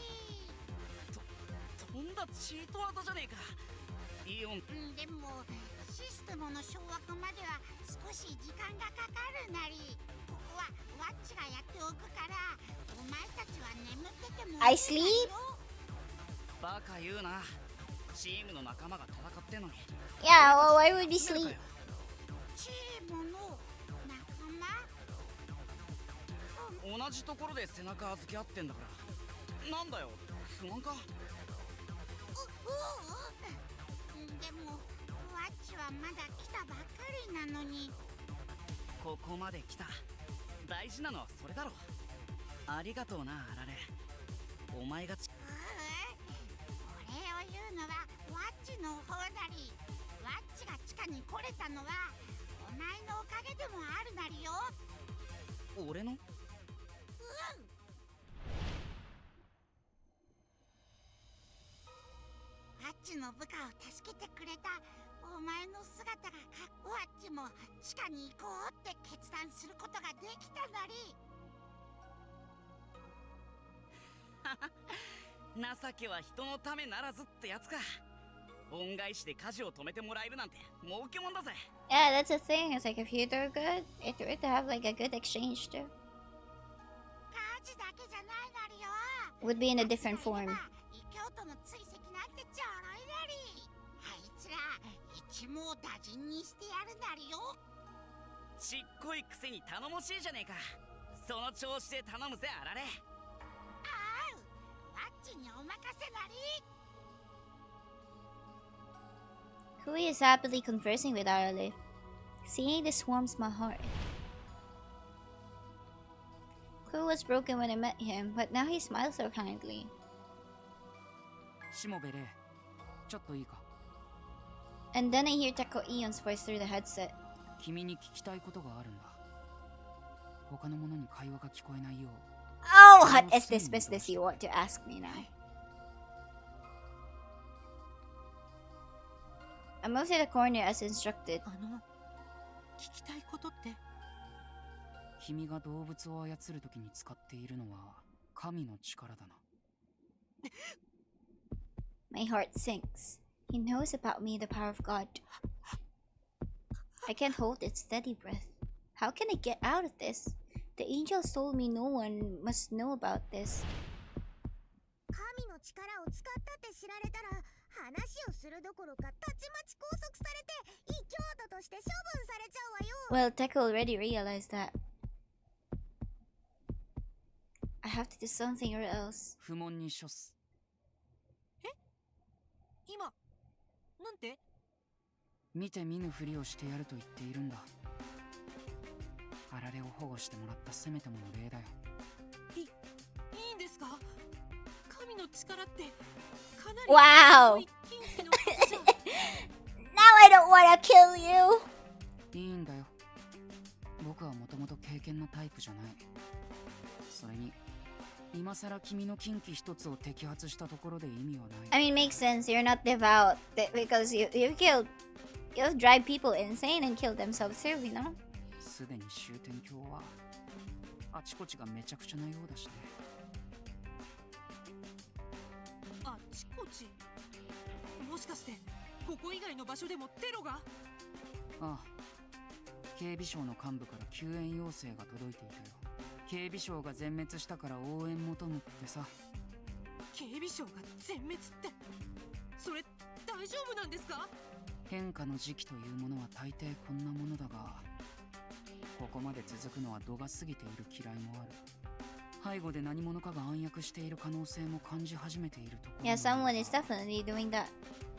とんだチート技じゃねえかイオン。でもシステムの掌握までは少し時間がかかるなり。ここはワッチがやっておくからお前たちは眠ってても I sleep? バカ言うな。チームの仲間が戦ってんのに。 Yeah, well, why would we sleep? チームの仲間。同じところで背中預け合ってんだからなんだよ不安か。でもワッチはまだ来たばっかりなのに。ここまで来た。大事なのはそれだろ。ありがとうなあられ。お前がお礼を言うのはワッチの方なり。ワッチが地下に来れたのはお前のおかげでもあるなりよ。俺のワッチの部下を助けてくれたお前の姿がワッチも地下に行こうって決断することができたなり。情けは人のためならずってやつか。恩返しで火事を止めてもらえるなんて儲けもんだぜ。 Yeah, that's the thing. It's like if you do good, it's good to have like a good exchange too. 火事だけじゃないなりよ。 Would be in a different form. 異教徒の追跡なんてちょろいなり。あいつら一網打尽にしてやるなりよ。ちっこいくせに頼もしいじゃねえか。その調子で頼むぜあられ。あうワッチにお任せなり。 Kui is happily conversing with Arale. Seeing this warms my heart. Kui was broken when I met him, but now he smiles so kindly. しもべれちょっといいか。 And then I hear Tako Eon's voice through the headset. 君に聞きたいことがあるんだ。他の者に会話が聞こえないよう。 Oh, what is this business you want to ask me now? I moved to the corner as instructed. 聞きたいことって？君が動物を操るときに使っているのは神の力だな。My heart sinks. He knows about me, the power of God. I can't hold its steady breath. How can I get out of this? The angels told me no one must know about this. 神の力を使ったって知られたら話をするどころかたちまち拘束されて異教徒として処分されちゃうわよ。 Well, Teko already realized that. I have to do something or else. 不問に処す。今なんて？見て見ぬふりをしてやると言っているんだ。あられを保護してもらったせめてもの礼だよ。いいんですか？神の力ってかなり Wow! 強い禁忌のことじゃ。 Now I don't wanna kill you! いいんだよ。僕はもともと敬虔なタイプじゃない。それに今さら君の禁忌一つを摘発したところで意味はない。 I mean, makes sense. You're not devout because you've drive people insane and killed themselves too, you know? すでに終点橋はあちこちがめちゃくちゃなようだしね。あちこち。もしかしてここ以外の場所でもテロが？ああ、警備省の幹部から救援要請が届いていたよ。警備省が全滅したから応援求むってさ。警備省が全滅って、それ大丈夫なんですか？変化の時期というものは大抵こんなものだが、ここまで続くのは度が過ぎている嫌いもある。背後で何者かが暗躍している可能性も感じ始めているところ。 Yeah, someone is definitely doing that.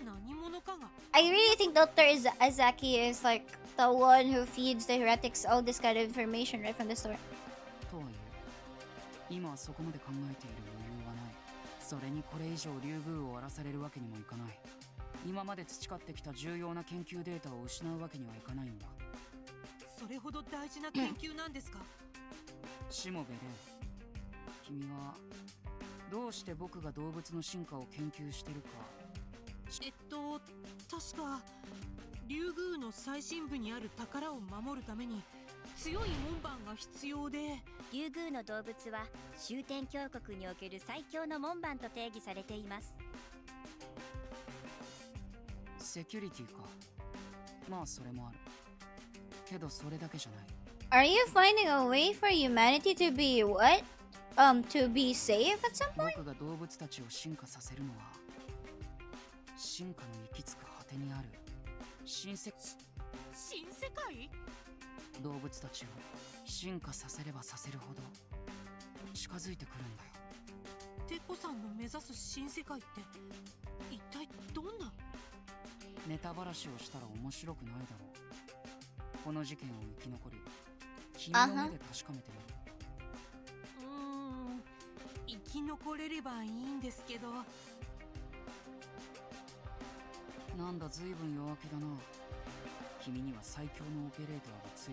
何者かが？ I really think Dr. Izaki is like the one who feeds the heretics all this kind of information right from the start. とはいえ、今はそこまで考えている余裕はない。それにこれ以上竜宮を荒らされるわけにもいかない。今まで培ってきた重要な研究データを失うわけにはいかないんだ。それほど大事な研究なんですか？しもべで、君はどうして僕が動物の進化を研究してるか。確か竜宮の最深部にある宝を守るために強い門番が必要で、竜宮の動物は終点峡谷における最強の門番と定義されています。セキュリティか。まあそれもある。けどそれだけじゃない。Are you finding a way for humanity to be what? To be safe at some point? 僕が動物たちを進化させるのは、進化の行き着く果てにある新世界？動物たちを進化させればさせるほど近づいてくるんだよ。テコさんの目指す新世界って一体どんな？ネタばらしをしたら面白くないだろう。この事件を生き残り、君の目で確かめてみる。生き残れればいいんですけど。なんだ、随分弱気だな。君には最強のオペレーターがついて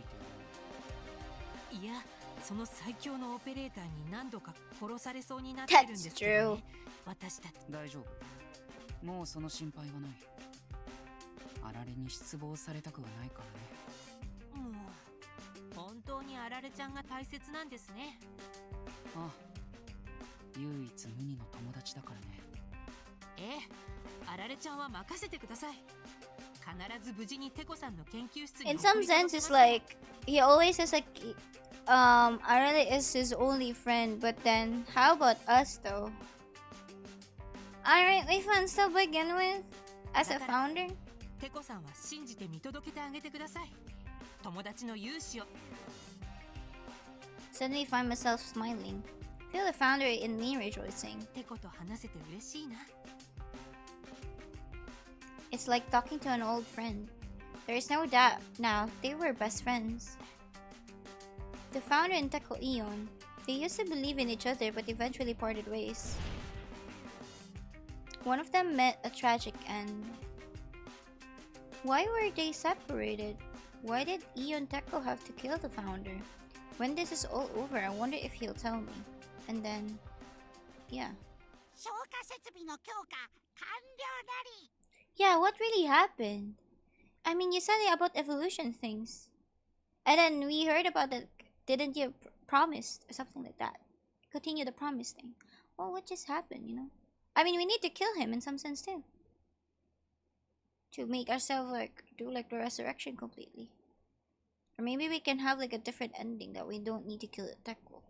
いる。いや、その最強のオペレーターに何度か殺されそうになってるんですけどね。私たち。大丈夫。もうその心配はない。あられに失望されたくはないからね。もう本当にあられちゃんが大切なんですね。ああ、唯一無二の友達だからね。ええ、あられちゃんは任せてください。必ず無事にテコさんの研究室に。 In some sense, it's like he always says like, Arale is his only friend, but then how about us though? Aren't we friends to begin with? As a founder? テコさんは信じて見届けてあげてください。友達の勇姿を。 Suddenly find myself smiling. Feel the founder in me rejoicing. テコと話せて嬉しいな。 It's like talking to an old friend. There is no doubt now they were best friends. The founder and Teko Eon, they used to believe in each other but eventually parted ways. One of them met a tragic end. Why were they separated? Why did Eon Teko have to kill the founder? When this is all over, I wonder if he'll tell me. And then, yeah. 消火設備の強化完了なり。 Yeah, what really happened? I mean, you said it about evolution things. And then we heard about Didn't you promise or something like that? Continue the promise thing. Well, what just happened, you know? I mean, we need to kill him in some sense too. To make ourselves like do like the resurrection completely. Or maybe we can have like a different ending that we don't need to kill Teko.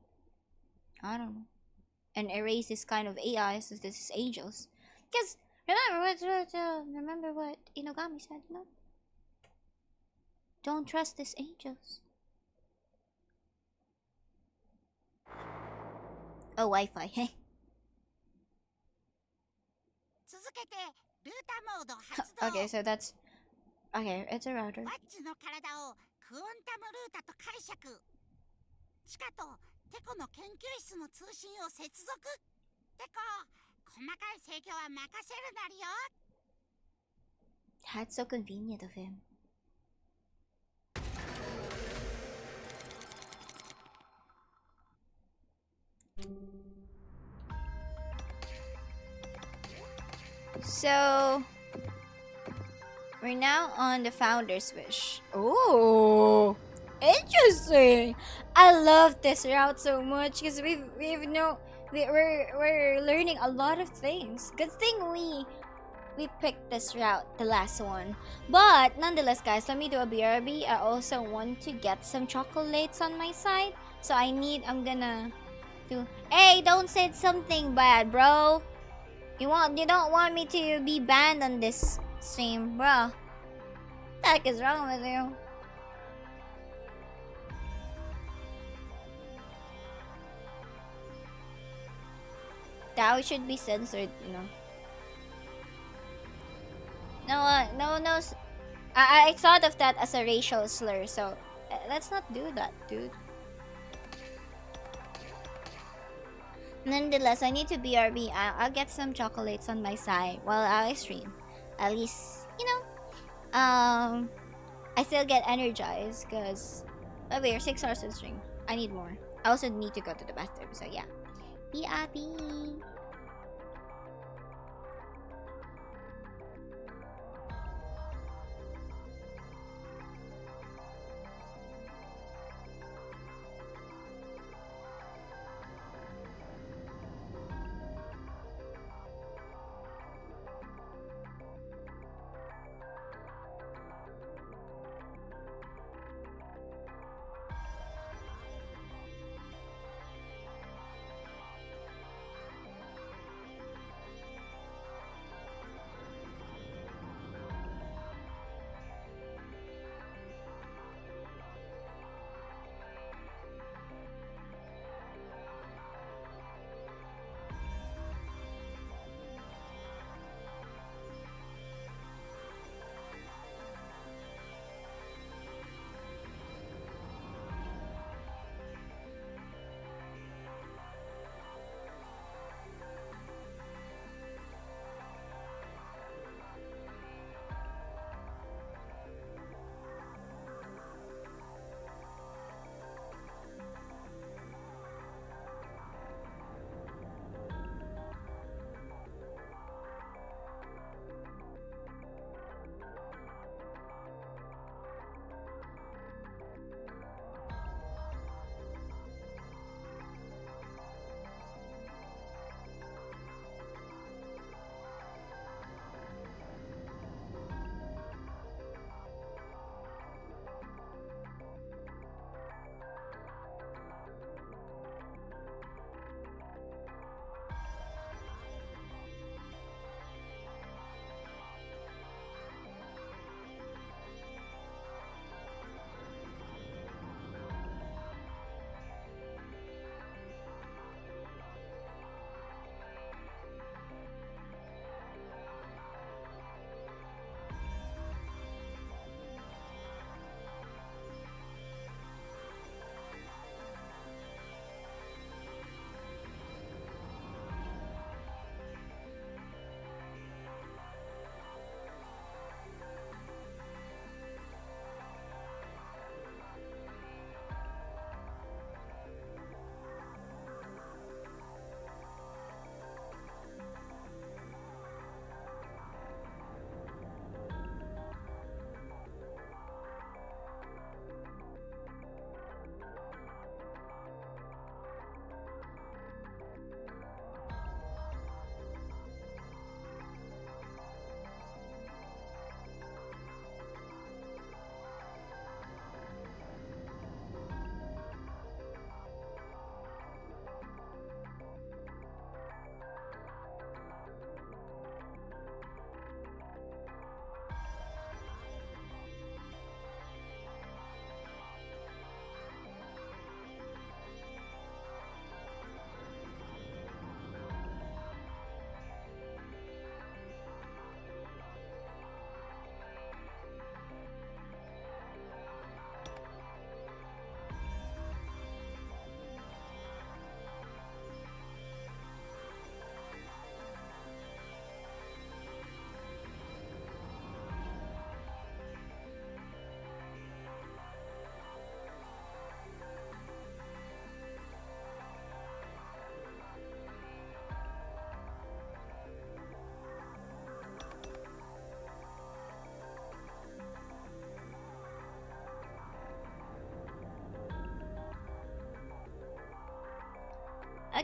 I don't know. And erase this kind of AI so this is angels. Because remember what Inogami said, you know? Don't trust these angels. Oh, Wi-Fi. Hey. 続けてルータモード発動。 Okay, so that's okay. It's a router. ワッチの体をクオンタムルータと解釈。地下とテコの研究室の通信を接続。テコ、細かい制御は任せるなりよ。 That's so convenient of him. So we're now on the founder's wish. Oh, interesting. I love this route so much because we're learning a lot of things. Good thing we picked this route, the last one. But nonetheless, guys, let me do a BRB. I also want to get some chocolates on my side, so I'm gonna do. Hey, don't say something bad, bro. You don't want me to be banned on this stream, bro. What the heck is wrong with you? That should be censored, you know. No. I thought of that as a racial slur, so let's not do that, dude. Nonetheless, I need to BRB. I'll get some chocolates on my side while I stream. At least, you know, I still get energized because we're 6 hours of stream. I need more. I also need to go to the bathroom, so yeah. BRB.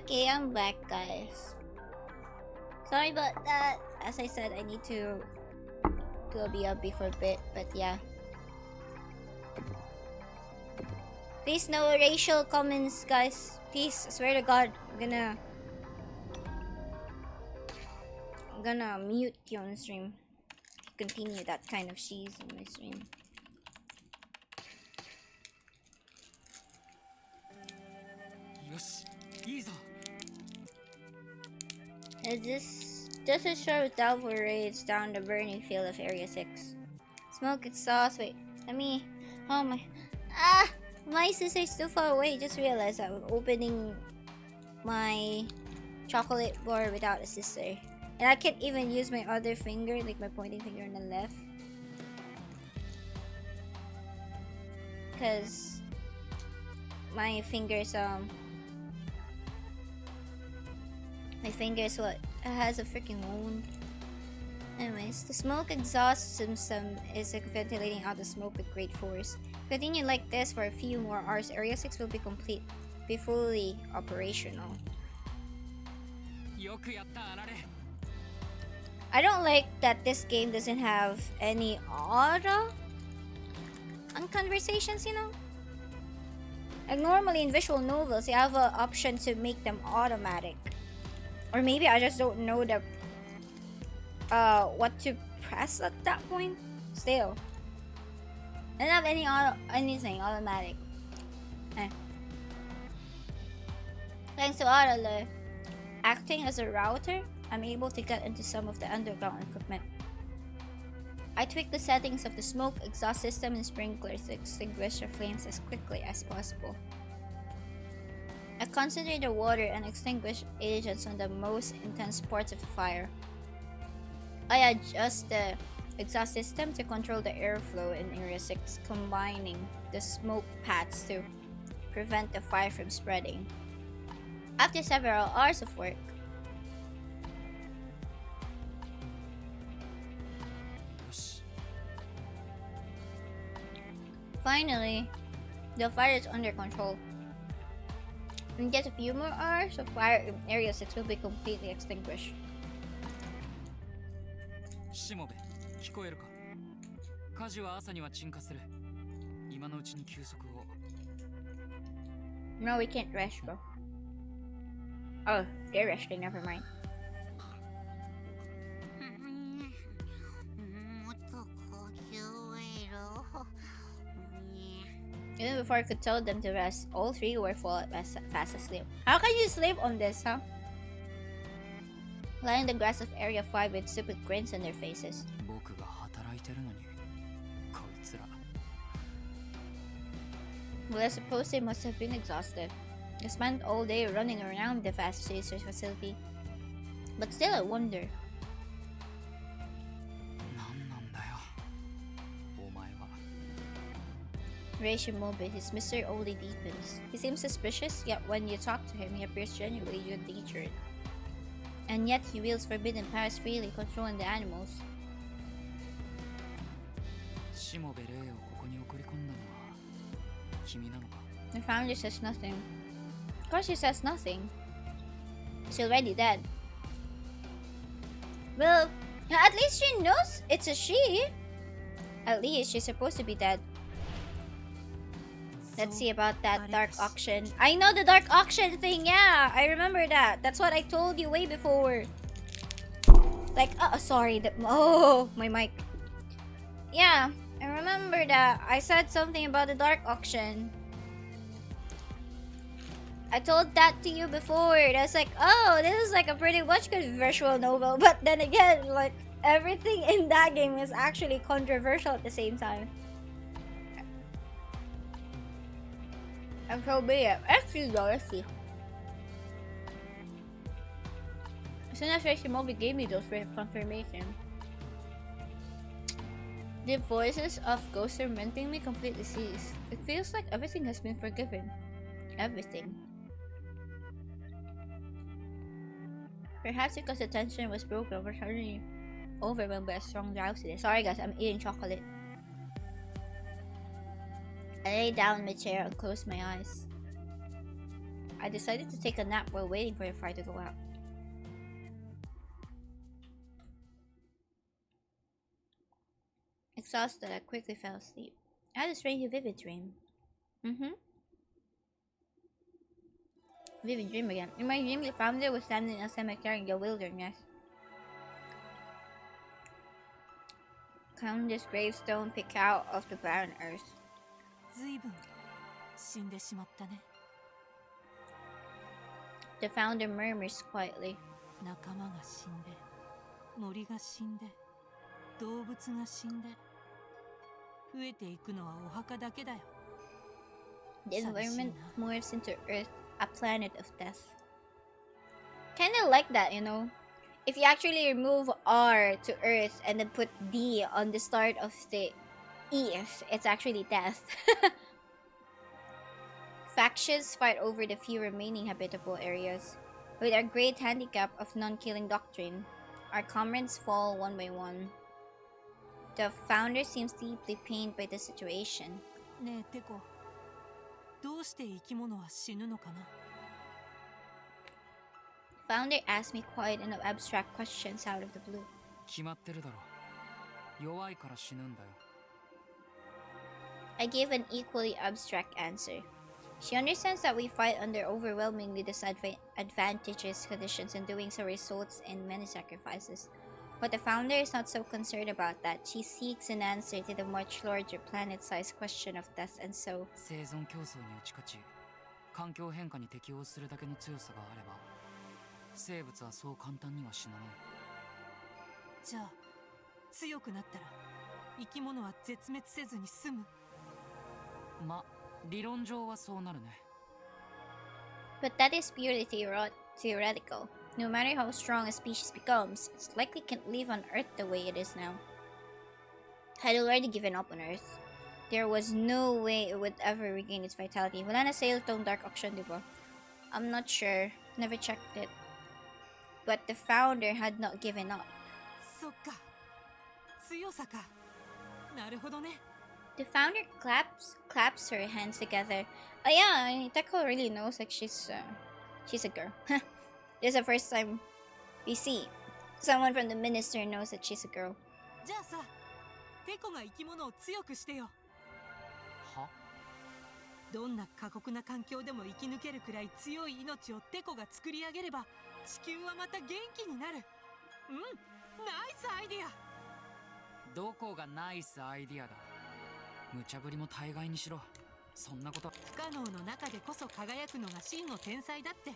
Okay, I'm back, guys. Sorry about that. As I said, I need to go BRB for a bit, but yeah. Please no racial comments, guys. Please, I swear to God, I'm gonna mute you on stream. Continue that kind of cheese on my stream. This is short downward raids down the burning field of Area 6. Smoke exhaust. Wait, let me. Oh my. Ah! My sister's too far away. Just realized I'm opening my chocolate bar without a sister. And I can't even use my other finger, like my pointing finger on the left. Because my fingers, what has a freaking wound. Anyways, the smoke exhaust system is ventilating out the smoke with great force. Continue like this for a few more hours. Area 6 will be fully operational. I don't like that this game doesn't have any auto on conversations, you know? Like normally in visual novels, you have an option to make them automatic. Or maybe I just don't know the what to press at that point. Still, I don't have anything automatic. Thanks to Autoler acting as a router, I'm able to get into some of the underground equipment. I tweak the settings of the smoke exhaust system and sprinklers to extinguish the flames as quickly as possible. I concentrate the water and extinguish agents on the most intense parts of the fire. I adjust the exhaust system to control the airflow in Area 6, combining the smoke paths to prevent the fire from spreading. After several hours of work, finally, the fire is under control. In just a few more hours, the fire in Area 6 will be completely extinguished. しもべ、聞こえるか？火事は朝には鎮火する。今のうちに休息を。No, we can't rest, bro. Oh, they're resting, never mind. Even before I could tell them to rest, all three were fast asleep. How can you sleep on this, huh? Lying in the grass of Area 5 with stupid grins on their faces. Well, I suppose they must have been exhausted. They spent all day running around the fast chasers facility. But still, I wonder. Reishimobe, his mystery only deepens. He seems suspicious, yet when you talk to him, he appears genuinely good-natured. And yet he wields forbidden powers freely, controlling the animals. The founder says nothing. Of course she says nothing. She's already dead. Well, at least she knows it's a she. At least she's supposed to be dead. Let's see about that dark auction. I know the dark auction thing, yeah. I remember that. That's what I told you way before. Like, sorry. Oh, my mic. Yeah, I remember that. I said something about the dark auction. I told that to you before. That's like, oh, this is like a pretty much good visual novel. But then again, like, everything in that game is actually controversial at the same time. And so be it. Let's see though, let's see. As soon as Reishimobe gave me those confirmation. The voices of ghosts tormenting me completely cease. It feels like everything has been forgiven. Everything. Perhaps because the tension was broken, we're suddenly overwhelmed by a strong drowsiness. Sorry guys, I'm eating chocolate. I lay down in my chair and closed my eyes. I decided to take a nap while waiting for the fire to go out. Exhausted, I quickly fell asleep. I had a strangely vivid dream. Vivid dream again. In my dream, the founder was standing in a cemetery in the wilderness. Counting this gravestone pick out of the barren earth. ずいぶん死んでしまったね。 The founder murmurs quietly. 仲間が死んで、森が死んで、動物が死んで、増えていくのはお墓だけだよ。 The environment morphs into Earth, a planet of death. Kinda like that, you know? If you actually remove R to Earth and then put D on the start of the Earth, it's actually death. Factions fight over the few remaining habitable areas. With our great handicap of non-killing doctrine, our comrades fall one by one. The founder seems deeply pained by the situation. ねえテコ、どうして生き物は死ぬのかな？ Founder asked me quiet and abstract questions out of the blue. 決まってるだろ。弱いから死ぬんだよ。 I gave an equally abstract answer. She understands that we fight under overwhelmingly disadvantageous conditions, and doing so results in many sacrifices. But the founder is not so concerned about that. She seeks an answer to the much larger planet-sized question of death, and so... 生存競争に打ち勝ち、環境変化に適応するだけの強さがあれば、生物はそう簡単には死なない。じゃあ、強くなったら生き物は絶滅せずに済む。ま、理論上はそうなるね。But that is purely theoretical. No matter how strong a species becomes, it's likely can't live on Earth the way it is now. Had already given up on Earth. There was no way it would ever regain its vitality. Wala na sale tong Dark Auction, diba? I'm not sure. Never checked it. But the founder had not given up. そっか。強さか。なるほどね。 The founder claps her hands together. Oh yeah, Teko really knows like she's a girl. This is the first time we see someone from the minister knows that she's a girl. じゃあさ、テコが生き物を強くしてよ。は？どんな過酷な環境でも生き抜けるくらい強い命をテコが作り上げれば、地球はまた元気になる。うん、ナイスアイディア。どこがナイスアイディアだ。無茶ぶりも大概にしろ。そんなこと。不可能の中でこそ輝くのが真の天才だって。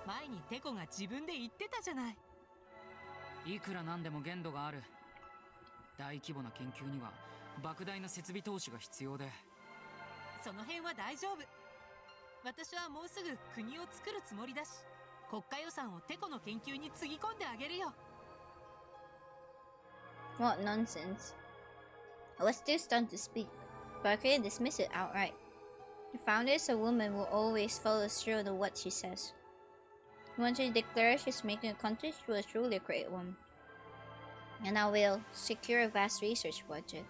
前にテコが自分で言ってたじゃない。いくらなんでも限度がある。大規模な研究には莫大な設備投資が必要で。その辺は大丈夫。私はもうすぐ国を作るつもりだし、国家予算をテコの研究につぎ込んであげるよ。What nonsense. I was too stunned to speak, but I couldn't dismiss it outright. The founder is a woman who always follows through on what she says. Once she declares she's making a country, she will truly create one. And I will secure a vast research budget.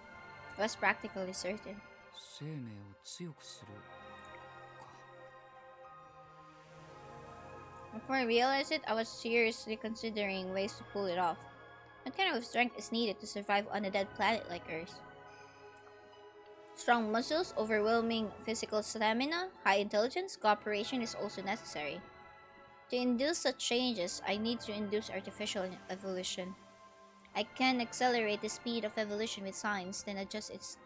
I was practically certain. 生命を強くするか。 Before I realized it, I was seriously considering ways to pull it off. What kind of strength is needed to survive on a dead planet like Earth? Strong muscles, overwhelming physical stamina, high intelligence, cooperation is also necessary. To induce such changes, I need to induce artificial evolution. I can accelerate the speed of evolution with science, then adjust its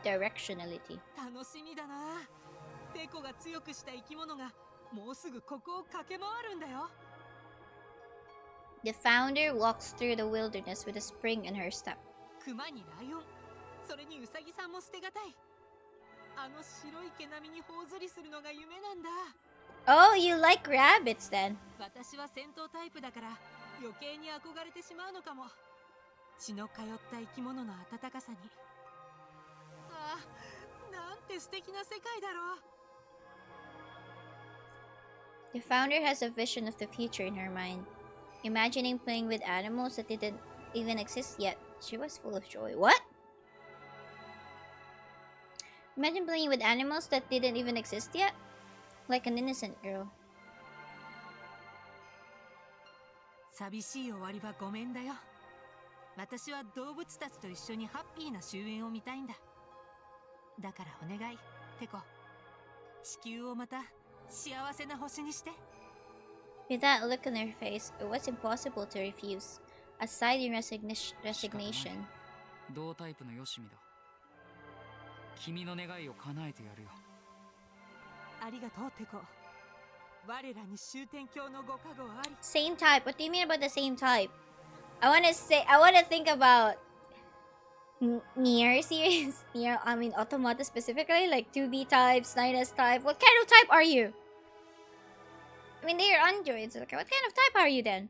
directionality. 楽しみだな。テコが強くした生き物がもうすぐここを駆け回るんだよ。The founder walks through the wilderness with a spring in her step. 熊にライオン、それにウサギさんも捨てがたい。あの白い毛並みに頬ずりするのが夢なんだ。Oh, you like rabbits then? 私は戦闘タイプだから余計に憧れてしまうのかも。血の通った生き物の温かさに。ああ、なんて素敵な世界だろう。 The founder has a vision of the future in her mind. Imagining playing with animals that didn't even exist yet, she was full of joy. What? Imagine playing with animals that didn't even exist yet? Like an innocent girl. 寂しい終わりはごめんだよ。私は動物たちと一緒にハッピーな終焉を見たいんだ。だからお願い、テコ。地球をまた幸せな星にして。 With that look on her face, it was impossible to refuse. A sigh in resignation. 同タイプのよしみだ。君の願いを叶えてやるよ。ありがとう、テコ。我らに終点鏡のご加護あり。 Same type. What do you mean about the same type? I wanna think about Nier series. Nier, I mean Automata specifically, like 2B types, 9S type. What kind of type are you? I mean, they are androids. Okay, what kind of type are you then?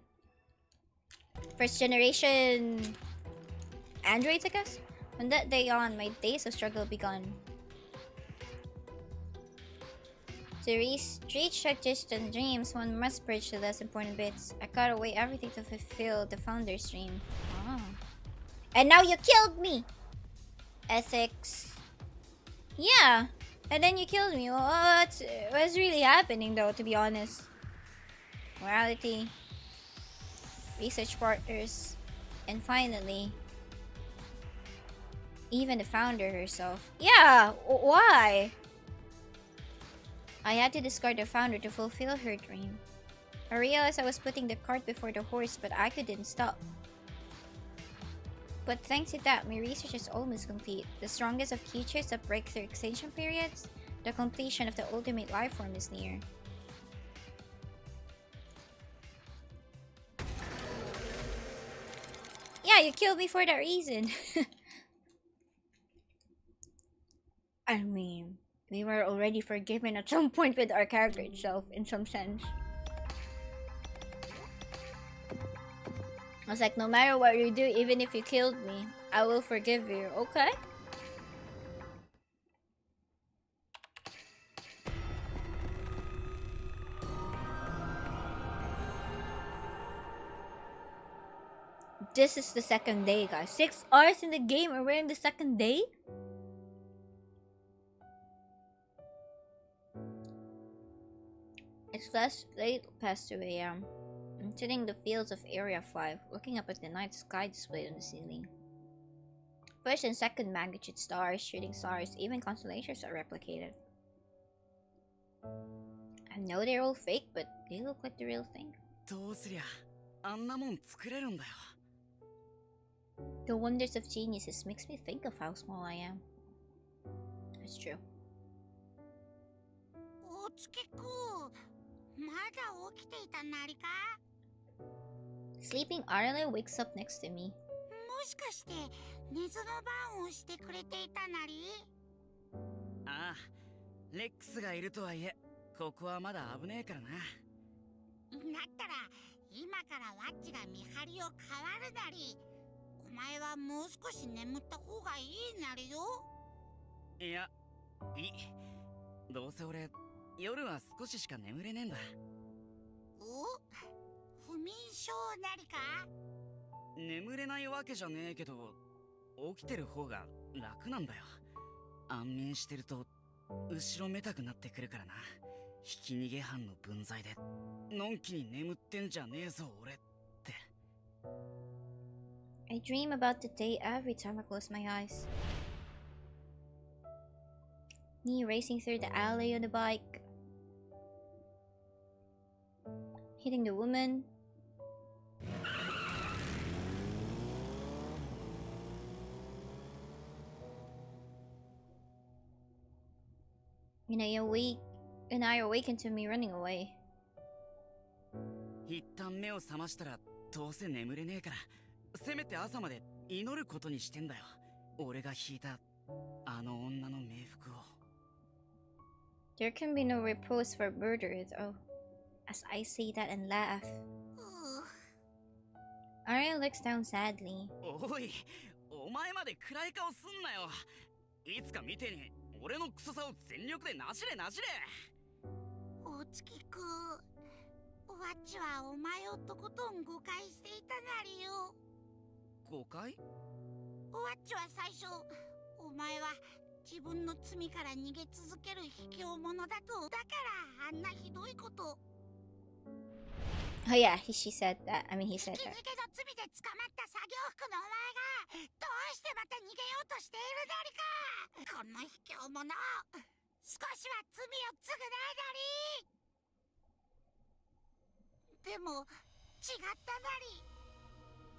First generation androids, I guess? From that day on, my days of struggle begun. To reach such distant dreams, one must bridge the less important bits. I cut away everything to fulfill the founder's dream. Ah. And now you killed me! Ethics. Yeah, and then you killed me. What's really happening though, to be honest? Morality. Research partners. And finally, even the founder herself. Yeah, why? I had to discard the founder to fulfill her dream. I realized I was putting the cart before the horse, but I couldn't stop. But thanks to that, my research is almost complete. The strongest of creatures that break through extinction periods, the completion of the ultimate life form is near. Yeah, you killed me for that reason. I mean, we were already forgiven at some point with our character itself, in some sense. I was like, no matter what you do, even if you killed me, I will forgive you, okay? This is the second day, guys. 6 hours in the game and we're in the second day? It's late past 2 a.m. I'm sitting in the fields of Area 5, looking up at the night sky displayed on the ceiling. First and second magnitude stars, shooting stars, even constellations are replicated. I know they're all fake, but they look like the real thing. どうすりゃあんなもん作れるんだよ。 The wonders of geniuses makes me think of how small I am. That's true. お月くん、まだ起きていたなりか？ Sleeping Arlen wakes up next to me. もしかして水の番をしてくれていたなり？ああ、レックスがいるとはいえ、ここはまだ危ねえからな。だったら今からワッチが見張りを変わるなり。お前はもう少し眠った方がいいなりよ。いや、いい。どうせ俺、夜は少ししか眠れねえんだ。お？不眠症なりか？眠れないわけじゃねえけど、起きてる方が楽なんだよ。安眠してると後ろめたくなってくるからな。ひき逃げ犯の分際でのんきに眠ってんじゃねえぞ俺って。I dream about the day every time I close my eyes. Me racing through the alley on the bike, hitting the woman. And I awaken to me running away. 一旦目を覚ましたらどうせ眠れねえから、せめて朝まで祈ることにしてんだよ。俺が引いたあの女の冥福を。There can be no repose for murder, though. As I say that and laugh. Arya looks down sadly. おい、お前まで暗い顔すんなよ。いつか見てに俺のクソさを全力でなじれなじれ。お月くん、ワッチはお前をとことん誤解していたなりよ。誤解？ワッチは最初、お前は自分の罪から逃げ続ける卑怯者だと。だからあんなひどいこと。 Oh yeah, she said that. I mean, he ひき said 逃げ that. の罪で捕まった作業服のお前がどうしてまた逃げようとしているなりか。この卑怯者、少しは罪を償いなり。でも違ったなり。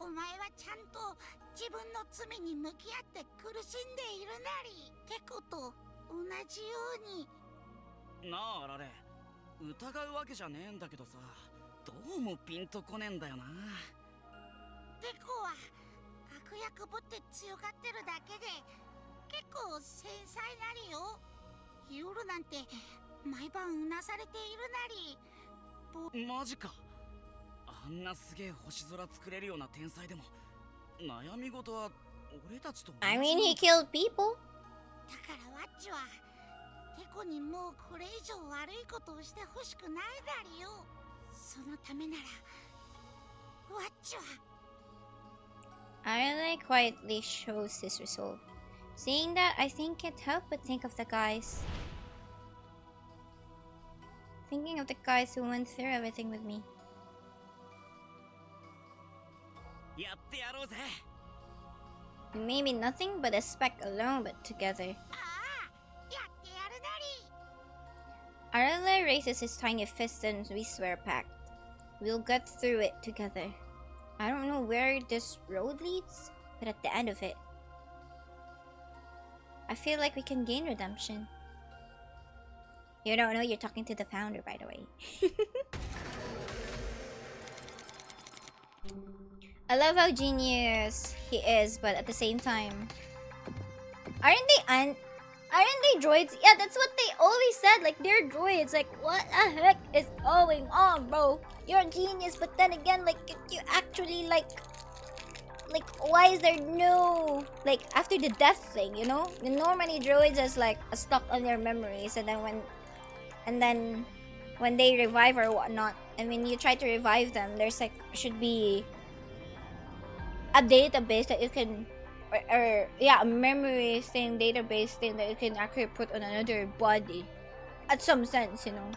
お前はちゃんと自分の罪に向き合って苦しんでいるなり。テコと同じように。なああられ、疑うわけじゃねえんだけどさ、どうもピンとこねえんだよな。テコは悪役ぶって強がってるだけで結構繊細なりよ。夜なんて毎晩うなされているなり。マジか。あんなすげえ星空作れるような天才でも悩み事は俺たちと同じ。 I mean, he killed people. だからワッチはテコにもうこれ以上悪いことをしてほしくないなりよ。そのためならワッチは。 Arale quietly shows his resolve. Seeing that, I can't help but think of the guys. Thinking of the guys who went through everything with me. やってやろうぜ。 Maybe nothing but a speck alone, but together. ああ、やってやるなり。 Arale raises his tiny fist and we swear pact. We'll get through it together. I don't know where this road leads, but at the end of it, I feel like we can gain redemption. You don't know you're talking to the founder, by the way. I love how genius he is, but at the same time, aren't they droids? Yeah, that's what they always said. Like, they're droids. Like, what the heck is going on, bro? You're a genius, but then again, like, you actually like, why is there no, like, after the death thing, you know? Normally droids is like a stuck on their memories, and then when they revive or whatnot, and when you try to revive them, there's like should be a database that you can, or yeah, a memory thing, database thing that you can actually put on another body, at some sense, you know.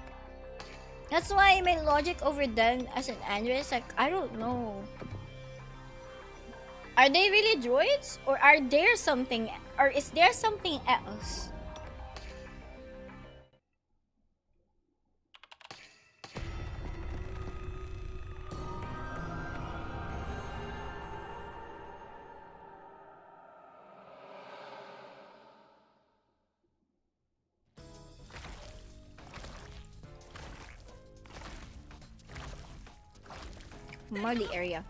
That's why my logic over them as an android is like, I don't know. Are they really droids, or are there something, or is there something else? Muddy area.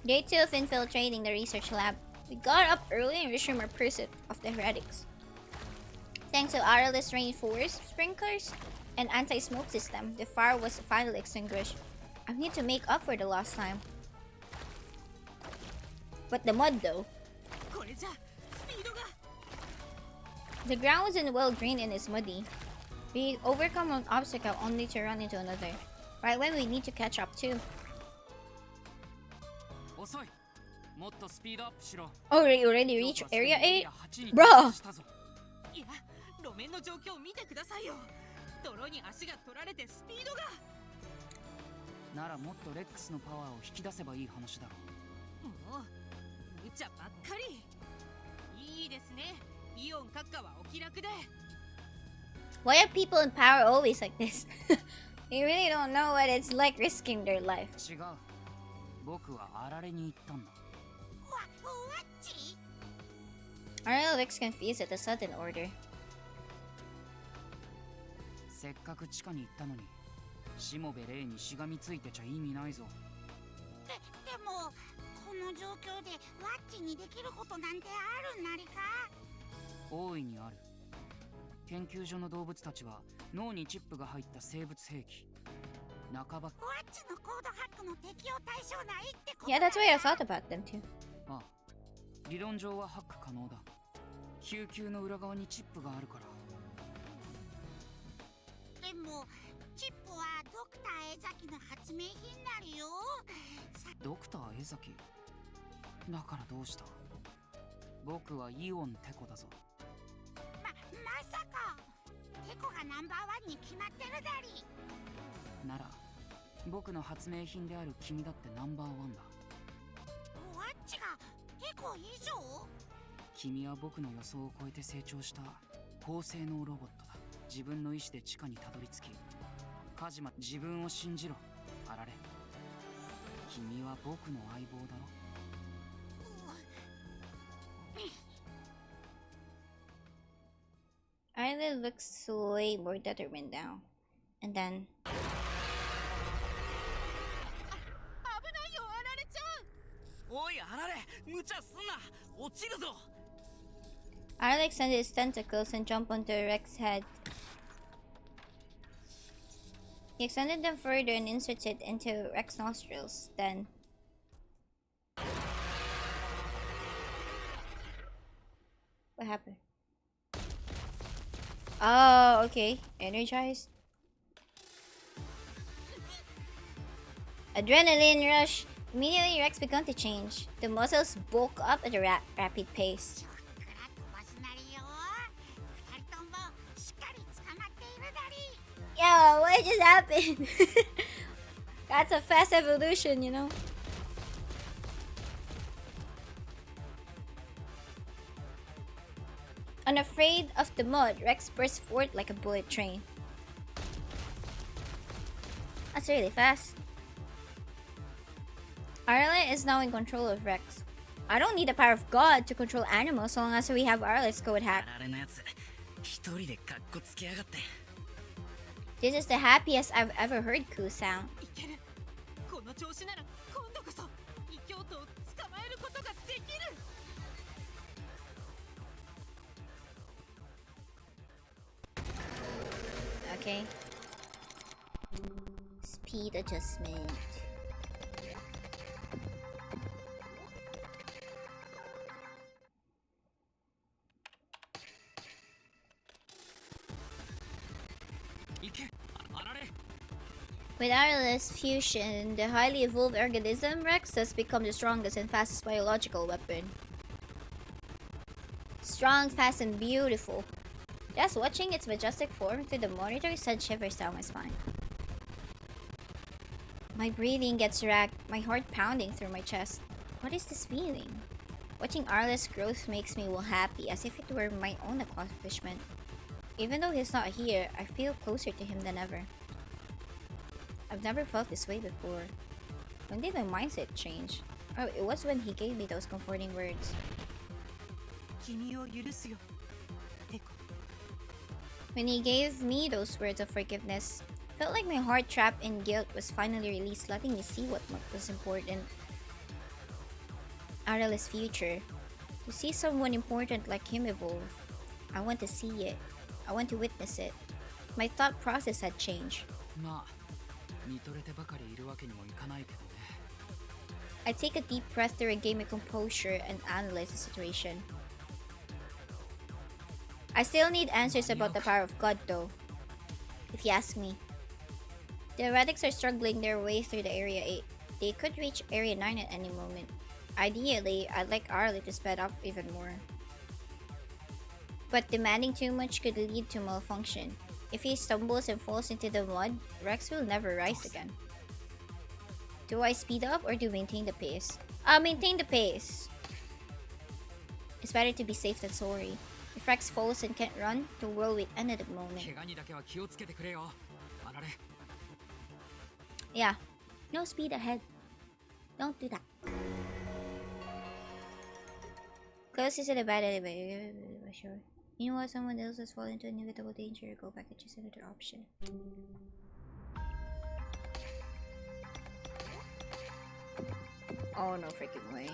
Day 2 of infiltrating the research lab. We got up early and resumed our pursuit of the heretics. Thanks to Arale's reinforced sprinklers and anti-smoke system, the fire was finally extinguished. I need to make up for the lost time. But the mud though. The ground wasn't well green and is muddy. We overcome one obstacle only to run into another. Right when we need to catch up too. Oh, we already reached Area 8? Bruh! いや、路面の状況を見てくださいよ。泥に足が取られてスピードが。ならもっとレックスのパワーを引き出せばいい話だろう。もう無茶ばっかり。いいですね。イオン閣下はお気楽で。Why are people in power always like this? You really don't know what it's like risking their life. 違う。僕はあられに行ったんだ。Arale looks confused at the sudden order. せっかく地下に行ったのに、しもべ霊にしがみついてちゃ意味ないぞ。でもこの状況でワッチにできることなんてあるなりか？大いにある。研究所の動物たちは脳にチップが入った生物兵器。半ば。ワッチのコードハックの適用対象ないってこと？ Yeah, that's why I thought about them too. ああ、理論上はハック可能だ。救急の裏側にチップがあるから。でもチップはドクター江崎の発明品なりよ。ドクター江崎だからどうした？僕はイオンテコだぞ。まさかテコがナンバーワンに決まってるだり。なら僕の発明品である君だってナンバーワンだ。ワッチがテコ以上？君は僕の予想を超えて成長した高性能ロボットだ。自分の意志で地下にたどり着き、カジマ、自分を信じろ。あられ、君は僕の相棒だろ。Isla looks way more determined now. And then 危ないよ、あられちゃん。おいあられ、無茶すんな、落ちるぞ。 Arla extended his tentacles and jumped onto Rex's head. He extended them further and inserted into Rex's nostrils. Then what happened? Oh, okay. Energized. Adrenaline rush. Immediately, Rex began to change. The muscles bulk up at a rapid pace. クラッとバスなりよ。二人ともしっかり捕まっているだり。 Yo, what just happened? That's a fast evolution, you know? Unafraid of the mud, Rex burst forth like a bullet train. That's really fast. Arla is now in control of Rex. I don't need the power of God to control animals so long as we have Arla's code あ hack. られのやつ、一人でカッコつけやがって。 This is the happiest I've ever heard Ku sound. いける。この調子なら今度こそ異教徒を捕まえることができる。 Okay. Speed adjustment. With Arliss fusion, the highly evolved organism Rex has become the strongest and fastest biological weapon. Strong, fast, and beautiful. Just watching its majestic form through the monitor sent shivers down my spine. My breathing gets racked, my heart pounding through my chest. What is this feeling? Watching Arliss' growth makes me happy, as if it were my own accomplishment. Even though he's not here, I feel closer to him than ever. I've never felt this way before. When did my mindset change? Oh, it was when he gave me those comforting words. 君を許すよ。テコ。 When he gave me those words of forgiveness, felt like my heart trapped in guilt was finally released, letting me see what was important. Arliss' future. To see someone important like him evolve. I want to see it. I want to witness it. My thought process had changed. まあ、見とれてばかりいるわけにもいかないけどね。I take a deep breath to regain my composure and analyze the situation. I still need answers about the power of God though, if you ask me. The heretics are struggling their way through the Area 8. They could reach Area 9 at any moment. Ideally, I'd like Arlie to sped up even more. But demanding too much could lead to malfunction. If he stumbles and falls into the mud, Rex will never rise again. Do I speed up or do maintain the pace? Maintain the pace. It's better to be safe than sorry. If Rex falls and can't run, the world will end at the moment. 怪我にだけは気をつけてくれよ。あられ。Yeah. No speed ahead. Don't do that. Closest to the bad elevator. Sure. You know what? Someone else has fallen into inevitable danger. Go back and choose another option. Oh, no freaking way.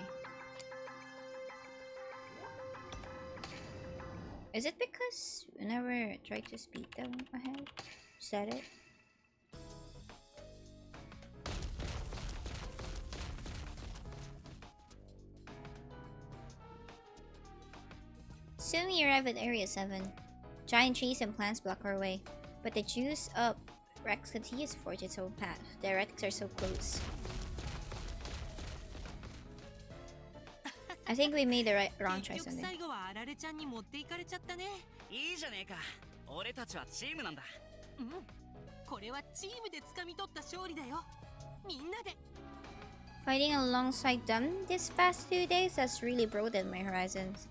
Is it because whenever I try to speed them ahead? Is that it? Soon we arrive at Area 7. Giant trees and plants block our way, but the juice up Rex continues to forge its own path. The heretics are so close. I think we made the wrong 結 choice 局 on it. 最後はあられちゃんに持っていかれちゃったね。いいじゃねえか。俺たちはチームなんだ。うん。これはチームで掴み取った勝利だよ。みんなで。Fighting alongside them this past 2 days has really broadened my horizons.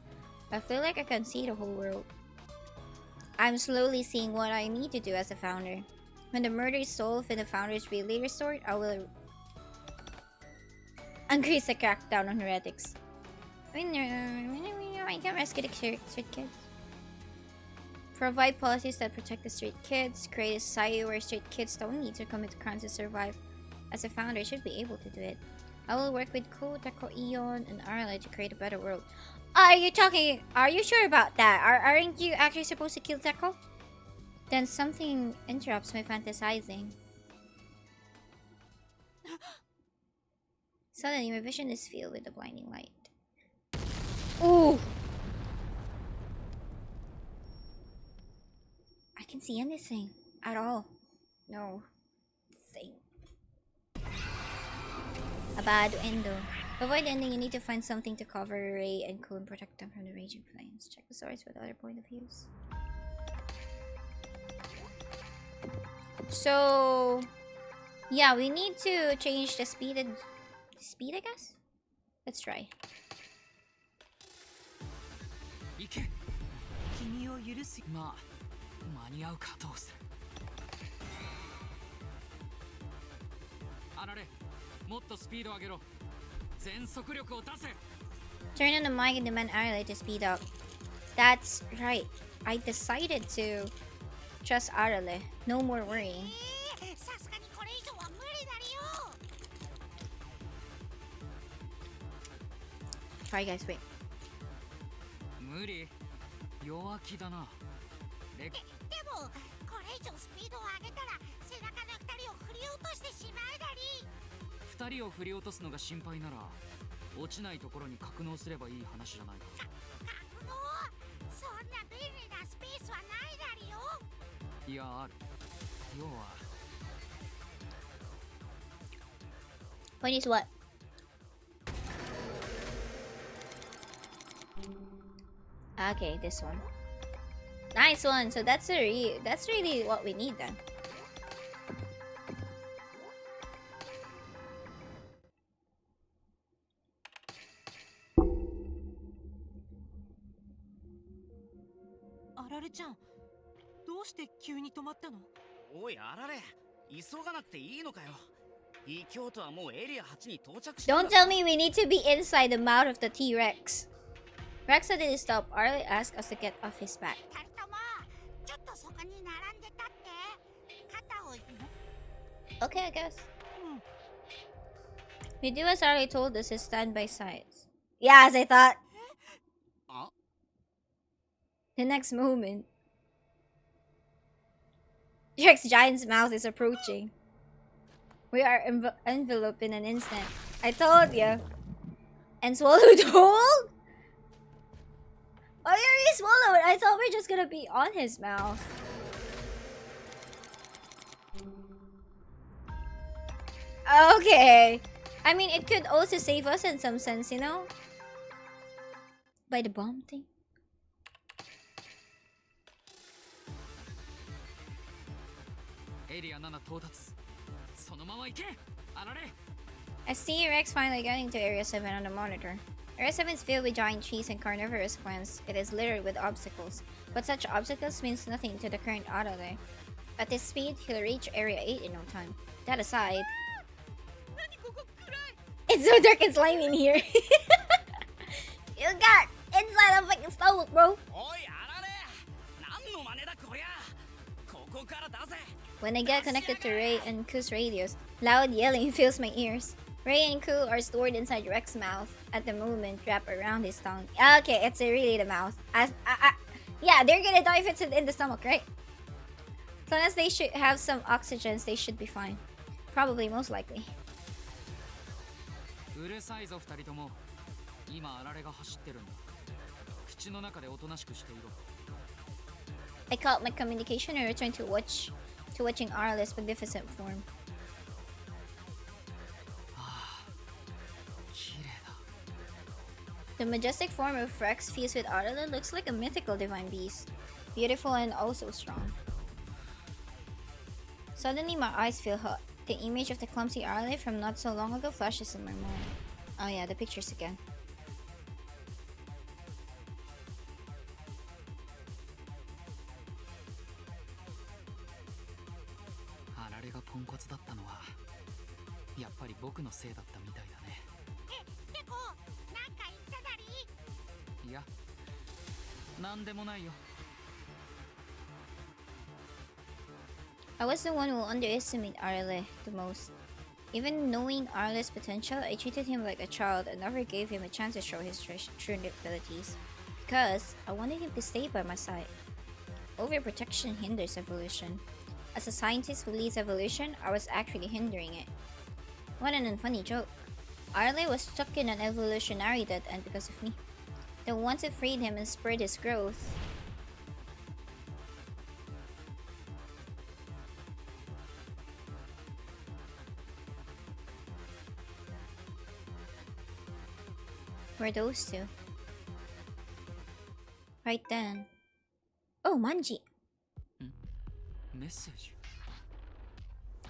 I feel like I can see the whole world. I'm slowly seeing what I need to do as a founder. When the murder is solved and the founder is really restored, I will increase the crackdown on heretics. I can rescue the street kids. Provide policies that protect the street kids. Create a society where street kids don't need to commit crimes to survive. As a founder, I should be able to do it. I will work with Ko, Tako, Eon, and Arla to create a better world. Are you sure about that? Aren't you actually supposed to kill Tako? Then something interrupts my fantasizing. Suddenly, my vision is filled with a blinding light. Ooh! I can see anything at all. No. Thing. A bad endo. To avoid the ending, you need to find something to cover Ray and Ko and protect them from the raging flames. Check the source for the other point of views. So, yeah, we need to change the speed and speed, I guess. Let's try. 行け。君を許す。まあ間に合うか。どうする。あられ、もっとスピード上げろ。全速力を出せ。 Turn on the mic and demand Arale to speed up. That's right. I decided to trust Arale. No more worrying. さすがにこれ以上は無理だよ。 Sorry guys, wait. 無理。弱気だな。でもこれ以上スピードを上げたら背中の2人を振り落としてしまうだり。2人を振り落とすのが心配なら、落ちないところに格納すればいい話じゃないか。格納？そんな便利なスペースはないだりよ。いや、ある。要は。Point is what? Okay, this one. Nice one. So that's really what we need then. Araleちゃん、どうして急に止まったの？おい、あられ。急がなくていいのかよ。異教徒はもうエリア8に到着したん Don't だ。 tell me we need to be inside the mouth of the T-Rex. Rex didn't stop. Arlie asked us to get off his back. 2人ともちょっとそこに並んでたって。肩を。 Okay, I guess. We do as Arlie told us to stand by sides. Yeah, as I thought. The next moment, Rex's giant's mouth is approaching. We are enveloped in an instant. I told you. And swallowed whole? Oh, you already swallowed. I thought we were just gonna be on his mouth. Okay. I mean, it could also save us in some sense, you know? By the bomb thing. Area 7到達。そのまま行け。あられ。 I see Rex finally getting to Area 7 on the monitor. Area 7 is filled with giant trees and carnivorous plants. It is littered with obstacles, but such obstacles means nothing to the current Arale. At this speed, he'll reach Area 8 in no time. That aside, it's so dark and slimy in here. You got inside of like a stomach, bro. おい、あられ。何の真似だこりゃ。ここからだぜ。 When I get connected to Ray and Ku's radios, loud yelling fills my ears. Ray and Ku are stored inside Rex's mouth at the moment, wrapped around his tongue. Okay, it's really the mouth. Yeah, they're gonna die if it's in the stomach, right? As long as they should have some oxygen, they should be fine. Probably, most likely. うるさいぞ2人とも。今あられが走ってるんだ。口の中でおとなしくしていろ。 I caught my communication and returned to watching Arliss' magnificent form. ああ、綺麗だ。The majestic form of Rex fused with Arlen looks like a mythical divine beast. Beautiful and also strong. Suddenly my eyes feel hot. The image of the clumsy Arlen from not so long ago flashes in my mind. Oh yeah, the pictures again. あられがポンコツだったのはやっぱり僕のせいだったみたいだね。ペコ、なんか言っただり？いや、なんでもないよ。 I was the one who underestimated Arle the most. Even knowing Arle's potential, I treated him like a child and never gave him a chance to show his true abilities. Because I wanted him to stay by my side. Overprotection hinders evolution. As a scientist who leads evolution, I was actually hindering it. What an unfunny joke. Arle was stuck in an evolutionary dead end because of me. The ones who freed him and spurred his growth. Were those two? Right then. Oh, Manji! メッセージ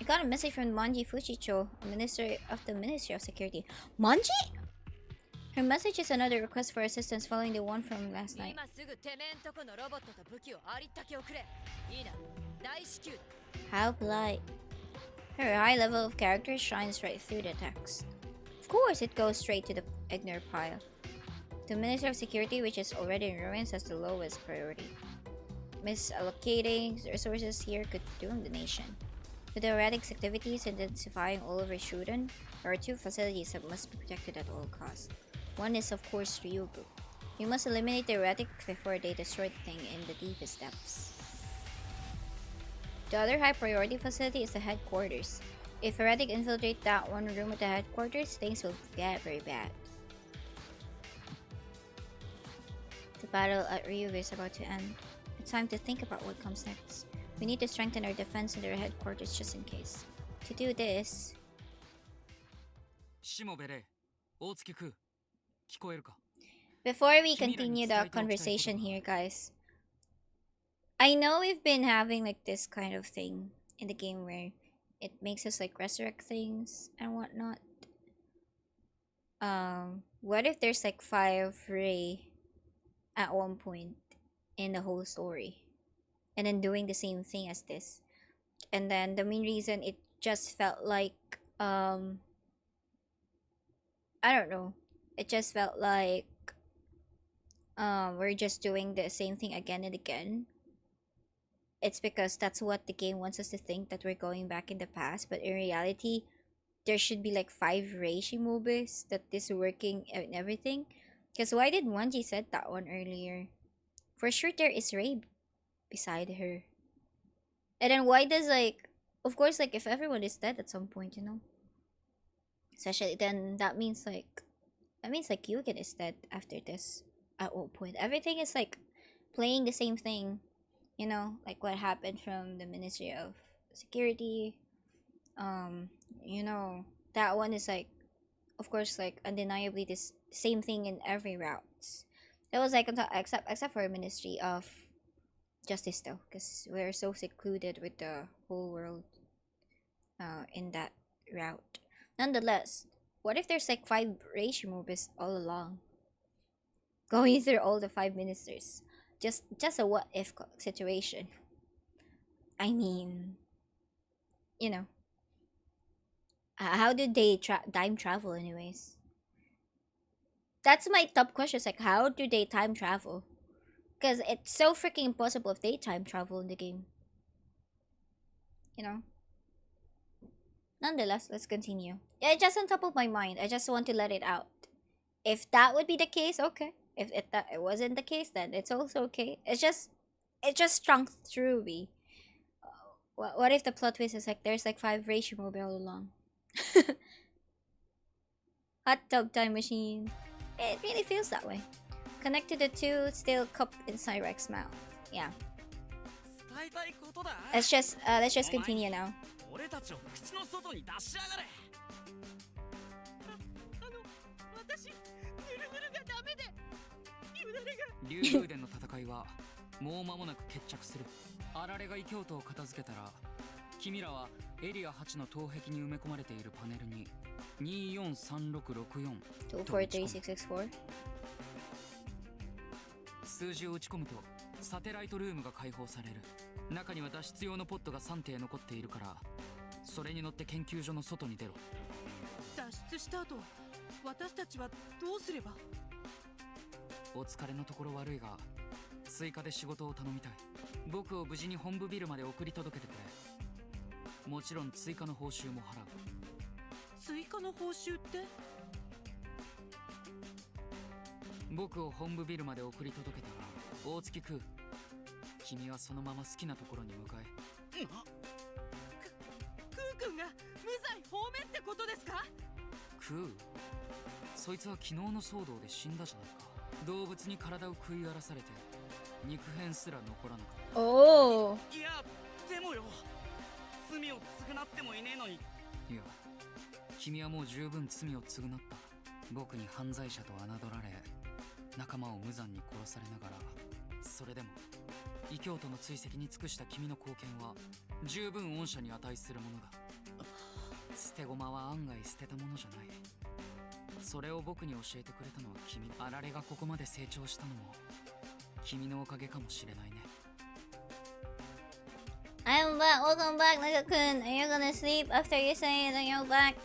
I got a message from Manji Fujicho, a minister of the Ministry of Security. Manji? Her message is another request for assistance following the one from last night. How polite. Her high level of character shines right through the text. Of course, it goes straight to the ignore pile. The Minister of Security, which is already in ruins, has the lowest priority. Misallocating resources here could doom the nation. With the erratic activities intensifying all over Shuten, there are two facilities that must be protected at all costs. One is, of course, Ryugu. We must eliminate the erratic before they destroy the thing in the deepest depths. The other high priority facility is the headquarters. If erratic infiltrate that one room at the headquarters, things will get very bad. The battle at Ryugu is about to end. It's time to think about what comes next. We need to strengthen our defense in their headquarters just in case. To do this... シモベレイ、大月く聞こえるか Before we continue the conversation here, guys, I know we've been having like this kind of thing in the game where it makes us like resurrect things and whatnot. What if there's like 5 Ray at one point in the whole story, and then doing the same thing as this, and then the main reason it just felt like I don't know, it just felt like we're just doing the same thing again and again. It's because that's what the game wants us to think, that we're going back in the past, but in reality there should be like 5 Reishi movies that is working and everything. Because why did Wanji said that one earlier? For sure there is Ray beside her. And then why does like, of course, like if everyone is dead at some point, you know, especially then that means like Yugen is dead after this at one point. Everything is like playing the same thing, you know, like what happened from the Ministry of Security. You know, that one is like, of course, like undeniably this same thing in every routes. That was like except for Ministry of Justice though, because we're so secluded with the whole world in that route. Nonetheless, what if there's like 5 Reishi movies all along, going through all the 5 ministers? Just a what if situation. I mean, you know, how did they time travel anyways? That's my top question. Is like, how do they time travel? Because it's so freaking impossible if they time travel in the game, you know. Nonetheless, let's continue. Yeah, it's just on top of my mind. I just want to let it out. If that would be the case, okay. If it wasn't the case, then it's also okay. It just strung through me. What if the plot twist is like there's like 5 Reishi mobile all along? Hot tub time machine. It really feels that way. Connected to 2 steel cup inside Rex's mouth. Yeah. Let's just continue now. 俺たちを口の外に出しやがれ。私竜宮殿の戦いはもう間もなく決着する。あられが異教徒を片付けたら、君らはエリア8の東壁に埋め込まれているパネルに243664 243664数字を打ち込むとサテライトルームが開放される。中には脱出用のポットが3艇残っているから、それに乗って研究所の外に出ろ。脱出した後、私たちはどうすれば？お疲れのところ悪いが、追加で仕事を頼みたい。僕を無事に本部ビルまで送り届けてくれ。もちろん追加の報酬も払う。追加の報酬って？僕を本部ビルまで送り届けたら大月空、君はそのまま好きなところに向かえ。クー君が無罪放免ってことですか？クー、そいつは昨日の騒動で死んだじゃないか。動物に体を食い荒らされて肉片すら残らなかった。おお。いやでもよ、罪を償ってもいねえのに。いや、君はもう十分罪を償った。僕に犯罪者と侮られ、仲間を無残に殺されながら、それでも異教徒の追跡に尽くした君の貢献は十分恩赦に値するものだ。捨て駒は案外捨てたものじゃない。それを僕に教えてくれたのは君。あられがここまで成長したのも君のおかげかもしれないね。I'm back. Welcome back, Naka-kun. Are you gonna sleep after you say that you're back?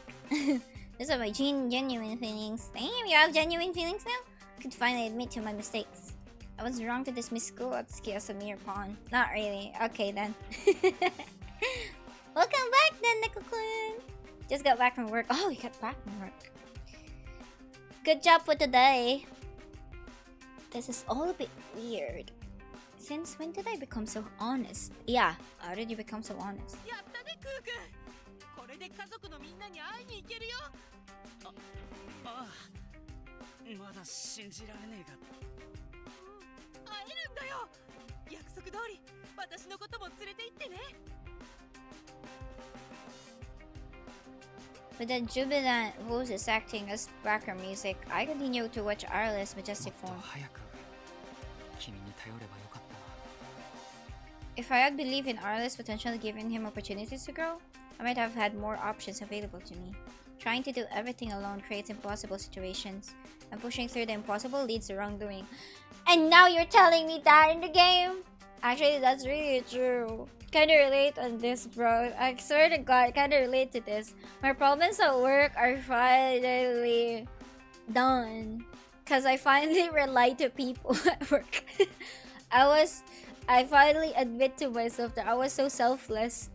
Those are my genuine feelings. Damn, you have genuine feelings now? I could finally admit to my mistakes. I was wrong to dismiss Skowatsuki as a mere pawn. Not really. Okay then. Welcome back then, Naka-kun. Just got back from work. Oh, you got back from work. Good job for today. This is all a bit weird. Since when did I become so honest? Yeah, how did you become so honest? やったねクー君。これで家族のみんなに会いに行けるよ。ああ、まだ信じられねえが。会えるんだよ。約束通り私のことも連れて行ってね。With the jubilant voices acting as background music, I continue to watch Arliss' majestic もっ form. と早く君に頼ればよかったな。 If I had believed in Arliss' potential and given him opportunities to grow, I might have had more options available to me. Trying to do everything alone creates impossible situations, and pushing through the impossible leads to wrongdoing. And now you're telling me that in the game? Actually, that's really true. Kinda relate on this, bro. I swear to God, kinda relate to this. My problems at work are finally done. Cause I finally relied to people at work. I finally admit to myself that I was so selfless.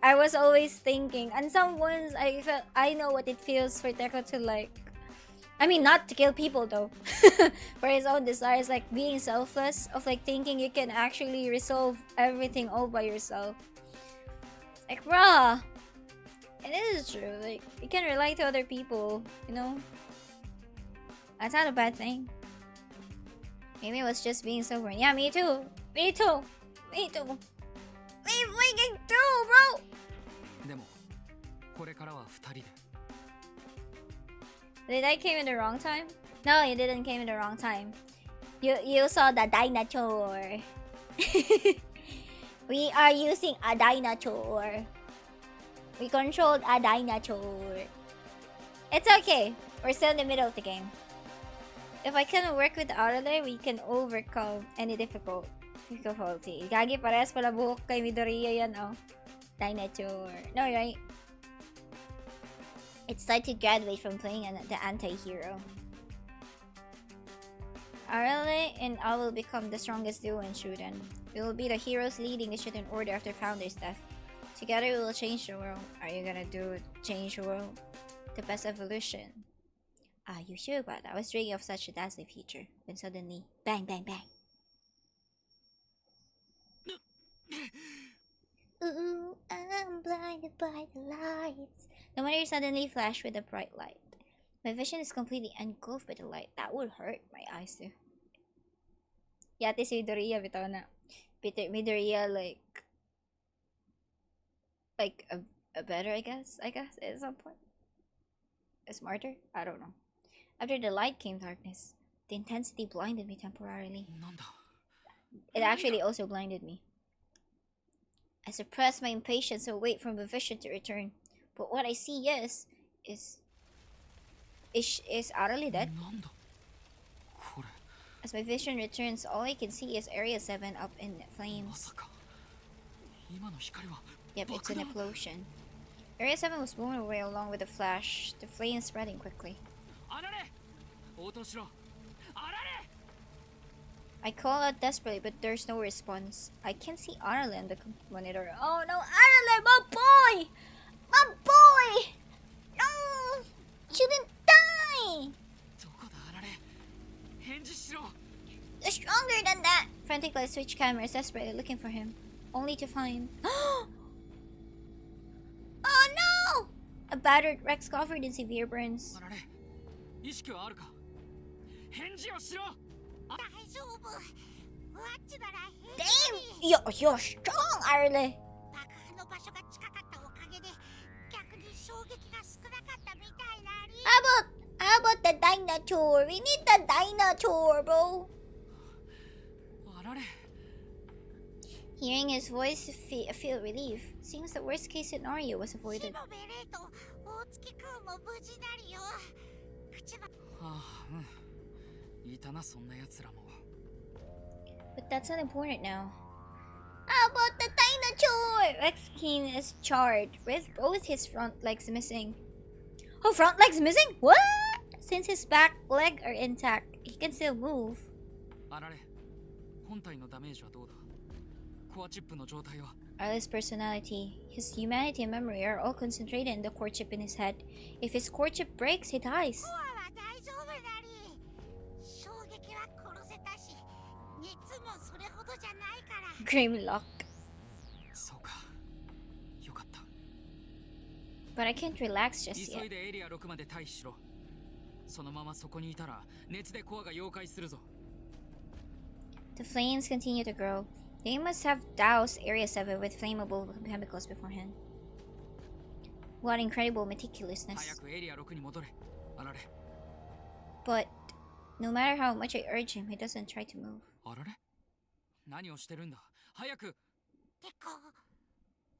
I was always thinking, and some ones I know what it feels for Teko to like, I mean not to kill people though, for his own desires, like being selfless, of like thinking you can actually resolve everything all by yourself. Like bruh, and it is true, like you can rely to other people, you know? That's not a bad thing. Maybe it was just being stubborn. Yeah, me too. Me too. Me too. Me freaking too, bro. でもこれからは2人で。 Did I came in the wrong time? No, you didn't came in the wrong time. You saw the dinosaur. We are using a dinosaur. We controlled a dinosaur. It's okay. We're still in the middle of the game. If I can work with Arale, we can overcome any difficulty. Gagi, parehas pala buhok kay Midoriya yan, oh. Dinosaur. No, right? It's time to graduate from playing the anti-hero. Arale and I will become the strongest duo in Shuten. We will be the heroes leading the Shuten Order after Founder's death. Together we will change the world. Are you gonna do change the world? The best evolution. Are you sure about that? I was dreaming of such a dazzling future. When suddenly, bang, bang, bang. Ooh, I'm blinded by the lights. No wonder you suddenly flash with a bright light. My vision is completely engulfed by the light. That would hurt my eyes too. Yate si Midoriya bitaw na. Midoriya like a better, I guess at some point. A smarter? I don't know. After the light came darkness. The intensity blinded me temporarily. なんだ It actually also blinded me. I suppress my impatience and wait for the vision to return. But what I see, yes, is utterly dead. なんだこれ As my vision returns, all I can see is Area 7 up in ま flames. さか今の光は Yep, it's 爆 an 弾 explosion. Area 7 was blown away along with the flash, the flames spreading quickly. あられ応答しろあられ I call out desperately, but there's no response. I can't see Arlen on the monitor. Oh no, Arlen, my boy! My boy! No! Shouldn't die! どこだあられ返事しろ They're stronger than that! Frantically, I switch cameras, desperately looking for him. Only to find... Oh no! A battered Rex covered in severe burns. あられ意識はあるか返事をしろ大丈夫。ワッチなら平 Damn! 気に。 You're strong, Arlen! 爆破の場所が近かったおかげで逆に衝撃が少なかったみたいなり。 How about the dinosaur? We need the dinosaur, bro! あられ Hearing his voice, I feel relief. Seems the worst case scenario was シ avoided. ボベレーと大月くんも無事なりよ。口ばああうんいたなそんな奴らも But that's not important now. How about the dinosaur? Rex Keen is charred, with both his front legs missing. Oh, front legs missing? What? Since his back leg are intact, he can still move. あられ本体のダメージはどうだコアチップの状態は Arliss' personality, his humanity and memory are all concentrated in the core chip in his head. If his core chip breaks, he dies. コアは大丈夫なり。衝撃は殺せたし、熱もそれほどじゃないから。 Grimlock. そうかよかった But I can't relax just 急 yet. いでエリア6まで退避しろそのままそこにいたら熱でコアが溶解するぞ The flames continue to grow. They must have doused Area 7 with flammable chemicals beforehand. What incredible 早 meticulousness. くエリア6に戻れあられ But no matter how much I urge him, he doesn't try to move. あられ何をしてるんだ早くてこ、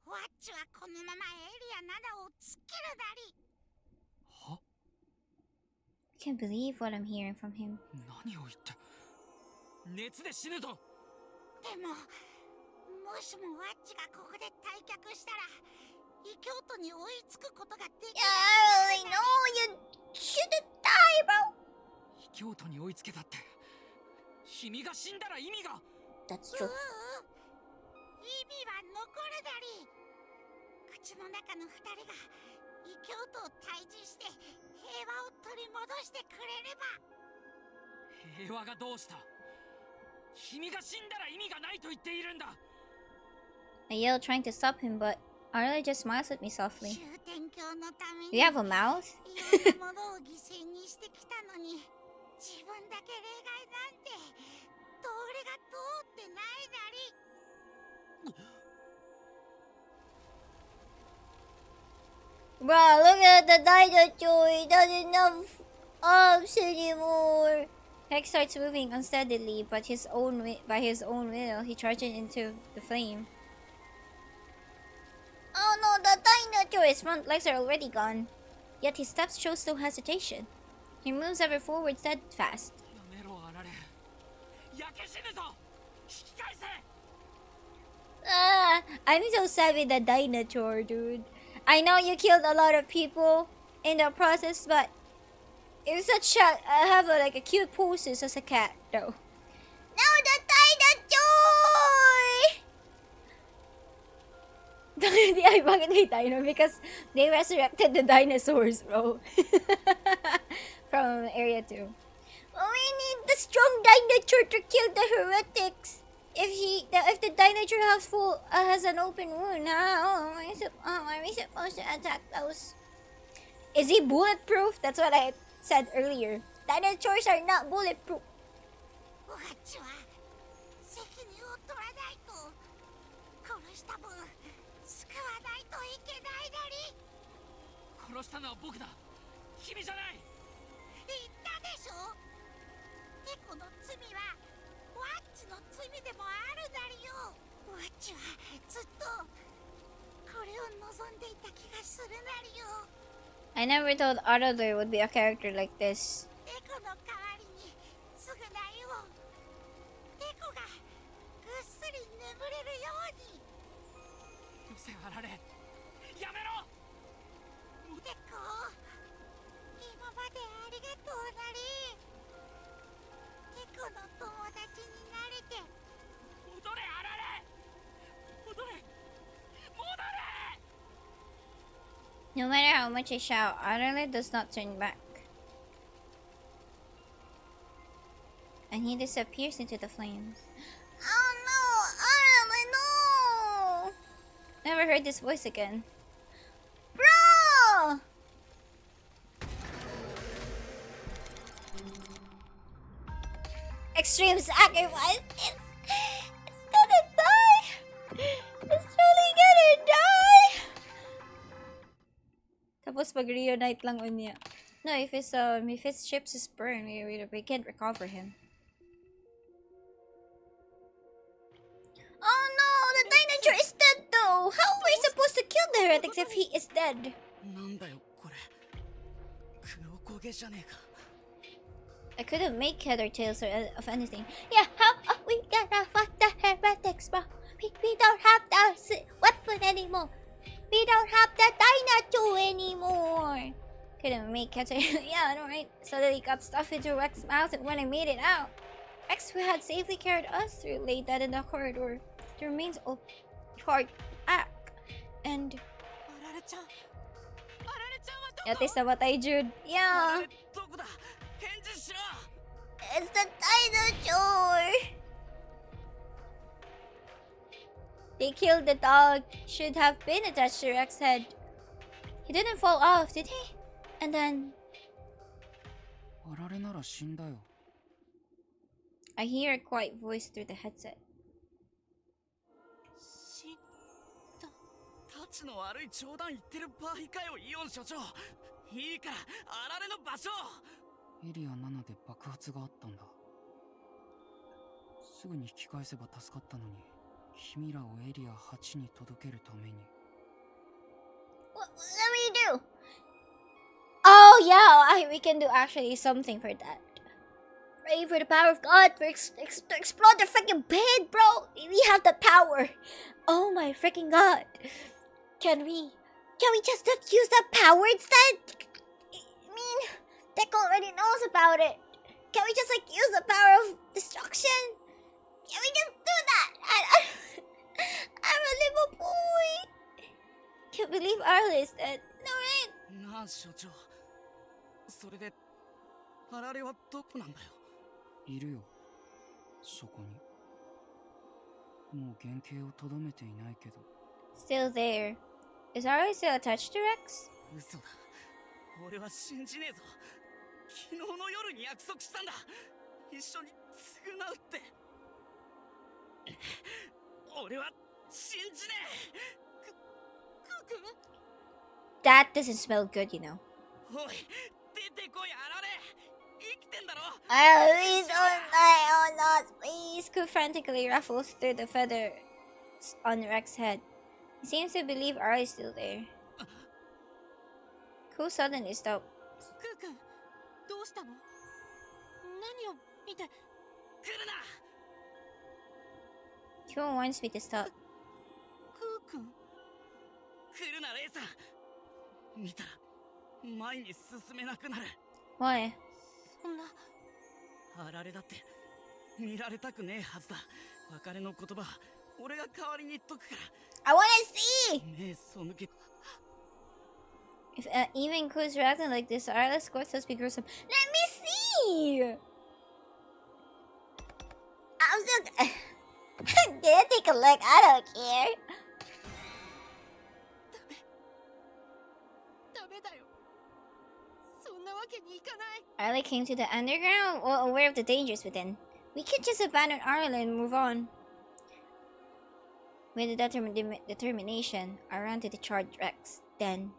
ワッチはこのままエリア7を突っ切るなり。は I can't believe what I'm hearing from him. 何を言って熱で死ぬぞでも、もしもワッチがここで退却したら、異教徒に追いつくことができ I really know you shouldn't die, bro. 異教徒に追いつけたって君が死んだら意味が That's う true. 意味は残るなり。口の中の二人が異教徒を退治して平和を取り戻してくれれば。平和がどうした君が死んだら意味がないと言っているんだ I yell, trying to stop him, but Arla just smiles at me softly. 終点教のため Do に you have a mouth? いろんなものを犠牲にしてきたのに、自分だけ例外なんて道理が通ってないなり。 Bro, look at the dinosaur. He doesn't have arms anymore. Hex starts moving unsteadily, but by his own will, he charges into the flame. Oh no, the dinosaur's front legs are already gone. Yet his steps show no hesitation. He moves ever forward steadfast. やめろあられ焼け死ぬぞ引き返せ I'm so sad with the dinosaur, dude. I know you killed a lot of people in the process, but it's such a have like a cute poses as a cat, though. Now the dinosaur! Ay, bakit may dino? Because they resurrected the dinosaurs, bro. From Area 2. We need the strong dinosaur to kill the heretics. If the dinosaur has an open wound, how are we supposed to attack those? Is he bulletproof? That's what I said earlier. Dinosaurs are not bulletproof. ワッチは責任を取らないと、殺した分救わないといけないなり。殺したのは僕だ君じゃない言ったこの罪はワッチの罪でもあるだりよ。ワッチはずっとこれを望んでいた気がするなりよ。 I never thought Arlo there would be a character like this. テコの代わりに償いを。テコがぐっすり眠れるように。よせあられやめろ。テコ、今までありがとうなり。テコの友達になれて。戻れあられ戻れ戻れ。 No matter how much I shout, Arlo does not turn back. And he disappears into the flames. Oh no! Arlo, no! Never heard this voice again. Bro! Extreme sacrifice. It's gonna die. It's really gonna die. Tapos pag reunite lang unya. No, if his ships is burned, we can't recover him. Oh no, the dinosaur is dead though. How are we supposed to kill the heretics if he is dead? なんだよこれ。黒焦げじゃねえか。 I couldn't make head or tails of anything. Yeah, how are we gonna fight the heretics, bro? We don't have the weapon anymore. We don't have the dinosaur anymore. Couldn't make head or yeah, I know, right? Suddenly got stuff into Rex's mouth, and when I made it out, Rex, who had safely carried us through, lay dead in the corridor. The remains of charred back. And あられちゃん、あられちゃんはどこ？ Yatis namatay, Jude. あ Yeah. られどこだ。返事しろ。 It's the dinosaur! They killed the dog. Should have been attached to Rex's head. He didn't fall off, did he? And then あられなら死んだよ。 I hear a quiet voice through the headset. 死んだ。タチの悪い冗談言ってる場合かよイオン所長。いいからあられの場所。エリア7で爆発があったんだ。すぐに引き返せば助かったのに、君らをエリア8に届けるために。 What let me do? Oh yeah, we can do actually something for that. Pray for the power of God to explode the freaking pit, bro. We have the power. Oh my freaking God. Can we just not use the power instead? I mean, Deco already knows about it. Can we just like use the power of destruction? Can we just do that? I'm a little boy. Can't believe Arlo is dead. No, right? なあ所長。それであられはどこなんだよ。いるよ、そこに。もう原型をとどめていないけど。 Still there. Is Arlo still attached to Rex? 嘘だ。俺は信じねえぞ。昨日の夜に約束したんだ。一緒に償うって。俺は信じねえ。くん。 That doesn't smell good, you know. おい、出てこいあられ。生きてんだろ。 Please don't die on us, please. Ku frantically ruffles through the feathers on Rex's head. He seems to believe Arlo is still there. Ku suddenly stopped. クーくん、どうしたの？何を見て？来るな。 Ku wants me to stop. クーくん。来るなレイさん。見たら前に進めなくなる。 Why? そんな。あられだって見られたくねえはずだ。別れの言葉俺が代わりに言っとくから。 I wanna see! 目背け。 If even Ku's reacting like this, Arlo's course must be gruesome. Let me see! I'm still... Can I take a look? I don't care. ダメだよ。そんなわけにいかない。 Arlo came to the underground, well aware of the dangers within. We can't just abandon Arlo and move on. With a determination, I ran to the charged Rex. Then...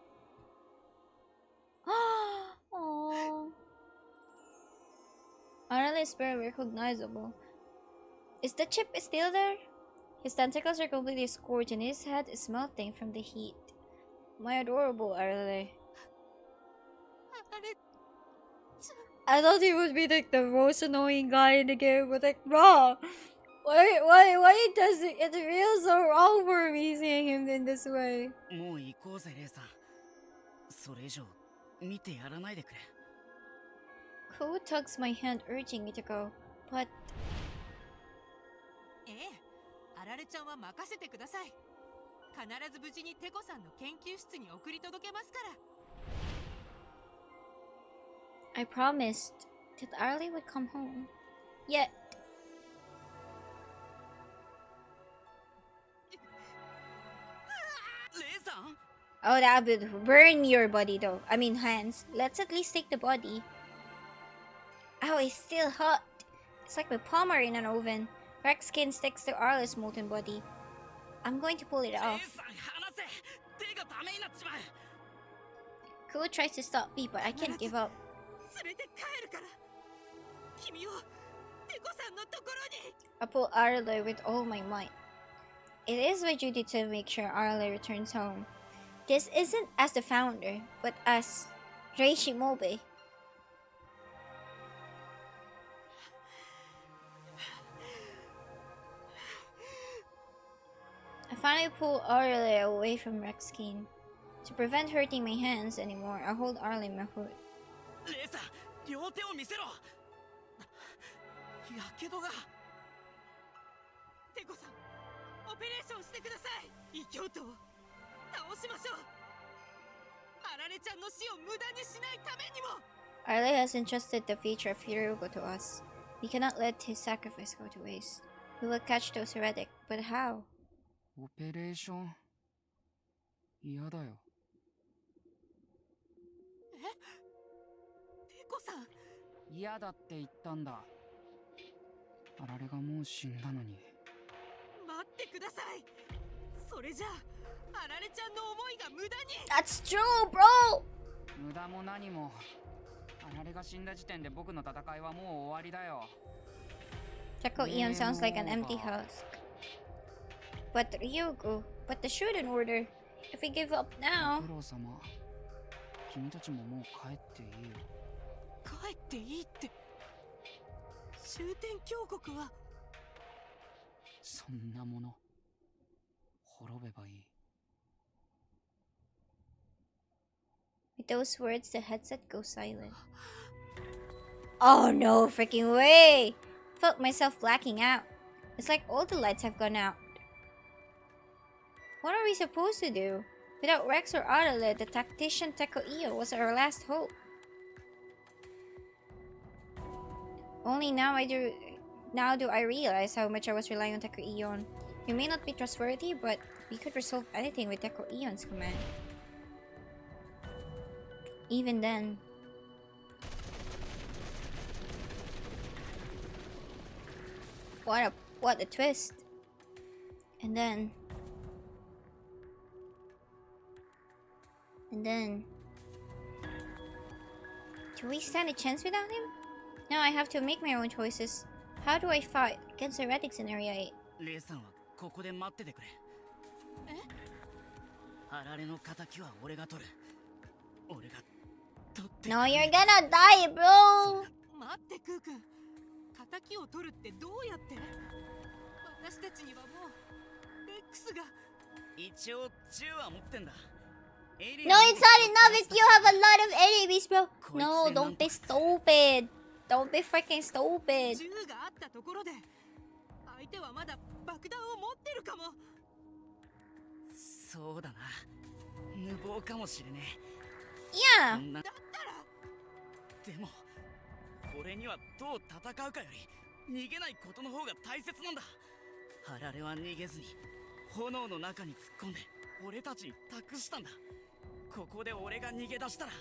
Aww. Arlo is very recognizable. Is the chip still there? His tentacles are completely scorched and his head is melting from the heat. My adorable Arale. I thought he would be like the most annoying guy in the game, but like, bro, why does it feel so wrong for me seeing him in this way? もう行こうぜレイさん。それ以上見てやらないでくれ。Who tugs my hand, urging me to go, but ええ、あられちゃんは任せてください。必ず無事にテコさんの研究室に送り届けますから。I promised that Arlie would come home. Yet, レイさん oh, that would burn your body though. I mean hands. Let's at least take the body. Oh, it's still hot. It's like my palm are in an oven. Cracked skin sticks to Arlie's molten body. I'm going to pull it レイ off. さん離せ。手がダメになっちまう。 Koo tries to stop me, but I can't give up. 連れて帰るから。君をテコさんのところに。 I pull Arlie with all my might. It is my duty to make sure Arlie returns home. This isn't as the founder, but as Reishi Mobe. I finally pull Arlie away from Rexkeen. To prevent hurting my hands anymore, I hold Arlie in my hood. レイさん両手を見せろ。やけどが。テコさん、オペレーションしてください。異教徒を倒しましょう。あられちゃんの死を無駄にしないためにも。Arlie has entrusted the future of Hirugo to us. We cannot let his sacrifice go to waste. We will catch those heretic, but how? オペレーション嫌だよ。テコさん、嫌だって言ったんだ。あられがもう死んだのに。待ってください。それじゃあられちゃんの思いが無駄に。 That's true, bro! 無駄も何も。あられが死んだ時点で僕の戦いはもう終わりだよ。Teko Eon sounds like an empty husk. But Ryugu, but the Shuten order. If we give up now... ご苦労様。君たちももう帰っていいよ。帰っていいって。終点峡谷は。そんなもの滅べばいい。 With those words, the headset goes silent. Oh no freaking way! Felt myself blacking out. It's like all the lights have gone out. What are we supposed to do? Without Rex or Arale, the tactician Teko Io was our last hope. Only now do I realize how much I was relying on Teko Ion. We may not be trustworthy, but we could resolve anything with Teko Ion's command. Even then. What a twist. And then do we stand a chance without him? Now I have to make my own choices. How do I fight against heretics in Area 8? レイさんはここで待っててくれ。あられの敵は俺が取る。俺が取って。 No, you're gonna die, bro! 待ってクー君。敵を取るってどうやって？私たちにはもうレックスが。一応銃は持ってんだ。 No, it's not enough if you have a lot of enemies, bro. No, don't be stupid. Don't be freaking stupid. 銃があったところで相手はまだ爆弾を持ってるかも。そうだな。無謀かもしれねえ。そんな。だったら。でも俺にはどう戦うかより逃げないことの方が大切なんだ。あられは逃げずに炎の中に突っ込んで俺たちに託したんだ。ここで俺が逃げ出したら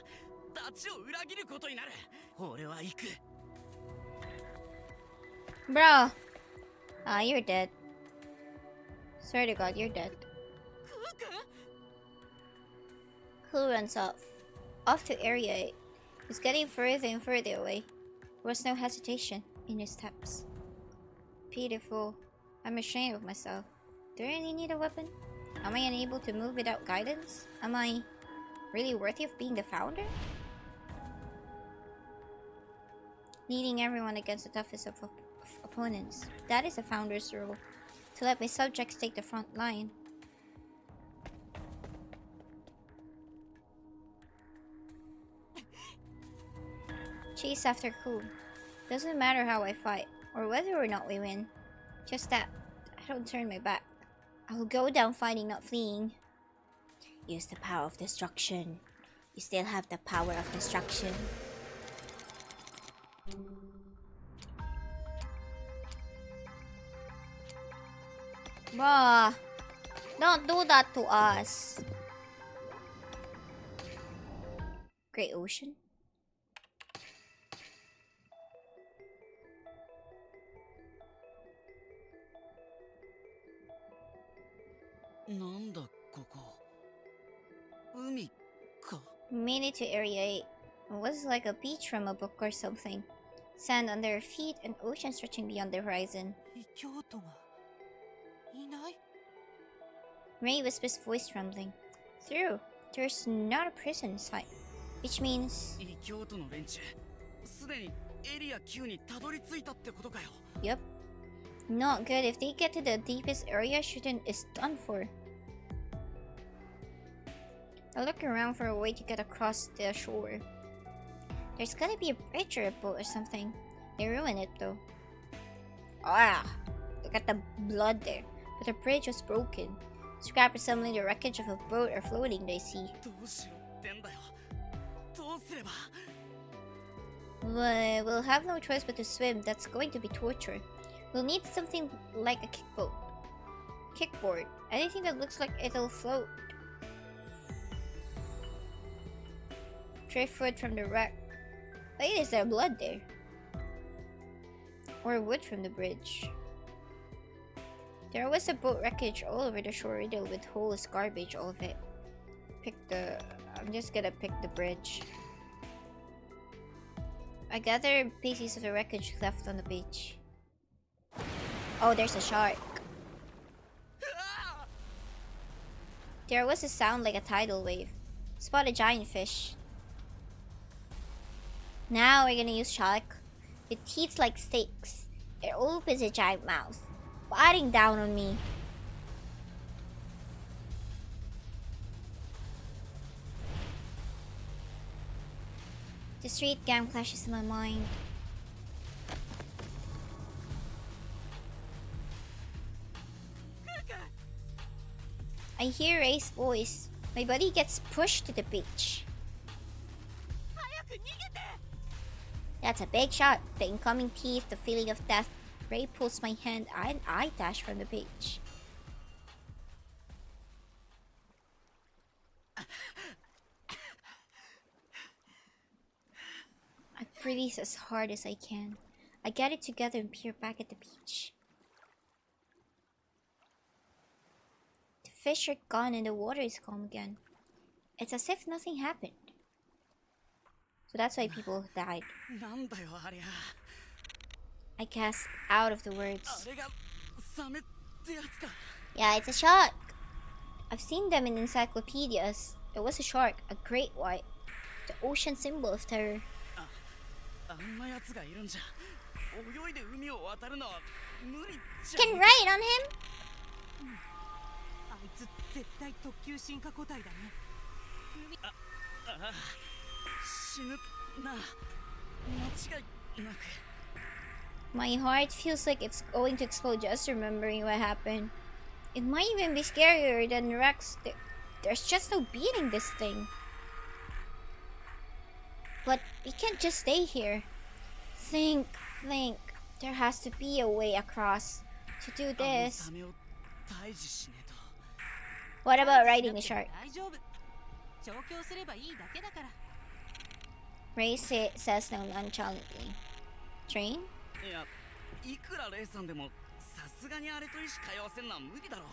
ダチを裏切ることになる。俺は行く。 Bro. Ah, you're dead. Swear to God, you're dead. Clue runs off. Off to Area 8. He's getting further and further away. There was no hesitation. in his steps. Pitiful. I'm ashamed of myself. Do I really need a weapon? Am I unable to move without guidance? Am I really worthy of being the founder? Leading everyone against the toughest of opponents. That is a founder's role. To let my subjects take the front line. Chase after coup. Doesn't matter how I fight, or whether or not we win. Just that I don't turn my back. I will go down fighting, not fleeing. Use the power of destruction. You still have the power of destruction. Bruh, don't do that to us. Great Ocean? Nanda, koko. Umi ka? Made it to Area 8. It was like a beach from a book or something. Sand under our feet and ocean stretching beyond the horizon. 異教徒がいない？ Ray whispers, voice trembling. Through. There's not a prison in sight. Which means... 異教徒の連中、すでにエリア9にたどり着いたってことかよ。 Yep. Not good. If they get to the deepest area, Shuten is done for. I look around for a way to get across the shore. There's gotta be a bridge or a boat or something. They ruined it though. Ah! Look at the blood there. But the bridge was broken. Scrap resembling the wreckage of a boat or floating, they see. どうしろってんだよ。どうすれば？ But we'll have no choice but to swim. That's going to be torture. We'll need something like a kickboard. Anything that looks like it'll float. Driftwood from the wreck. Wait, is there blood there? Or wood from the bridge? There was a boat wreckage all over the shore riddled with holes, garbage, all of it. I'm just gonna pick the bridge. I gather pieces of the wreckage left on the beach. Oh, there's a shark. There was a sound like a tidal wave. Spot a giant fish. Now we're gonna use shark. With teeth like stakes. It opens a giant mouth, biting down on me. The street gang flashes in my mind. I hear Ray's voice. My body gets pushed to the beach. That's a big shot. The incoming teeth, the feeling of death. Ray pulls my hand and I dash from the beach. I breathe as hard as I can. I get it together and peer back at the beach. The fish are gone and the water is calm again. It's as if nothing happened. So that's why people died. なんだよありゃ。 I cast out of the words. あれがサメってやつか。 Yeah, it's a shark. I've seen them in encyclopedias. It was a shark, a great white. The ocean symbol of terror. あんなやつがいるんじゃ。泳いで海を渡るのは無理じゃ。 Can ride on him? あいつ絶対特級進化個体だね。ああ、死ぬな。間違いなく。 My heart feels like it's going to explode just remembering what happened. It might even be scarier than Rex. There's just no beating this thing. But we can't just stay here. Think. There has to be a way across. To do this. What about riding the shark? 大丈夫。調教すればいいだけだから。 Ray says nonchalantly. Train? いや、いくらレイさんでもさすがにあれと意志通わせんのは無理だろう。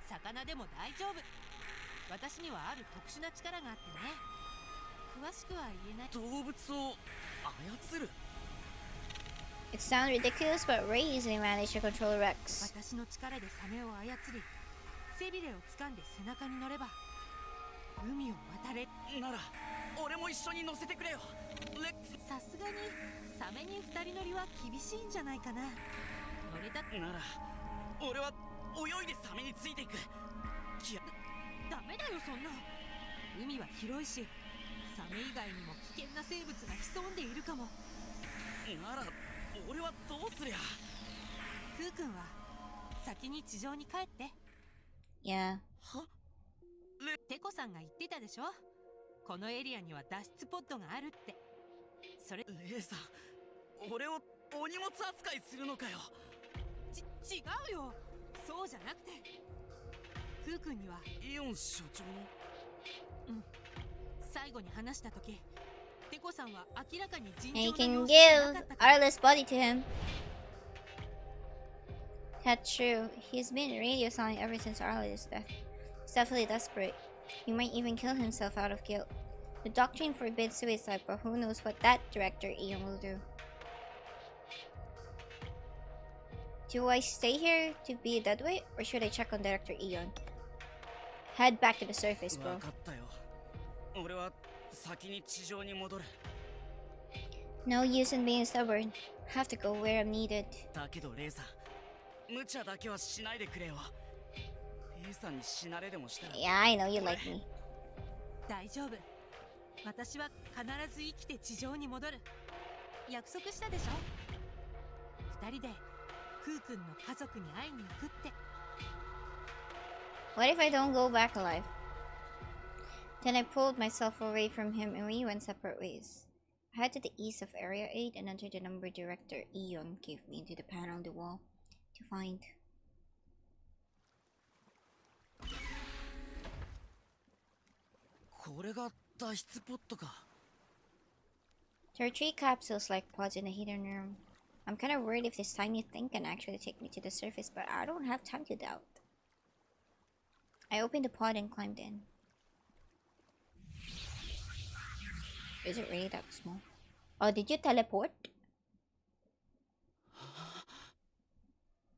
魚でも大丈夫。私にはある特殊な力があってね。詳しくは言えない。動物を操る。It sounds ridiculous, but Ray easily managed to control Rex. 私の力でサメを操り、背びれを掴んで背中に乗れば海を渡れ。なら俺も一緒に乗せてくれよ。レックス。さすがにサメに二人乗りは厳しいんじゃないかな。乗れたなら俺は泳いでサメについていく。ダメだよそんな。海は広いし、サメ以外にも危険な生物が潜んでいるかも。なら俺はどうすりゃ。クー君は先に地上に帰って。Yeah. はテコさんが言ってたでしょ、このエリアには脱出ポッドがあるって。それレイさん、俺をお荷物扱いするのかよ。違うよ、そうじゃなくて、クー君にはイオン所長の最後に話した時、テコさんは明らかに尋 And 常 you な can 様子じゃなか give ったから。 Arliss body to him. That's true. He's been radio silent ever since Arliss' death. He's definitely desperate. He might even kill himself out of guilt. The doctrine forbids suicide, but who knows what that director Ian will do. Do I stay here to be a deadweight, or should I check on Director Ian? Head back to the surface, bro. 分かったよ。俺は先に地上に戻る。 No use in being stubborn. Have to go where I'm needed. だけどレイさん、無茶だけはしないでくれよ。レイさんに死なれでもしたら。 Yeah, I know you like me. 大丈夫、私は必ず生きて地上に戻る。約束したでしょ、二人でクー君の家族に会いに行くって。 What if I don't go back alive? Then I pulled myself away from him and we went separate ways. I head to the east of Area 8 and entered the number Director Eon gave me into the panel on the wall to find. これが脱出ポットか。 There are 3 capsules like pods in the hidden room. I'm kind of worried if this tiny thing can actually take me to the surface, but I don't have time to doubt. I opened the pod and climbed in. Is it really that small? Oh, did you teleport?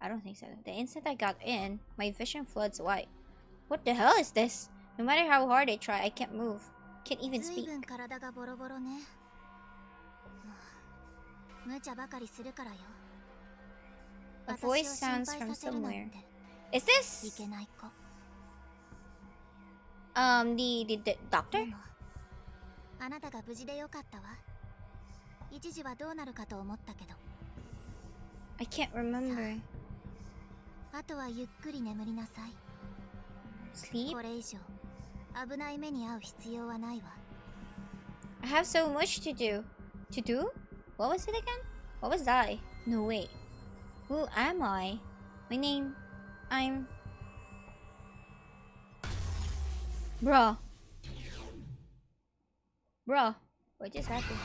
I don't think so. The instant I got in, my vision floods white. What the hell is this? No matter how hard I try, I can't move. Can't even 随 speak. 分体がボロボロね。無茶ばかりするからよ。 A 私を voice 心 sounds 配 from させるなん somewhere. て Is い this けない子。 the doctor? でもあなたが無事でよかったわ。一時はどうなるかと思ったけど、 I can't remember. あとはゆっくり眠りなさい。 Sleep? これ以上危ない目に遭う必要はないわ。 I have so much to do. To do? What was it again? What was I? No, wait. Who am I? My name... I'm... Bruh. Bruh. What just happened?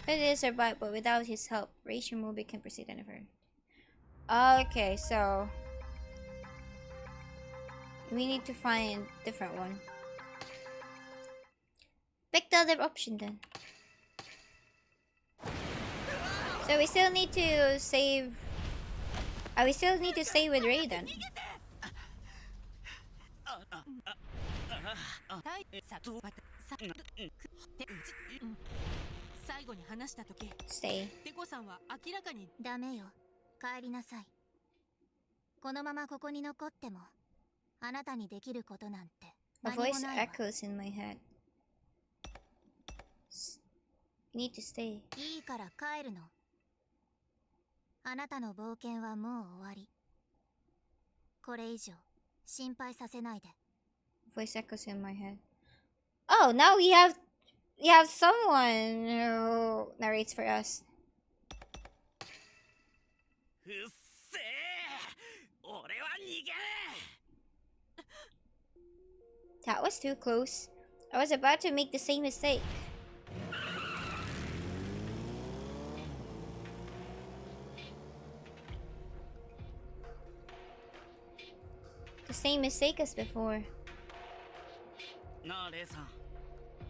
It is survived, but without his help, Rachel Moby can proceed any further. Okay, so... we need to find a different one. Pick the other option then. So we still need to save... we still need to stay with Raiden. 最後に話した時、 Stay. テコさんは明らかにダメよ、帰りなさい。このままここに残ってもあなたにできることなんて A 何も voice ないわ。 echoes in my head. You need to stay. いいから帰るの。あなたの冒険はもう終わり。これ以上心配させないで。 Voice echoes in my head. Oh, now we have someone who narrates for us. うっせえ、俺は逃げね That was too close. I was about to make the same mistake. The same mistake as before. なあレイさん、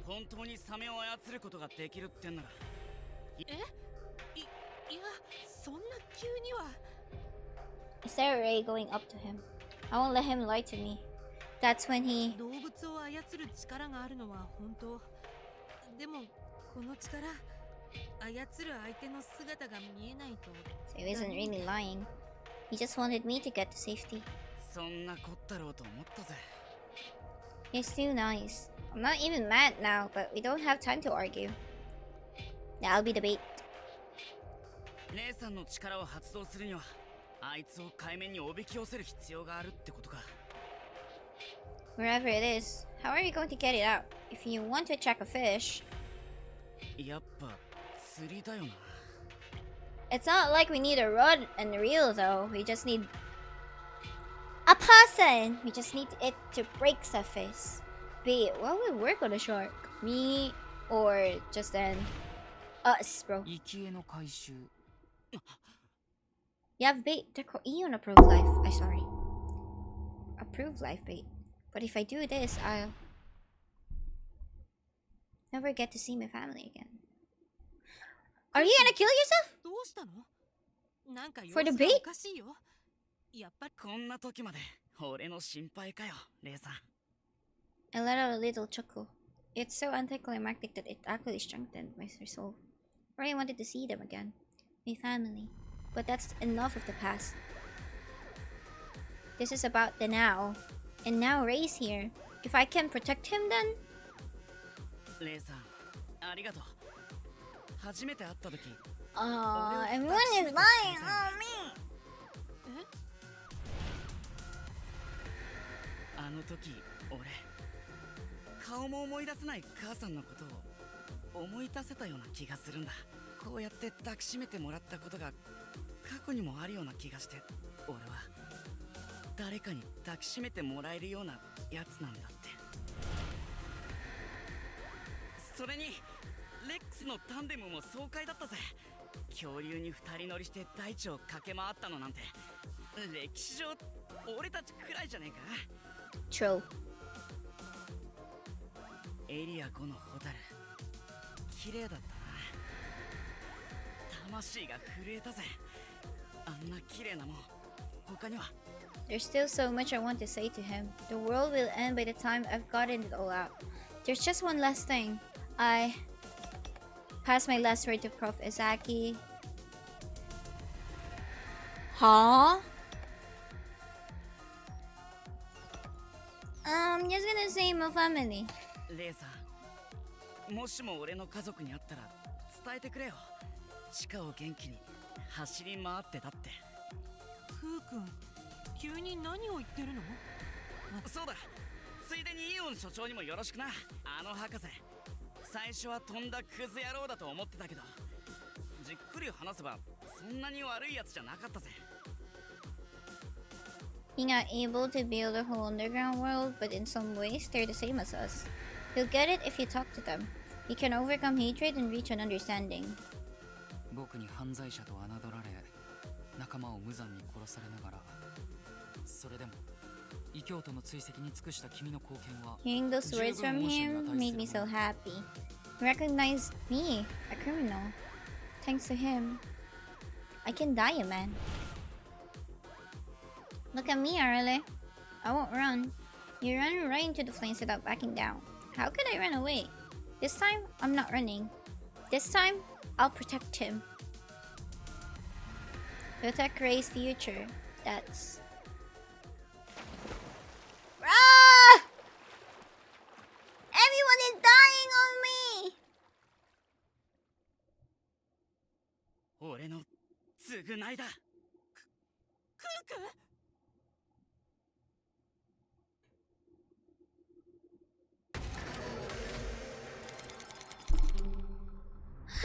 本当にサメを操ることができるってんならいや、そんな急には。 Is there a ray going up to him? I won't let him lie to me. That's when he... 動物を操る力があるのは本当。でもこの力、操る相手の姿が見えないと。 So he wasn't really lying. He just wanted me to get to safety. そんなこったろうと思ったぜ。 He's too nice. I'm not even mad now, but we don't have time to argue. That'll be the bait. 姉さんの力を発動するには、あいつを海面におびき寄せる必要があるってことか。 Wherever it is, how are you going to get it out? If you want to attract a fish, やっぱ釣りだよな。 it's not like we need a rod and a reel though. We just need a person. We just need it to break surface. Bait, what would work on a shark? Me or just then us, bro? 生き餌の回収。 You have bait. They're called Eon approved life. I sorry. Approved life bait. But if I do this, I'll never get to see my family again. Are you gonna kill yourself? どうしたの？なんか様 For the 子が bait? おかしいよ。やっぱり。こんな時まで俺の心配かよ、レイさん。 I let out a little chuckle. It's so anticlimactic that it actually strengthened my resolve. I really wanted to see them again. My family. But that's enough of the past. This is about the now. And now Ray's here. If I can protect him then? レイさん、ありがとう。初めて会った時、 Everyone is lying on me. あの時俺、顔も思い出せない母さんのことを思い出せたような気がするんだ。こうやって抱きしめてもらったことが過去にもあるような気がして、俺は誰かに抱きしめてもらえるようなやつなんだって。それにレックスのタンデムも爽快だったぜ。恐竜に二人乗りして大地を駆け回ったのなんて歴史上俺たちくらいじゃねえか。 True. エリア5のホタル、綺麗だったな。魂が震えたぜ。あんな綺麗なもん他には。 There's still so much I want to say to him. The world will end by the time I've gotten it all out. There's just one last thing. I pass my last word to Prof. Izaki. Huh? I'm just gonna say my family. レイさん、もしも俺の家族に会ったら伝えてくれよ。地下を元気に走り回ってたって。フー君、急に何を言ってるの？そうだ、ついでにイオン所長にもよろしくな。あの博士、最初はとんだクズ野郎だと思ってたけど、じっくり話せばそんなに悪いやつじゃなかったぜ。 He's not able to build a whole underground world, but in some ways they're the same as us. You'll get it if you talk to them. You can overcome hatred and reach an understanding. 僕に犯罪者と侮られ、仲間を無残に殺されながら、それでも異教徒の追跡に尽くした君の貢献は Hearing those words from him made me so happy. He recognized me, a criminal. Thanks to him, I can die a man. Look at me, Arale. I won't run. You ran right into the flames without backing down. How could I run away? This time, I'm not running. This time, I'll protect him. Protect Ray's future. That's... Ah! Everyone is dying on me! 俺の償いだ。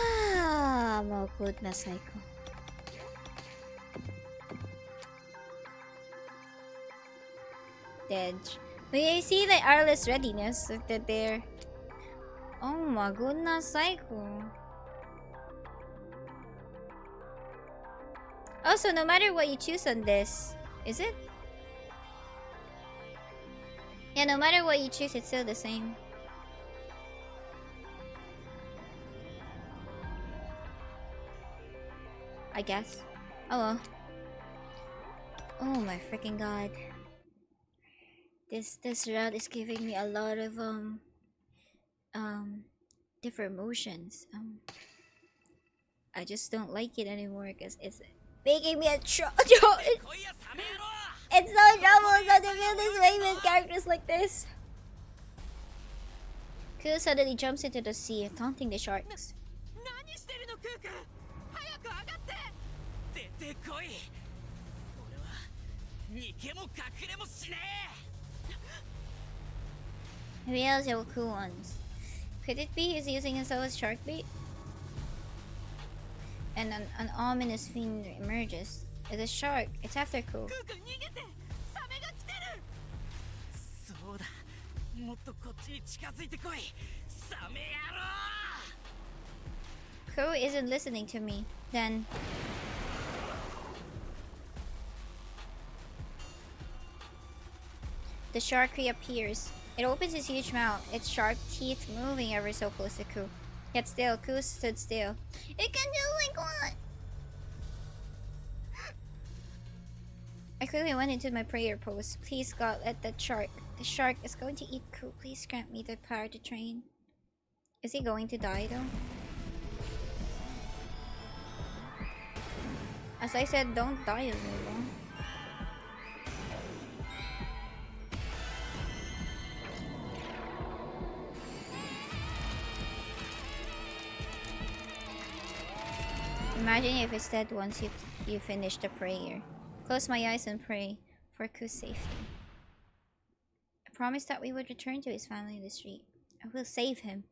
Ah, mapud na psycho. Dead. But I see the Arliss readiness that they're... Oh my goodness, psycho. Also, no matter what you choose on this, is it? Yeah, no matter what you choose, it's still the same. I guess. Oh well. Oh my freaking god. This route is giving me a lot of different emotions. I just don't like it anymore because it's making me a it's so troublesome to feel this way with characters like this. Koo suddenly jumps into the sea, taunting the sharks. 何してるのクーくん早く上がって出てこい俺は逃げも隠れもしね Real so cool ones. Could it be he's using himself as shark bait? And an ominous fiend emerges. It's a shark. It's after Koo. クーくん逃げてサメが来てるそうだもっとこっちに近づいてこいサメ野郎 Koo isn't listening to me. Then the shark reappears. It opens its huge mouth, its sharp teeth moving ever so close to Koo. Yet still, Koo stood still. It can do like what? I quickly went into my prayer pose. Please God, let that shark. The shark is going to eat Koo. Please grant me the power to train. Is he going to die though? As I said, don't die, Lulu. Imagine if it's dead once you finish the prayer. Close my eyes and pray for Koo's safety. I promised that we would return to his family in the street. I will save him.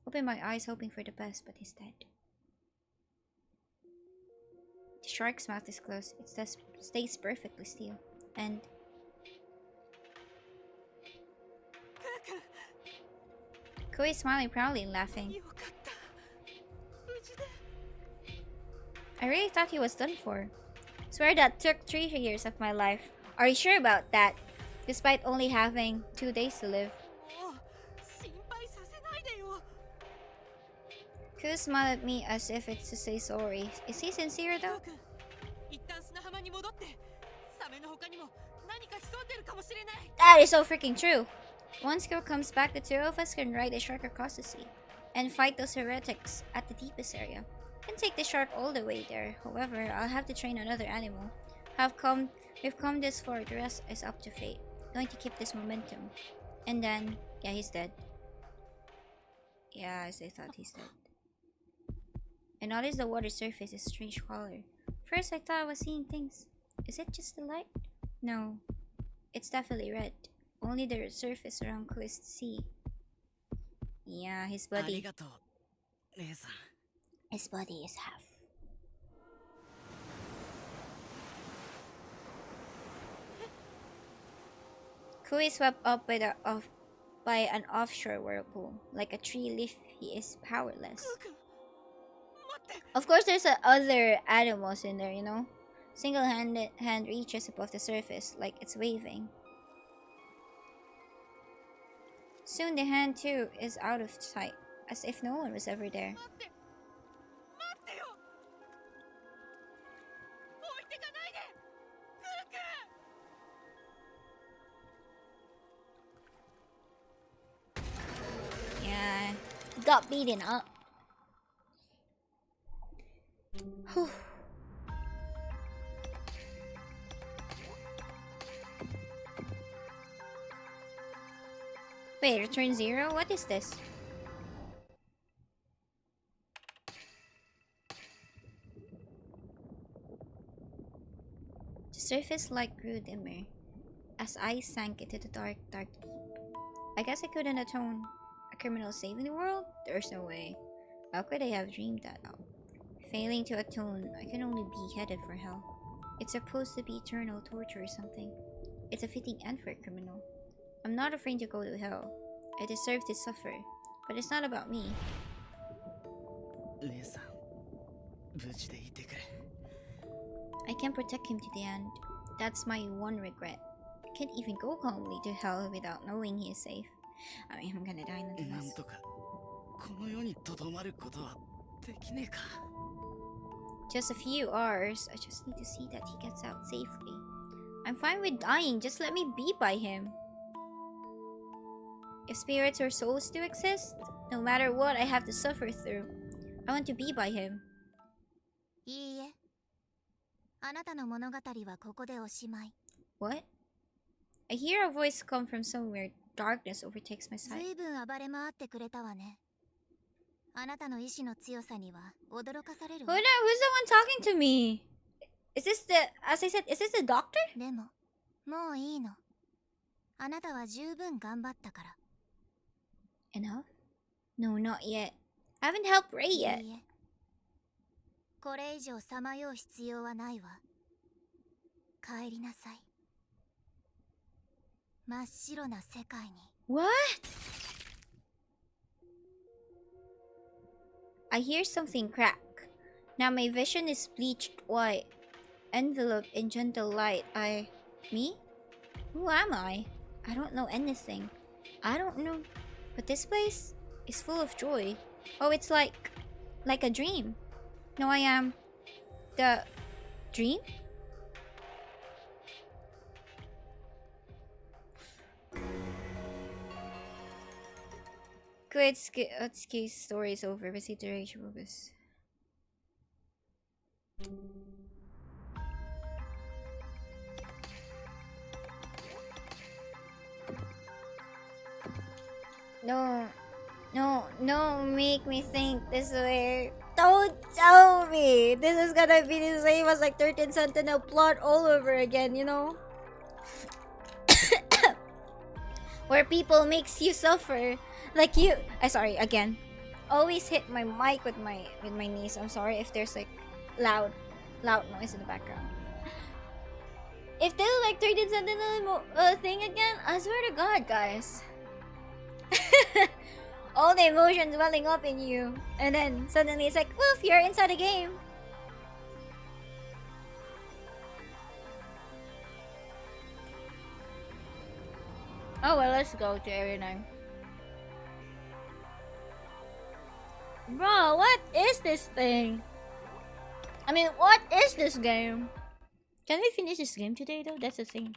Open my eyes hoping for the best, but he's dead. The shark's mouth is closed. It stays perfectly still. And Koo is smiling proudly and laughing. I really thought he was done for. Swear that took 3 years of my life. Are you sure about that? Despite only having 2 days to live. Koo smiled at me as if it's to say sorry. Is he sincere though? That is so freaking true. Once Koo comes back, the two of us can ride the shark across the sea and fight those heretics at the deepest area. Can take the shark all the way there. However, I'll have to train another animal. We've come this far. The rest is up to fate. Going to keep this momentum. And then, yeah, he's dead. Yeah, as I thought, he's dead. I noticed the water surface is a strange color. First, I thought I was seeing things. Is it just the light? No, it's definitely red. Only the surface around Koo is to see. Yeah, his body. His body is half. Koo is swept up by an offshore whirlpool. Like a tree leaf, he is powerless. Of course, there's other animals in there, you know? Hand reaches above the surface, like it's waving. Soon the hand too is out of sight, as if no one was ever there. Yeah, got beaten up. Whew. Wait, return 0? What is this? The surface light grew dimmer as I sank into the dark deep. I guess I couldn't atone. A criminal saving the world? There's no way. How could I have dreamed that up? Failing to atone, I can only be headed for hell. It's supposed to be eternal torture or something. It's a fitting end for a criminal. I'm not afraid to go to hell. I deserve to suffer, but it's not about me. I can protect him to the end. That's my one regret. I can't even go calmly to hell without knowing he is safe. I mean, I'm gonna die nonetheless. Just a few hours. I just need to see that he gets out safely. I'm fine with dying. Just let me be by him. If spirits or souls do exist, no matter what I have to suffer through, I want to be by him. いいえ。あなたの物語はここでおしまい。 What? I hear a voice come from somewhere. Darkness overtakes my ず sight. いぶん暴れ回ってくれたわね。あなたの意志の強さには驚かされる Who わ。 the, who's the one talking to me? Is this the, as I said, is this the doctor? でも、もういいの。あなたは十分頑張ったから。 Enough? No, not yet. I haven't helped Ray いい yet. え。これ以上さまよう必要はないわ。帰りなさい。真っ白な世界に。 What? I hear something crack. Now my vision is bleached white, enveloped in gentle light. Me? Who am I? I don't know anything. I don't know. But this place is full of joy. Oh, it's like a dream. No, I am the dream? Good Atsuki's story is over. Visit the rage focus. No, make me think this way. Don't tell me this is gonna be the same as like 13 Sentinel plot all over again, you know? Where people makes you suffer. Like you, sorry, again. Always hit my mic with my knees. I'm sorry if there's like loud noise in the background. If they like 13 Sentinel thing again, I swear to God, guys. All the emotions welling up in you, and then suddenly it's like, woof, you're inside a game. Oh well, let's go to Area 9. Bro, what is this thing? I mean, what is this game? Can we finish this game today though? That's the thing.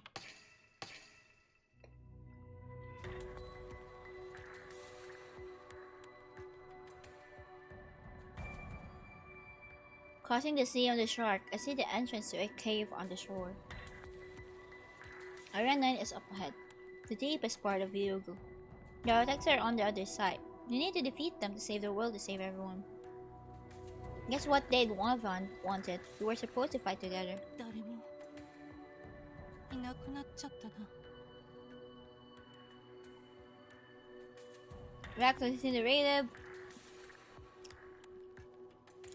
Crossing the sea on the shark, I see the entrance to a cave on the shore. Area 9 is up ahead, the deepest part of Ryugu. The attacks are on the other side. You need to defeat them to save the world, to save everyone. Guess what they'd wanted? We were supposed to fight together. 誰もいなくなっちゃったな。 Rack was incinerated.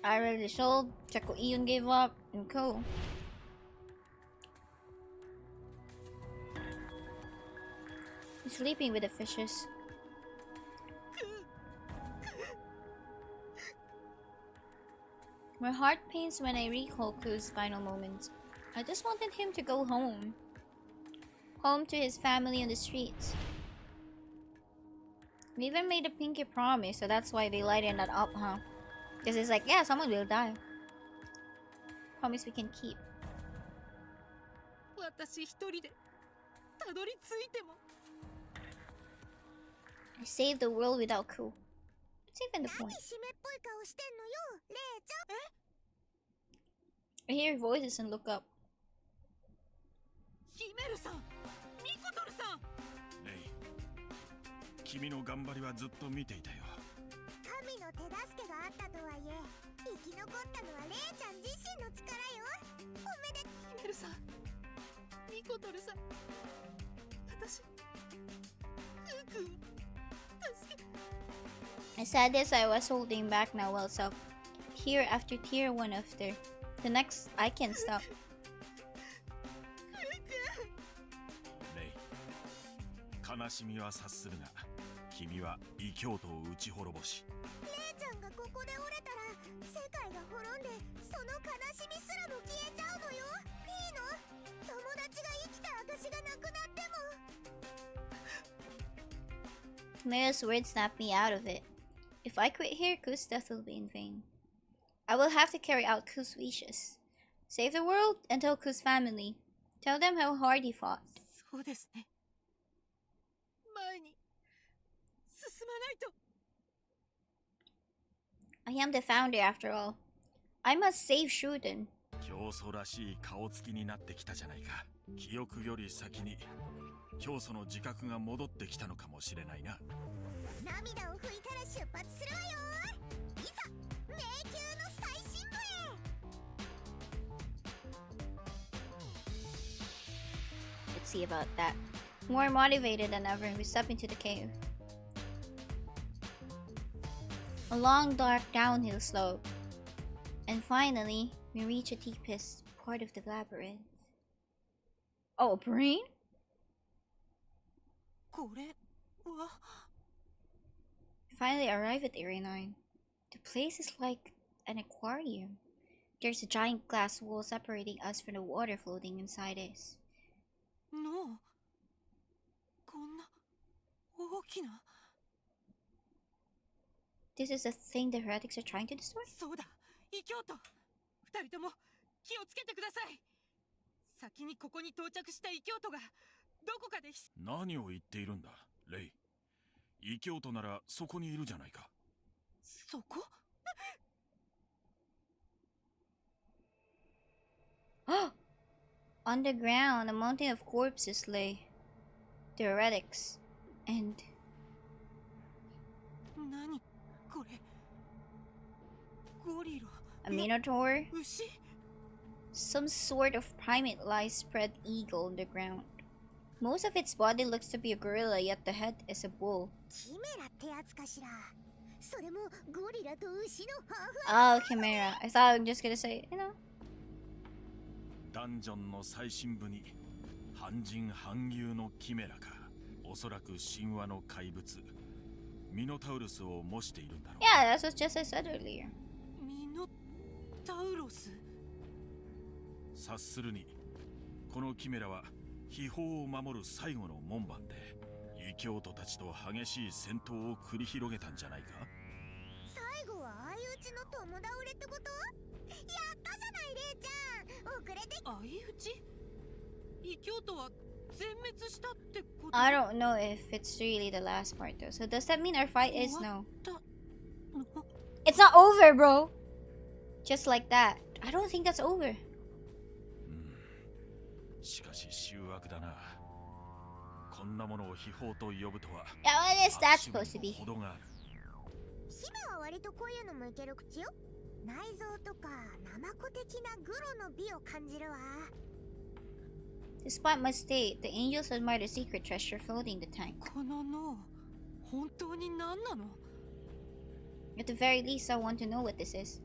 I already sold. Chako Ion gave up. And cool. He's sleeping with the fishes. My heart pains when I recall Ku's final moments. I just wanted him to go home. Home to his family on the streets. We even made a pinky promise, so that's why they lightened that up, huh? Because it's like, yeah, someone will die. Promise we can keep. 私一人でたどり着いても。 I saved the world without Ku. What's even the 何 point? 湿っぽい顔してんのよ、レイちゃん。 I hear voices and look up. ヒメルさん、ミコトルさん。レイ、君の頑張りはずっと見ていたよ。神の手助けがあったとはいえ、生き残ったのはレイちゃん自身の力よ。おめでとう。ヒメルさん、ミコトルさん。私、クー君、助け。 I said this, I was holding back now wells up. Tear after tear, one after. The next, I can't stop. レイ、悲しみは察するが、君は異教徒を打ち滅ぼし。レイちゃんがここで折れたら、世界が滅んで、その悲しみすらも消えちゃうのよ。いいの？友達が生きた証がなくなっても。 Mayo's words snapped me out of it. If I quit here, Ku's death will be in vain. I will have to carry out Ku's wishes. Save the world and tell Ku's family. Tell them how hard he fought. そうですね。前に進まないと。 I am the founder after all. I must save Shuten. 教祖らしい顔つきになってきたじゃないか。記憶より先に教祖の自覚が戻ってきたのかもしれないな。涙を拭いたら出発するわよ。いざ迷宮の最深部へ。 Let's see about that. More motivated than ever, we step into the cave. A long, dark downhill slope. And finally, we reach a deepest part of the labyrinth. Oh, a brain? これは We finally arrive at Area 9. The place is like an aquarium. There's a giant glass wall separating us from the water floating inside us. のこんな大きな。 This is the thing the heretics are trying to destroy? そうだ、異教徒。二人とも気をつけてください。先にここに到着した異教徒がどこかで。何を言っているんだ、レイ。異教徒ならそこにいるじゃないか。そこ？ On the ground, a mountain of corpses lay. The heretics. And 何これ？ゴリラ。 a minotaur? 牛？ Some sort of primate lies spread eagle on the ground. Most of its body looks to be a gorilla, yet the head is a bull. キメラってやつかしら。それもゴリラと牛のハーフ。 Oh, chimera. I thought I was just gonna say, you know. ダンジョンの最深部に半人半牛のキメラか。おそらく神話の怪物ミノタウルスを模しているんだろう。 Yeah, that's what just I said earlier. ミノタウロス。察するにこのキメラは秘宝を守る最後の門番で異教徒たちと激しい戦闘を繰り広げたんじゃないか。最後は相打ちの友倒れってこと？やったじゃないレイちゃん。遅れて。相打ち？異教徒は全滅したってこと？ I don't know if it's really the last part though. So does that mean our fight is no? It's not over, bro. Just like that. I don't think that's over. しかし醜悪だな。こんなものを秘宝と呼ぶとは。Yeah, what is that supposed to be? 程がある。姫は割とこういうのもいける口よ。内臓とかナマコ的なグロの美を感じるわ。 The spot must state the angels admire the secret treasure floating the tank. この脳、本当に何なの？ At the very least, I want to know what this is.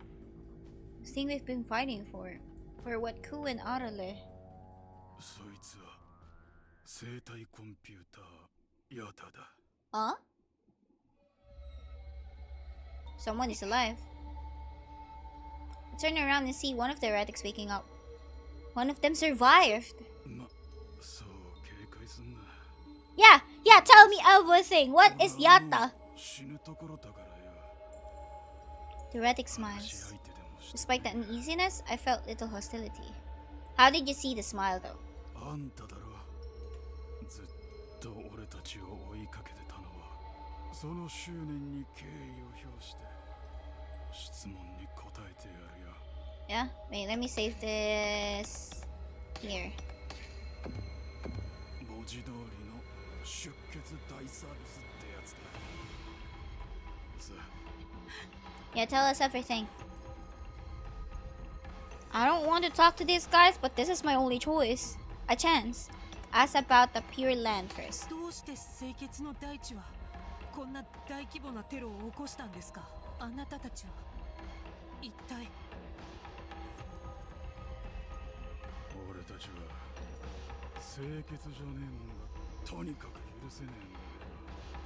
The thing we've been fighting for. For what Ku and Arale. そいつは生体コンピューターヤタだ。 Huh? Someone is alive. I turn around and see one of the heretics waking up. One of them survived. そう警戒すんな。 Yeah, tell me everything. What is Yata? 死ぬところだからよ。 The heretic smiles. Despite the uneasiness, I felt little hostility. How did you see the smile though? あんただろ。ずっと俺たちを追いかけてたのはその執念に敬意を表して質問に答えてやるよ。 Yeah, wait, let me save this here. 文字通りの出血大サービスってやつだ。さあ Yeah, tell us everything. I don't want to talk to these guys, but this is my only choice. A chance. Ask about the Pure Land first. どうして清潔の大地はこんな大規模なテロを起こしたんですか？あなたたちは一体。俺たちは清潔じゃねえもんがとにかく許せねえんだよ。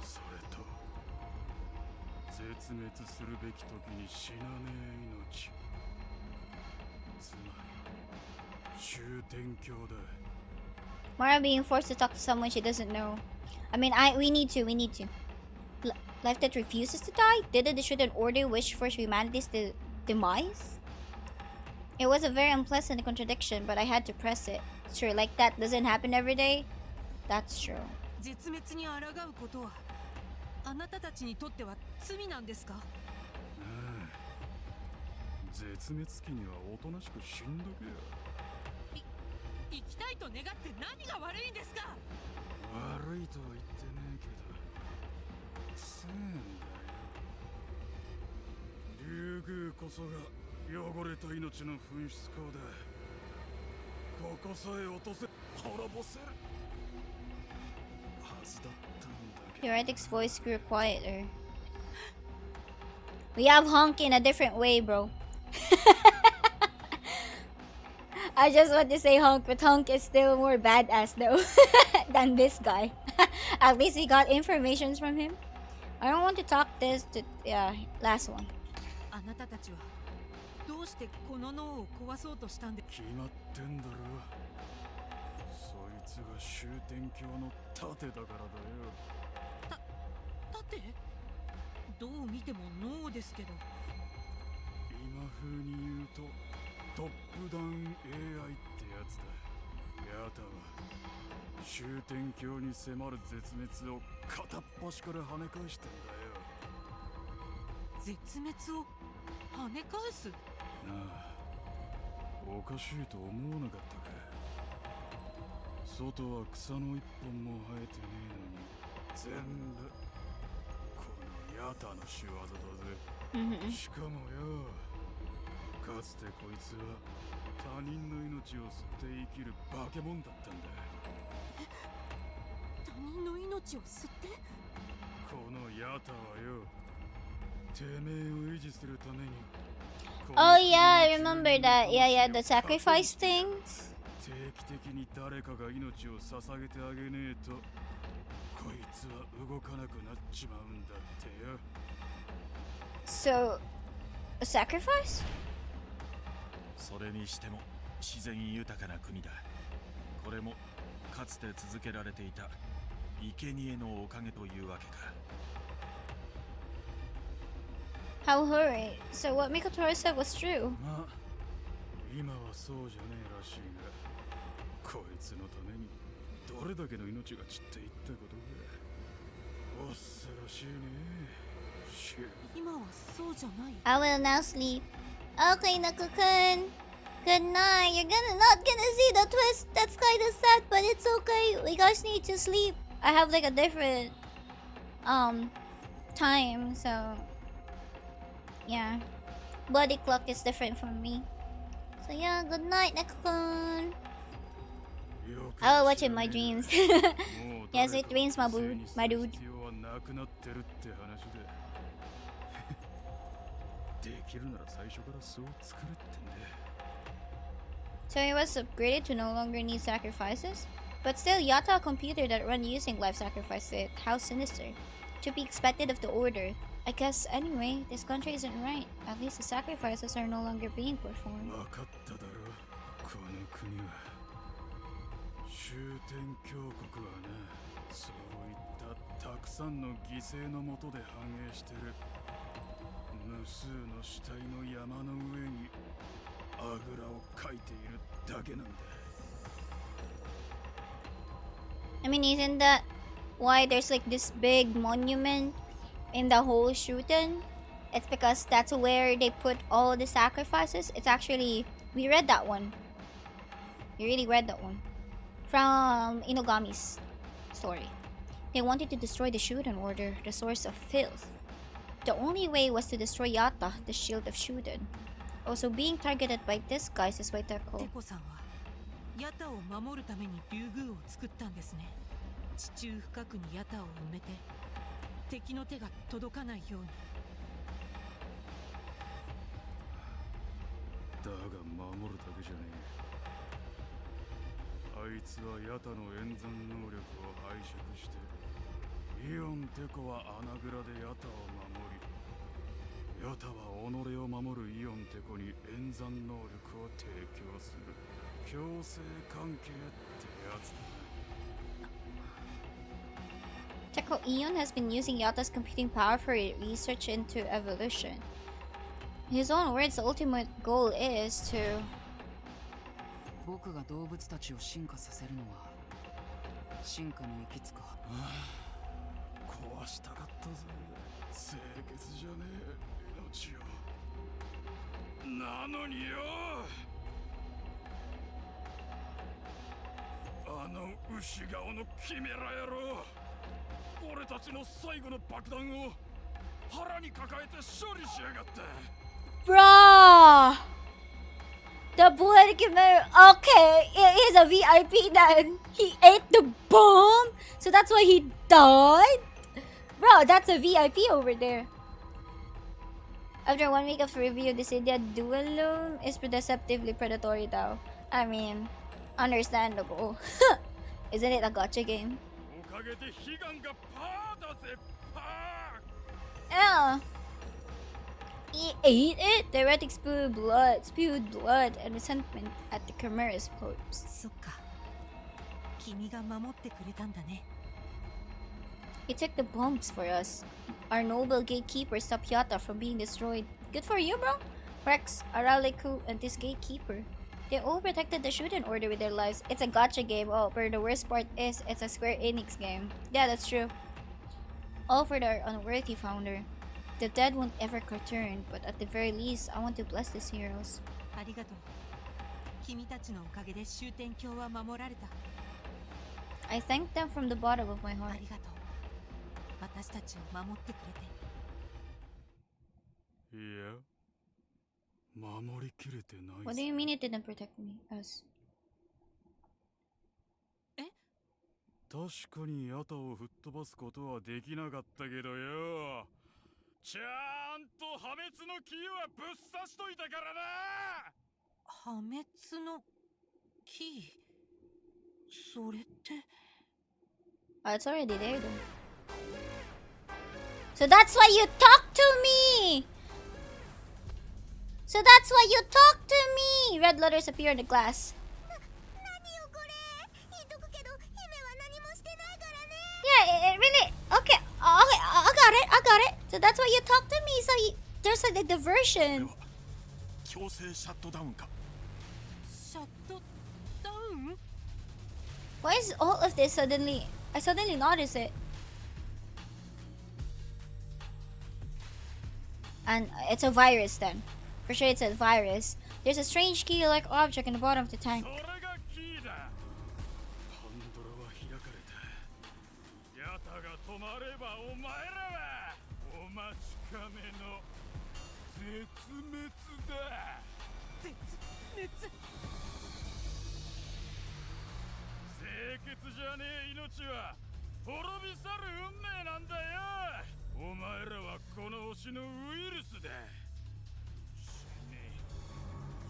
それと絶滅するべき時に死なねえ命、つまり終点鏡だ。 Mara being forced to talk to someone she doesn't know. I mean, we need to. Life that refuses to die? Didn't the Shuten order wish for humanity demise? It was a very unpleasant contradiction, but I had to press it. Sure, like that doesn't happen every day. That's true. 絶滅に抗うことはあなたたちにとっては罪なんですか？絶滅期にはおとなしく死んどけよ。生きたいと願って何が悪いんですか？悪いとは言ってねえけど、くせえんだよ。竜宮こそが汚れた命の噴出口だ。ここさえ落とせ、滅ぼせるはずだったんだけど。 Theoretic's voice grew quieter. We have Honk in a different way, bro. I just want to say Honk, but Honk is still more badass though than this guy. At least we got information from him. I don't want to talk this to last one. あなたたちはどうしてこの脳を壊そうとしたんで？決まってんだろ。そいつが終点橋の盾だからだよ。盾？どう見ても脳ですけど。今風に言うとトップダウン AI ってやつだ。ヤタは終点橋に迫る絶滅を片っ端から跳ね返してんだよ。絶滅を跳ね返す？なあ、おかしいと思わなかったか。外は草の一本も生えてねえのに全部このヤタの仕業だぜ。しかもよ、かつてこいつは他人の命を吸って生きる化け物だったんだ。他人の命を吸って？このヤタはよ、てめえを維持するために。 Oh yeah, I remember that. Yeah, the sacrifice things. 定期的に誰かが命を捧げてあげねえと、こいつは動かなくなっちまうんだってよ。So, a sacrifice? それにしても自然豊かな国だ。これもかつて続けられていた生贄のおかげというわけか。 How hurry? So what Mikotora said was true. まあ、今はそうじゃねえらしいが、こいつのためにどれだけの命が散っていったことが恐ろしいね。今はそうじゃない。 I will now sleep. Okay, Naku-kun. Good night. You're not gonna see the twist. That's kind of sad, but it's okay. We guys need to sleep. I have like a different time, so yeah. Body clock is different from me. So yeah, good night, Naku-kun. I will watch it in my dreams. Yeah, sweet dreams, my dude. できるなら最初からそう作れってんだ。 So he was upgraded to no longer need sacrifices? But still, Yatta a computer that run using life sacrifice it. How sinister. To be expected of the order. I guess anyway, this country isn't right. At least the sacrifices are no longer being performed. 分かっただろ、この国は。終点峡谷はな、そういったたくさんの犠牲のもとで繁栄してる。無数の死体の山の上にあぐらをかいているだけなんだ。 I mean, isn't that why there's like this big monument in the whole Shuten? It's because that's where they put all the sacrifices. It's actually, we read that one. We really read that one. From Inogami's story. They wanted to destroy the Shuten order, the source of filth. The only way was to destroy Yatta, the shield of Shuten. Also being targeted by this guys is why they're called. テコさんはヤタを守るために竜宮を作ったんですね。地中深くにヤタを埋めて敵の手が届かないように。だが守るだけじゃねえ。あいつはヤタの演算能力を拝借して、イオンテコは穴蔵でヤタを守り、ヤタは己を守るイオンテコに演算能力を提供する共生関係ってやつだ。 Teco Eon has been using Yatta's computing power for research into evolution. his own words, the ultimate goal is to 僕が動物たちを進化させるのは進化の行き着く壊したかったぜ。清潔じゃねえ命を。なのによ、あの牛顔のキメラ野郎、俺たちの最後の爆弾を腹に抱えて処理しやがって。 Bruh! The blood commander. Okay, he's a VIP then. He ate the bomb? So that's why he died? Bro, that's a VIP over there. After 1 week of review, this India dual loom is deceptively predatory though. I mean, understandable. Isn't it a gacha game? おかげで悲願がパーだぜ、パー。 Yeah. He ate it? The Retic spewed blood and resentment at the Chimera's corpse. そっか。君が守ってくれたんだね。He took the bombs for us. Our noble gatekeeper stopped Yata from being destroyed. Good for you, bro. Rex, Araleku, and this gatekeeper. They all protected the Shuten order with their lives. It's a gacha game. Oh, but the worst part is it's a Square Enix game. Yeah, that's true. All for their unworthy founder. The dead won't ever return, but at the very least, I want to bless these heroes. ありがとう。君たちのおかげで終点橋は守られた。I thank them from the bottom of my あ heart. りがとう。私たちを守ってくれて。いや、守りきれてない。 What do you mean it didn't protect me? Us. 確かにヤタを吹っ飛ばすことはできなかったけどよ。ちゃんと破滅のキーはぶっ刺しといたからな。破滅のキー。それって。Oh, it's already there though. So that's why you talk to me! So that's why you talk to me! Red letters appear in the glass. 何よこれ。言っとくけど姫は何もしてないからね。 Yeah, it really... Okay, I got it. So that's why you talk to me, so there's like a diversion. 強制シャットダウンか。シャットダウン？ Why is all of this suddenly... I suddenly notice it. And it's a virus then. For sure it's a virus. There's a strange key-like object in the bottom of the tank. それがキーだ。ハンドルは開かれた。ヤタが止まればお前らはお待ちかねの絶滅だ。絶滅。清潔じゃねえ命は滅び去る運命なんだよ。お前らはこの星のウイルスだ。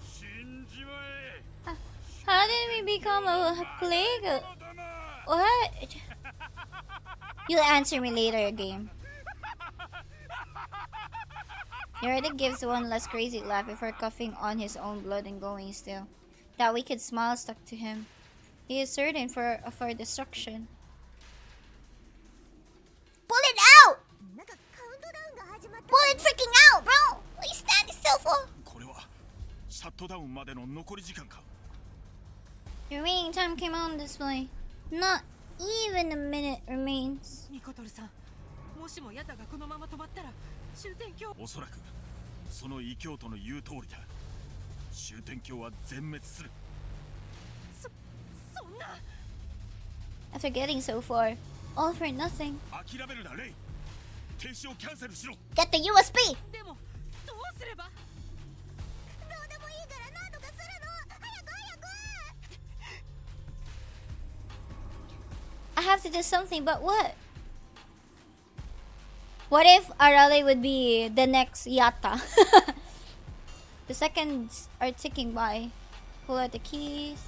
死んじまえ。 How did we become a plague? What? You'll answer me later, game. Yarda gives one last crazy laugh before coughing on his own blood and going still. That wicked smile stuck to him. He is certain for destruction. Pull it out! なんかカウントダウンが始まった。 Pull it freaking out, bro! What are you standing still for? これはシャットダウンまでの残り時間か。 The remaining time came on display. Not even a minute remains. ニコトルさん、もしもヤタがこのまま止まったら終点橋。おそらくその異教徒の言う通りだ。終点橋は全滅する。そんな。 After getting so far, all for nothing. 諦めるなレイ。停止をキャンセルしろ。 Get the USB! でもどうすれば。どうでもいいから何とかするの。早く早く。 I have to do something, but what? What if Arale would be the next Yatta? The seconds are ticking by. Pull out the keys.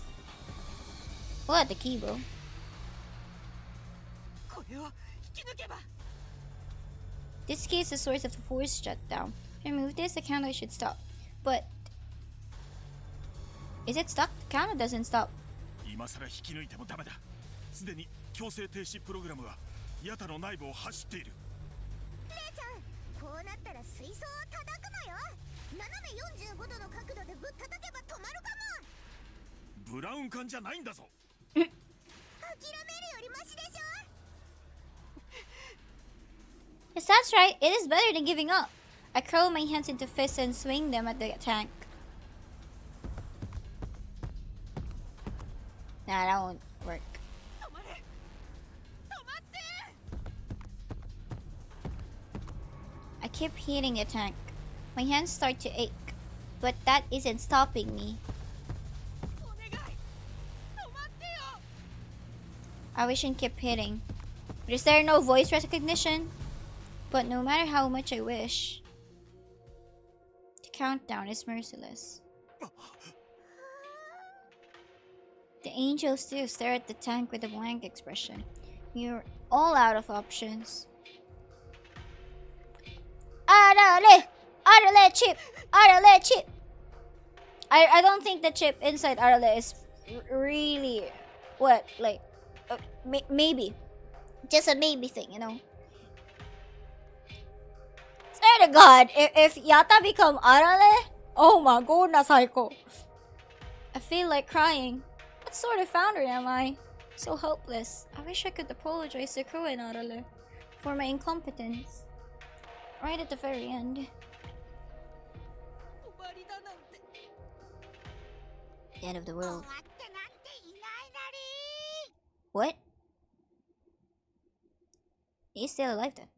Pull out the key, bro. これを引き抜けば。 This key is the source of the force shutdown. Remove this, the counter should stop. But... Is it stuck? The counter doesn't stop. 今さら引き抜いてもダメだ。すでに強制停止プログラムはヤタの内部を走っている。レイちゃん、こうなったら水槽を叩くのよ。45度の角度でぶったたけば止まるかも。ブラウン管じゃないんだぞ。諦めるよりマシでしょ。 Yes, that's right. It is better than giving up. I curl my hands into fists and swing them at the tank. Nah, that won't work. I keep hitting the tank. My hands start to ache, but that isn't stopping me. I wish and keep hitting. But is there no voice recognition? But no matter how much I wish, the countdown is merciless. The angels do stare at the tank with a blank expression. You're all out of options. Arale! Arale chip! Arale chip! I don't think the chip inside Arale is really what, like, maybe. Just a maybe thing, you know. Swear to God, if Yata become Arale, oh my goodness, Saiko. I feel like crying. What sort of founder am I? So helpless. I wish I could apologize to crew in Arale for my incompetence. Right at the very end. The end of the world. What? He's still alive then.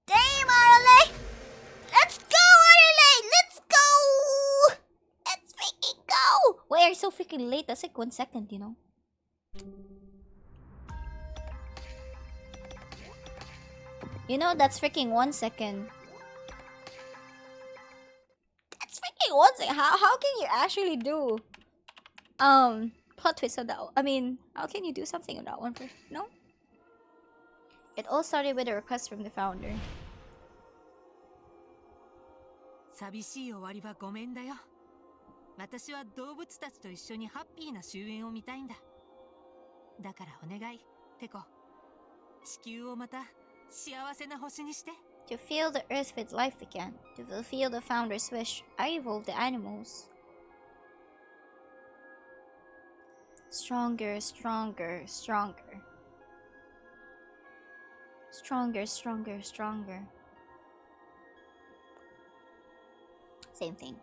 Damn, Arale! Let's go, Arale! Let's go! Let's freaking go! Why are you so freaking late? That's like 1 second, you know? You know, that's freaking 1 second. That's freaking 1 second. How can you actually do plot twist on that one? I mean, how can you do something on that one for no? It all started with a request from the founder. 寂しい終わりはごめんだよ。私は動物たちと一緒にハッピーな終焉を見たいんだ。だからお願い、テコ。地球をまた幸せな星にして。To fill the earth with life again, to fulfill the founder's wish, I evolved the animals. Stronger, stronger, stronger. Stronger, stronger, stronger. Same thing.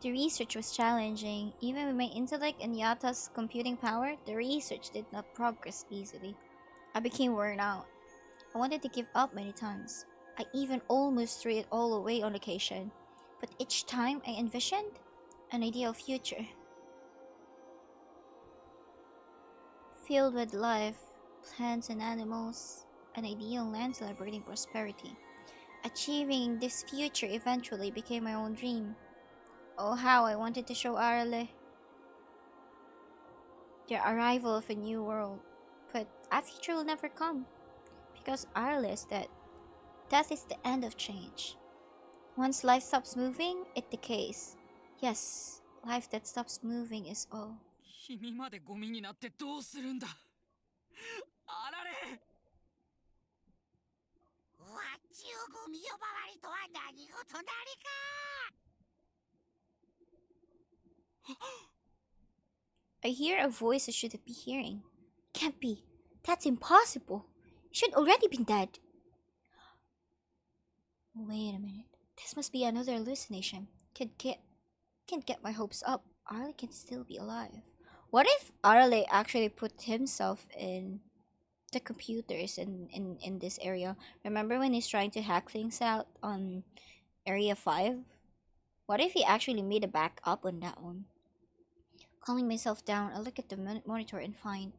The research was challenging. Even with my intellect and Yata's computing power, the research did not progress easily. I became worn out. I wanted to give up many times. I even almost threw it all away on occasion. But each time I envisioned an ideal future. Filled with life, plants and animals, an ideal land celebrating prosperity. Achieving this future eventually became my own dream. Oh, how I wanted to show Arale the arrival of a new world. But that future will never come. Because Arale is dead. Death is the end of change. Once life stops moving, it decays. Yes, life that stops moving is all. 君までゴミになってどうするんだ。あられ。わっちゅうゴミ呼ばわりとは何事なりか。I hear a voice I shouldn't be hearing. Can't be. That's impossible. You should already be dead. Wait a minute. This must be another hallucination. Can't get my hopes up. Arale can still be alive. What if Arale actually put himself in the computers in this area? Remember when he's trying to hack things out on Area 5? What if he actually made a backup on that one? Calming myself down, I look at the monitor and find...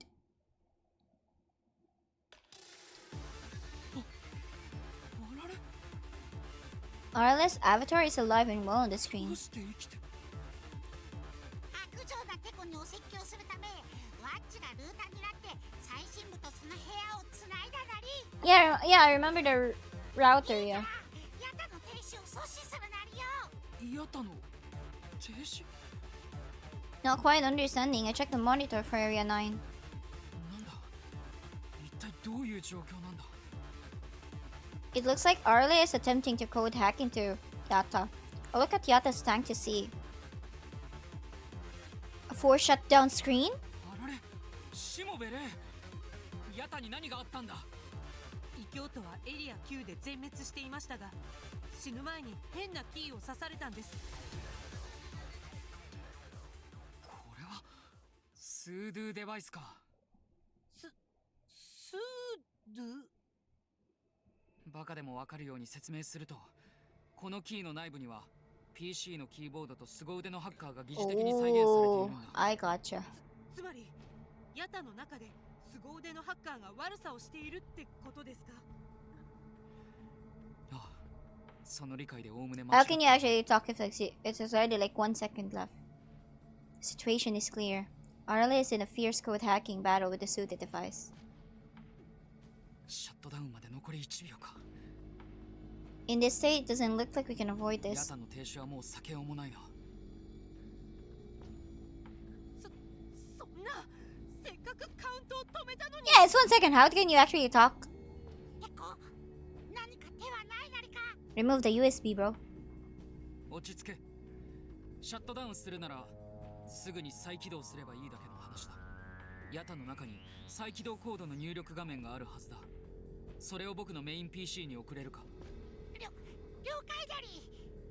Arale's avatar is alive and well on the screen. Yeah, I remember the router, yeah. Not quite understanding, I checked the monitor for Area 9. どういう状況なんだ。 It looks like Arle is attempting to code hack into Yata. I'll look at Yata's tank to see. A 4 shutdown screen? あられ、しもべれ。ヤタに何があったんだ。異教徒はエリア9で全滅していましたが、死ぬ前に変なキーを刺されたんです。これはスードゥデバイスか。スードゥ。バカでもわかるように説明すると、このキーの内部には PC のキーボードと凄腕のハッカーが疑似的に再現されている Oh, んだ。 I gotcha. つまりヤタの中で凄腕のハッカーが悪さをしているってことですか？ああ、その理解でおおむね How can you actually talk if like it's already like 1 second left? The situation is clear. Arle is in a fierce code hacking battle with the suited device. シャットダウンまで残り1秒か。 In this state, it doesn't look like we can avoid ヤ this. タの停止はもう避けようもないな。そんな、せっかくカウントを止めたのに。 Yeah, it's 1 second. How can you actually talk? 結構何か手はないなりか。 Remove the USB, bro. 落ち着け。シャットダウンするならすぐに再起動すればいいだけの話だ。ヤタの中に再起動コードの入力画面があるはずだ。それを僕のメイン PC に送れるか。了解だり。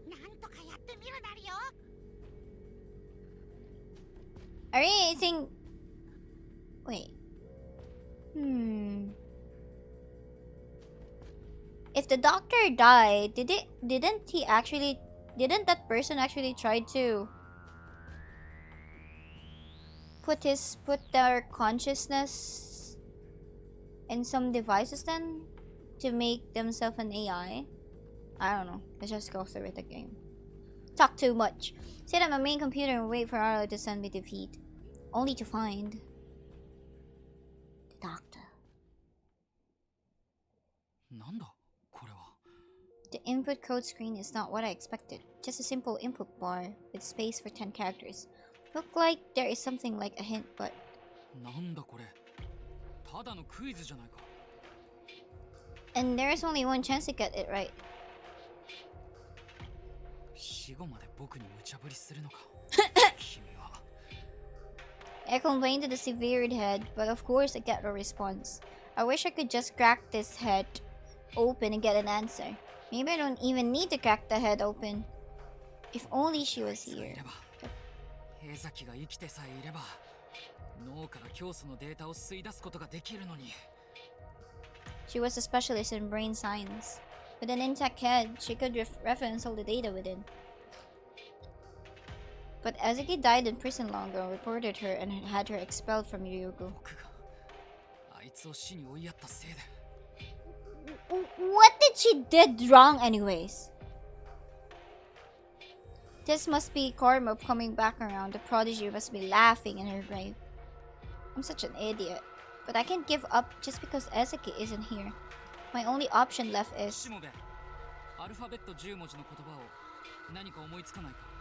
なんとかやってみるなりよ。 I really think. Wait. If the doctor died, didn't that person actually try to put their consciousness in some devices then to make themselves an AI? I don't know. Let's just go through it again. Talk too much. Sit at my main computer and wait for Arlo to send me the feed. Only to find the doctor. なんだこれは。 The input code screen is not what I expected. Just a simple input bar with space for 10 characters. Look like there is something like a hint, but なんだこれ。ただのクイズじゃないか。 and there is only one chance to get it right. 死後まで僕に無茶ぶりするのか。君は。 I complained to the severed head, but of course I get no response. I wish I could just crack this head open and get an answer. Maybe I don't even need to crack the head open. If only she was い here. れば、江崎が生きてさえいれば、脳から教祖のデータを吸い出すことができるのに。 She was a specialist in brain science. With an intact head, she could reference all the data within. But Azuki died in prison long ago, reported her, and had her expelled from Ryugu. 僕があいつを死に追いやったせいで。 What did she did wrong anyways? This must be karma coming back around. The prodigy must be laughing in her grave. I'm such an idiot. But I can't give up just because Azuki isn't here. My only option left is... しもべ、アルファベット10文字の言葉を何か思いつかないか。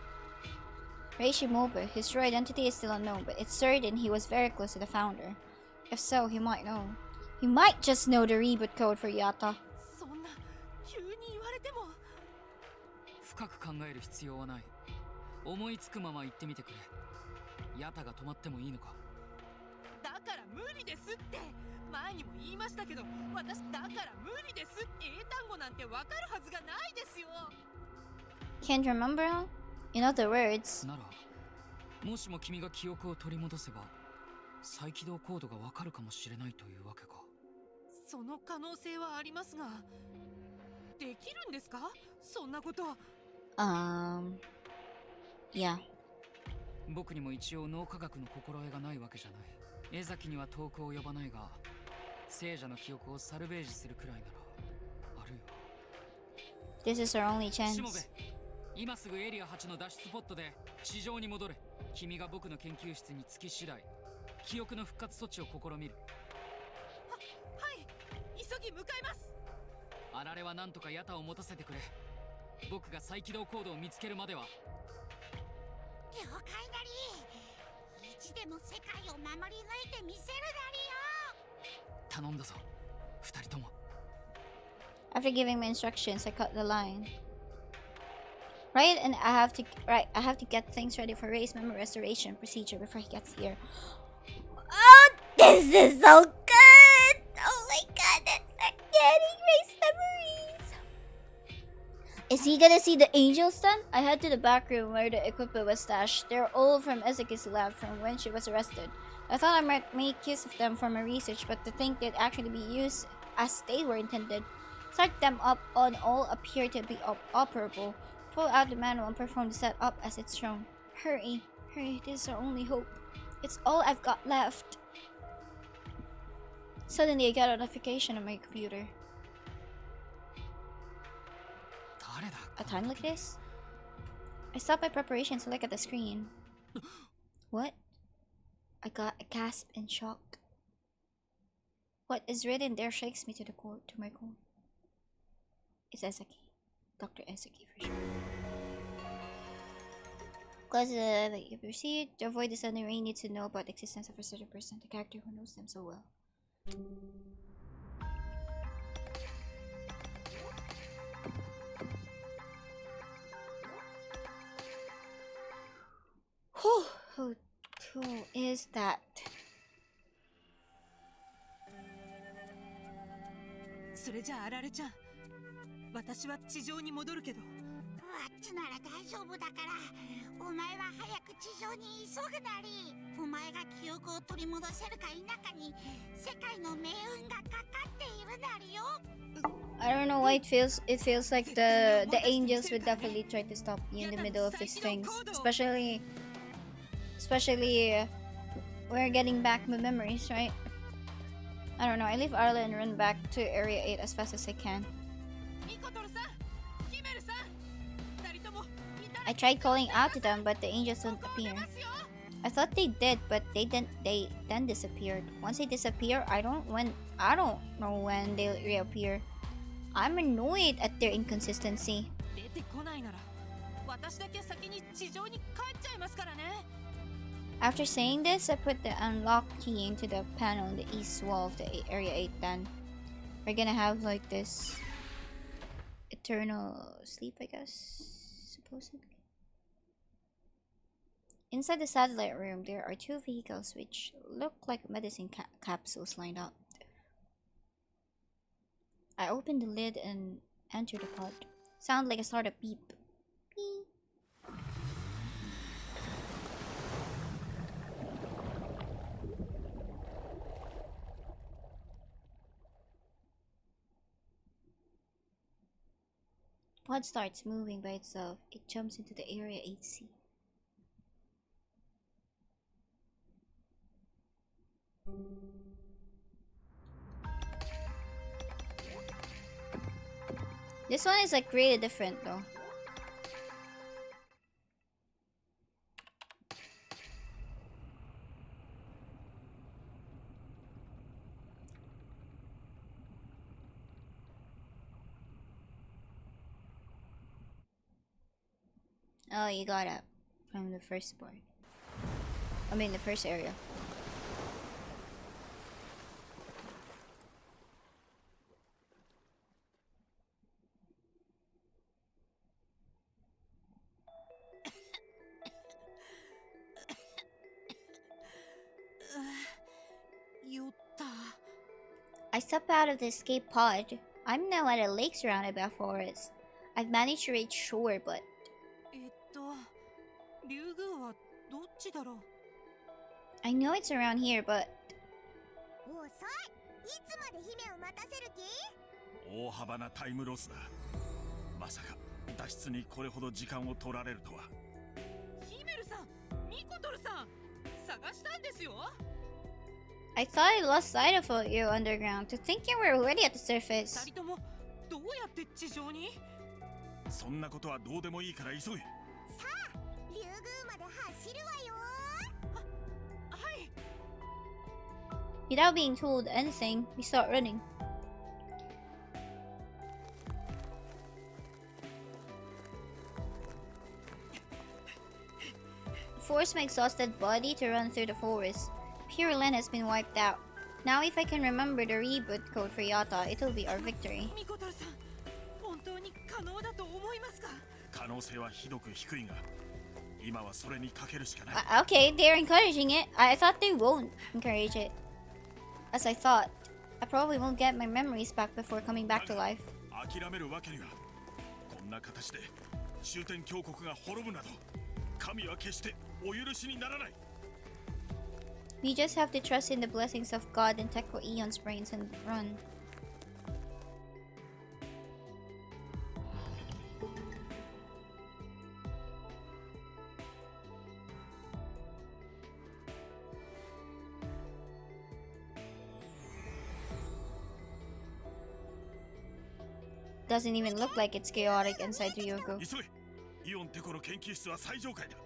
Reishimobe, his true identity is still unknown, but it's certain he was very close to the founder. If so, he might know. He might just know the reboot code for Yata. そんな急に言われても。深く考える必要はない。思いつくまま言ってみてくれ。ヤタが止まってもいいのか。だから無理ですって。前にも言いましたけど、私だから無理です。英単語なんてわかるはずがないですよ。 Can't remember now? In other words... なら、もしも君が記憶を取り戻せば、再起動コードがわかるかもしれないというわけか。その可能性はありますが、できるんですか？そんなこと。Yeah. 僕にも一応脳科学の心得がないわけじゃない。江崎には遠く及ばないが、聖者の記憶をサルベージするくらいなら、あるいは。 This is our only しもべ、 chance. 今すぐエリア8の脱出ポットで地上に戻れ。君が僕の研究室に着き次第、記憶の復活措置を試みる。はい、急ぎ向かいます。あられは何とかヤタを持たせてくれ。僕が再起動コードを見つけるまでは。了解なり。意地でも世界を守り抜いてみせるなりよ。頼んだぞ。二人とも。 After giving me instructions, I cut the line. Right, and I have to get things ready for Ray's memory restoration procedure before he gets here. Oh, this is so good! Oh my god, that's getting Ray's memories. Is he gonna see the angels then? I head to the back room where the equipment was stashed. They're all from Ezeki's lab from when she was arrested. I thought I might make use of them for my research, but to think they'd actually be used as they were intended. Start them up on all appear to be operable. Pull out the manual and perform the setup as it's shown. Hurry, hurry, this is our only hope. It's all I've got left. Suddenly I got a notification on my computer. 誰だ A time like this? I stopped my preparations to look at the screen. What? I got a gasp in shock. What is written there shakes me to my core. It's Ezeki. Dr. Ezeki for sure. Clauses that you proceed. To avoid this sudden rain, needs to know about the existence of a certain person, the character who knows them so well. Who is that? それじゃああられちゃん、私は地上に戻るけど。わっちなら大丈夫だから、お前は早く地上に急ぐなり。お前が記憶を取り戻せるか否かに世界の命運がかかっているなりよ。 I don't know why it feels like the angels would definitely try to stop you in the middle of these things, especially we're getting back my memories, right? I don't know. I leave Arla and run back to Area 8 as fast as I can. I tried calling out to them, but the angels don't appear. I thought they did, but they didn't. They then disappeared. Once they disappear, I don't know when they'll reappear. I'm annoyed at their inconsistency. After saying this, I put the unlock key into the panel in the east wall of the Area 8 then. We're gonna have like this eternal sleep, I guess, supposedly. Inside the satellite room, there are two vehicles which look like medicine capsules lined up. I open the lid and enter the pod. Sound like a startup beep. Beep. Pod starts moving by itself. It jumps into the Area 8C. This one is like really different though. Oh, you got up from the first part. I mean the first area. I step out of the escape pod. I'm now at a lake surrounded by forest. I've managed to reach shore, but... I know it's around here, but... 大幅なタイムロスだ。まさか脱出にこれほど時間を取られるとは。ヒメルさん、ミコトルさん、探したんですよ。 I thought I lost sight of you underground to think you were already at the surface. 二人ともどうやって地上に？そんなことはどうでもいいから急げ。さあ、竜宮まで走るわよ。はい。 Without being told anything, we start running. Force my exhausted body to run through the forest. Pure land has been wiped out. Now if I can remember the reboot code for Yata, it'll be our victory. ミコトルさん、本当に可能だと思いますか？可能性はひどく低いが、今はそれにかけるしかない。Okay, they're encouraging it. I thought they won't encourage it. As I thought, I probably won't get my memories back before coming back to life. 諦めるわけには。こんな形で終点峡谷が滅ぶなど、神は決してお許しにならない。We just have to trust in the blessings of God and tackle Eon's brains and run. Doesn't even look like it's chaotic inside Ryogo. 急い、イオンテコの研究室は最上階だ。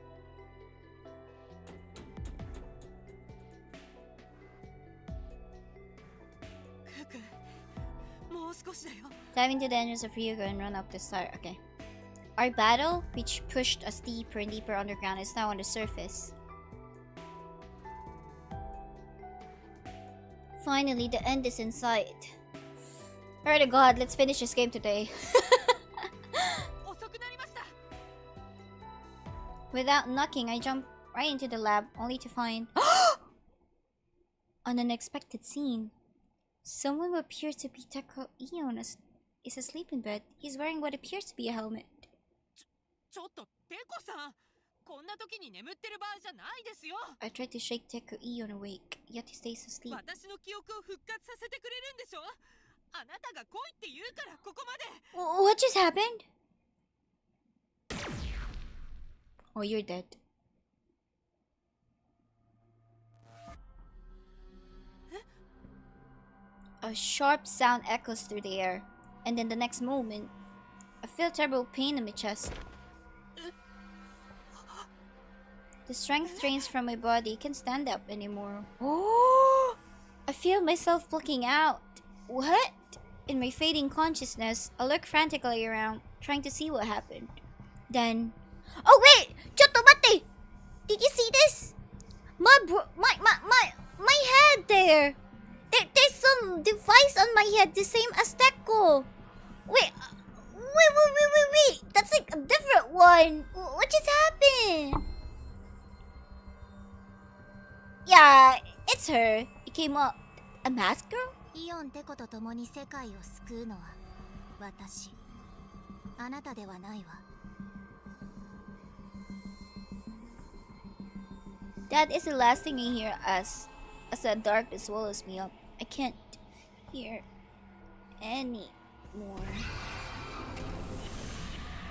クク、もう少しだよ。 Dive into the entrance of Ryogo and run up the stair. Okay. Our battle, which pushed us deeper and deeper underground, is now on the surface. Finally, the end is in sight. Pray to God, let's finish this game today. 遅くなりました。 Without knocking, I jump right into the lab, only to find an unexpected scene. Someone who appears to be Teko Eon is asleep in bed. He's wearing what appears to be a helmet. ちょっとテコさん、こんな時に眠ってる場合じゃないですよ。 I try to shake Teko Eon awake, yet he stays asleep. 私の記憶を復活させてくれるんでしょ。あなたが来いって言うからここまで。 What just happened? Oh, you're dead. A sharp sound echoes through the air, and then the next moment, I feel terrible pain in my chest. The strength drains from my body. I can't stand up anymore. Oh! I feel myself blocking out. What? In my fading consciousness, I look frantically around, trying to see what happened. Then... Oh wait! Chotto matte! Did you see this? My head there! There's some device on my head, the same as Teko. Wait! That's like a different one. What just happened? Yeah, it's her. It came up. A masked girl? イオンテコと共に世界を救うのは私。あなたではないわ。That is the last thing I hear as the darkness swallows me up. I can't hear anymore.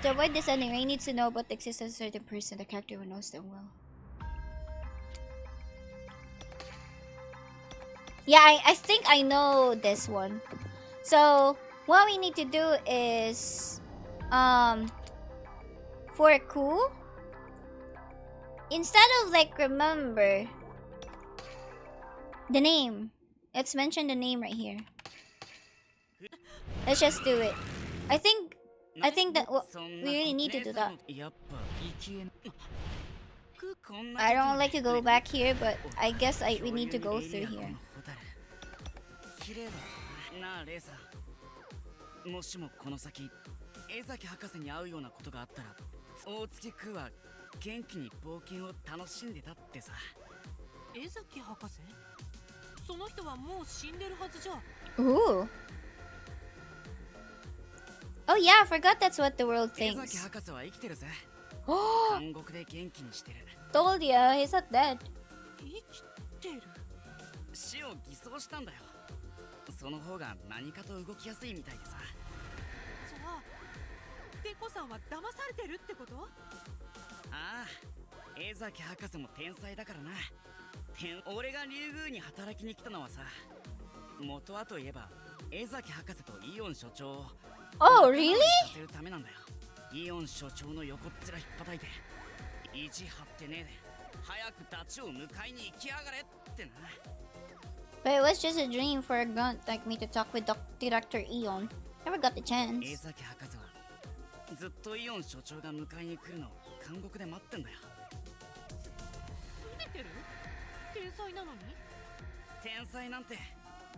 To avoid this ending, I need to know about the existence of a certain person, the character who knows them well. Yeah, I think I know this one. So, what we need to do is... For a coup, instead of like remember the name, let's mention the name right here. Let's just do it. I think that we really need to do that. I don't like to go back here, but I guess we need to go through here. なあレイさん、もしもこの先江崎博士に会うようなことがあったら、大月クーは元気に冒険を楽しんでたってさ。江崎博士？その人はもう死んでるはずじゃ。 Ooh. Oh yeah, I forgot that's what the world 江崎 thinks. 博士は生きてるぜ。 Oh, 監獄で元気にしてる。 told ya, he's not dead. 生きてる？死を偽装したんだよ。その方が何かと動きやすいみたいでさ。じゃあテコさんは騙されてるってこと？ああ、江崎博士も天才だからな。俺がリュウグウに働きに来たのはさ、元はといえば江崎博士とイオン所長を Oh, really? させるためなんだよ。イオン所長の横っ面引っ叩いて、意地張ってねえで早くダチを迎えに行きやがれってな。 But it was just a dream for a grunt like me to talk with Director Eon. Never got the 江 chance. 崎博士はずっとイオン所長が迎えに来るのを監獄で待ってんだよ。拗ねてる？天才なのに？天才なんて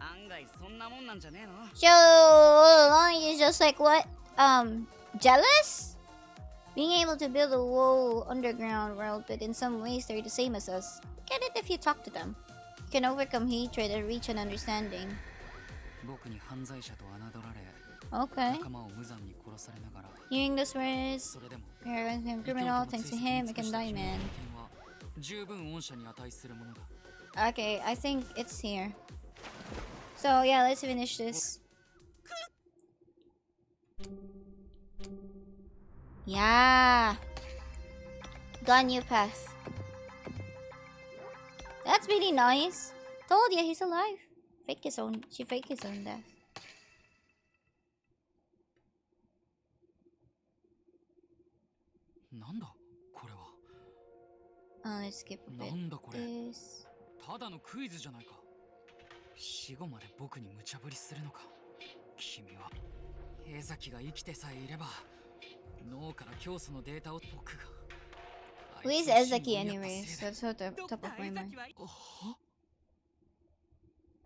案外そんなもんなんじゃねえの。 So Long is just like what? Jealous? Being able to build a whole underground world, but in some ways they're the same as us. Get it if you talk to them. You can overcome hatred and reach an understanding. 僕に犯罪者と侮られ Okay. 仲間を無残に殺されながら Hearing those words, それでも you're a criminal. Thanks to him, I can die, man. 十分恩赦に値するものだ。 Okay, I think it's here. So yeah, let's finish this. Yeah. Got a new path. That's really nice. Told you he's alive. She faked his own death. なんだこれは。 Let's skip a なんだ bit. これ。 This. ただのクイズじゃないか。死後まで僕に無茶ぶりするのか。君は江崎が生きてさえいれば脳から教祖のデータを僕が。 Who is Ezaki anyways? That's what the top of my mind.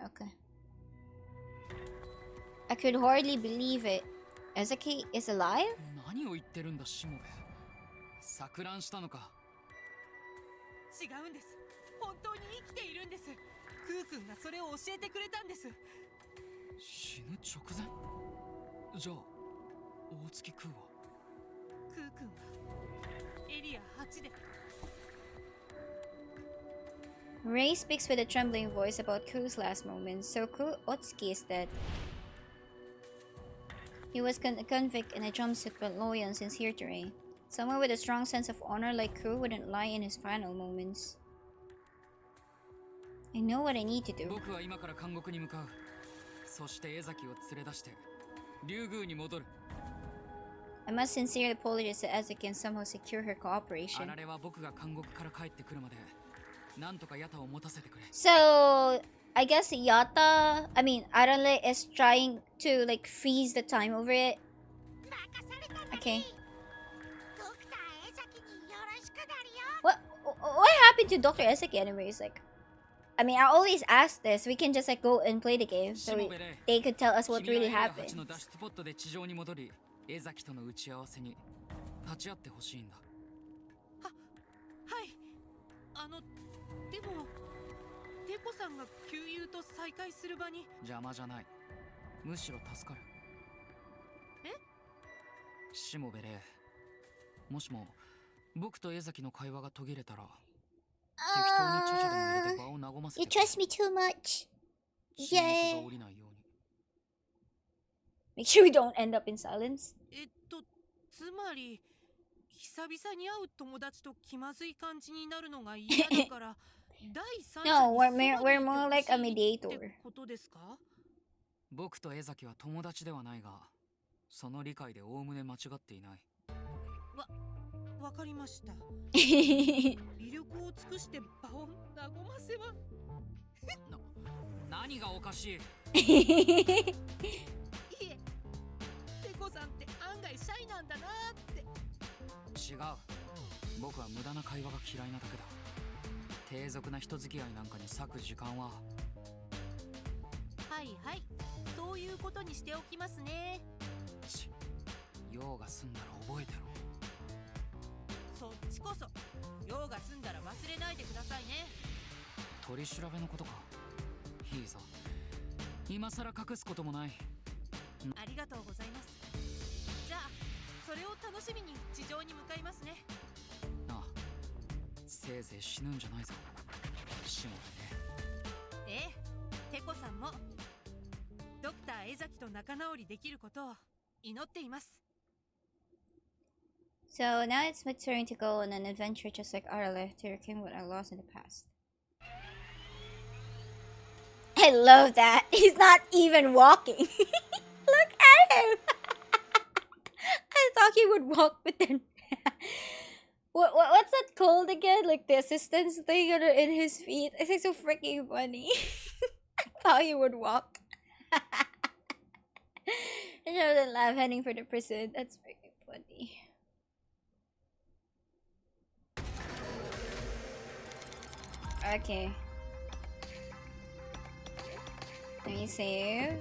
Okay. I could hardly believe it. Ezaki is alive? 何を言ってるんだしもべ。錯乱したのか。違うんです。本当に生きているんです。クー君がそれを教えてくれたんです。死ぬ直前。じゃあ大月空は。クー君はエリア8で。 Ray speaks with a trembling voice about Ku's last moments. So Ku Otsuki is dead. He was a convict and a jumpsuit but loyal and sincere to Ray. Someone with a strong sense of honor like Ku wouldn't lie in his final moments. I know what I need to do. 僕は今から監獄に向かう。そして江崎を連れ出して竜宮に戻る。 I must sincerely apologize to Ezaki and somehow secure her あ cooperation. られは僕が監獄から帰ってくるまでなんとかヤタを持たせてくれ。 So I guess Arale is trying to like freeze the time over it. 任されたのに Okay. ドクター江崎によろしくなるよ。 What happened to Dr. Ezaki anyways? Like, I mean, I always ask this. We can just like go and play the game, so they could tell us what 君は really エリア happened. 8の脱出ポットで地上に戻り江崎との打ち合わせに立ち会ってほしいんだ。はい。でもテコさんが旧友と再会する場に。邪魔じゃない。むしろ助かる。え？しもべれ。もしも僕と江崎の会話が途切れたら適当にちゃちゃでも入れて場を和ませて You trust me too much. 沈黙が降りないように。 Make sure we don't end up in silence. つまり久々に会う友達と気まずい感じになるのが嫌だから第三者 No, に we're more like a mediator. ってことですか？僕と江崎は友達ではないがその理解でおおむね間違っていない。わかりました。微力を尽くして場を和ませば。何がおかしい？いえ、テコさんって案外シャイなんだなーって。違う。僕は無駄な会話が嫌いなだけだ。低俗な人付き合いなんかに割く時間は。はいはい、そういうことにしておきますね。用が済んだら覚えてろ。そっちこそ用が済んだら忘れないでくださいね。取り調べのことか。いいぞ。今さら隠すこともない。ありがとうございます。じゃあそれを楽しみに地上に向かいますね。ああ、せいぜい死ぬんじゃないぞ。死もべね。ええ、テコさんもドクター江崎と仲直りできることを祈っています。 So now it's my turn to go on an adventure just like Arale to reclaim what I lost in the past. I love that. He's not even walking. Look at him. I thought he would walk, but then what's that called again? Like the assistance thing in his feet. It's like so freaking funny. I thought he would walk. I shouldn't laugh heading for the prison. That's freaking funny. Okay. Let me save.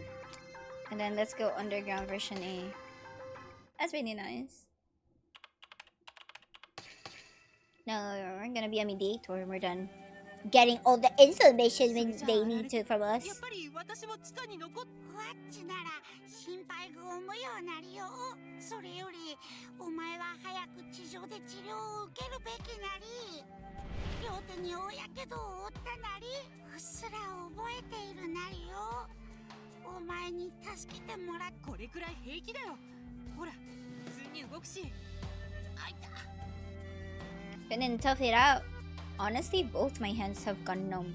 And then let's go underground version A. That's really nice. Now we're gonna be a mediator. We're done getting all the information they need to from us. ワッチなら心配が重いようなりよう。それよりお前は早く地上で治療を受けるべきなり。両手に大やけどを負ったなり。うっすら覚えているなりよ。お前に助けてもらっこれくらい平気だよ。ほら、普通に動くし。あいた。 Couldn't tough it out. Honestly, both my hands have gone numb.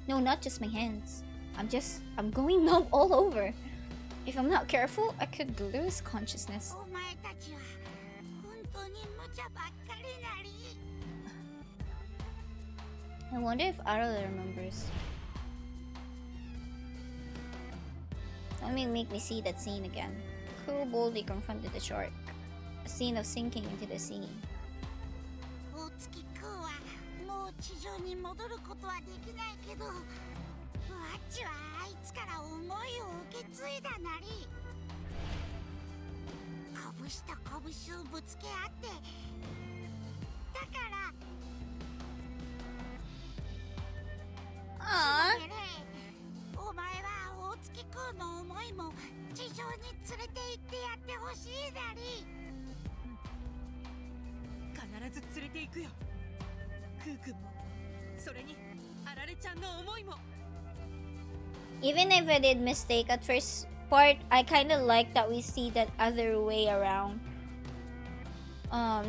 No, not just my hands. I'm going numb all over. If I'm not careful, I could lose consciousness. お前たちは本当に無茶ばっかりなり。 I wonder if Arla remembers. Let me make me see that scene again. Crew boldly confronted the shark. A scene of sinking into the sea. 大月君はもう地上に戻ることはできないけど、ワッチはあいつから思いを受け継いだなり。拳と拳をぶつけ合って、だから。 お前は大月君の思いも地上に連れて行ってやってほしいなり。必ず連れて行くよ。クー君も、それにあられちゃんの思いも。 Even if I did mistake at first part, I kind of like that we see that other way around.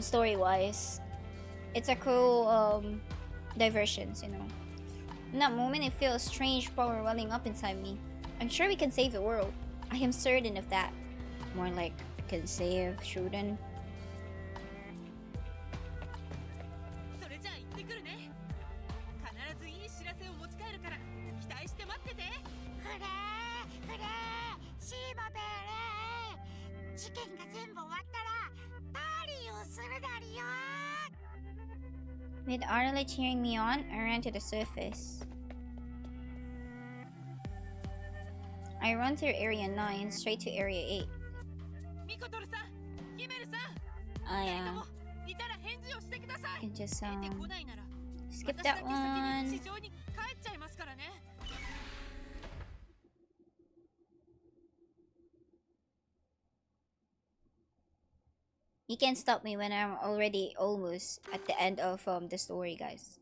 Story-wise, it's a cool diversions, you know. In that moment, it feels strange power welling up inside me. I'm sure we can save the world. I am certain of that. More like, we can save Shuten. それじゃあ行ってくるね。必ずいい知らせを持ち帰るから期待して待ってて。フレーフレーシーバベーレー。事件が全部終わったらパーリーをするなりよ。 With Arla cheering me on, I ran to the surface. I run through Area 9 straight to Area 8. ミコトルさん、ヒメルさん。 I 二人ともいたら返事をしてください。 can just 出てこないなら skip 私だ that け先 one. に地上に帰っちゃいますからね。 You can't stop me when I'm already almost at the end of the story, guys.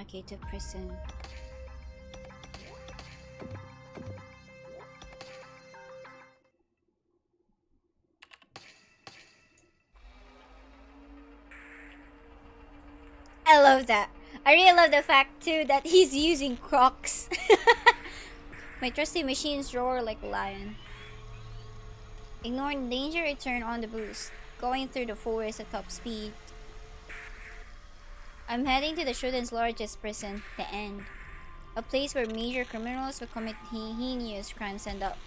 Okay, to prison. I love that. I really love the fact too that he's using Crocs. My trusty machines roar like a lion. Ignoring danger, I turn on the boost, going through the forest at top speed. I'm heading to the Shuten's largest prison, the End. A place where major criminals who commit heinous crimes end up.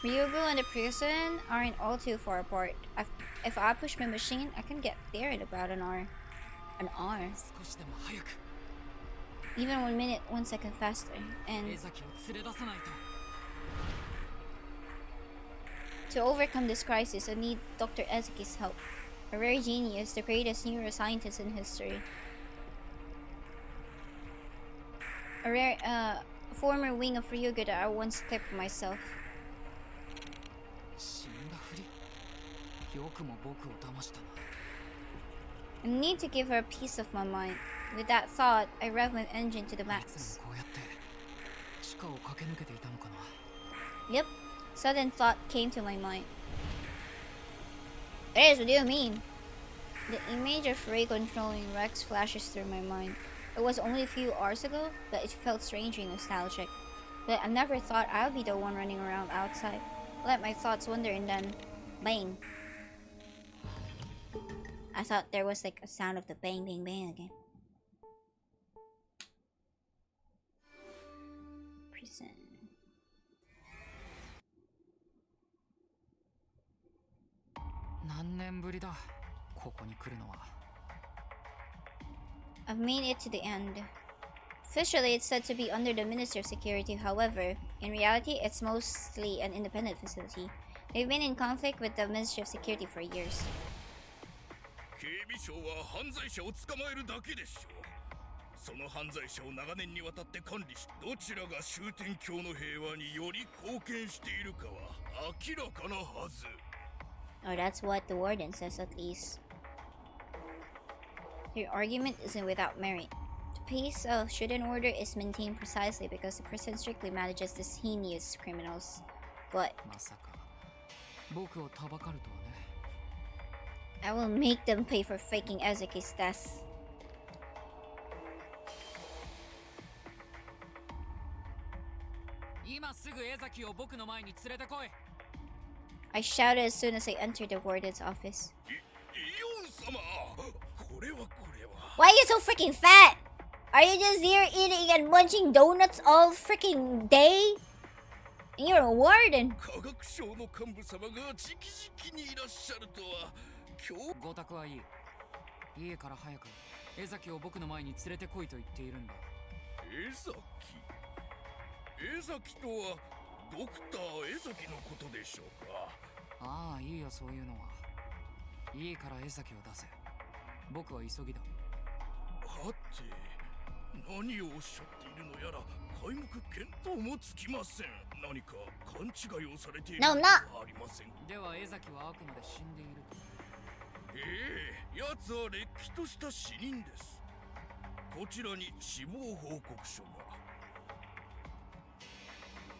Ryugu and the prison aren't all too far apart. If I push my machine, I can get there in about an hour. An hour? Even 1 minute, 1 second faster. And to overcome this crisis, I need Dr. Ezeki's help. A rare genius, the greatest neuroscientist in history. A rare, former wing of Ryugu that I once clipped myself. I need to give her a piece of my mind. With that thought, I rev my engine to the max. Yep, sudden thought came to my mind. What do you mean? The image of Ray controlling Rex flashes through my mind. It was only a few hours ago, but it felt strangely nostalgic. But I never thought I would be the one running around outside. I let my thoughts wander and then, bang. I thought there was like a sound of the bang bang bang again. Prison. I've made it to the end. Officially, it's said to be under the Ministry of Security. However, in reality, it's mostly an independent facility. They've been in conflict with the Ministry of Security for years. 警備省は犯罪者を捕まえるだけでしょう。その犯罪者を長年にわたって管理し、どちらが終点橋の平和により貢献しているかは明らかなはず。 Or that's what the warden says at least. Your argument isn't without merit. The peace of Shuten order is maintained precisely because the prison strictly manages these heinous criminals. But I will make them pay for faking Ezeki's death. I shouted as soon as I entered the warden's office. Why are you so freaking fat? Are you just here eating and munching donuts all freaking day? And you're a warden. 科学省の幹部様が直々にいらっしゃるとは。今日ご託はいい。家から早く江崎を僕の前に連れてこいと言っているんだ。江崎とはドクター江崎のことでしょうか。ああ、いいよそういうのは。いいから江崎を出せ。僕は急ぎだ。はて、何をおっしゃっているのやら皆目見当もつきません。何か勘違いをされているのではありません。では江崎はあくまで死んでいる。奴はれっきとした死人です。こちらに死亡報告書が。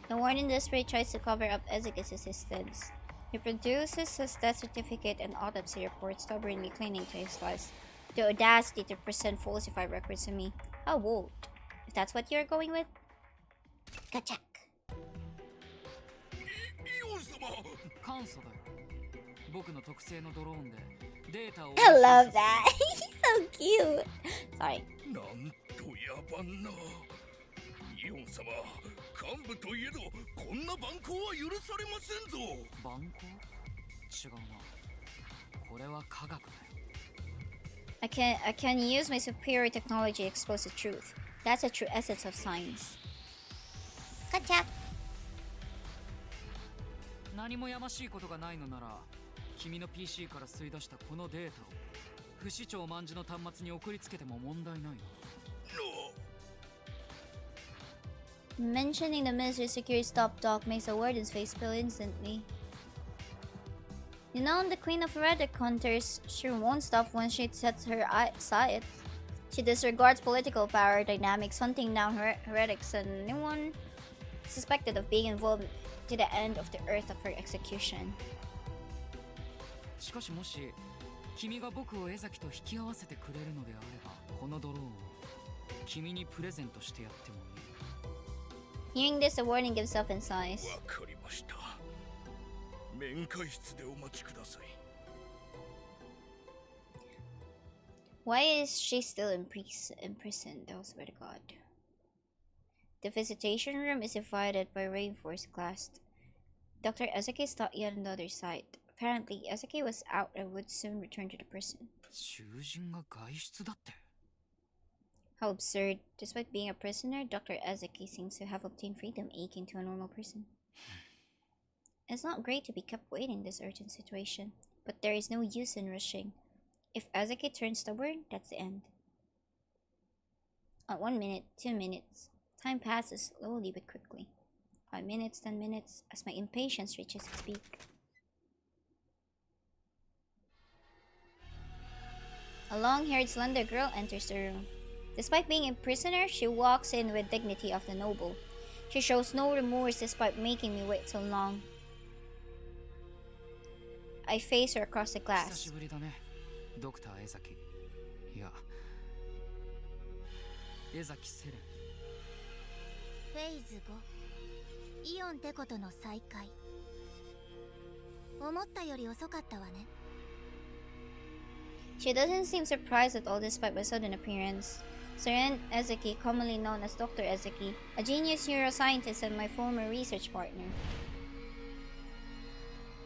The warden desperately tries to cover up Ezekiel's assistance. He produces his death certificate and autopsy report, stubbornly clinging to his lies. The audacity to present falsified records to me. How bold. If that's what you're going with. Gotcha. 簡素だよ。僕の特製のドローンでデータを I love that. He's so cute. Sorry. なんと野蛮な。イオン様、幹部といえどこんな蛮行は許されませんぞ。蛮行？違うな。これは科学だよ。I can use my superior technology to expose the truth. That's the true essence of science. Gotcha. 何もやましいことがないのなら、君の PC から吸い出したこのデータを不死鳥万事の端末に送りつけても問題ないな。Mentioning the Ministry of Security's top dog makes the warden's face pale instantly. You know, the Queen of Heretic Hunters sure won't stop once she sets her sights. She disregards political power dynamics, hunting down heretics and anyone suspected of being involved to the end of the earth of her execution. しかしもし君が僕を江崎と引き合わせてくれるのであれば、このドローンを君にプレゼントしてやってもいい。 Hearing this, the warden gives up and sighs. わかりました。面会室でお待ちください。 Why is she still imprisoned? Oh, swear to God. The visitation room is divided by reinforced glass. Dr. Ezeki is taught yet another side. Apparently, Ezeki was out and would soon return to the prison. 囚人が外出だって。 How absurd. Despite being a prisoner, Dr. Ezeki seems to have obtained freedom akin to a normal person. It's not great to be kept waiting in this urgent situation, but there is no use in rushing. If Ezeki turns stubborn, that's the end. 1 minute, 2 minutes. Time passes slowly but quickly. 5 minutes, 10 minutes, as my impatience reaches its peak. A long-haired, slender girl enters the room. Despite being a prisoner, she walks in with dignity of the noble. She shows no remorse despite making me wait so long. I face her across the glass. 久しぶりだね、ドクター江崎。いや、江崎セレン。フェーズ5、イオンテコとの再会。思ったより遅かったわね。She doesn't seem surprised at all despite my sudden appearance. Seren Ezeki, commonly known as Dr. Ezeki, a genius neuroscientist and my former research partner.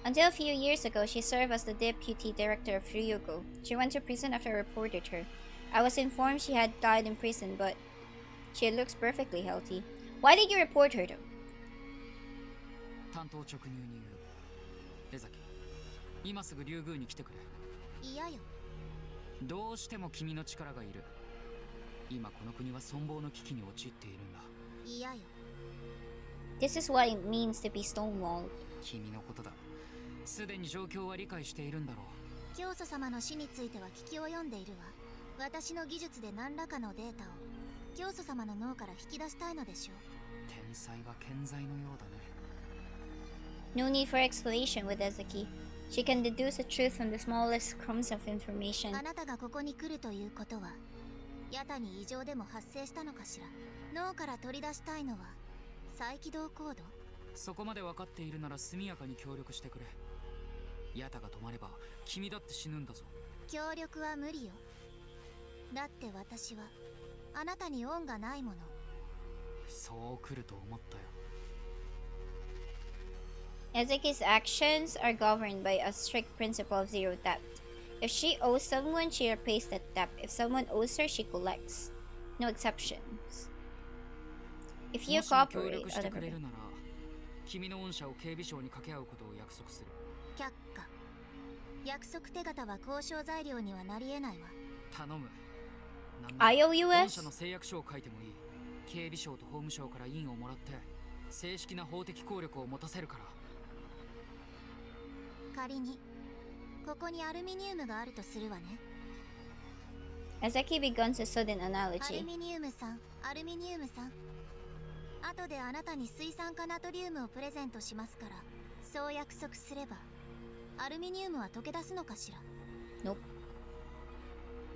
Until a few years ago, she served as the deputy director of Ryugo. She went to prison after I reported her. I was informed she had died in prison, but she looks perfectly healthy. Why did you report her though? 担当直入に言う。江崎、今すぐ竜宮に来てくれ。嫌よ。どうしても君の力がいる。今この国は存亡の危機に陥っているんだ。嫌よ。This is what it means to be stonewalled. 君のことだ。すでに状況は理解しているんだろう。教祖様の死については聞き及んでいるわ。私の技術で何らかのデータを教祖様の脳から引き出したいのでしょう。天才が健在のようだね。No need for explanation with Ezeki. She can deduce the truth from the smallest crumbs of information. あなたがここに来るということは、ヤタに異常でも発生したのかしら。脳から取り出したいのは再起動コード。そこまで分かっているなら速やかに協力してくれ。ヤタが止まれば君だって死ぬんだぞ。協力は無理よ。だって私はあなたに恩がないもの。そう来ると思ったよ。Ezeki's actions are governed by a strict principle of zero debt. If she owes someone, she repays that debt. If someone owes her, she collects. No exceptions. If you もしも協 cooperate, 力してくれるなら、君の恩赦を警備省に掛け合うことを約束する。却下。約束手形は交渉材料にはなり得ないわ。頼む。なんなら IOUS? 本社の誓約書を書いてもいい。警備省と法務省から印をもらって、正式な法的効力を持たせるから。仮にここにアルミニウムがあるとするわね。 Ezeki begins a sudden アル analogy. ミニウムさん、アルミニウムさん。後であなたに水酸化ナトリウムをプレゼントしますから、そう約束すれば、アルミニウムは溶け出すのかしら。 Nope.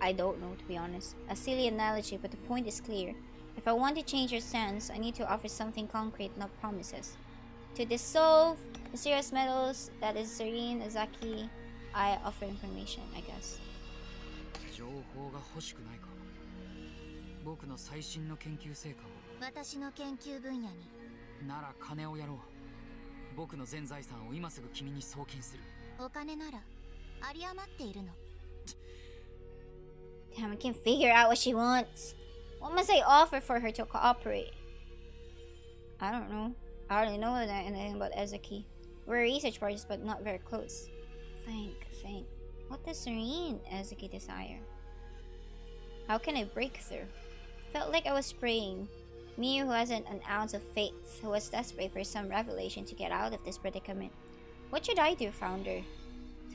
I don't know, to be honest. A silly analogy, but the point is clear. If I want to change your stance, I need to offer something concrete, not promises. To dissolve mysterious metals, that is Serene, Ezaki, I offer information, I guess. 情報が欲しくないか。僕の最新の研究成果を。私の研究分野に。なら金をやろう。僕の全財産を今すぐ君に送金する。お金なら有り余っているの。 Damn, I can't figure out what she wants. What must I offer for her to cooperate? I don't know. I already know anything about Ezeki. We're research partners, but not very close. Think. What does Serene Ezeki desire? How can I break through? Felt like I was praying. Me who hasn't an ounce of faith, who was desperate for some revelation to get out of this predicament. What should I do, Founder?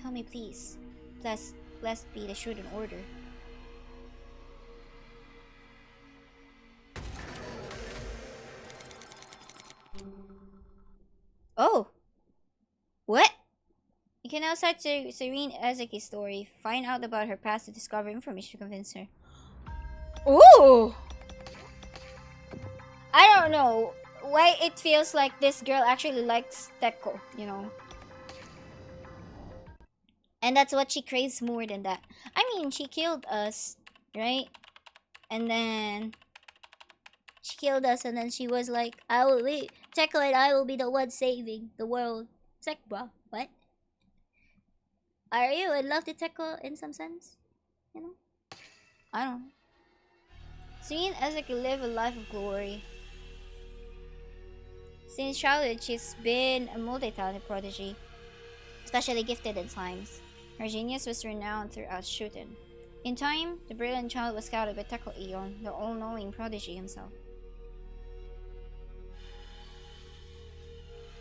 Tell me, please. Blessed be the Shuten order. Oh! What? You can now start Serene Ezeki's story. Find out about her past to discover information to convince her. Ooh! I don't know why it feels like this girl actually likes Teko, you know? And that's what she craves more than that. I mean, she killed us, right? And then she killed us, and then she was like, Teko and I will be the ones saving the world. It's like, bro, what? Are you in love with Teko in some sense? You know? I don't know. Serene Ezeki live a life of glory. Since childhood, she's been a multi-talented prodigy, especially gifted in science. Her genius was renowned throughout Shuten. In time, the brilliant child was scouted by Teko Eon, the all-knowing prodigy himself.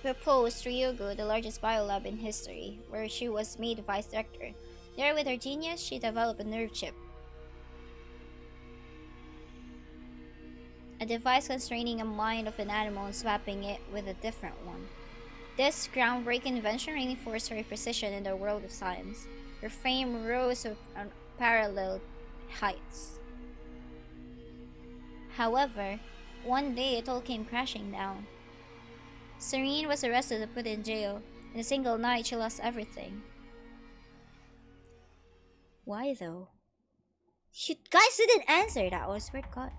Proposed Ryugu, the largest biolab in history, where she was made vice director. There, with her genius, she developed a nerve chip, a device constraining a mind of an animal and swapping it with a different one. This groundbreaking invention reinforced her precision in the world of science. Her fame rose to unparalleled heights. However, one day it all came crashing down. Serene was arrested and put in jail. In a single night, she lost everything. Why though? Guys didn't answer that. I swear to God.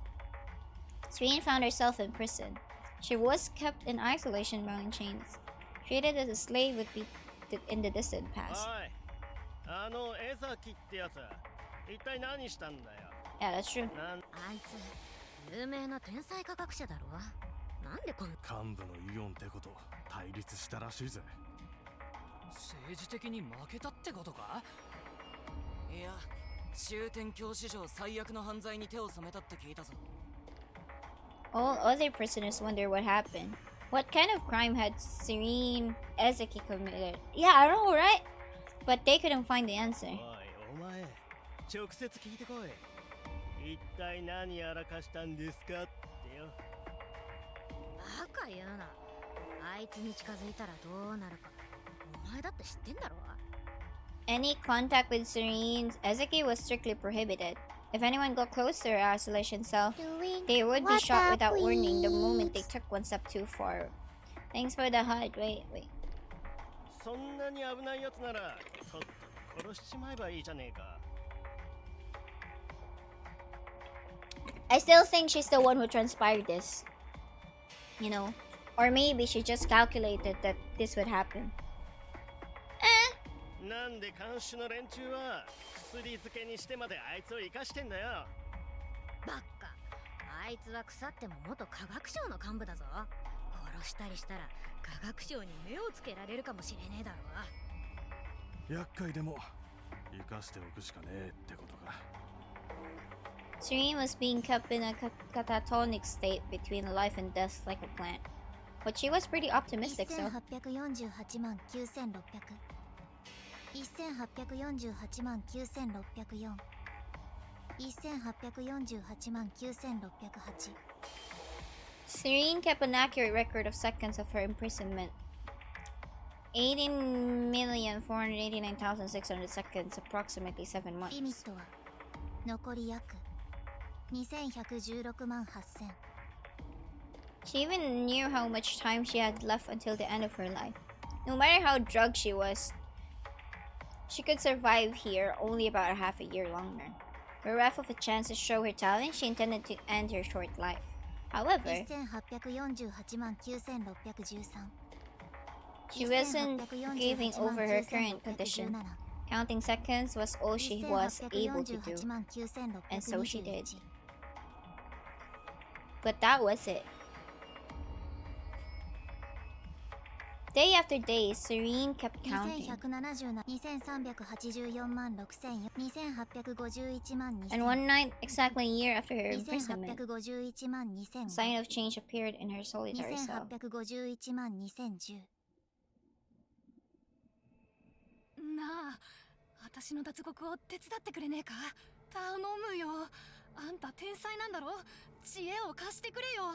Serene found herself in prison. She was kept in isolation behind chains, treated as a slave would be in the distant past. おい、あの江崎ってやつは一体何したんだよ。 Yeah, that's true. あいつ有名な天才科学者だろ。なんでこんな幹部のイオンってこと対立したらしいぜ。政治的に負けたってことか？いや、終点教史上最悪の犯罪に手を染めたって聞いたぞ。 All other prisoners wonder what happened. What kind of crime had Serene Ezeki committed? Yeah, I know, right? But they couldn't find the answer. おい、お前、直接聞いてこい。一体何やらかしたんですかってよ。バカ言うな。あいつに近づいたらどうなるか。お前だって知ってんだろ。 Any contact with Serene Ezeki was strictly prohibited. If anyone got close to her isolation cell, they would be shot without warning the moment they took one step too far. Thanks for the HUD. Wait. そんなに危ないやつなら、とっとと殺しちまえばいいじゃねえか。 I still think she's the one who transpired this. You know? Or maybe she just calculated that this would happen. なんで監視の連中は薬漬けにしてまであいつを生かしてんだよ。バッカ。あいつは腐っても元科学省の幹部だぞ。殺したりしたら科学省に目をつけられるかもしれねえだろ。厄介でも生かしておくしかねえってことか。 Serene was being kept in a catatonic state between life and death like a plant. But she was pretty optimistic, so... 1848万9600 1848万9604 1848万9608 Serene kept an accurate record of seconds of her imprisonment. 18,489,600 seconds, approximately 7 months. リミットは残り約2116万8000 She even knew how much time she had left until the end of her life. No matter how drugged she was, she could survive here only about half a year longer. Bereft of a chance to show her talent, she intended to end her short life. However, 1848万9613 she wasn't giving over her current condition. Counting seconds was all she was able to do, and so she did. But that was it. Day after day, Serene kept counting. 2384万6000 2851万2000 And one night, exactly a year after her imprisonment, 2851万2000 a sign of change appeared in her solitary cell. 2851万2010なあ、私の脱獄を手伝ってくれねえか？頼むよ。あんた天才なんだろ？知恵を貸してくれよ。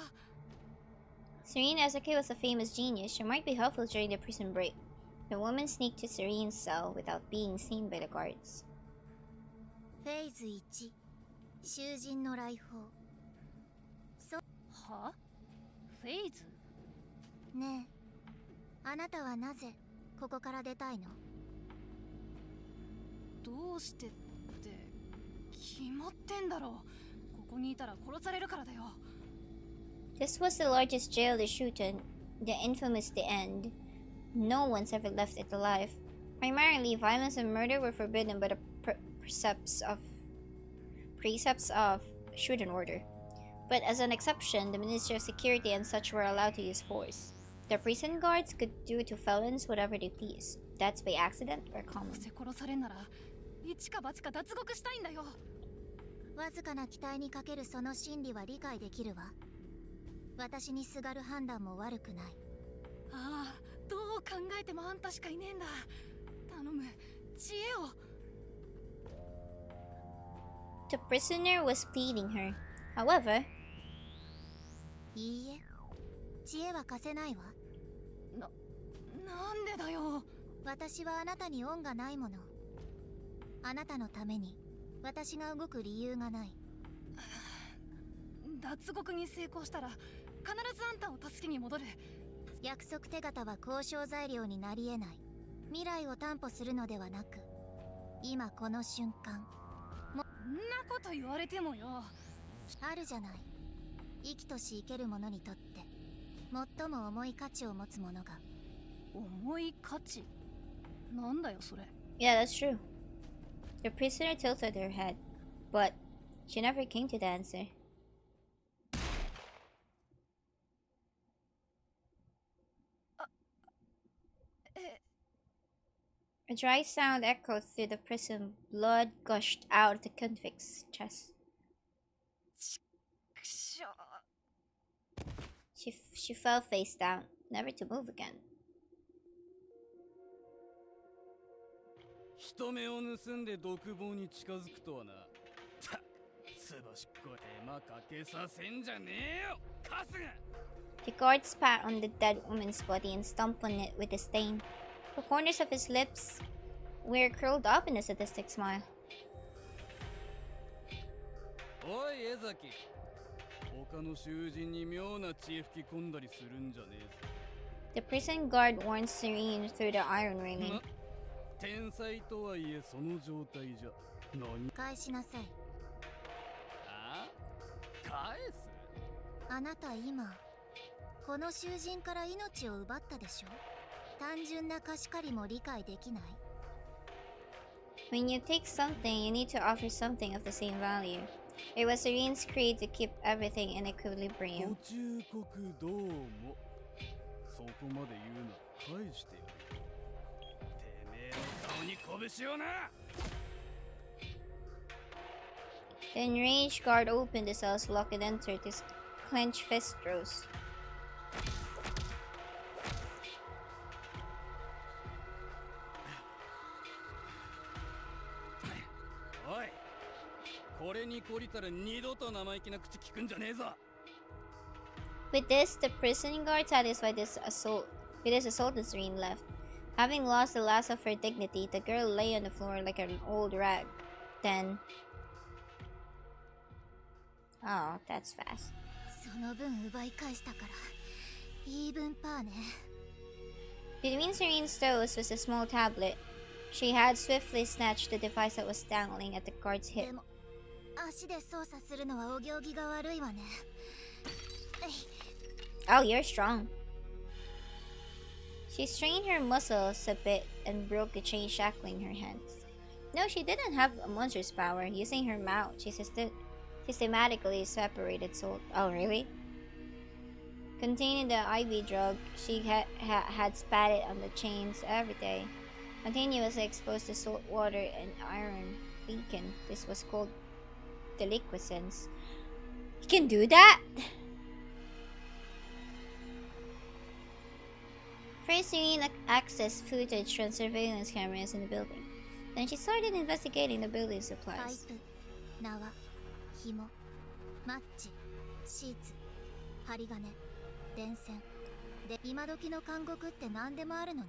Serene Ezeki was a famous genius. She might be helpful during the prison break. The woman sneaked to Serene's cell without being seen by the guards. フェーズ1囚人の来訪は？フェイズ？ねえ、あなたはなぜここから出たいの？どうしてって決まってんだろう。ここにいたら殺されるからだよ。 This was the largest jail in Shuten, the infamous The End. No one's ever left it alive. Primarily, violence and murder were forbidden by the precepts of Shuten order. But as an exception, the Ministry of Security and such were allowed to use force. The prison guards could do to felons whatever they please. That's by accident or common. 殺されんなら一か八か脱獄したいんだよ。わずかな期待にかけるその心理は理解できるわ。私にすがる判断も悪くない。ああ、どう考えてもあんたしかいねえんだ。頼む、知恵を。 The prisoner was pleading her. However, いいえ、知恵は貸せないわ。なんでだよ。私はあなたに恩がないもの。あなたのために私が動く理由がない。脱獄に成功したら必ずあんたを助けに戻る。約束手形は交渉材料になり得ない。未来を担保するのではなく、今この瞬間そんなこと言われてもよ。あるじゃない。生きとし生ける者にとって最も重い価値を持つものが。重い価値なんだよそれ。 Yeah, that's true. The prisoner tilted her head, but she never came to the answer. A dry sound echoed through the prison. Blood gushed out of the convict's chest. くしょ。 She fell face down, never to move again. 人目を盗んで独房に近づくとはな。たすばしっこい手間かけさせんじゃねえよ、カスが。 The guard spat on the dead woman's body and stomped on it with disdain. The corners of his lips were curled up in a sadistic smile. おい江崎、他の囚人に妙な血吹き込んだりするんじゃねえ The ぞ。prison guard warned Serene through the iron railing. 天才とはいえその状態じゃ何。返しなさい。あ？返す？あなた今この囚人から命を奪ったでしょ。単純な貸し借りも理解できない。 When you take something, you need to offer something of the same value. It was Serene's creed to keep everything in ご equilibrium. 忠告どうも。そこまで言うなら返してやる。てめえの顔に拳をな。 The enraged guard opened the cell's lock and entered. His clenched fist rose. おい、これに懲りたら二度と生意気な口聞くんじゃねえぞ。 With this, the prison guard satisfied his assault. With his assault, Serene left. Having lost the last of her dignity, the girl lay on the floor like an old rag. Then... Oh, that's fast. その分奪い返したからイーブンパーね。 Between Serene's toes was a small tablet. She had swiftly snatched the device that was dangling at the guard's hip. でも足で操作するのはお行儀が悪いわね。 Oh, you're strong. She strained her muscles a bit and broke the chain shackling her hands. No, she didn't have a monster's power. Using her mouth, she systematically separated salt. Oh, really? Containing the IV drug, she had spat it on the chains every day. Continuously exposed to salt water and iron beacon. This was called deliquescence. You can do that? First, Serene accessed footage from surveillance cameras in the building. Then she started investigating the building パイ supplies. プ、縄、紐、マッチ、シーツ、針金、電線で今時の監獄って何でもあるのね。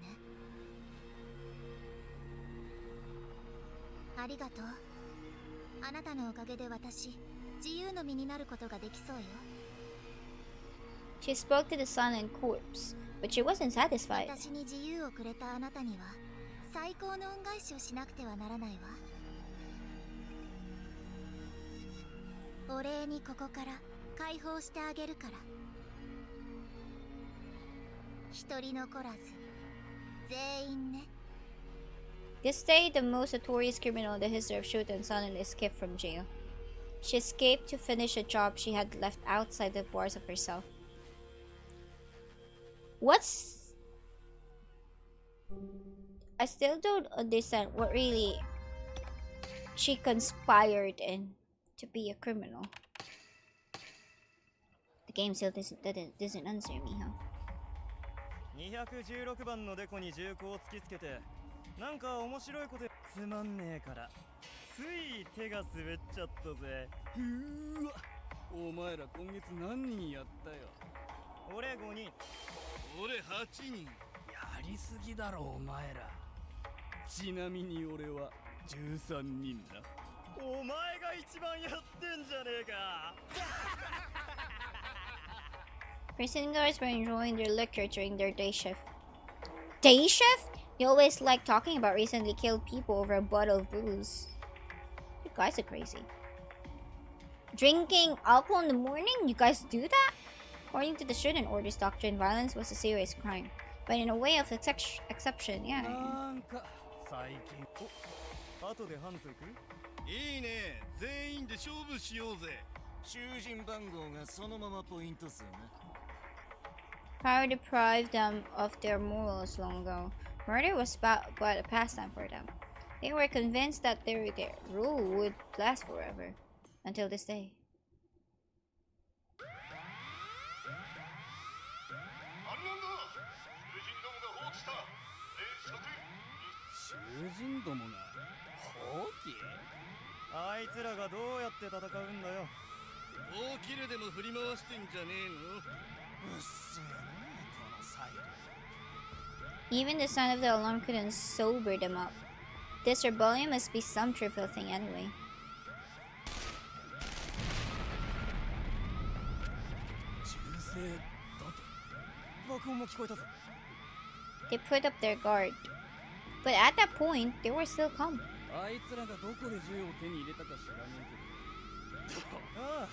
ありがとう。あなたのおかげで私自由の身になることができそうよ。 She spoke to the silent corpse, but she wasn't satisfied. 私に自由をくれたあなたには最高の恩返しをしなくてはならないわ。お礼にここから解放してあげるから。一人残らず全員ね。 This day, the most notorious criminal in the history of Shuten suddenly escaped from jail. She escaped to finish a job she had left outside the bars of her cell. What's... I still don't understand what really she conspired in to be a criminal. The game still doesn't answer me, huh? 216番のデコに銃口を突きつけてなんか面白いことつまんねえからつい手が滑っちゃったぜ。うーわ、お前ら今月何人やったよ。俺5人。俺8人。やりすぎだろお前ら。ちなみに俺は13人だ。お前が一番やってんじゃねえか。Prison guards were enjoying their liquor during their day shift. Day shift? You always like talking about recently killed people over a bottle of booze. You guys are crazy. Drinking alcohol in the morning? You guys do that? According to the Shuten Order's doctrine, violence was a serious crime. But in a way of exception, yeah. なんか最近後でハント行く？いいね。全員で勝負しようぜ。囚人番号がそのままポイント数な。 Power deprived them of their morals long ago. Murder was but a pastime for them. They were convinced that their rule would last forever. Until this day. 囚人どもが放棄？あいつらがどうやって戦うんだよ。大キルでも振り回してんじゃねえの？うっせえなこのサイレン。 Even the sound of the alarm couldn't sober them up. This rebellion must be some trivial thing anyway. They put up their guard. But at that point, they were still calm. あいつらがどこで銃を手に入れたか知らねえけど。ああ、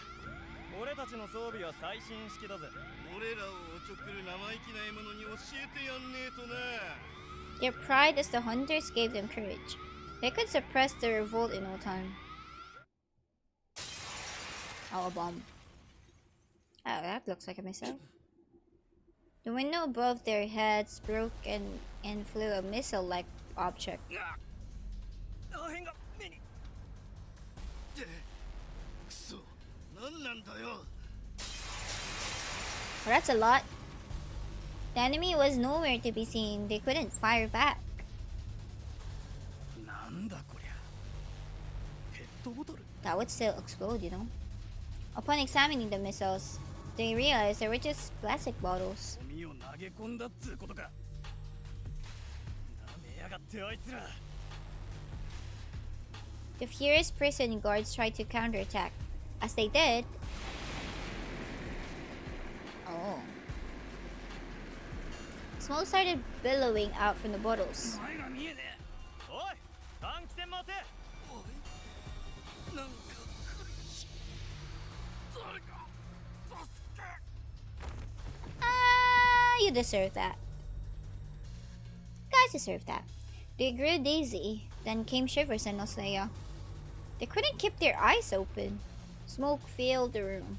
俺たちの装備は最新式だぜ。俺らをおちょくる生意気な獲物に教えてやんねえとな。 Their pride as the hunters gave them courage. They could suppress the revolt in no time. Oh, a bomb. Oh, that looks like a missile. The window above their heads broke and flew a missile-like object. Oh, that's a lot. The enemy was nowhere to be seen. They couldn't fire back. That would still explode, you know. Upon examining the missiles, they realized they were just plastic bottles. The furious prison guards tried to counterattack. As they did... Oh. Smoke started billowing out from the bottles. You deserve that. Guys deserve that. They grew dizzy, then came shivers and nausea. They couldn't keep their eyes open. Smoke filled the room.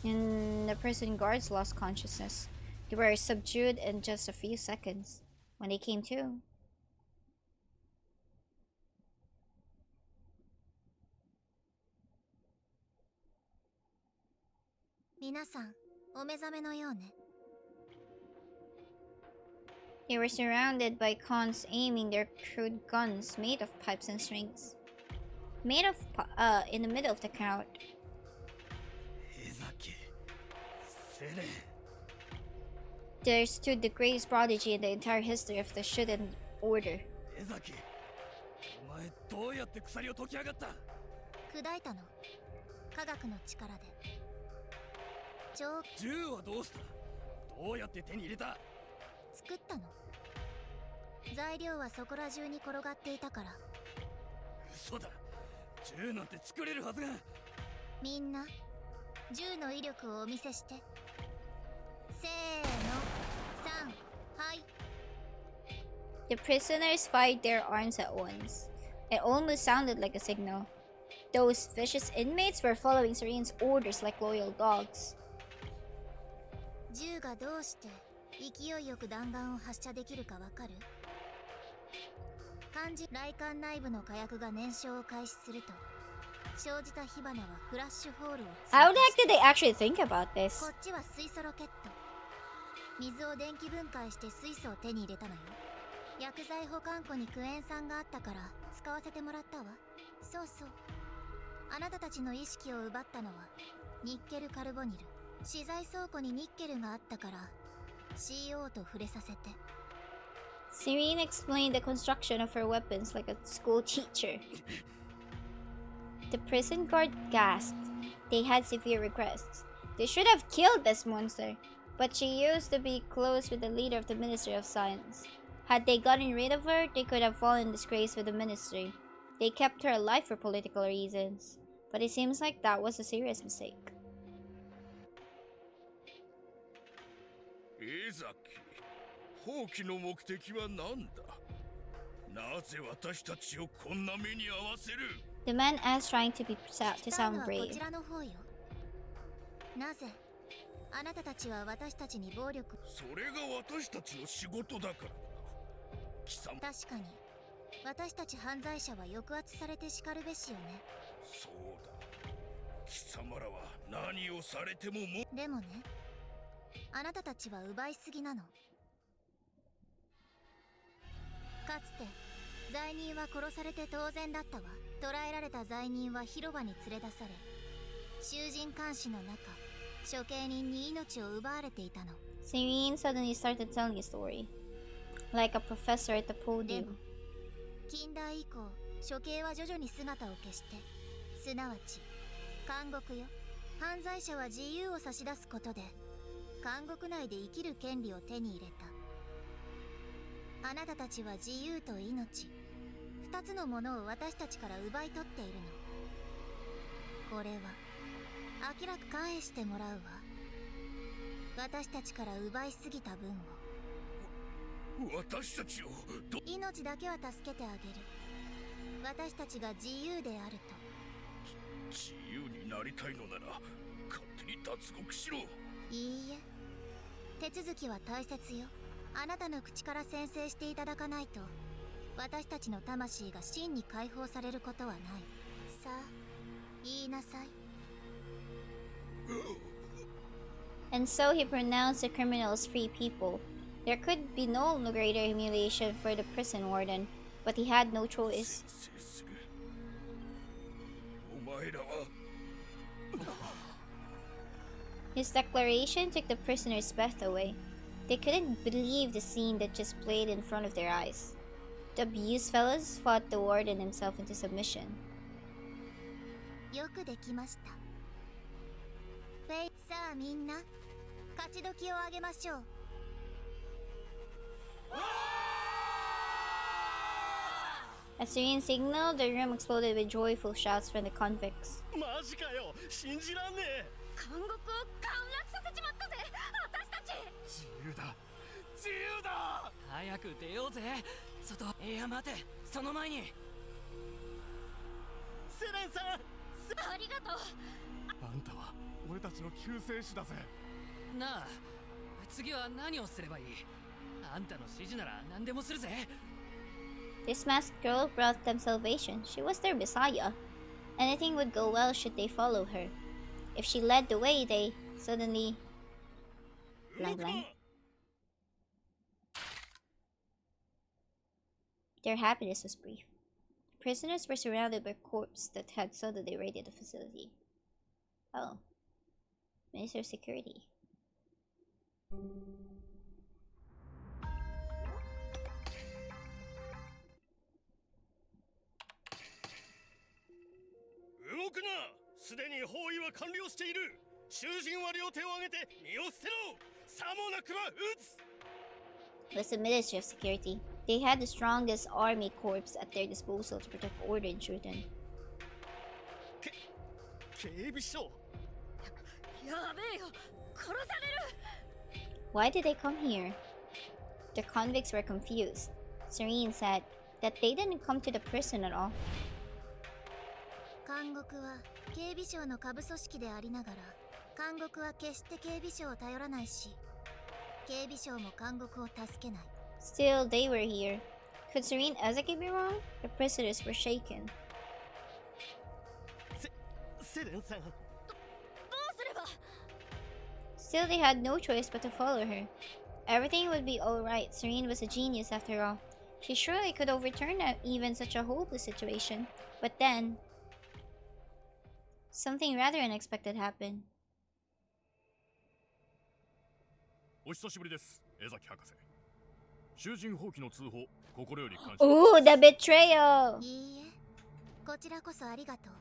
And the prison guards lost consciousness. They were subdued in just a few seconds. When they came to, 皆さん、お目覚めのようね。 they were surrounded by cons aiming their crude guns made of pipes and strings. In the middle of the crowd. There stood the greatest prodigy in the entire history of the Shuten Order. 砕いたの。科学の力で。銃はどうした？どうやって手に入れた？ 作ったの。材料はそこら中に転がっていたから。嘘だ。銃なんて作れるはずが。みんな、銃の威力をお見せして。せーの、3、はい。 The prisoners fired their arms at once. It almost sounded like a signal. Those vicious inmates were following Serene's orders like loyal dogs. 銃がどうして勢いよく弾丸を発射できるかわかる？雷管内部の火薬が燃焼を開始すると生じた火花はフラッシュホールを How the heck did they actually think about this? こっちは水素ロケット。水を電気分解して水素を手に入れたのよ。薬剤保管庫にクエン酸があったから使わせてもらったわ。そうそう。あなたたちの意識を奪ったのはニッケルカルボニル。資材倉庫にニッケルがあったから CO と触れさせて。 Serene explained the construction of her weapons like a school teacher. The prison guard gasped. They had severe regrets. They should have killed this monster. But she used to be close with the leader of the Ministry of Science. Had they gotten rid of her, they could have fallen in disgrace with the ministry. They kept her alive for political reasons. But it seems like that was a serious mistake. 江崎、放棄の目的は何だ。なぜ私たちをこんな目に遭わせる。 The man asked, trying to sound こ brave. ちらの方よ。なぜあなたたちは私たちに暴力。それが私たちの仕事だからだ。貴様。確かに私たち犯罪者は抑圧されてしかるべしよね。そうだ。貴様らは何をされてもも。でもね、あなたたちは奪いすぎなの。かつて罪人は殺されて当然だったわ。捕らえられた罪人は広場に連れ出され、囚人監視の中、処刑人に命を奪われていたの。Serene suddenly started telling a story, like a professor at the で podium. も近代以降、処刑は徐々に姿を消して、すなわち監獄よ。犯罪者は自由を差し出すことで監獄内で生きる権利を手に入れた。あなたたちは自由と命、二つのものを私たちから奪い取っているの。これは明らか返してもらうわ。私たちから奪いすぎた分を。私たちを命だけは助けてあげる。私たちが自由であると。自由になりたいのなら勝手に脱獄しろ。いいえ、手続きは大切よ。あなたの口から宣誓していただかないと私たちの魂が真に解放されることはない。さあ言いなさい。 And so he pronounced the criminals free people. There could be no greater humiliation for the prison warden, but he had no choice. 宣誓する。お前らは。 His declaration took the prisoner's breath away. They couldn't believe the scene that just played in front of their eyes. The abused fellows fought the warden himself into submission. よくできました。さあみんな、勝ち時をあげましょう。 As Serene signaled, the room exploded with joyful shouts from the convicts. マジかよ、信じらんねえ。監獄を陥落させちまったぜ、私たち。自由だ、自由だ。早く出ようぜ。外。いや待て、その前に。セレンさん、ありがとう。あんたは俺たちの救世主だぜ。なあ、次は何をすればいい？あんたの指示なら何でもするぜ。This masked girl brought them salvation. She was their messiah. Anything would go well should they follow her. If she led the way, they suddenly... blank blank. Their happiness was brief. Prisoners were surrounded by corpses that had suddenly raided the facility. Oh. Minister of Security. 動くな。すでに包囲は完了している。囚人は両手を上げて身を捨てろ。さもなくば撃つ。 Was the Ministry of Security. They had the strongest army corps at their disposal to protect order in Shuten. 警備所。やべえよ、殺される。 Why did they come here? The convicts were confused. Serene said that they didn't come to the prison at all. 監獄は警備省の下部組織でありながら、監獄は決して警備省を頼らないし、警備省も監獄を助けない。 Still, they were here. Could Serene Ezeki be wrong? The prisoners were shaken. セレンさん、どうすれば。 Still, they had no choice but to follow her. Everything would be alright. Serene was a genius after all. She surely could overturn even such a hopeless situation. But then... something rather unexpected happened. お久しぶりです、江崎博士。囚人放棄の通報、心より感謝。 Ooh, the betrayal! いいえ、こちらこそありがとう。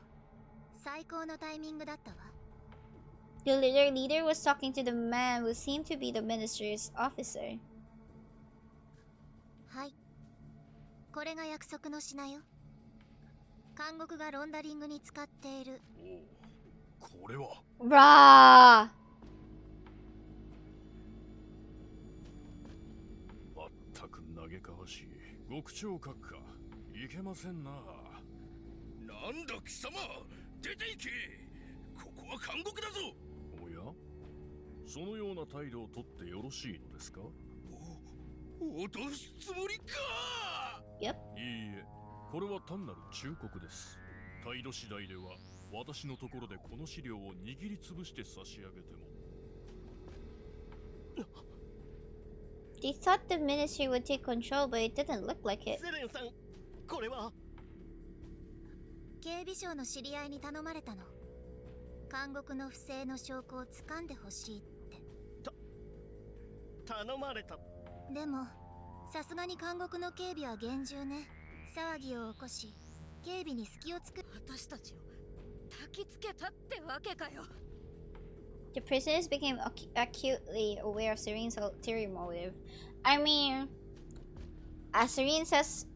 最高のタイミングだったわ。Their leader was talking to the man who seemed to be the minister's officer. はい、これが約束の品よ。監獄がロンダリングに使っている。おこれは Bruh! まったく嘆かわしい極超閣下いけませんな。なんだ貴様、出て行け。ここは監獄だぞ。おやそのような態度をとってよろしいのですか。脅すつもりか。Yep. いいえ、これは単なる忠告です。態度次第では私のところでこの資料を握りつぶして差し上げても。They thought the ministry would take control, but it didn't look like it. セレンさん、これは警備省の知り合いに頼まれたの。監獄の不正の証拠を掴んでほしいって。頼まれた。でもさすがに監獄の警備は厳重ね。騒ぎを起こし警備に隙をつく。私たちを焚きつけたってわけかよ。 The prisoners became acutely aware of Serene's ulterior motive. I mean, as Serene says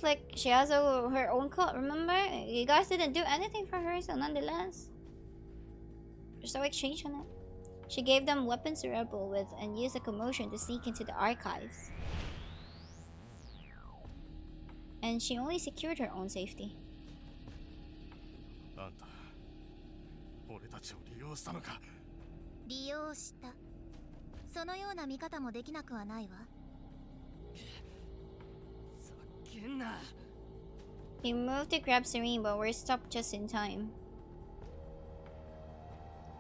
like she has her own cult. Remember, you guys didn't do anything for her, so nonetheless, there's no exchange on it. She gave them weapons to rebel with and used the commotion to sneak into the archives. And she only secured her own safety. あんた俺たちを利用したのか。利用した。そのような見方もできなくはないわ。叫んな。 He moved to grab Serene, but were stopped just in time.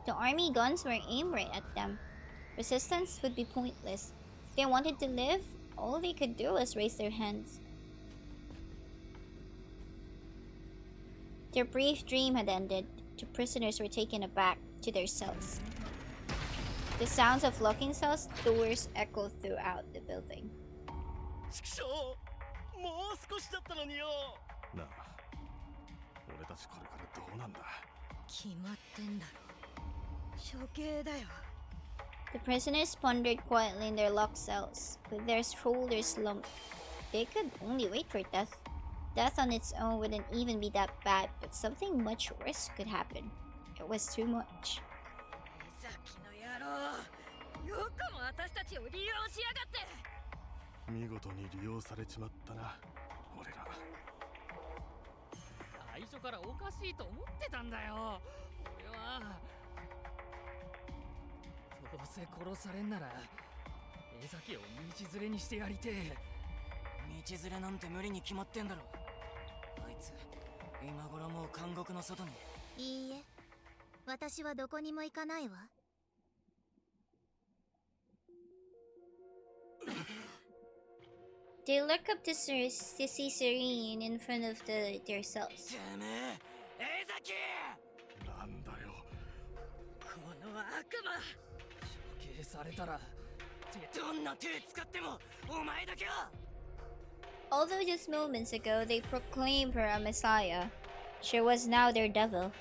The army guns were aimed right at them. Resistance would be pointless. If they wanted to live, all they could do was raise their hands. Their brief dream had ended. The prisoners were taken aback to their cells. The sounds of locking cells doors echoed throughout the building. 畜生、もう少しだったのによ。なあ俺たちこれからどうなんだ。決まってんだろ。処刑だよ。 The prisoners pondered quietly in their locked cells, with their shoulders slumped. They could only wait for death. Death on its own wouldn't even be that bad, but something much worse could happen. It was too much. さっきの野郎、よくも私たちを利用しやがって。見事に利用されちまったな俺ら。最初からおかしいと思ってたんだよ。俺はどうせ殺されんなら江崎を道連れにしてやりてえ。道連れなんて無理に決まってんだろ。あいつ今頃もう監獄の外に。いいえ、私はどこにも行かないわ。They look up to see Serene in front of their cells. てめえ江崎。なんだよこの悪魔。処刑されたらどんな手使ってもお前だけは。 Although just moments ago they proclaimed her a messiah, she was now their devil.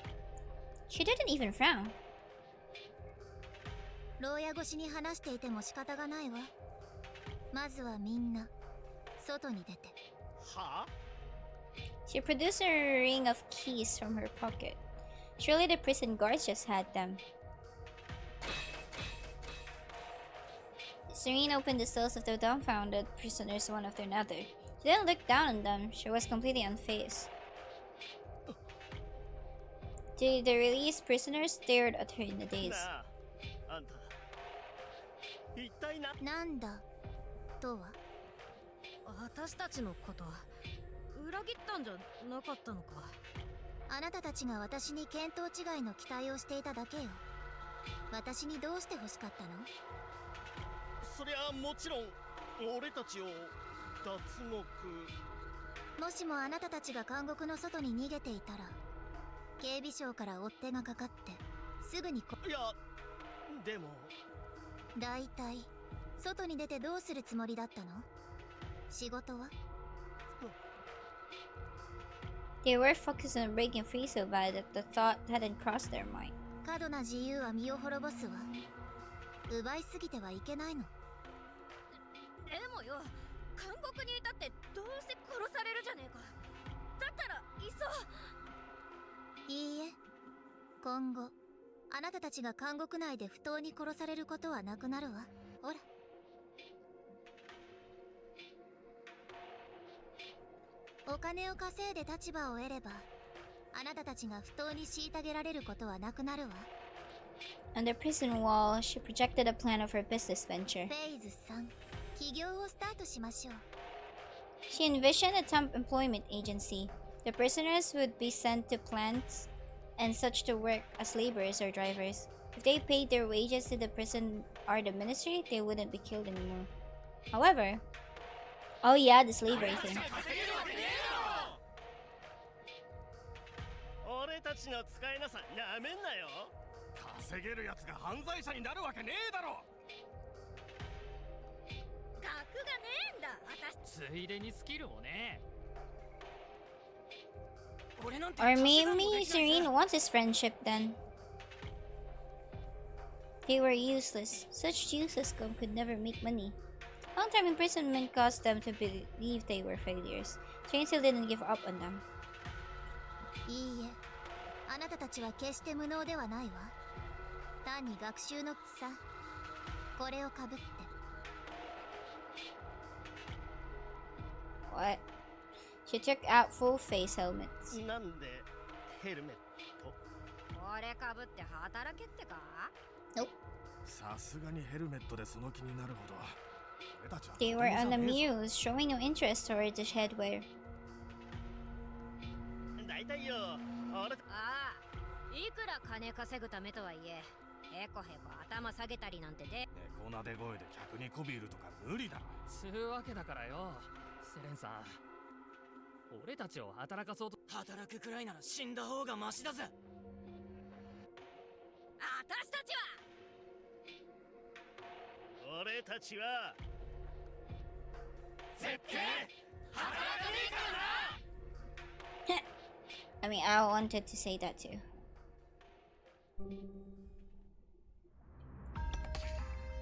She didn't even frown. 牢屋越しに話していても仕方がないわ。まずはみんな外に出て。はあ She produced a ring of keys from her pocket. Surely the prison guards just had them. Serene opened the cells of the dumbfounded prisoners one after another. She didn't look down on them. She was completely unfazed. The released prisoners stared at her in a daze. なあ、あんた一体なんだとは。私たちのこと裏切ったんじゃなかったのか。あなたたちが私に見当違いの期待をしていただけよ。私にどうして欲しかったの？そりゃもちろん俺たちを脱獄。もしもあなたたちが監獄の外に逃げていたら、警備省から追っ手がかかってすぐにいやでもだいたい外に出てどうするつもりだったの？仕事は？ They were focused on breaking free so bad that the thought hadn't crossed their mind. 家度な自由は身を滅ぼすわ。奪いすぎてはいけないの。でもよ、監獄にいたってどうせ殺されるじゃねえか。だったらいっそ。いいえ、今後あなたたちが監獄内で不当に殺されることはなくなるわ。ほら。お金を稼いで立場を得れば、あなたたちが不当に虐げられることはなくなるわ。On the prison wall, she projected a plan of her business venture. フェイズ3、起業をスタートしましょう。She envisioned a temp employment agency. The prisoners would be sent to plants and such to work as laborers or drivers. If they paid their wages to the prison or the ministry, they wouldn't be killed anymore. However, oh yeah, the slavery thing. 俺たちの使いなさなめんなよ。稼げるやつが犯罪者になるわけねえだろ。学がねえんだ、私。ついでにスキルをね。 Or maybe Serene wants his friendship then. They were useless. Such useless scum could never make money. Long-term imprisonment caused them to believe they were failures. Serene still didn't give up on them. いいえ、あなたたちは決して無能ではないわ。単に学習のさ、これをかぶって。What? She took out full face helmets. なんでヘルメット？これかぶって働けってか？ Nope. さすがにヘルメットでその気になるほど。俺たちは They were on the muse, showing no interest towards the headwear. 大体よ、俺。ああ、いくら金稼ぐためとはいえ、へこへこ頭下げたりなんてで。猫なで声で客に媚び売るとか無理だろ。つうわけだからよ、セレンさん。俺たちを働かそうと。働くくらいなら死んだ方がマシだぜ。私たちは。俺たちは絶対働かねえからな。I mean, I wanted to say that too.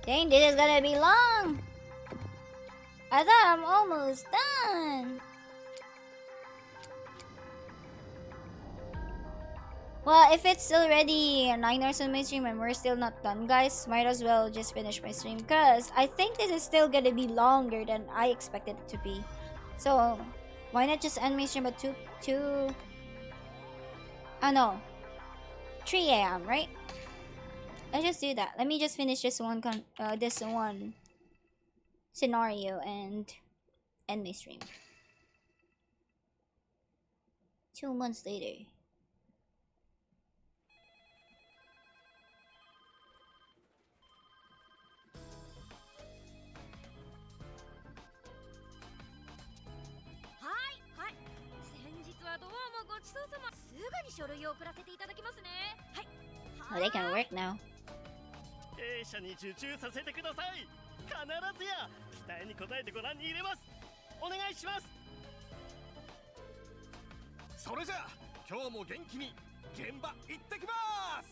Dang, this is gonna be long! I thought I'm almost done! Well, if it's already 9 hours on my stream and we're still not done, guys, might as well just finish my stream. Because I think this is still gonna be longer than I expected it to be. So, why not just end my stream at 2... Oh no, 3 a.m. right? Let's just do that. Let me just finish this one scenario and end my stream. 2 months later. Oh, they can work now. 弊社に受注させてください。必ずや期待に応えてご覧に入れます。お願いします。それじゃあ今日も元気に現場行ってきます。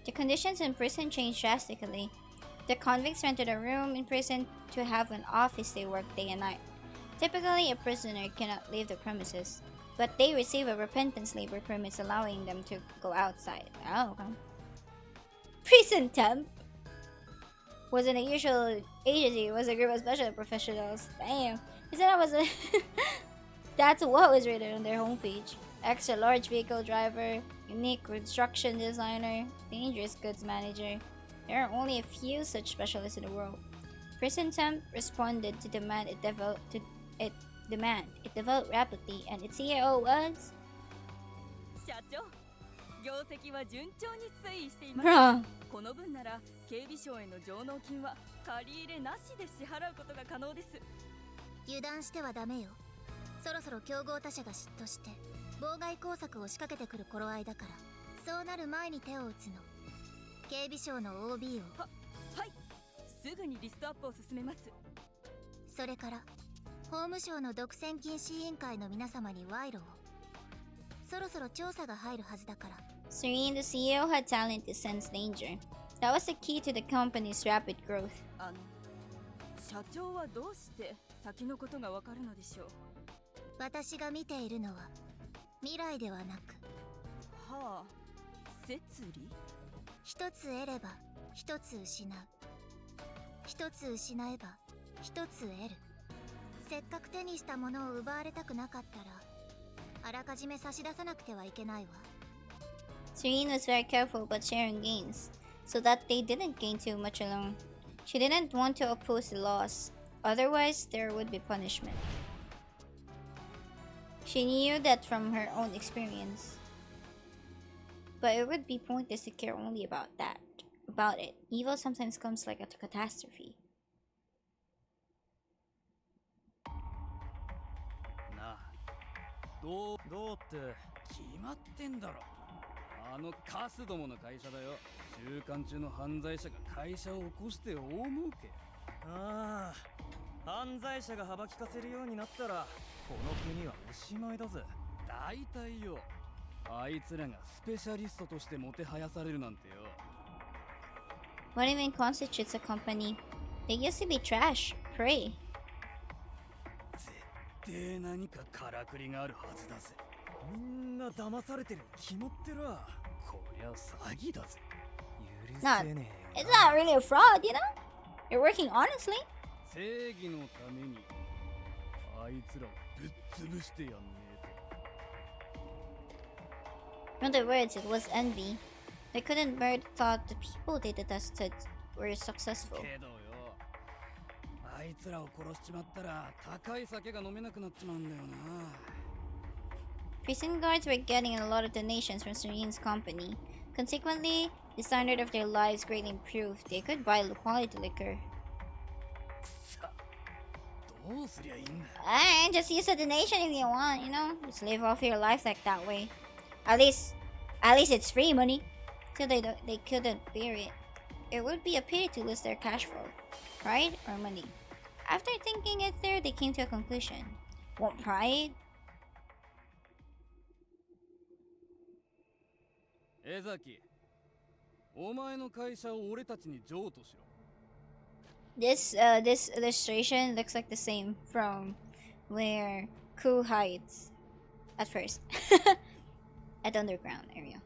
The conditions in prison changed drastically. The convicts rented a room in prison to have an office they work day and night. Typically, a prisoner cannot leave the premises, but they receive a repentance labor permits allowing them to go outside. Oh, okay. Prison temp wasn't a usual agency, it was a group of special professionals. Damn. He said I was a That's what was written on their homepage. Extra large vehicle driver, unique construction designer, dangerous goods manager. There are only a few such specialists in the world. Prison temp responded to demand it developed rapidly, and its CEO was 社長、業績は順調に推移しています。 Bruh. この分なら警備省への上納金は借り入れなしで支払うことが可能です。油断してはダメよ。そろそろ競合他社が嫉妬して妨害工作を仕掛けてくる頃合いだから、そうなる前に手を打つの。警備省の OB を。はい、すぐにリストアップを進めます。それから法務省の独占禁止委員会の皆様に賄賂を。そろそろ調査が入るはずだから Serene, the CEO, had talent to sense danger. That was the key to the company's rapid growth. 社長はどうして先のことがわかるのでしょう。私が見ているのは未来ではなく、はあ、摂理？一つ得れば一つ失う、一つ失えば一つ得る。せっかく手にしたものを奪われたくなかったら、あらかじめ差し出さなくてはいけないわ。Serene was very careful about sharing gains, so that they didn't gain too much alone. She didn't want to oppose the laws, otherwise there would be punishment. She knew that from her own experience. But it would be pointless to care only about it. Evil sometimes comes like a catastrophe. なあ、どうって決まってんだろ。あのカスどもの会社だよ。収監中の犯罪者が会社を起こして大儲け。ああ、犯罪者が幅利かせるようになったらこの国はおしまいだぜ。大体よ、あいつらがスペシャリストとしてもてはやされるなんてよ。 What even constitutes a company? They used to be trash, prey. 絶対何かからくりがあるはずだぜ。みんな騙されてるに決まってるわ。こりゃ詐欺だぜ。許せねえよ。 It's not really a fraud, you know? You're working honestly. 正義のためにあいつらをぶっ潰してやんねえと。 In other words, it was envy. They couldn't bear the thought the people they detested were successful. けどよ、あいつらを殺しちまったら高い酒が飲めなくなっちまうんだよな。 Prison guards were getting a lot of donations from Serene's company. Consequently, the standard of their lives greatly improved. They could buy quality liquor. どうすりゃいいんだ。 Alright, just use a donation if you want, you know? Just live off your life like that way. At least it's free money. Till they couldn't bear it. It would be a pity to lose their cash flow, pride or money. After thinking it through, they came to a conclusion. Want pride? 江崎、お前の会社を俺たちに譲渡しろ。 This illustration looks like the same from where Ku hides at first. At the underground area.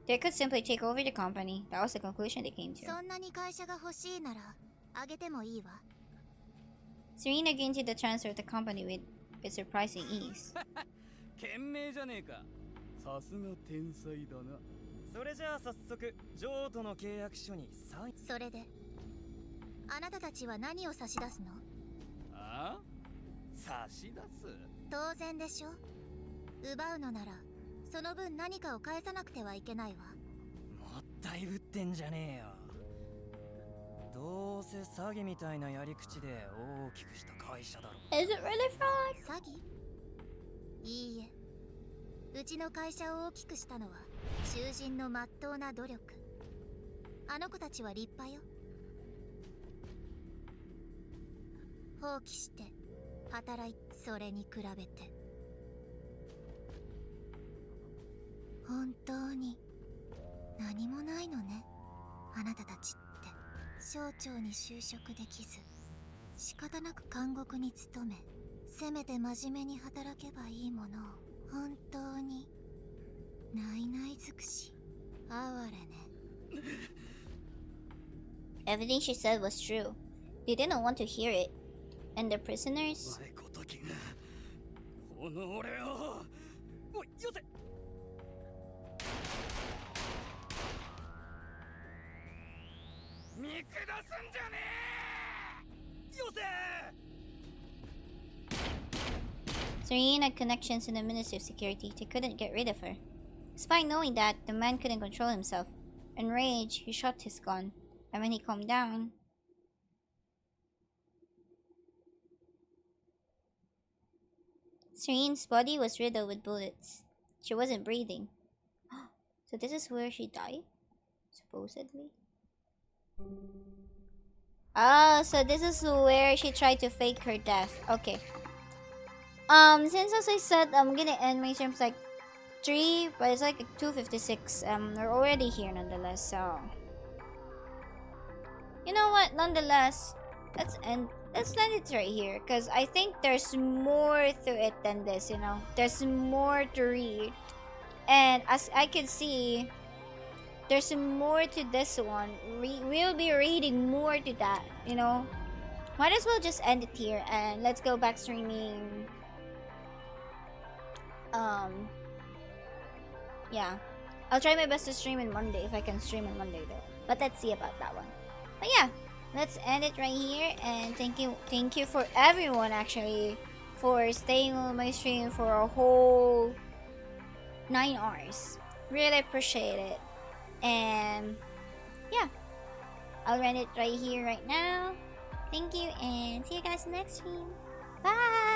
They could simply take over the company. That was the conclusion they came to. そんなに会社が欲しいならあげてもいいわ。 Serene agreed to the transfer of the company with surprising ease. 賢明じゃねえか。さすが天才だな。それじゃあ早速譲渡の契約書にサイン。それであなたたちは何を差し出すの？ああ、差し出す。当然でしょ。奪うのならその分何かを返さなくてはいけないわ。もったいぶってんじゃねえよ。どうせ詐欺みたいなやり口で大きくした会社だろ。 Is it really fraud? 詐欺？いいえ、うちの会社を大きくしたのは囚人の真っ当な努力。あの子たちは立派よ。放棄して働い、それに比べて本当に何もないのね、あなたたちって。省庁に就職できず仕方なく監獄に勤め、せめて真面目に働けばいいものを本当にないない尽くし、哀れね。 Everything she said was true. They didn't want to hear it. And the prisoners... お前ごときがこの俺を、おいよせ。見下すんじゃねえ。よせ。 Serene had connections in the Ministry of Security. They couldn't get rid of her. Despite knowing that, the man couldn't control himself. Enraged, he shot his gun. And when he calmed down... Serene's body was riddled with bullets. She wasn't breathing. So this is where she died? Supposedly? Oh, so this is where she tried to fake her death. Okay. Since as I said, I'm gonna end my streams like 3, but it's like 2:56. We're already here nonetheless, so you know what? Nonetheless, let's end it right here, because I think there's more to it than this. You know, there's more to read, and as I can see, there's more to this one. We'll be reading more to that. You know, might as well just end it here and let's go back streaming. Yeah, I'll try my best to stream on Monday if I can stream on Monday though. But let's see about that one. But yeah, let's end it right here, and thank you for everyone actually for staying on my stream for a whole 9 hours. Really appreciate it. And yeah, I'll end it right here right now. Thank you, and see you guys next stream. Bye.